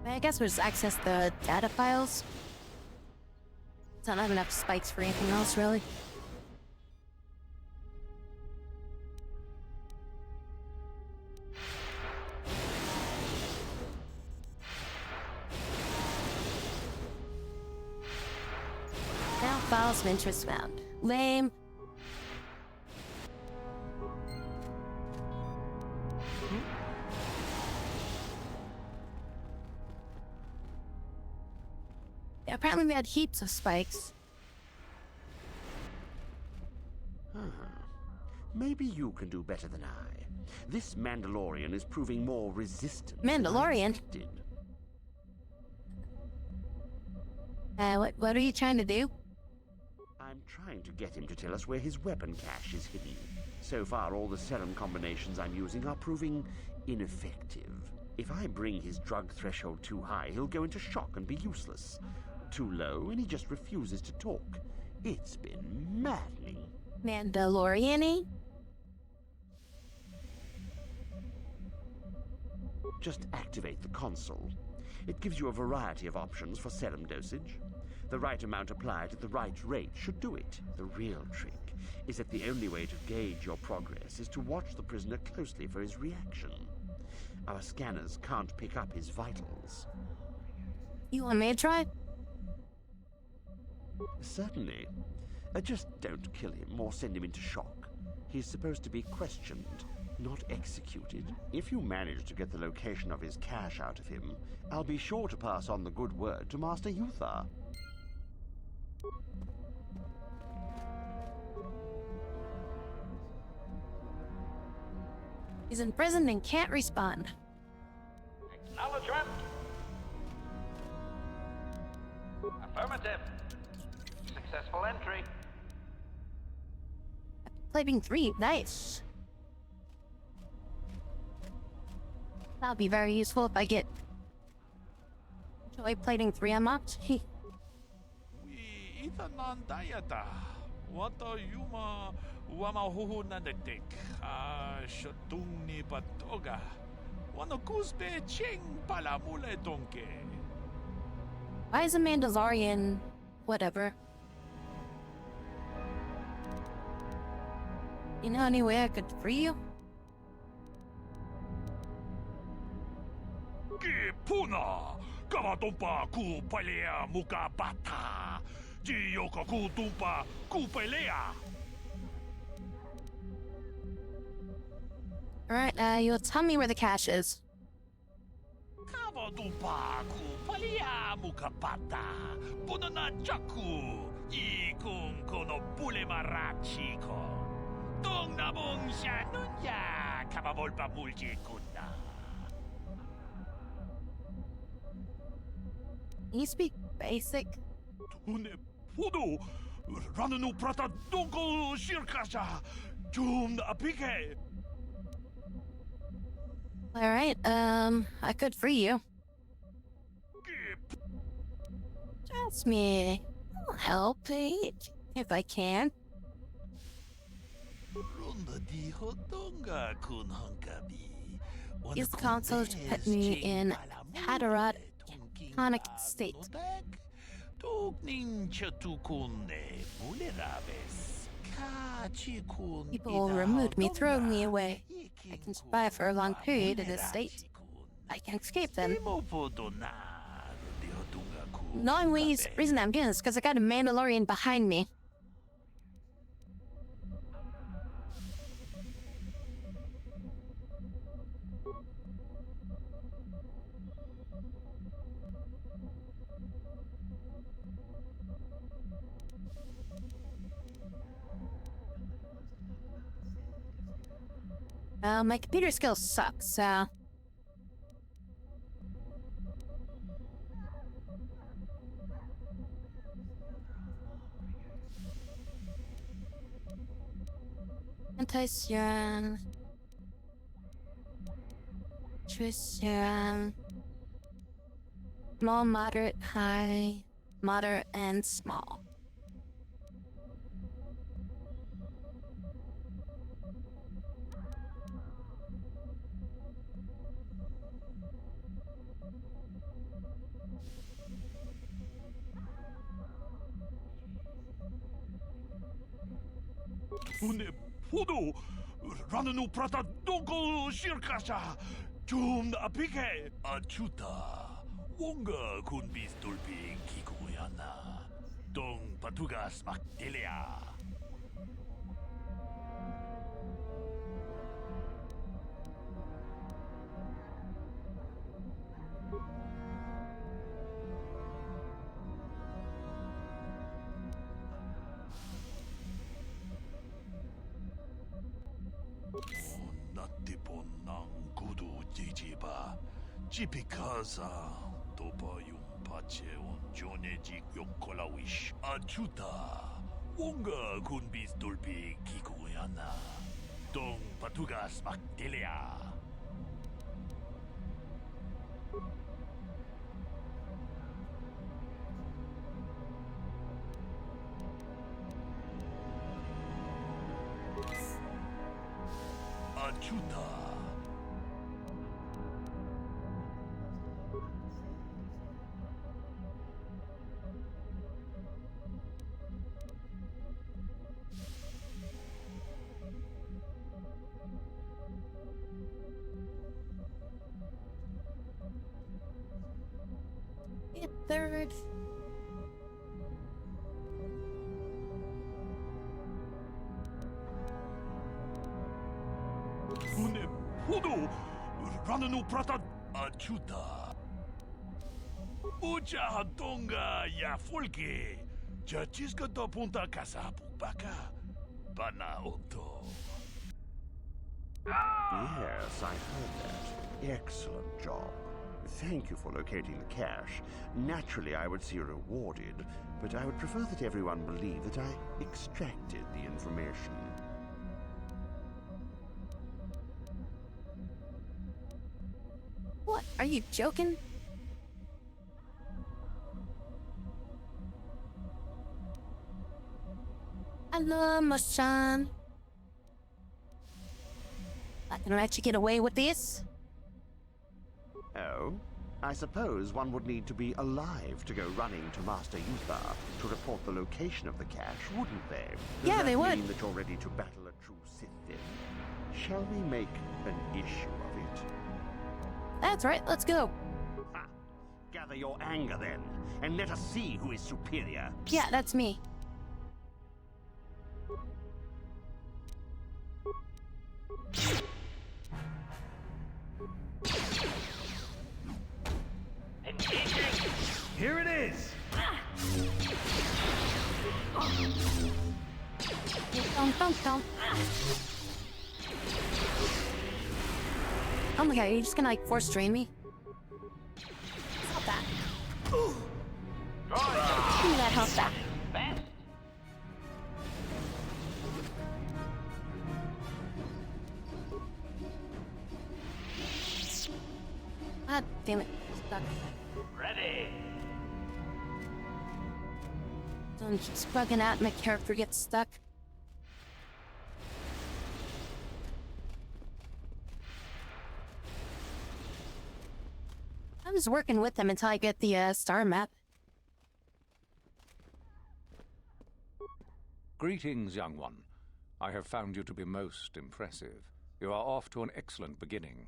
S1: I guess we'll just access the data files. Don't have enough spikes for anything else, really. Now files of interest found. Lame. Yeah, apparently we had heaps of spikes.
S13: Maybe you can do better than I. This Mandalorian is proving more resistant.
S1: Mandalorian? What are you trying to do?
S13: I'm trying to get him to tell us where his weapon cache is hidden. So far, all the serum combinations I'm using are proving ineffective. If I bring his drug threshold too high, he'll go into shock and be useless. Too low, and he just refuses to talk. It's been maddening.
S1: Mandalorian-y?
S13: Just activate the console. It gives you a variety of options for serum dosage. The right amount applied at the right rate should do it. The real trick is that the only way to gauge your progress is to watch the prisoner closely for his reaction. Our scanners can't pick up his vitals.
S1: You want me to try?
S13: Certainly. Just don't kill him or send him into shock. He's supposed to be questioned, not executed. If you manage to get the location of his cache out of him, I'll be sure to pass on the good word to Master Yuthar.
S1: He's in prison and can't respond.
S6: Acknowledgement. Affirmative. Successful entry.
S1: Plating 3, nice. That'll be very useful if I get joy plating 3 unlocked.
S16: Itanandayata. What are you wamahuhu nadadik? Shotung ni patoga. Wanokuspe ching palamule donke.
S1: Why is a Mandalorian whatever? You know any way I could free you?
S16: Puna! Kamatumpa ku palea muka bata! Jiyoka ku tumpa ku palea!
S1: Alright, you'll tell me where the cache is.
S16: Kamatumpa ku palea muka bata! Punana chaku! Ikung kono pule marachi ko! Tung nabong siya nunya! Kababolpa mulji kuna!
S1: Can you speak basic?
S16: Tune pudo! Ranunu prata donko shirkasha! Jum apike!
S1: Alright, I could free you. Trust me. I'll help if I can. Use the console to put me in Hadarot tonic state. People removed me, thrown me away. I can survive for a long period in this state. I can escape them. The only reason I'm doing this is because I got a Mandalorian behind me. My computer skills suck, so... Anti-serum... Serum... Small, moderate, high, moderate, and small.
S16: Une podo ranunu prata donko shirkasha tum apike achuta wonga kun bistulpi kikuyana dong patugas makdelia. Natipon ng kudu jijiba jipikaza topa yung pacheon jonejik yung kolawish achuta wonga kun bistulpi kikuyana dong patugas makdelia. Achuta.
S1: Third.
S16: Une podo ranunu prata achuta. Ucha tonga ya folke. Chachiska da punta casa baka. Bana opto.
S13: Yes, I heard that. Excellent job. Thank you for locating the cache. Naturally, I would see you rewarded, but I would prefer that everyone believe that I extracted the information.
S1: What? Are you joking? Hello, Machan. Not gonna let you get away with this?
S13: Oh? I suppose one would need to be alive to go running to Master Yutha to report the location of the cache, wouldn't they?
S1: Yeah, they would.
S13: Does that mean that you're ready to battle a true Sith then? Shall we make an issue of it?
S1: That's right, let's go.
S13: Ha! Gather your anger then, and let us see who is superior.
S1: Yeah, that's me.
S19: Here it is!
S1: Don't. Oh my god, are you just gonna like force drain me? Stop that. Give me that health back. God damn it. Stuck.
S6: Ready.
S1: Don't keep bugging out, my character gets stuck. I was working with them until I get the star map.
S3: Greetings, young one. I have found you to be most impressive. You are off to an excellent beginning.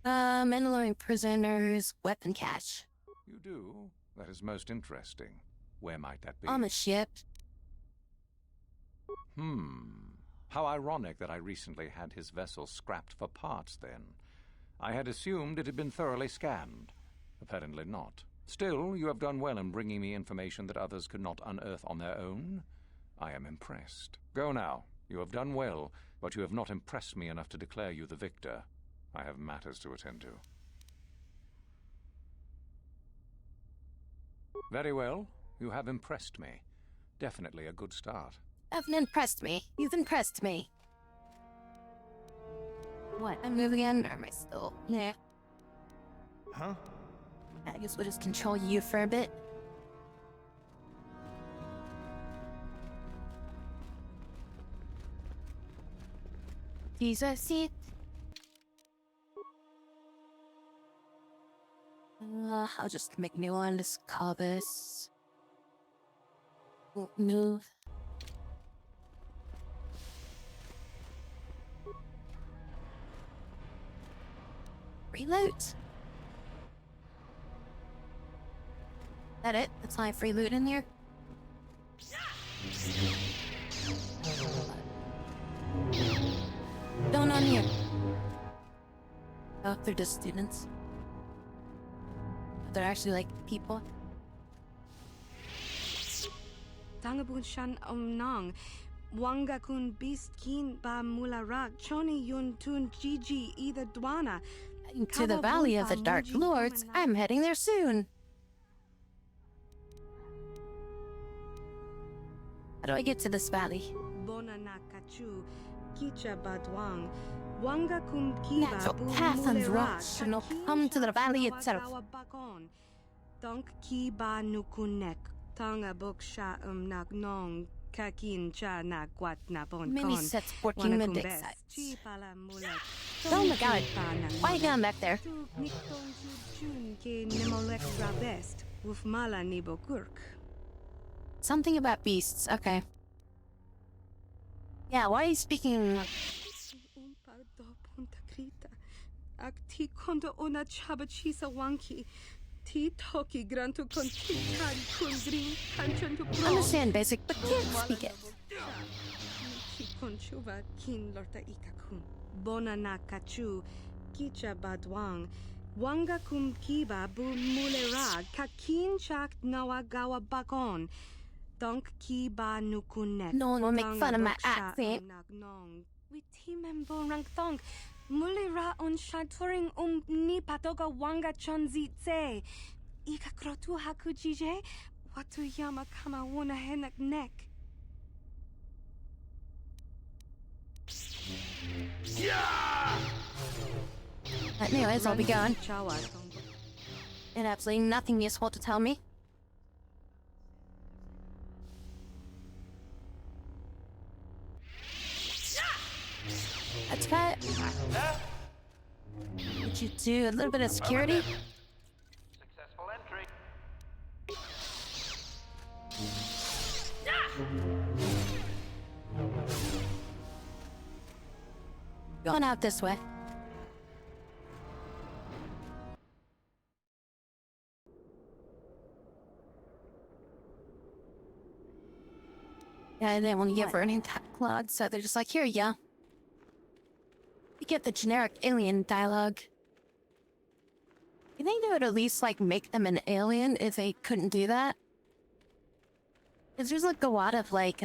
S1: Mandalorian prisoners, weapon cache.
S3: You do? That is most interesting. Where might that be?
S1: On a ship.
S3: How ironic that I recently had his vessel scrapped for parts then. I had assumed it had been thoroughly scanned. Apparently not. Still, you have done well in bringing me information that others could not unearth on their own. I am impressed. Go now. You have done well, but you have not impressed me enough to declare you the victor. I have matters to attend to. Very well. You have impressed me. Definitely a good start.
S1: Haven't impressed me. You've impressed me. What? I'm moving in, or am I still? Yeah.
S14: Huh?
S1: I guess we'll just control you for a bit. Jesus, it. I'll just make new one. Let's call this. Move. Reload. That it? That's my free loot in here? Going on here? Oh, they're just students. They're actually like people.
S12: Tangabun shan nang. Wanga kun beast kin ba mularak. Choni yun tun gigi either dwana.
S1: To the Valley of the Dark Lords. I'm heading there soon. How do I get to this valley? Natural path and rocks should not come to the valley itself.
S12: Donk ki ba nukunek. Tanga boksha nak nong. Kakin cha na kwat na bon.
S1: Mini sets working the dick sites. Oh my god. Why are you going back there? Something about beasts, okay. Yeah, why are you speaking? Understand basic, but can't speak it.
S12: Kicha badwang. Wanga kum kiba bu mulera kakin chak nawagawa bakon. Donk kiba nukunek.
S1: No one will make fun of my accent.
S12: We team and bon rank thong. Mulera on shaturing ni patoga wanga chonzi tse. Ika krotu haku jije. Watu yama kama wona henak nek.
S14: Yeah!
S1: Anyways, I'll be gone. And absolutely nothing useful to tell me. That's cut. Would you do a little bit of security?
S6: Successful entry.
S1: Going out this way. Yeah, I didn't want to give her any dialogue, so they're just like, here you go. You get the generic alien dialogue. You think they would at least, like, make them an alien if they couldn't do that? Because there's, like, a lot of, like,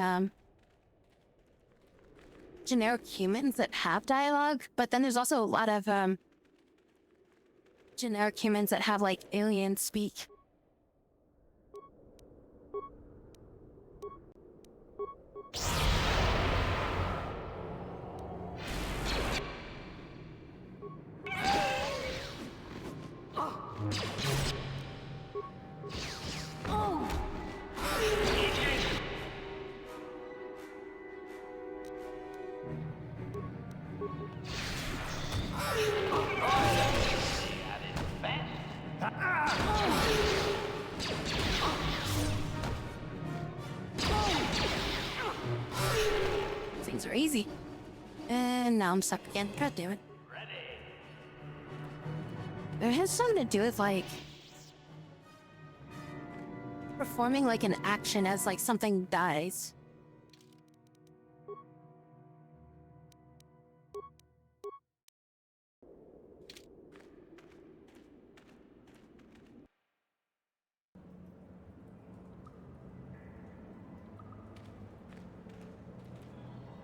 S1: generic humans that have dialogue, but then there's also a lot of, generic humans that have, like, alien speak. Things are easy. And now I'm stuck again. God damn it. It has something to do with, like, performing, like, an action as, like, something dies.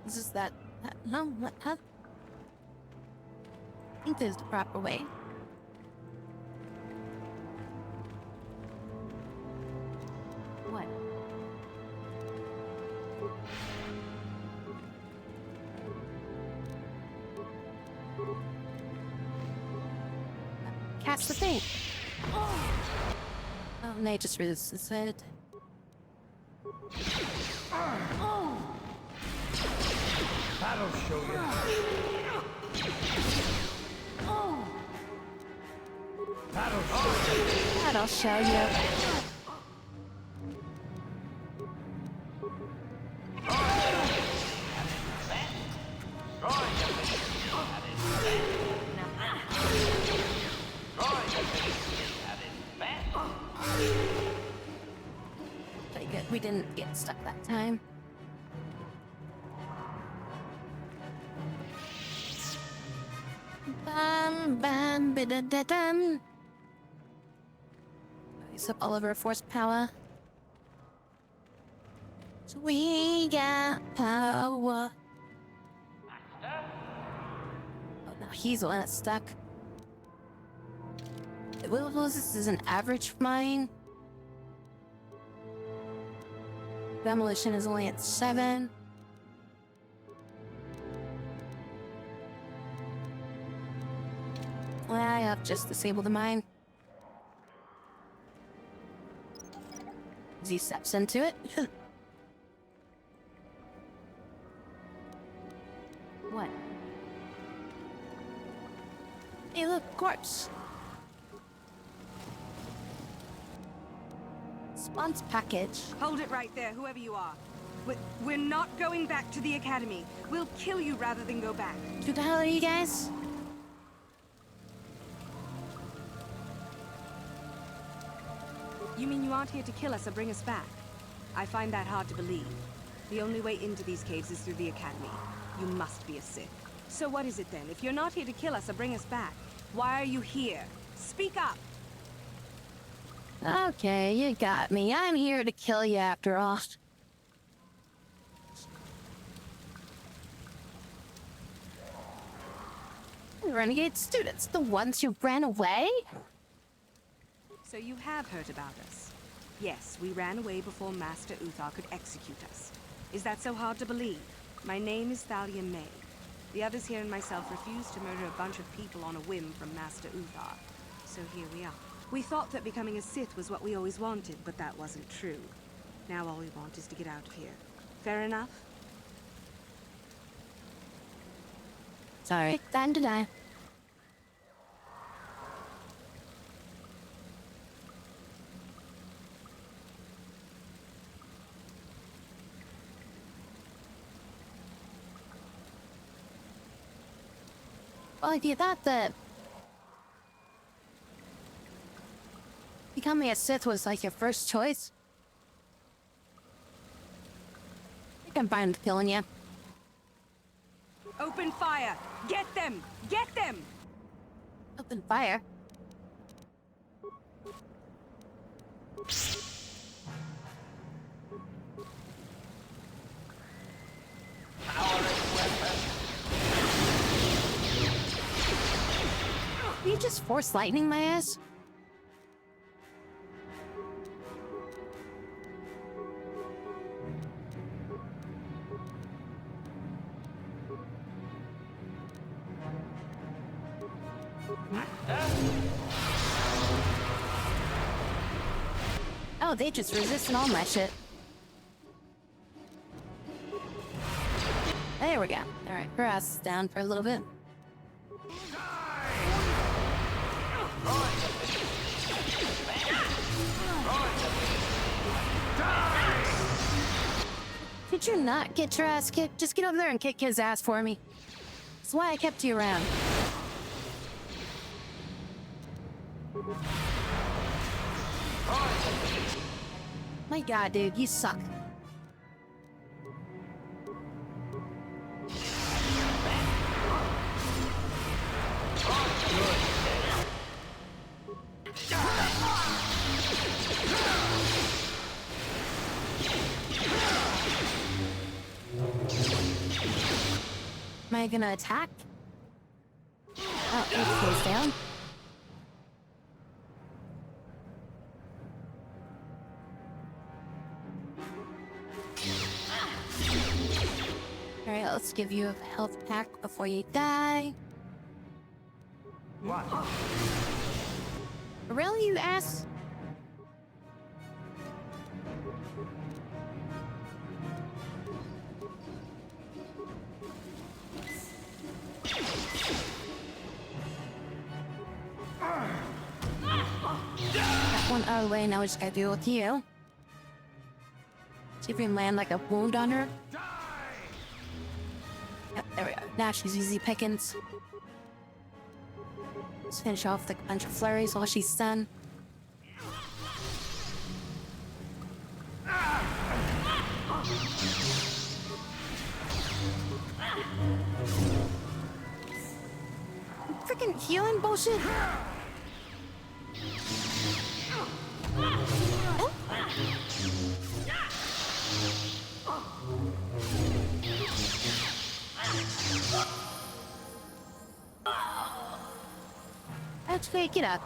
S1: This is that. No, what? Huh? I think this is the proper way.
S2: What?
S1: Catch the thing. Oh, and they just resisted it.
S17: That'll show you.
S1: That'll show you. Pretty good. We didn't get stuck that time. Bam, bam, bida-da-dum. Use up all of our force power. So we got power. Oh, now he's the one that's stuck. This is an average mine. Demolition is only at 7. I have just disabled the mine. As he steps into it.
S2: What?
S1: Hey, look, corpse. Spawns package.
S12: Hold it right there, whoever you are. We're not going back to the academy. We'll kill you rather than go back.
S1: Who the hell are you guys?
S12: You mean you aren't here to kill us or bring us back? I find that hard to believe. The only way into these caves is through the academy. You must be a Sith. So what is it then? If you're not here to kill us or bring us back, why are you here? Speak up!
S1: Okay, you got me. I'm here to kill you after all. Renegade students, the ones who ran away?
S12: So you have heard about us. Yes, we ran away before Master Uthar could execute us. Is that so hard to believe? My name is Thalia May. The others here and myself refused to murder a bunch of people on a whim from Master Uthar. So here we are. We thought that becoming a Sith was what we always wanted, but that wasn't true. Now all we want is to get out of here. Fair enough?
S1: Sorry. Time to die. Well, if you thought that becoming a Sith was like your first choice, I think I'm fine with killing you.
S12: Open fire! Get them! Get them!
S1: Open fire? Are you just force lightning my ass? Oh, they just resisted all my shit. There we go. Alright, her ass is down for a little bit. Did you not get your ass kicked? Just get over there and kick his ass for me. That's why I kept you around. My god, dude, you suck. I gonna attack? Oh, it goes down. Alright, let's give you a health pack before you die.
S22: What?
S1: Really, you ass? That one out of the way, now we just gotta deal with you. See if we can land like a wound on her. Yep, there we go. Now she's easy pickings. Let's finish off with a bunch of flurries while she's stunned. Freaking healing bullshit. Oh. Actually, get up.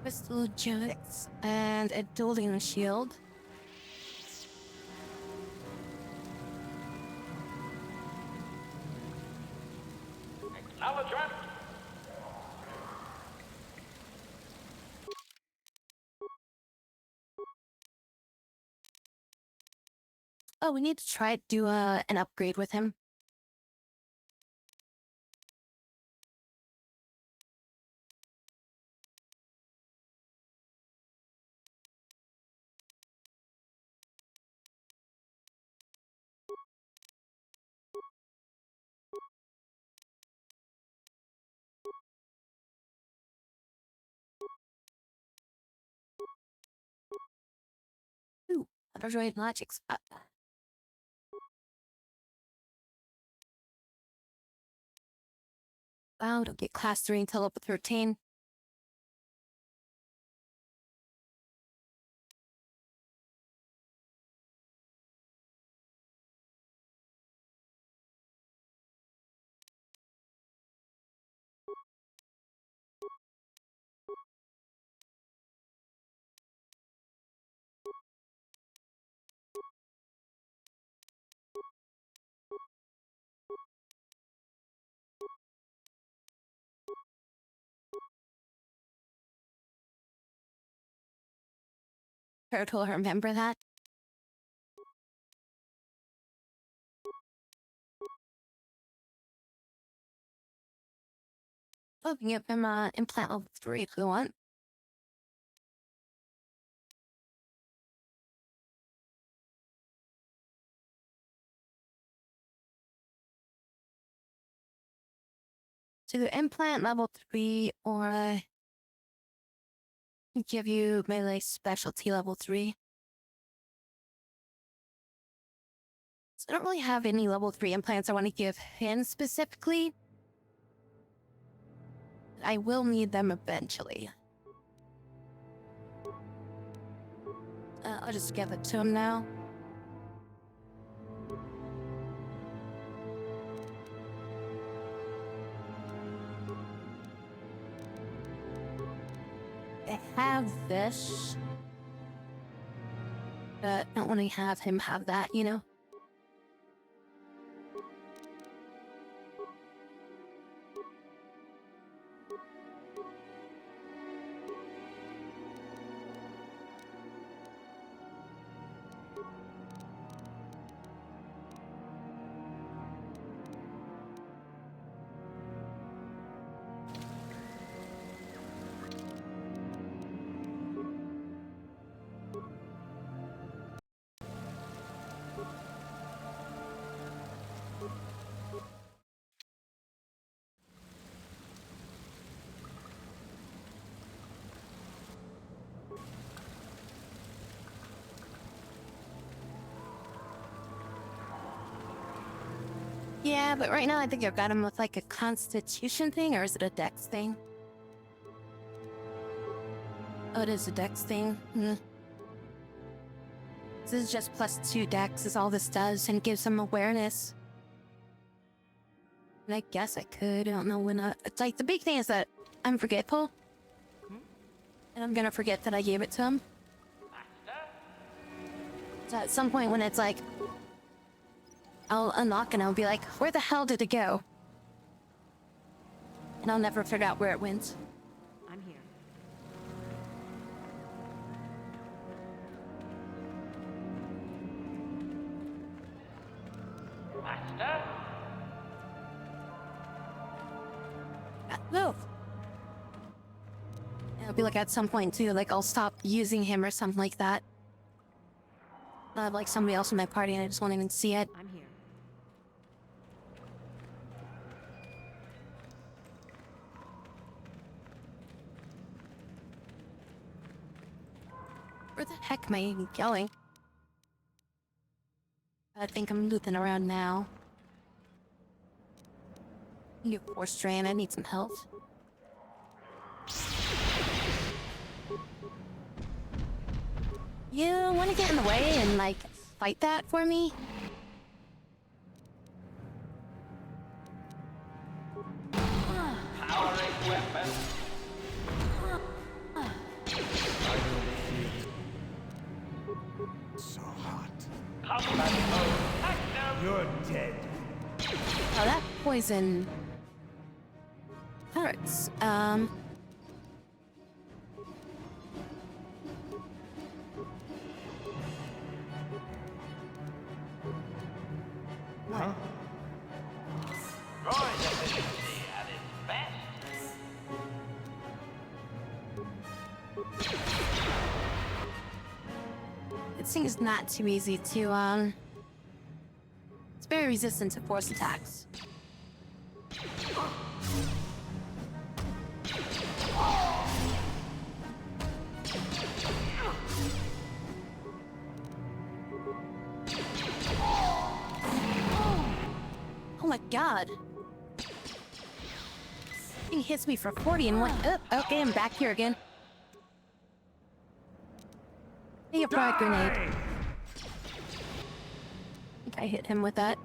S1: Crystal Jets and a dueling shield.
S16: Acknowledgement.
S1: Oh, we need to try to do an upgrade with him. Ooh, Android logic spot. Wow, don't get class 3 until level 13. Turtle, remember that? Oh, we can give him implant level 3 if we want. So the implant level 3 or give you melee specialty level 3. So I don't really have any level 3 implants I want to give him specifically. I will need them eventually. I'll just give it to him now. I have this. But I don't want to have him have that, you know? Yeah, but right now I think I've got him with like a constitution thing, or is it a dex thing? Oh, it is a dex thing. This is just +2 dex is all this does, and gives him awareness. And I guess I could, I don't know when it's like, the big thing is that I'm forgetful. And I'm gonna forget that I gave it to him. So at some point when it's like, I'll unlock and I'll be like, where the hell did it go? And I'll never figure out where it went.
S2: I'm here.
S6: Master?
S1: Move. It'll be like at some point too, like I'll stop using him or something like that. I'll have like somebody else in my party and I just won't even see it.
S2: I'm here.
S1: Where the heck am I even going? I think I'm looping around now. New force drain, I need some help. You want to get in the way and, like, fight that for me?
S6: Powering weapon.
S17: So hot.
S6: Combat mode active.
S17: You're dead.
S1: Oh, that poison hurts.
S17: Huh?
S6: Droid efficiency at its best.
S1: This thing is not too easy to, it's very resistant to force attacks. Oh my god. He hits me for 40 and one. Oh, okay, I'm back here again. Hey, a frog grenade. I think I hit him with that.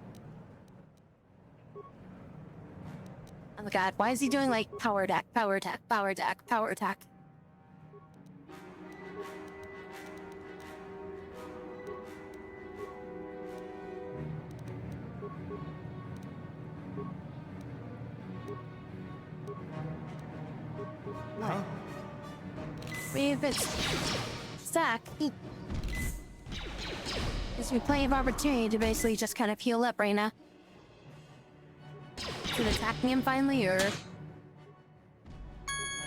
S1: Oh my god, why is he doing like power attack, power attack, power attack, power attack?
S17: Huh?
S1: If it's stack, he gives me plenty of opportunity to basically just kind of heal up right now. Is it attacking him finally, or?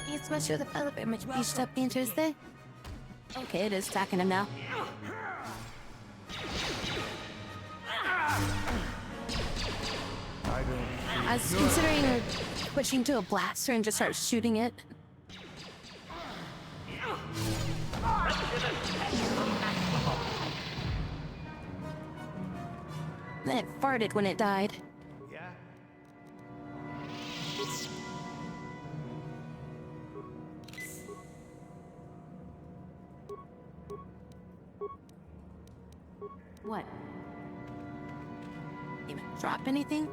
S1: It's much of the development much beached up interesting. Okay, it is attacking him now. I was considering switching to a blaster and just start shooting it. Then it farted when it died.
S17: Yeah.
S1: What? Even drop anything?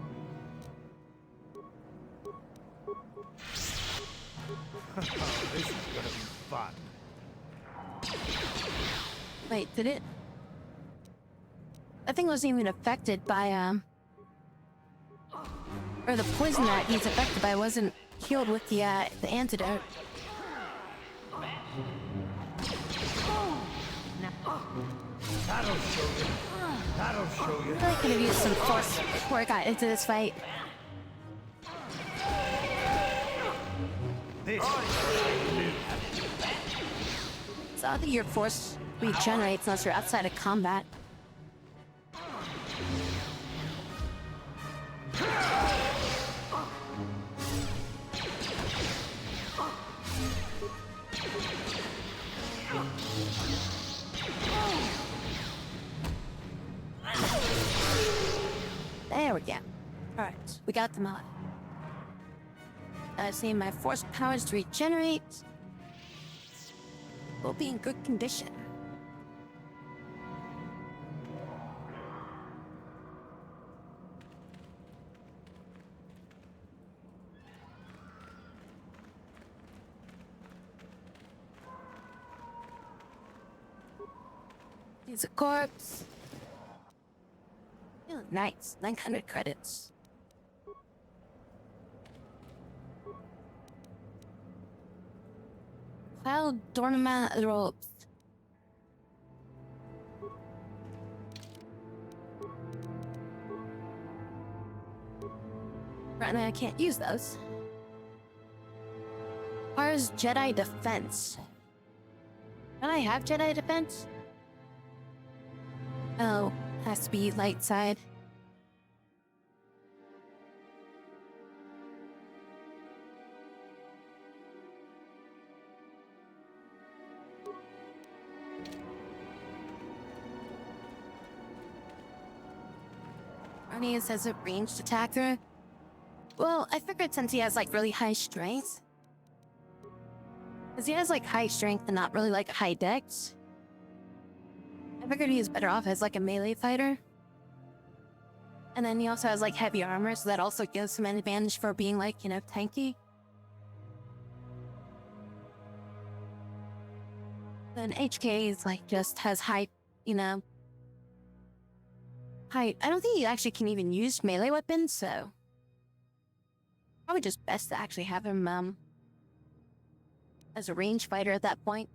S17: This is gonna be fun.
S1: Wait, did it? That thing wasn't even affected by, or the poison that he's affected by wasn't healed with the antidote.
S17: That'll show you. That'll show you.
S1: I really could have used some force before I got into this fight.
S17: This is what I knew.
S1: So I think your force regenerates unless you're outside of combat. There we go. Alright, we got them out. I see my force powers to regenerate. We'll be in good condition. He's a corpse. Oh, nice. 900 credits. Cloud Dornament robes. Right now I can't use those. Requires Jedi defense. Don't I have Jedi defense? Oh, has to be light side. Arnie says a ranged attacker. Well, I figured since he has like really high strength. Because he has like high strength and not really like high dex. I figured he was better off as like a melee fighter. And then he also has like heavy armor, so that also gives him an advantage for being like, you know, tanky. Then HK is like just has high, you know. High. I don't think he actually can even use melee weapons, so. Probably just best to actually have him as a range fighter at that point.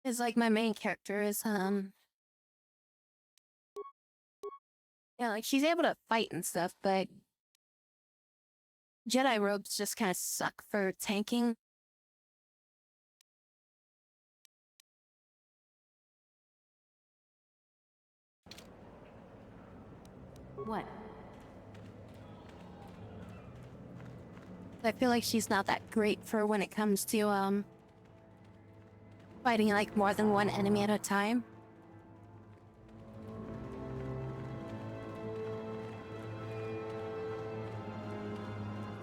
S1: Is like my main character is yeah, like she's able to fight and stuff, but Jedi robes just kind of suck for tanking. What? I feel like she's not that great for when it comes to fighting like more than one enemy at a time.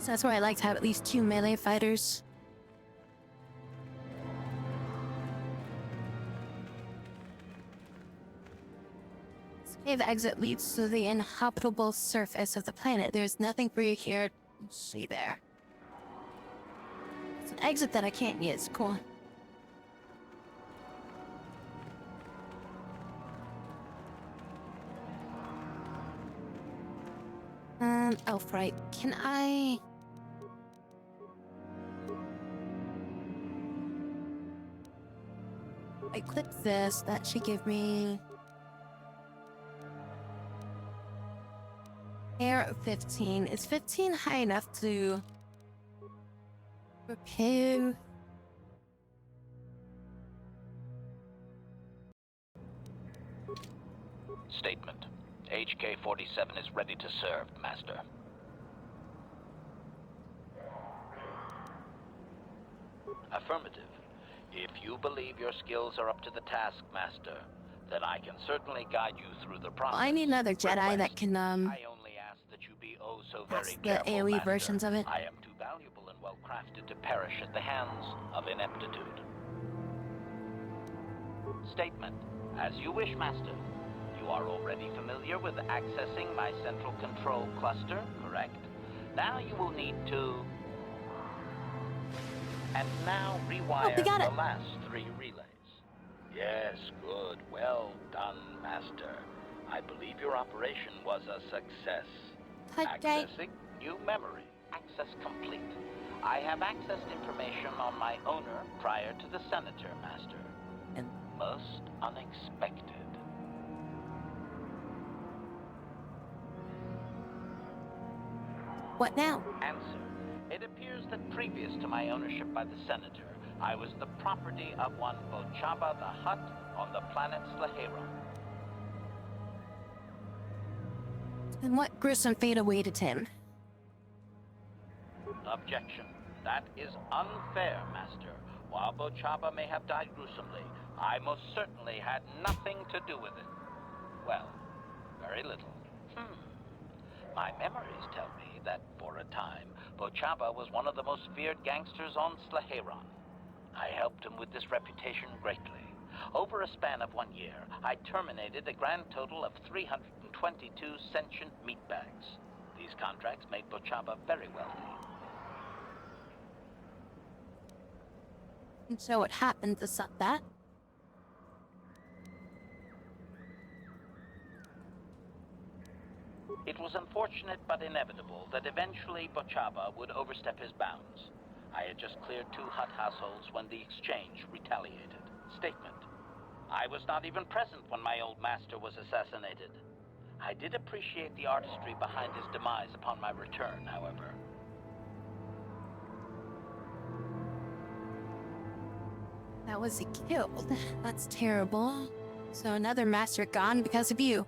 S1: So that's why I like to have at least 2 melee fighters. This cave exit leads to the inhabitable surface of the planet. There's nothing for you here. See there. It's an exit that I can't use. Cool. Elf right. Can I... I click this, that should give me... Air of 15. Is 15 high enough to... repair...
S6: Statement. HK-47 is ready to serve, Master. Affirmative. If you believe your skills are up to the task, Master, then I can certainly guide you through the process.
S1: I need another Jedi that can,
S6: I only ask that you be oh so very
S1: the
S6: careful,
S1: AoE
S6: Master.
S1: versions of it.
S6: I am too valuable and well-crafted to perish at the hands of ineptitude. Statement. As you wish, Master. You are already familiar with accessing my central control cluster, correct? Now you will need to... And now rewire the last 3 relays. Yes, good. Well done, Master. I believe your operation was a success. Accessing new memory. Access complete. I have accessed information on my owner prior to the Senator, Master. And most unexpected.
S1: What now?
S6: Answer. It appears that previous to my ownership by the Senator, I was the property of one Bochaba the Hutt on the planet Slahera.
S1: And what gruesome fate awaited him?
S6: Objection. That is unfair, Master. While Bochaba may have died gruesomely, I most certainly had nothing to do with it. Well, very little. My memories tell me that for a time, Bochaba Bochaba was one of the most feared gangsters on Slaheron. I helped him with this reputation greatly. Over a span of 1 year, I terminated a grand total of 322 sentient meatbags. These contracts made Bochaba very wealthy.
S1: And so what happened to stop that?
S6: It was unfortunate but inevitable that eventually Bochaba would overstep his bounds. I had just cleared 2 hut households when the exchange retaliated. Statement. I was not even present when my old master was assassinated. I did appreciate the artistry behind his demise upon my return, however.
S1: That was he killed. That's terrible. So another master gone because of you.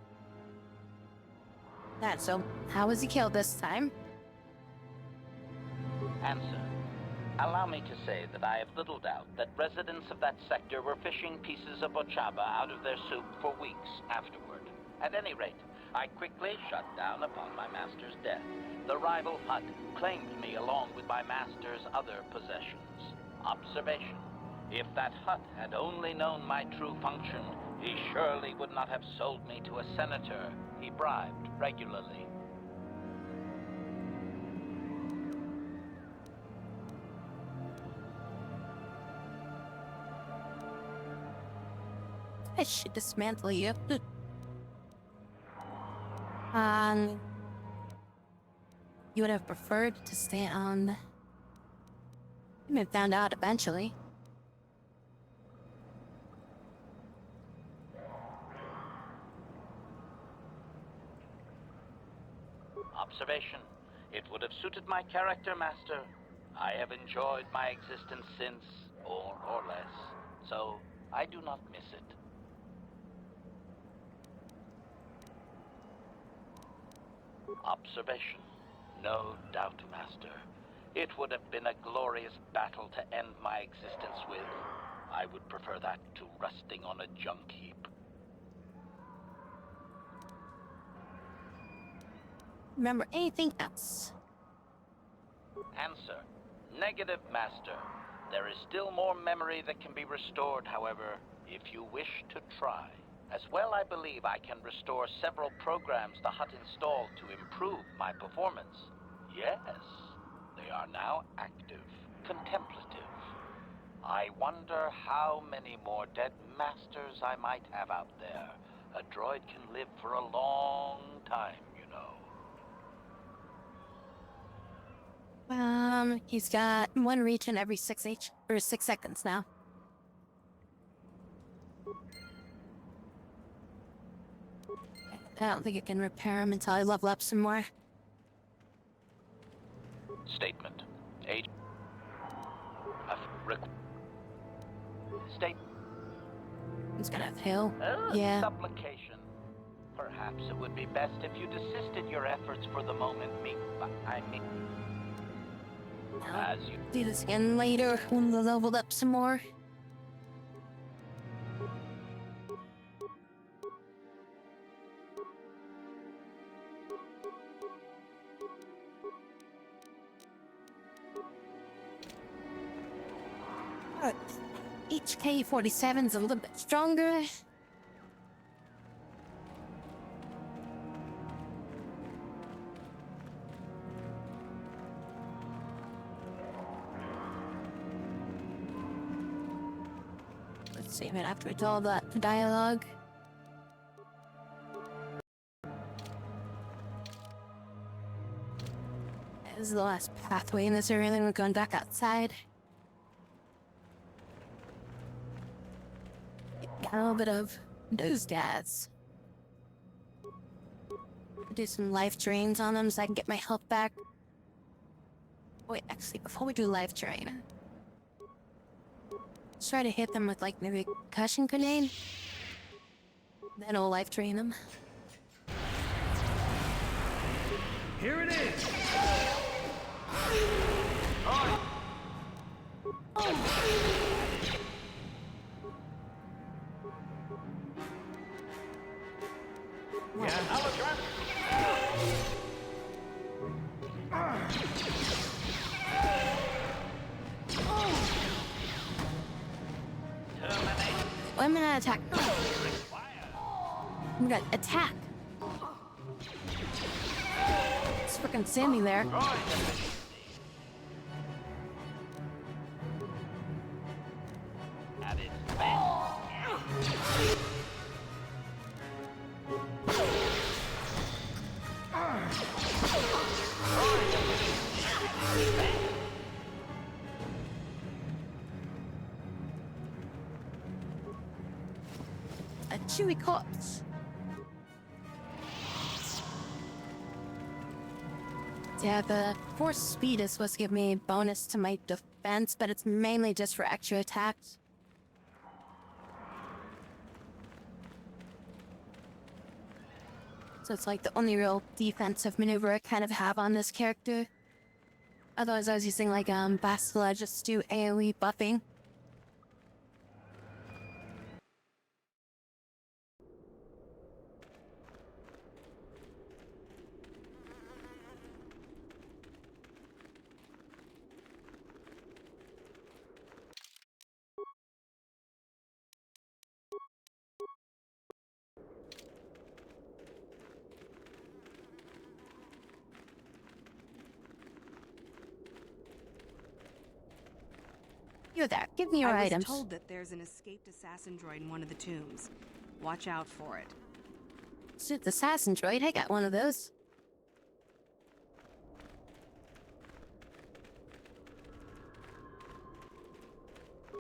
S1: So how was he killed this time?
S6: Answer. Allow me to say that I have little doubt that residents of that sector were fishing pieces of Bochaba out of their soup for weeks afterward. At any rate, I quickly shut down upon my master's death. The rival hut claimed me along with my master's other possessions. Observation. If that hut had only known my true function, he surely would not have sold me to a senator he bribed regularly.
S1: I should dismantle you. You would have preferred to stay on. You would have found out eventually.
S6: Observation. It would have suited my character, Master. I have enjoyed my existence since, more or less, so I do not miss it. Observation. No doubt, Master. It would have been a glorious battle to end my existence with. I would prefer that to rusting on a junk heap.
S1: Remember anything else?
S6: Answer. Negative, Master. There is still more memory that can be restored, however, if you wish to try. As well, I believe I can restore several programs the hut installed to improve my performance. Yes, they are now active, contemplative. I wonder how many more dead masters I might have out there. A droid can live for a long time, you know.
S1: He's got 1 region every 6 seconds now. I don't think I can repair him until I level up some more.
S6: Statement. Statement.
S1: He's gonna fail. Yeah.
S6: Supplication. Perhaps it would be best if you desisted your efforts for the moment, as you
S1: do this again later when we leveled up some more. Each K-47's a little bit stronger. Let's save it after it's all that dialogue. This is the last pathway in this area, then we're going back outside. Got a little bit of those dads. Do some life drains on them so I can get my health back. Wait, actually, before we do life drain, let's try to hit them with like maybe a concussion grenade. Then I'll life drain them.
S17: Here it is!
S1: I'm gonna attack. I'm gonna attack. It's freaking Sammy there. A chewy corpse. Yeah, the force speed is supposed to give me a bonus to my defense, but it's mainly just for extra attacks. So it's like the only real defensive maneuver I kind of have on this character. Otherwise I was using like Bastila just to do AoE buffing. You're there. Give me your items.
S12: I was told that there's an escaped assassin droid in one of the tombs. Watch out for it.
S1: It's assassin droid. I got one of those.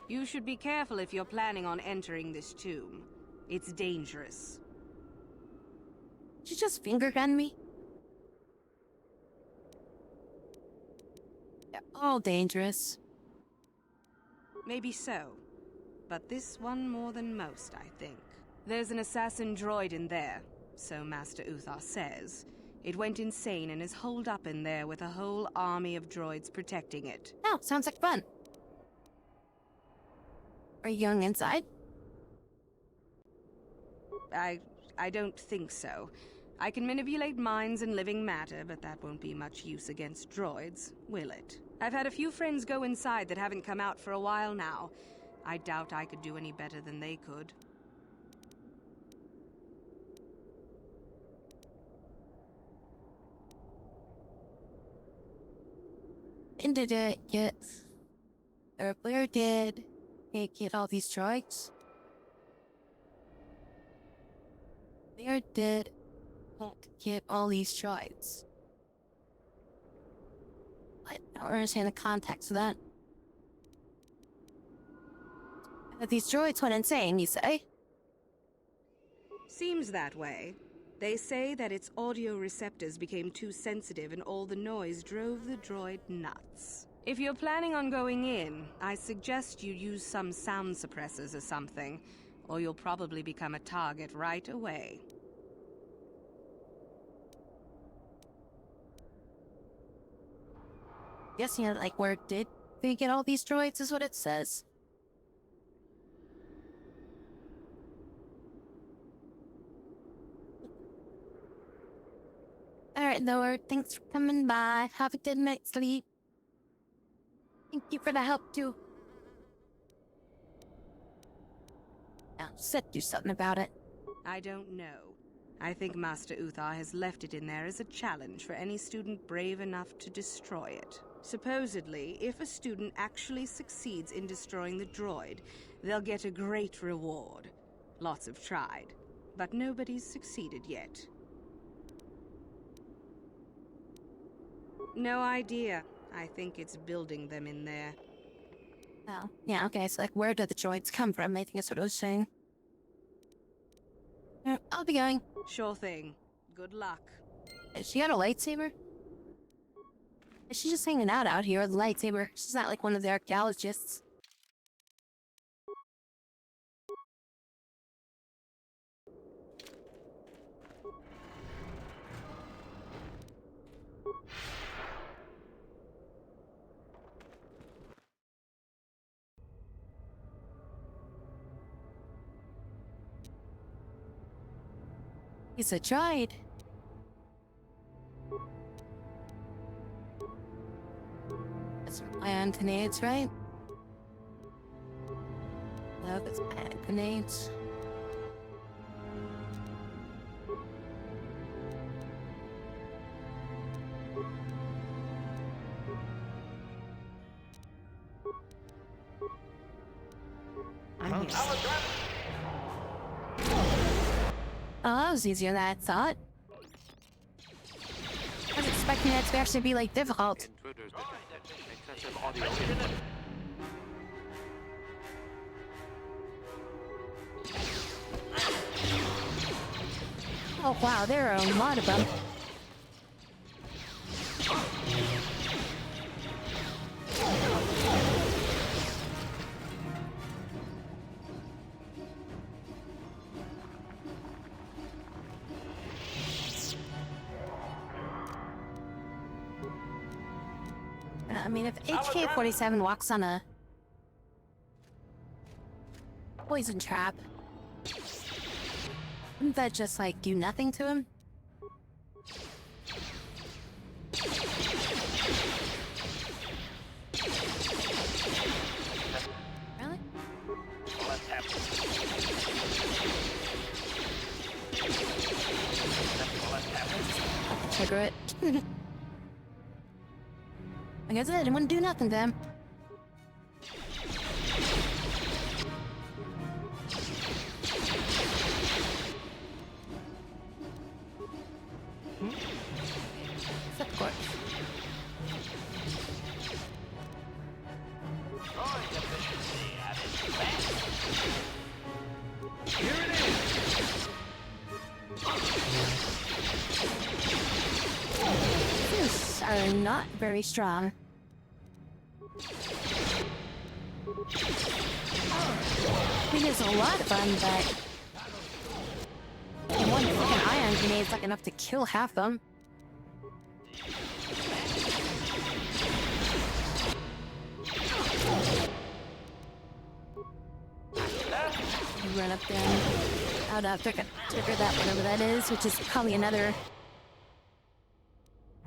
S12: You should be careful if you're planning on entering this tomb. It's dangerous.
S1: Did you just finger gun me? They're all dangerous.
S12: Maybe so. But this one more than most, I think. There's an assassin droid in there, so Master Uthar says. It went insane and is holed up in there with a whole army of droids protecting it.
S1: Oh, sounds like fun. Are you going inside?
S12: I don't think so. I can manipulate minds and living matter, but that won't be much use against droids, will it? I've had a few friends go inside that haven't come out for a while now. I doubt I could do any better than they could.
S1: And did it get... or where did it get all these droids? Where did it get all these droids? I don't understand the context of that. But these droids went insane, you say?
S12: Seems that way. They say that its audio receptors became too sensitive and all the noise drove the droid nuts. If you're planning on going in, I suggest you use some sound suppressors or something, or you'll probably become a target right away.
S1: Guessing it, like, where did they get all these droids is what it says. Alright, Lower, thanks for coming by. Have a good night's sleep. Thank you for the help, too. Now, Seth, do something about it.
S12: I don't know. I think Master Uthar has left it in there as a challenge for any student brave enough to destroy it. Supposedly, if a student actually succeeds in destroying the droid, they'll get a great reward. Lots have tried, but nobody's succeeded yet. No idea. I think it's building them in there.
S1: Oh, yeah, okay, so like, where did the droids come from? I think that's what I was saying. I'll be going.
S12: Sure thing. Good luck.
S1: Has she got a lightsaber? Is she just hanging out here with a lightsaber? She's not like one of the archaeologists. It's a droid. That's my Anthony, it's right. No, it's bad grenades. I'm here. Oh, that was easier than I thought. I was expecting that to actually be like difficult. Oh wow, there are a lot of them. I mean, if HK-47 walks on a poison trap, wouldn't that just, like, do nothing to him? Really? Trigger it. Like I said, it wouldn't do nothing to him. Except of course.
S17: Here it is!
S1: These are not very strong. I mean, there's a lot of them, but one fucking ion grenade is like enough to kill half them. Run up there. Oh no, trigger that, whatever that is, which is probably another.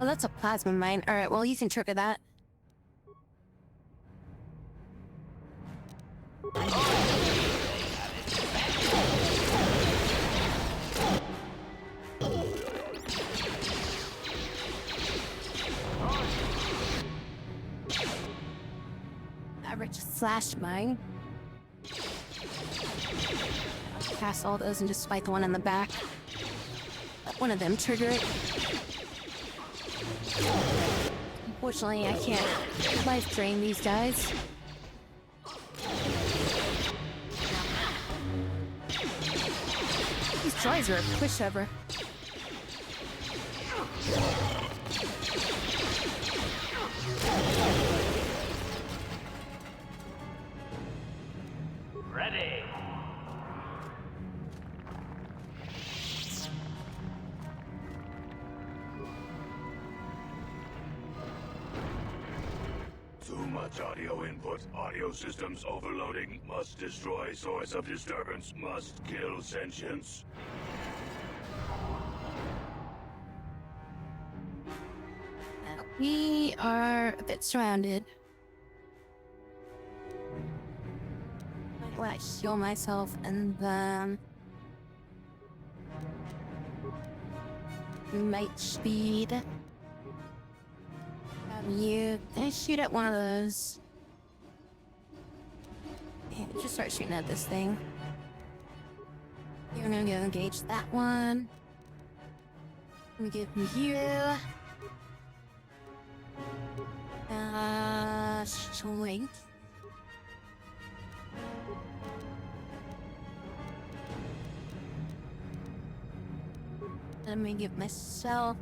S1: Oh, that's a plasma mine. Alright, well, you can trigger that. Average slash mine. Pass all those and just fight the one in the back. Let one of them trigger it. Unfortunately, I can't life drain these guys. These droids are a pushover.
S6: Ready.
S7: Too much audio input. Audio systems overloading. Must destroy source of disturbance. Must kill sentience.
S1: We are a bit surrounded. Might heal myself and then might speed. Have you shoot at one of those? Yeah, just start shooting at this thing. You're gonna go engage that one. Let me give you. Swing. Let me give myself.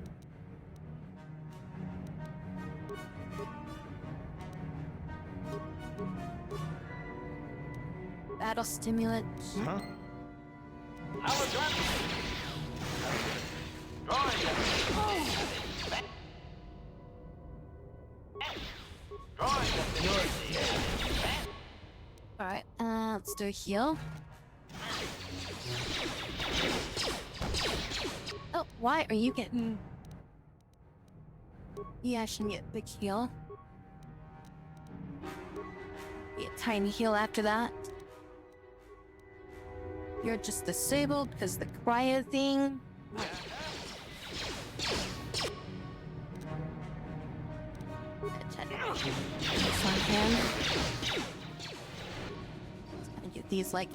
S1: Battle stimulant.
S14: Huh?
S1: Alright, let's do a heal. Oh, why are you getting... Yeah, I should get a big heal. Be a tiny heal after that. You're just disabled because the cryo thing. This on him. Just gonna get these like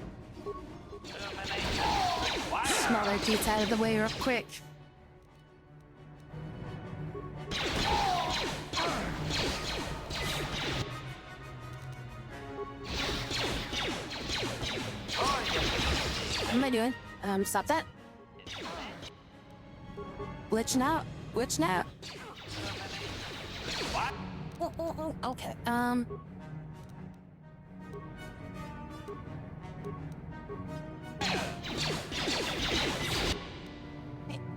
S1: smaller dudes out of the way real quick. What am I doing? Stop that. Glitching out. Glitching out. Okay,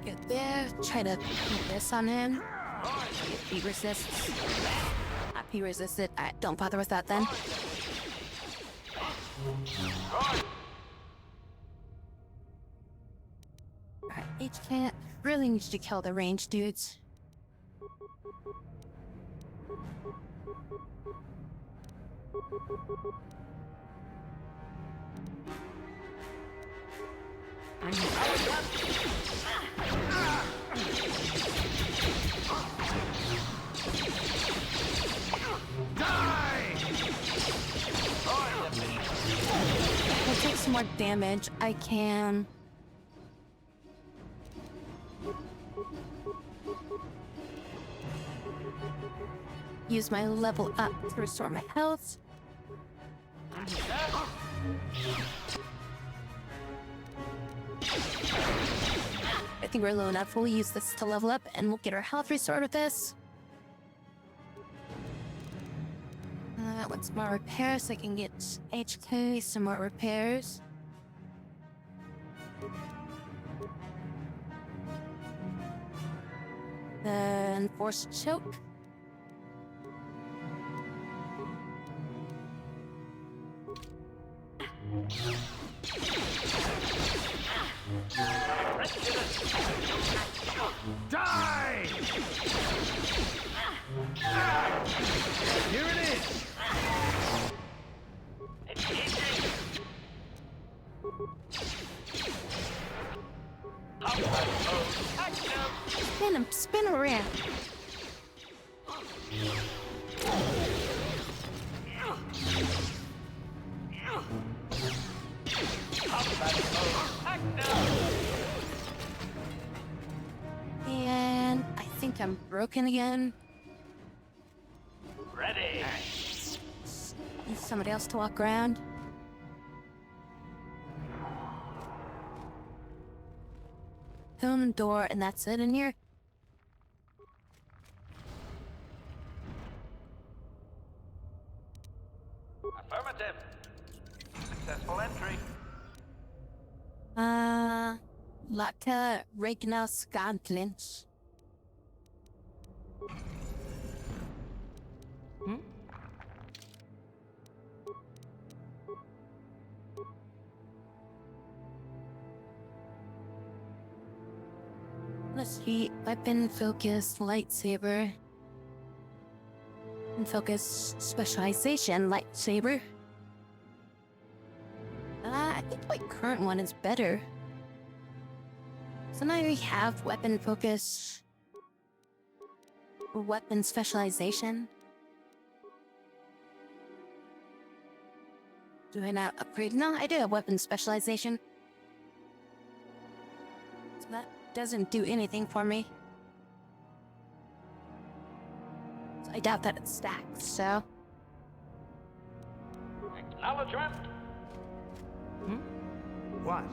S1: get there. Try to put this on him. If he resists. If he resisted, don't bother with that then. Alright, H-Cat really needs to kill the range dudes. I'll take some more damage. I can... use my level up to restore my health. I think we're low enough. We'll use this to level up and we'll get our health restored with this. Want some more repairs so I can get HK some more repairs. Then force choke.
S17: Die! Here it is!
S1: Spin him, spin around. And I think I'm broken again.
S6: Ready.
S1: Need somebody else to walk around. Open the door, and that's it in here.
S6: Affirmative. Successful entry.
S1: Laka Regna Scantlins. Let's see, weapon focus, lightsaber. And focus, specialization, lightsaber. I think my current one is better. So now we have weapon focus. Weapon specialization. Do I not upgrade? No, I do have weapon specialization. So that doesn't do anything for me. So I doubt that it stacks, so...
S6: Acknowledgement.
S22: What?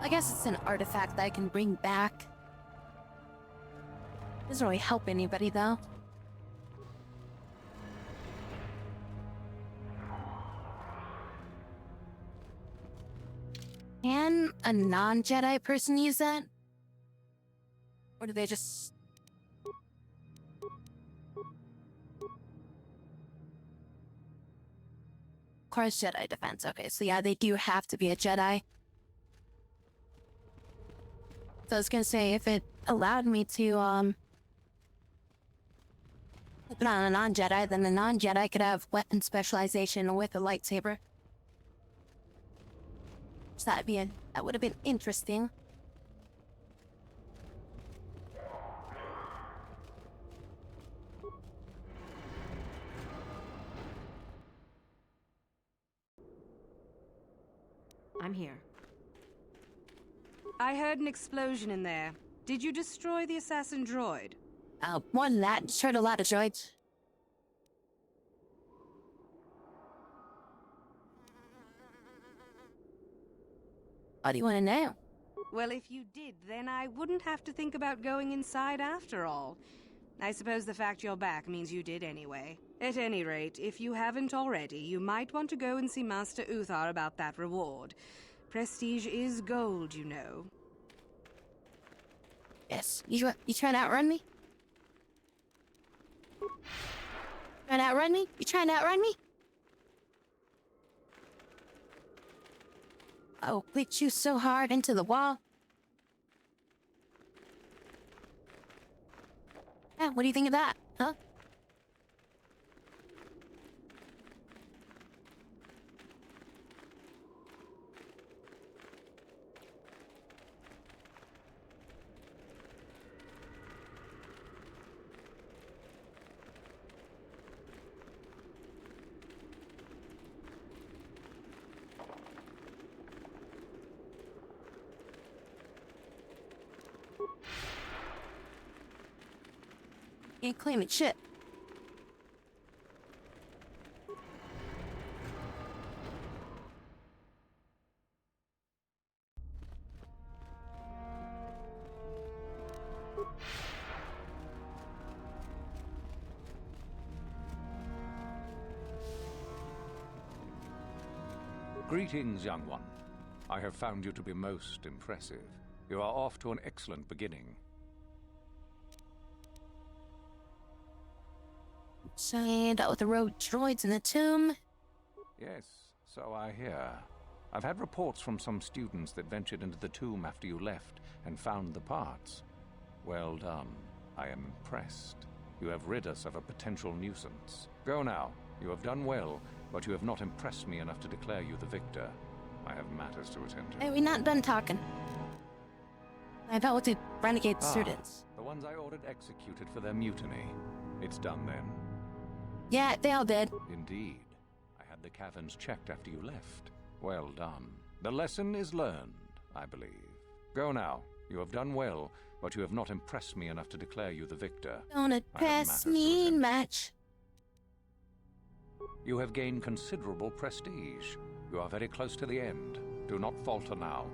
S1: I guess it's an artifact that I can bring back. Doesn't really help anybody, though. Can a non-Jedi person use that? Or do they just... Of course, Jedi defense. Okay, so yeah, they do have to be a Jedi. So I was gonna say, if it allowed me to, put on a non-Jedi, then the non-Jedi could have weapon specialization with a lightsaber. So that would have been interesting.
S8: I'm here.
S12: I heard an explosion in there. Did you destroy the assassin droid?
S1: More than that, destroyed a lot of droids. What do you want to know?
S12: Well, if you did, then I wouldn't have to think about going inside after all. I suppose the fact you're back means you did anyway. At any rate, if you haven't already, you might want to go and see Master Uthar about that reward. Prestige is gold, you know.
S1: Yes. You trying to outrun me? Trying to outrun me? You trying to outrun me? Oh, clicked you so hard into the wall. Yeah, what do you think of that, huh? Ain't claiming shit.
S3: Greetings, young one. I have found you to be most impressive. You are off to an excellent beginning.
S1: So, that with the road droids in the tomb?
S3: Yes, so I hear. I've had reports from some students that ventured into the tomb after you left and found the parts. Well done. I am impressed. You have rid us of a potential nuisance. Go now. You have done well, but you have not impressed me enough to declare you the victor. I have matters to attend to.
S1: Hey, we're not done talking. I thought with the renegade students.
S3: The ones I ordered executed for their mutiny. It's done then.
S1: Yeah, they all did.
S3: Indeed. I had the caverns checked after you left. Well done. The lesson is learned, I believe. Go now. You have done well, but you have not impressed me enough to declare you the victor.
S1: Don't impress me much.
S3: You have gained considerable prestige. You are very close to the end. Do not falter now.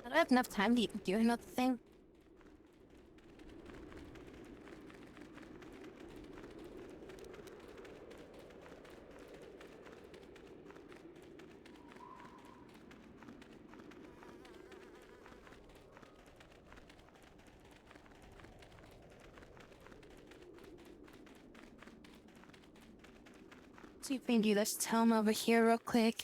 S1: I don't have enough time to even do another thing. See if we can do this tome over here real quick.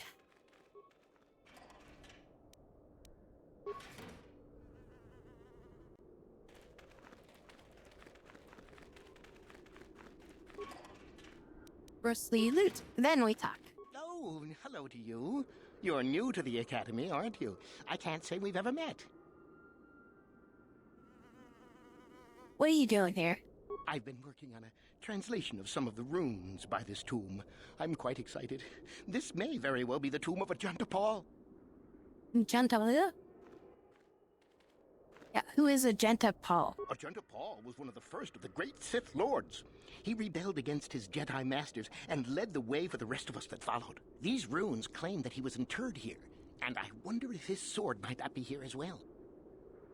S1: Firstly, loot, then we talk.
S15: Oh, hello to you. You're new to the Academy, aren't you? I can't say we've ever met.
S1: What are you doing here?
S15: I've been working on a translation of some of the runes by this tomb. I'm quite excited. This may very well be the tomb of a Ajanta Paul.
S1: Ajanta? Yeah, who is Ajanta Paul?
S15: Ajanta Paul was one of the first of the great Sith Lords. He rebelled against his Jedi masters and led the way for the rest of us that followed. These runes claim that he was interred here, and I wonder if his sword might not be here as well.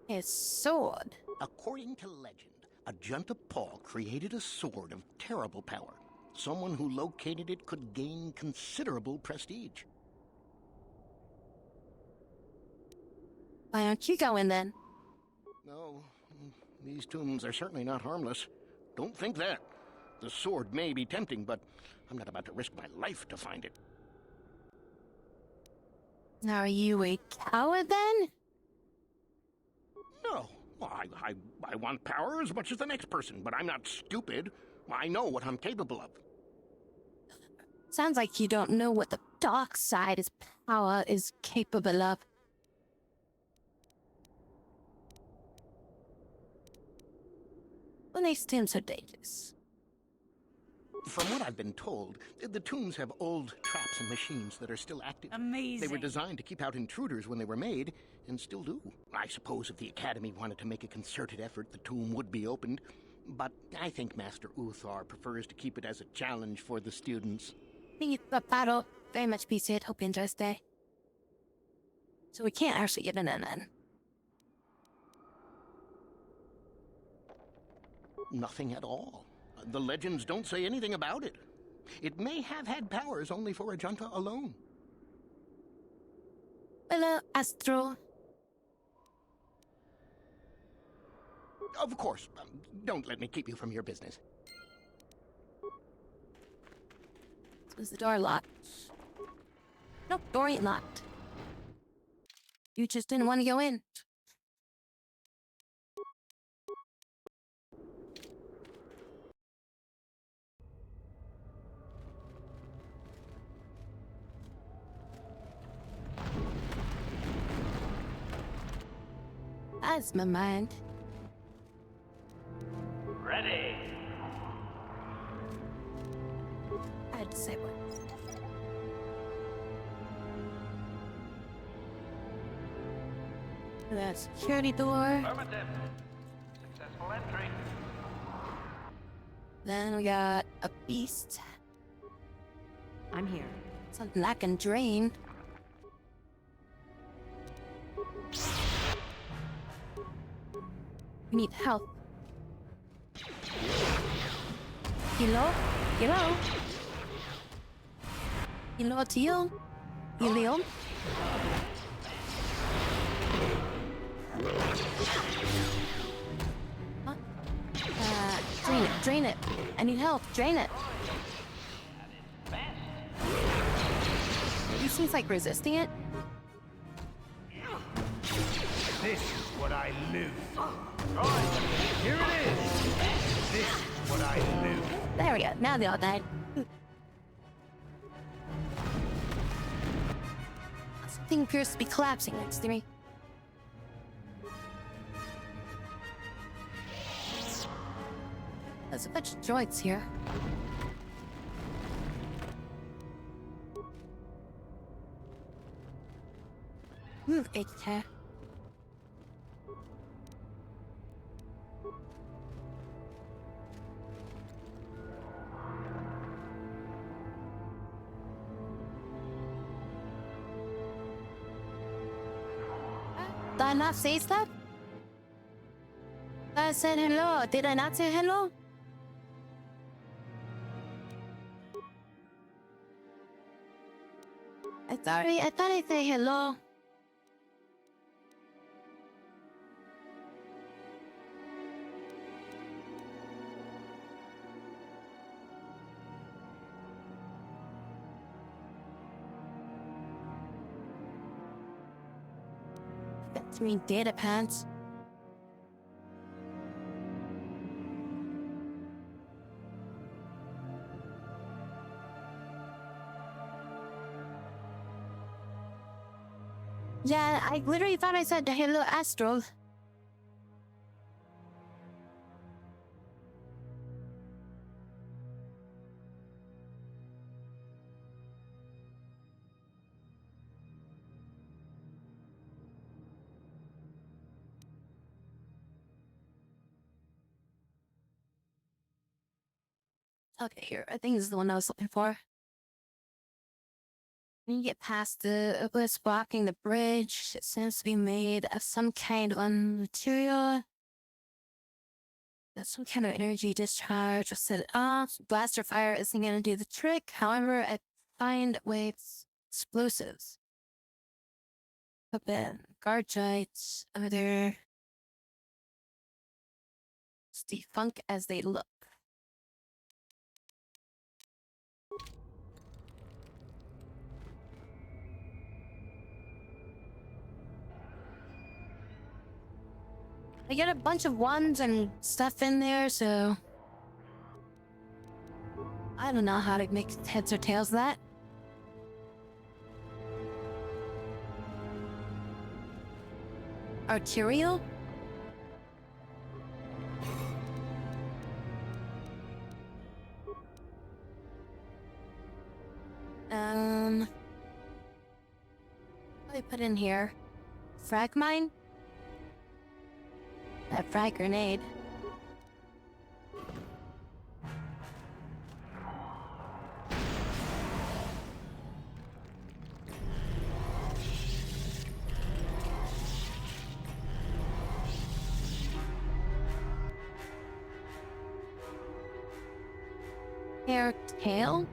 S1: His sword?
S15: According to legend, Ajanta Paul created a sword of terrible power. Someone who located it could gain considerable prestige.
S1: Why aren't you going then?
S15: No, these tombs are certainly not harmless. Don't think that. The sword may be tempting, but I'm not about to risk my life to find it.
S1: Are you a coward then?
S15: No. Well, I want power as much as the next person, but I'm not stupid. I know what I'm capable of.
S1: Sounds like you don't know what the dark side's power is capable of. What makes them so dangerous?
S15: From what I've been told, the tombs have old traps and machines that are still active.
S2: Amazing.
S15: They were designed to keep out intruders when they were made, and still do. I suppose if the Academy wanted to make a concerted effort, the tomb would be opened. But I think Master Uthar prefers to keep it as a challenge for the students.
S1: The battle very much appreciate. Hope you enjoy this day. So we can't actually get in then.
S15: Nothing at all. The legends don't say anything about it. It may have had powers only for a junta alone.
S1: Hello, Astro.
S15: Of course. Don't let me keep you from your business.
S1: Is the door locked? Nope, door ain't locked. You just didn't want to go in. That's my mind.
S6: Ready.
S1: I had to say what. That security door.
S6: Affirmative. Successful entry.
S1: Then we got a beast.
S2: I'm here.
S1: Something I can drain. We need help. Hello? Hello? Hello to you? Hello? Huh? Drain it, drain it. I need help, drain it. He seems like resisting it.
S17: This is what I live for. Right, here it is. This is what I live for.
S1: There we go, now they all died. Something appears to be collapsing next to me. There's a bunch of droids here. Move it here. Did I not say stuff? I said hello. Did I not say hello? I thought I said hello. That's me data pants. Yeah, I literally thought I said hello, Astral. Okay, here. I think this is the one I was looking for. When you get past the obelisk blocking the bridge, it seems to be made of some kind of material. That's some kind of energy discharge. Just set it off. Blaster fire isn't going to do the trick. However, I find waves explosives. Up in Guardites over there. As defunct as they look. I get a bunch of ones and stuff in there, so I don't know how to make heads or tails of that. Arterial? What do I put in here? Frag mine? A frag grenade. Hair tail?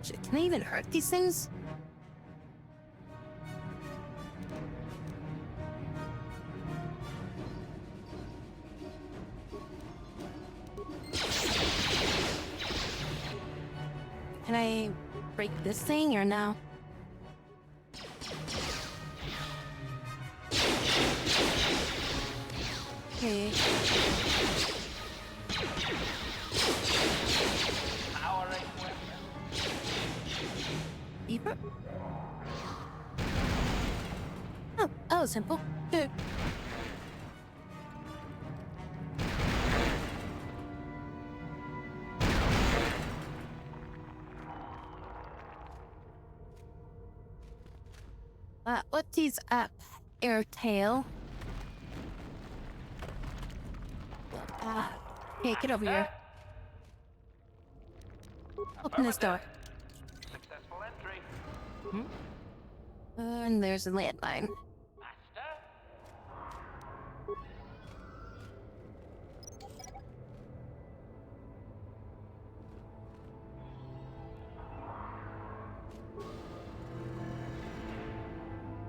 S1: Shit, can I even hurt these things? Can I break this thing or no? Okay. Beeper? Oh, that was simple. Dude. What these up? Airtail. Hey, get over here. Open this door.
S6: Successful entry.
S1: And there's a landmine.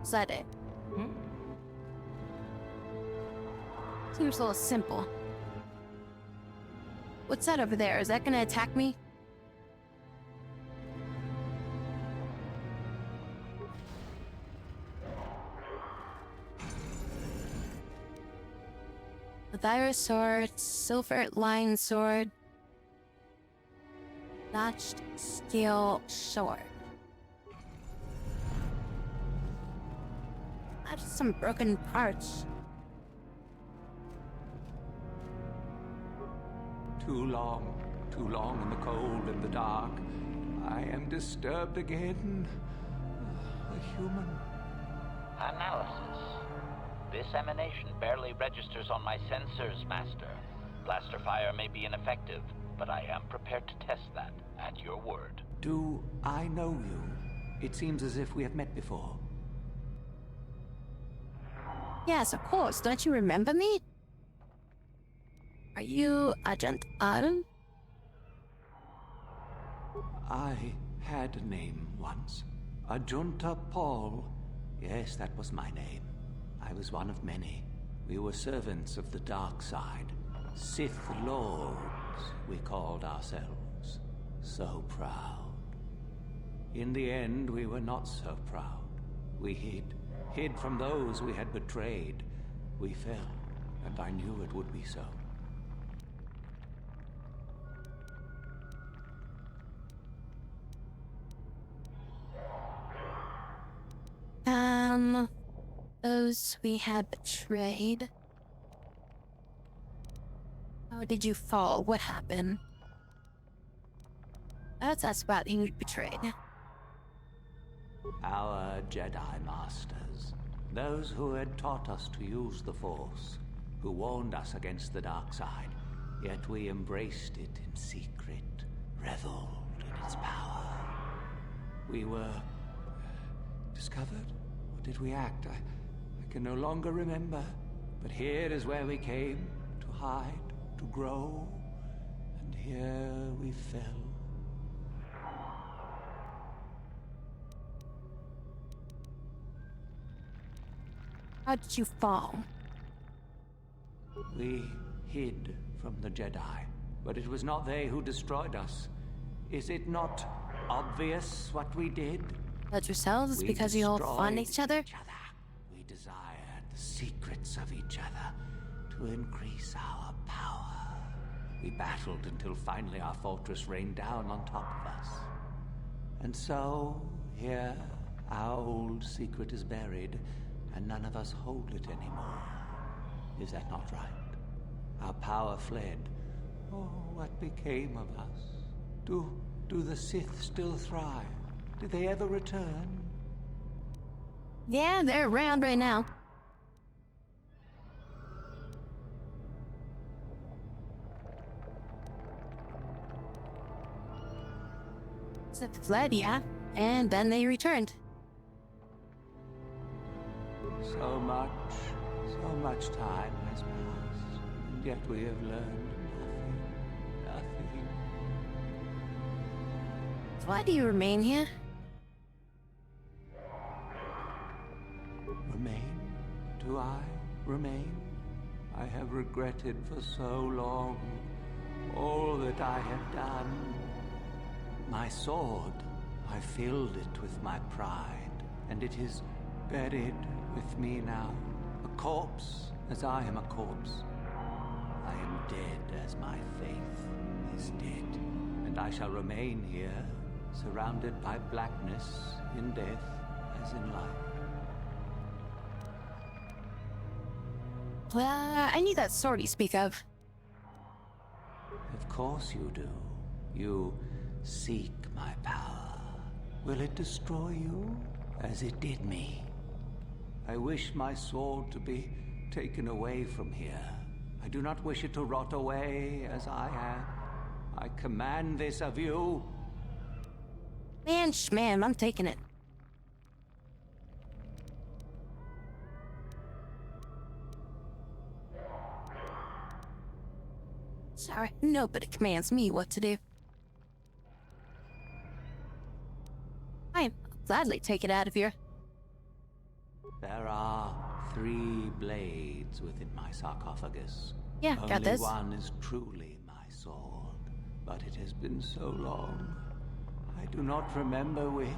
S1: Is that it? Seems a little simple. What's that over there? Is that gonna attack me? Virus sword, silver line sword, notched steel sword. That's some broken parts.
S3: Too long in the cold and the dark. I am disturbed again. A human.
S6: Analysis. This emanation barely registers on my sensors, Master. Blaster fire may be ineffective, but I am prepared to test that at your word.
S3: Do I know you? It seems as if we have met before.
S1: Yes, of course. Don't you remember me? Are you Agent Aaron?
S3: I had a name once. Ajunta Paul. Yes, that was my name. I was one of many. We were servants of the dark side. Sith Lords, we called ourselves. So proud. In the end, we were not so proud. We hid from those we had betrayed. We fell, and I knew it would be so.
S1: Those we had betrayed. How did you fall? What happened? Let's ask about who you betrayed.
S3: Our Jedi Masters. Those who had taught us to use the Force. Who warned us against the dark side. Yet we embraced it in secret. Reveled in its power. We were... discovered? Or did we act? I can no longer remember. But here is where we came. To hide. To grow. And here we fell.
S1: How did you fall?
S3: We hid from the Jedi, but it was not they who destroyed us. Is it not obvious what we did?
S1: Killed yourselves because you all fought each other?
S3: We
S6: desired the secrets of each other to increase our power. We battled until finally our fortress rained down on top of us. And so, here, our old secret is buried, and none of us hold it anymore. Is that not right? Our power fled. Oh, what became of us? Do the Sith still thrive? Did they ever return?
S1: Yeah, they're around right now. Sith fled, yeah, and then they returned.
S3: So much time has passed, and yet we have learned nothing.
S1: So why do you remain here?
S3: Remain? Do I remain? I have regretted for so long all that I have done. My sword, I filled it with my pride, and it is buried with me now, a corpse as I am a corpse. I am dead as my faith is dead, and I shall remain here, surrounded by blackness in death as in life.
S1: Well, I need that sword you speak of.
S3: Of course you do. You seek my power. Will it destroy you as it did me? I wish my sword to be taken away from here. I do not wish it to rot away as I have. I command this of you.
S1: Man, schman, I'm taking it. Sorry, nobody commands me what to do. I'll gladly take it out of here.
S3: There are 3 blades within my sarcophagus.
S1: Yeah, got this.
S3: Only one is truly my sword, but it has been so long. I do not remember which.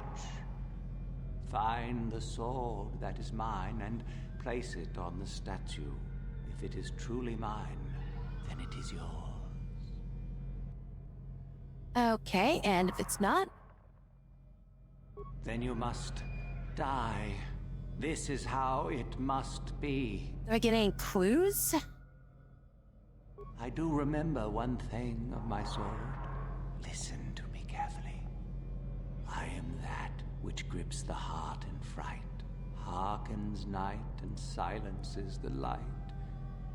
S3: Find the sword that is mine and place it on the statue. If it is truly mine, then it is yours.
S1: Okay, and if it's not?
S3: Then you must die. This is how it must be.
S1: Do I get any clues?
S3: I do remember one thing of my sword. Listen to me carefully. I am that which grips the heart in fright, hearkens night and silences the light.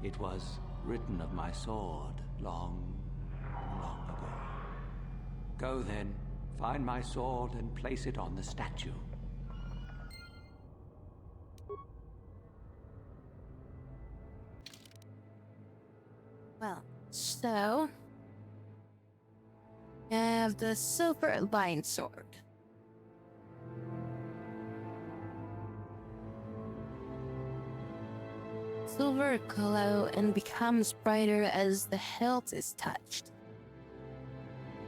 S3: It was written of my sword long, long ago. Go then, find my sword and place it on the statue.
S1: Well, so... I have the silver line sword. Silver glow and becomes brighter as the hilt is touched.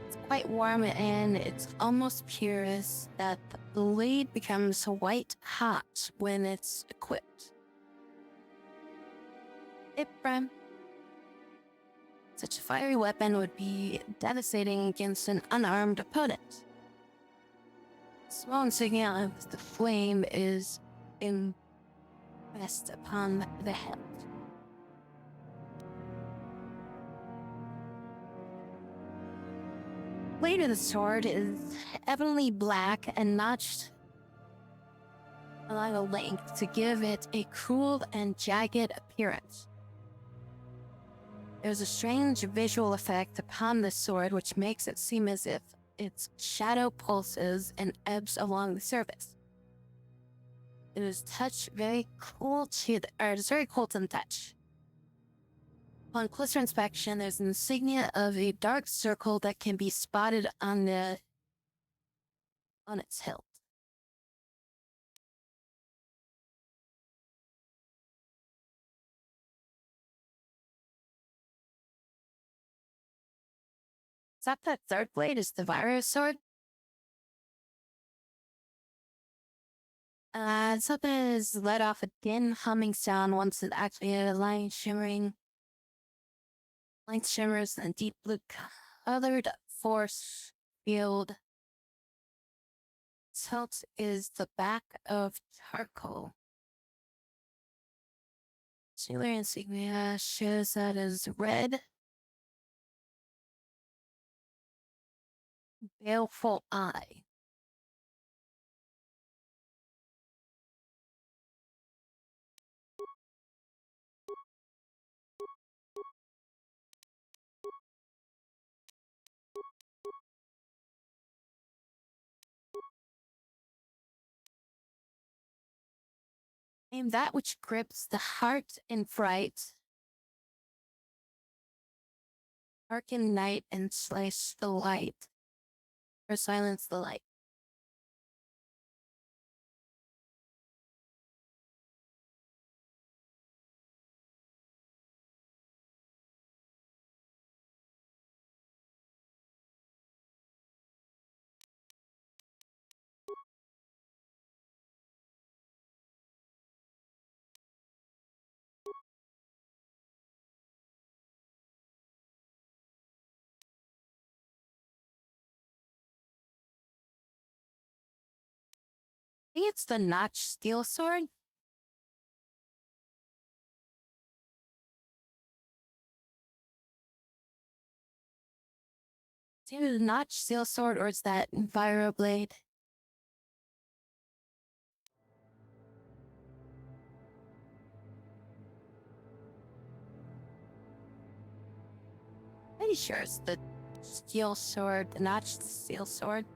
S1: It's quite warm and it's almost pure as that the blade becomes white hot when it's equipped. Prime. Such a fiery weapon would be devastating against an unarmed opponent. Small insignia of the flame is impressed upon the hilt. Blade of the sword is ebony black and notched along a length to give it a cruel and jagged appearance. There's a strange visual effect upon the sword which makes it seem as if its shadow pulses and ebbs along the surface. It is very cool to the touch. Upon closer inspection, there's an insignia of a dark circle that can be spotted on its hilt. Is that the third blade? Is the virus sword? Something is let off a dim humming sound once it activated a line shimmering. Light shimmers in a deep blue colored force field. Tilt is the back of charcoal. Sailor insignia shows that as red. Baleful eye. Name that which grips the heart in fright. Darken night and slice the light. Or silence the light. I think it's the notched steel sword. It's either the notched steel sword or it's that Enviro blade. Pretty sure it's the steel sword, the notched steel sword.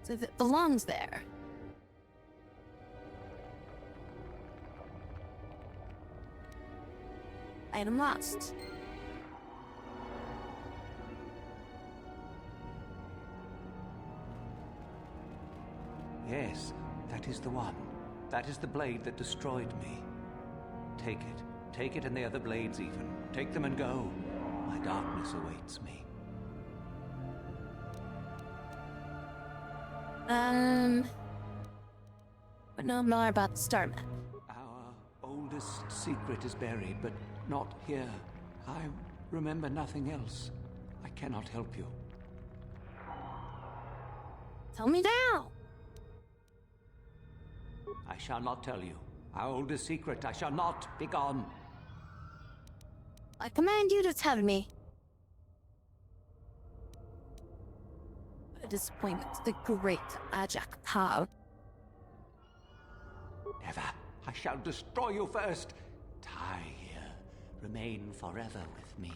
S1: So it belongs there. Item lost.
S3: Yes, that is the one. That is the blade that destroyed me. Take it. Take it and the other blades even. Take them and go. My darkness awaits me.
S1: But no more about the star map.
S3: Our oldest secret is buried, but not here. I remember nothing else. I cannot help you.
S1: Tell me now.
S3: I shall not tell you. Our oldest secret, I shall not. Be gone.
S1: I command you to tell me. A disappointment to the great Ajak Pav.
S3: Never. I shall destroy you first. Die here. Remain forever with me.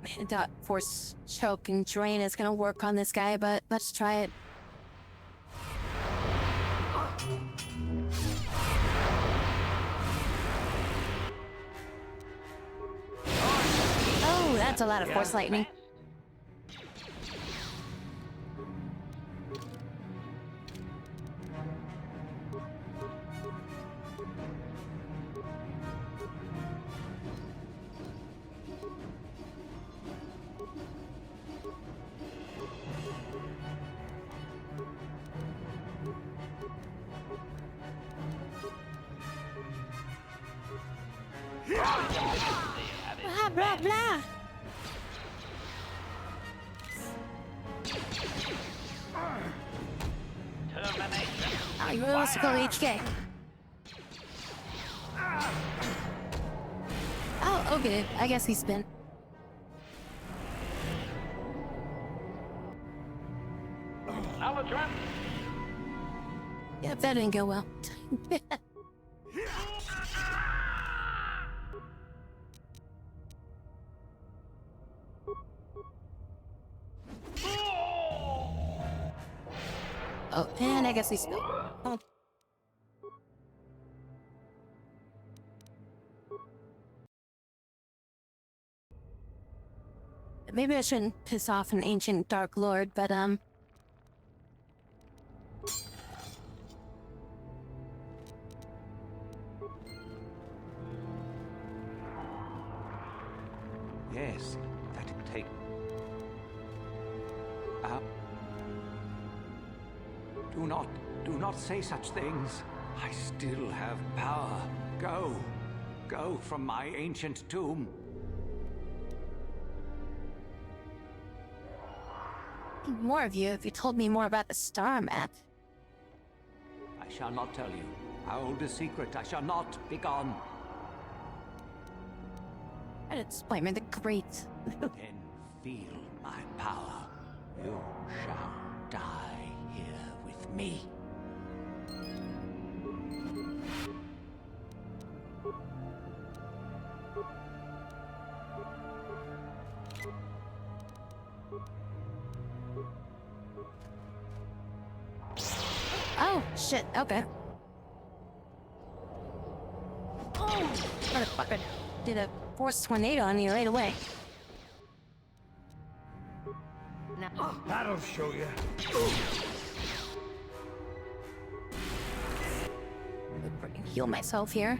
S1: Man, that force choke and drain is gonna work on this guy, but let's try it. Oh, that's a lot of force lightning. Blah, blah, blah. Oh, you really wants to go HK. Oh, okay. I guess he's been. Yeah, that didn't go well. Oh, and I guess he's still. Oh. Maybe I shouldn't piss off an ancient Dark Lord, but,
S3: Yes, that'd take... Do not say such things. I still have power. Go from my ancient tomb.
S1: more of you if you told me more about the star map.
S3: I shall not tell you. I hold a secret. I shall not. Be gone.
S1: And explain me the great.
S3: Then feel my power. You shall die here with me.
S1: Oh, shit, okay. Oh, motherfucker. Did a force tornado on you right away.
S17: Now. That'll show you.
S1: Heal myself here.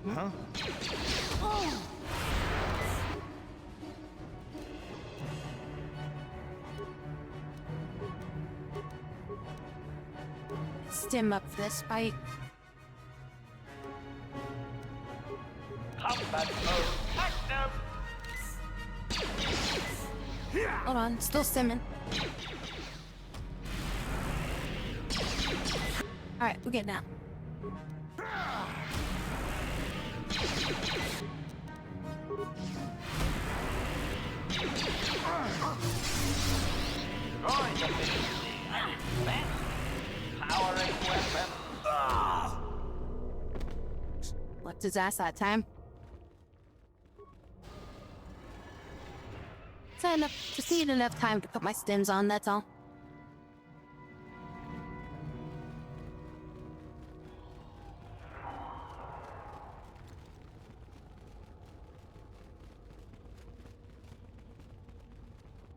S17: Huh?
S1: Oh. Stim up for this fight.
S16: Combat mode active.
S1: Hold on, still stimming. Alright, we're good now.
S16: Powering weapon.
S1: Left his ass that time. So enough, just need enough time to put my stims on, that's all.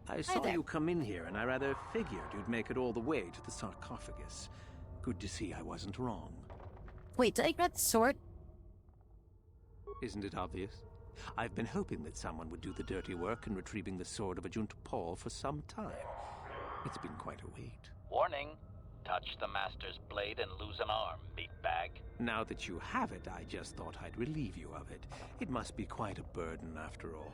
S20: I saw you come in here, and I rather figured you'd make it all the way to the sarcophagus. Good to see I wasn't wrong.
S1: Wait, did I grab the sword?
S20: Isn't it obvious? I've been hoping that someone would do the dirty work in retrieving the sword of Ajunta Paul for some time. It's been quite a wait.
S6: Warning. Touch the Master's blade and lose an arm, meatbag.
S20: Now that you have it, I just thought I'd relieve you of it. It must be quite a burden after all.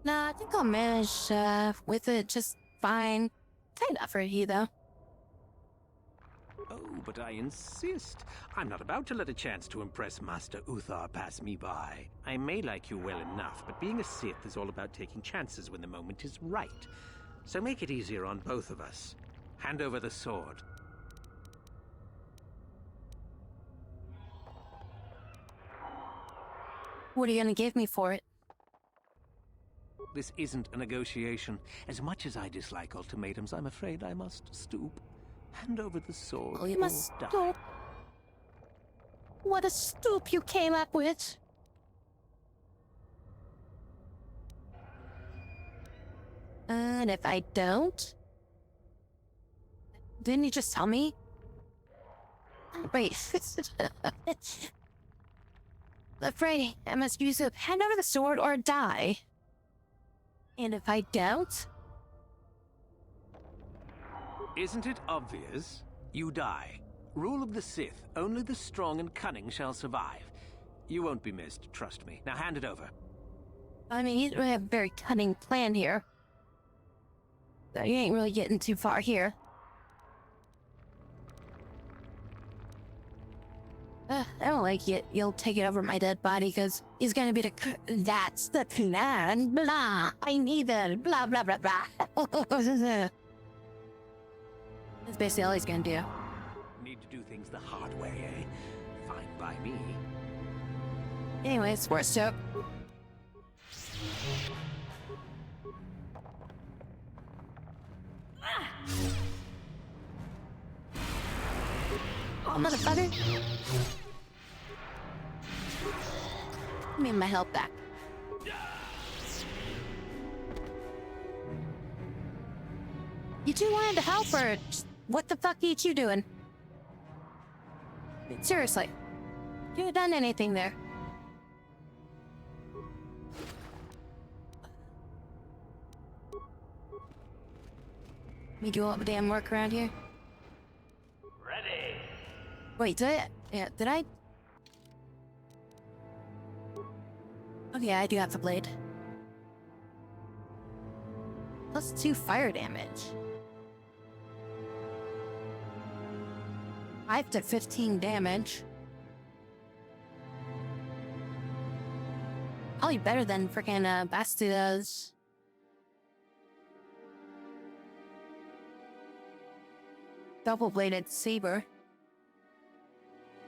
S1: Nah, I think I'll manage with it just fine. Tight enough for you, though.
S20: Oh, but I insist. I'm not about to let a chance to impress Master Uthar pass me by. I may like you well enough, but being a Sith is all about taking chances when the moment is right. So make it easier on both of us. Hand over the sword.
S1: What are you gonna give me for it?
S20: This isn't a negotiation. As much as I dislike ultimatums, I'm afraid I must stoop. Hand over the sword.
S1: Oh, you must
S20: die.
S1: stoop. What a stoop you came up with. And if I don't? Didn't you just tell me? Wait. Afraid I must use it. Hand over the sword or die. And if I don't?
S20: Isn't it obvious? You die. Rule of the Sith. Only the strong and cunning shall survive. You won't be missed, trust me. Now hand it over.
S1: I mean, you don't have a very cunning plan here. So you ain't really getting too far here. I don't like it. You'll take it over my dead body because he's gonna be that's the plan. Blah. I need that. Blah, blah, blah, blah. That's basically all he's gonna do.
S20: Need to do things the hard way, eh? Fine by me.
S1: Anyways, worst joke. motherfucker. Give me my health back. You two wanted to help her. What the fuck are you doing? Seriously. You have done anything there. Me do all the damn work around here.
S6: Ready.
S1: Wait, did I? Yeah, did I? Oh yeah, I do have the blade. Plus 2 fire damage. 5 to 15 damage. Probably better than freaking Bastida's. Double-bladed saber.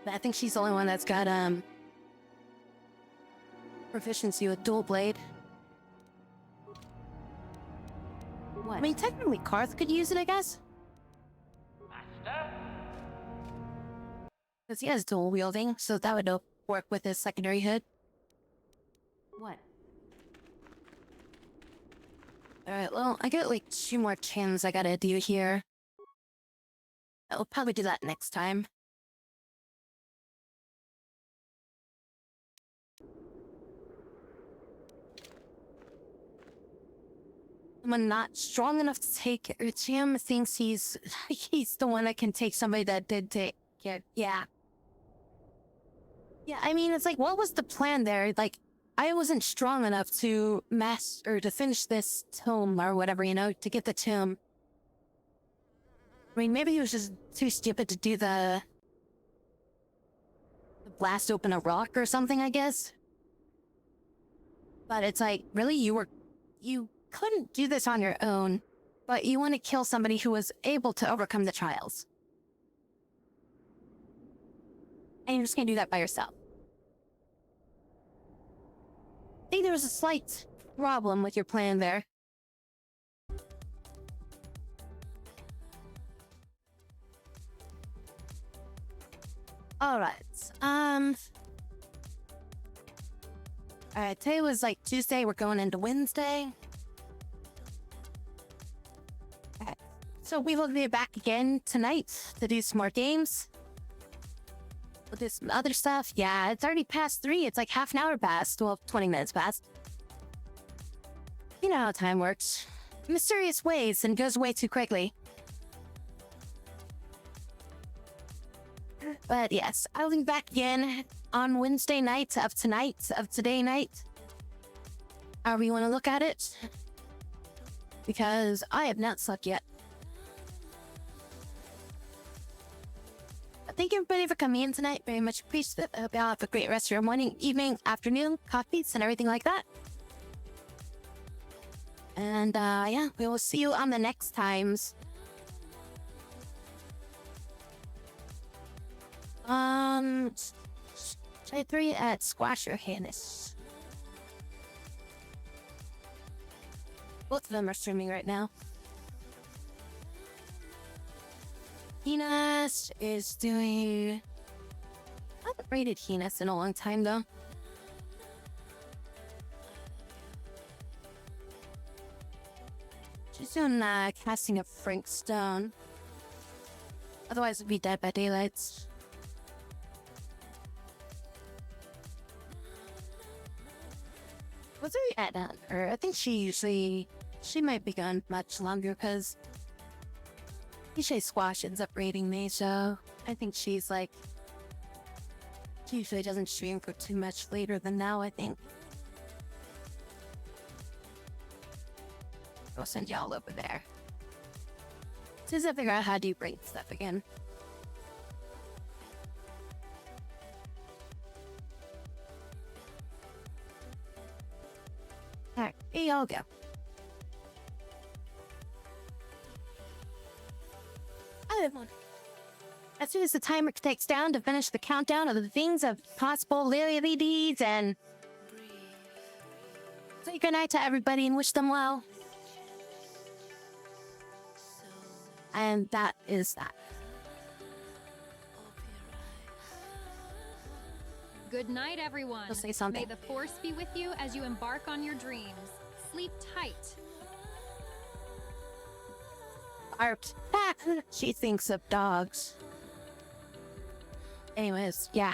S1: But I think she's the only one that's got proficiency with dual blade. What? I mean, technically Karth could use it, I guess. Because he has dual wielding, so that would work with his secondary hood. What? Alright, well, I got like 2 more chins I gotta do here. I'll probably do that next time. Someone not strong enough to take it. Jim thinks he's the one that can take somebody that did take it. Yeah. Yeah, I mean, it's like, what was the plan there? Like, I wasn't strong enough to to finish this tome or whatever, you know, to get the tome. I mean, maybe he was just too stupid to do the blast open a rock or something, I guess. But it's like, really, you couldn't do this on your own, but you want to kill somebody who was able to overcome the trials. And you're just gonna do that by yourself. I think there was a slight problem with your plan there. Alright, alright, today was like Tuesday, we're going into Wednesday. Okay. So we will be back again tonight to do some more games. We'll do some other stuff. Yeah, it's already past 3, it's like half an hour past, well, 20 minutes past. You know how time works. Mysterious ways and goes way too quickly. But yes, I'll be back again on Wednesday night of today night. However you want to look at it. Because I have not slept yet. Thank you everybody for coming in tonight. Very much appreciate it. I hope y'all have a great rest of your morning, evening, afternoon, coffees, and everything like that. And yeah, we will see you on the next times. Try 3 at Squash or Hannes. Both of them are streaming right now. Hines is doing... I haven't rated Hines in a long time though. She's doing casting of Frank Stone. Otherwise it'd be Dead by Daylight. Was there at her? I think she might be gone much longer because usually Squash ends up rating me, so I think she's like, she usually doesn't stream for too much later than now, I think. I'll send y'all over there. As soon as I figure out how to rate stuff again. Alright, here y'all go. As soon as the timer takes down to finish the countdown of the things of possible literary deeds and say good night to everybody and wish them well. And that is that.
S11: Good night, everyone.
S1: He'll say something.
S11: May the Force be with you as you embark on your dreams. Sleep tight.
S1: Art. She thinks of dogs. Anyways, yeah.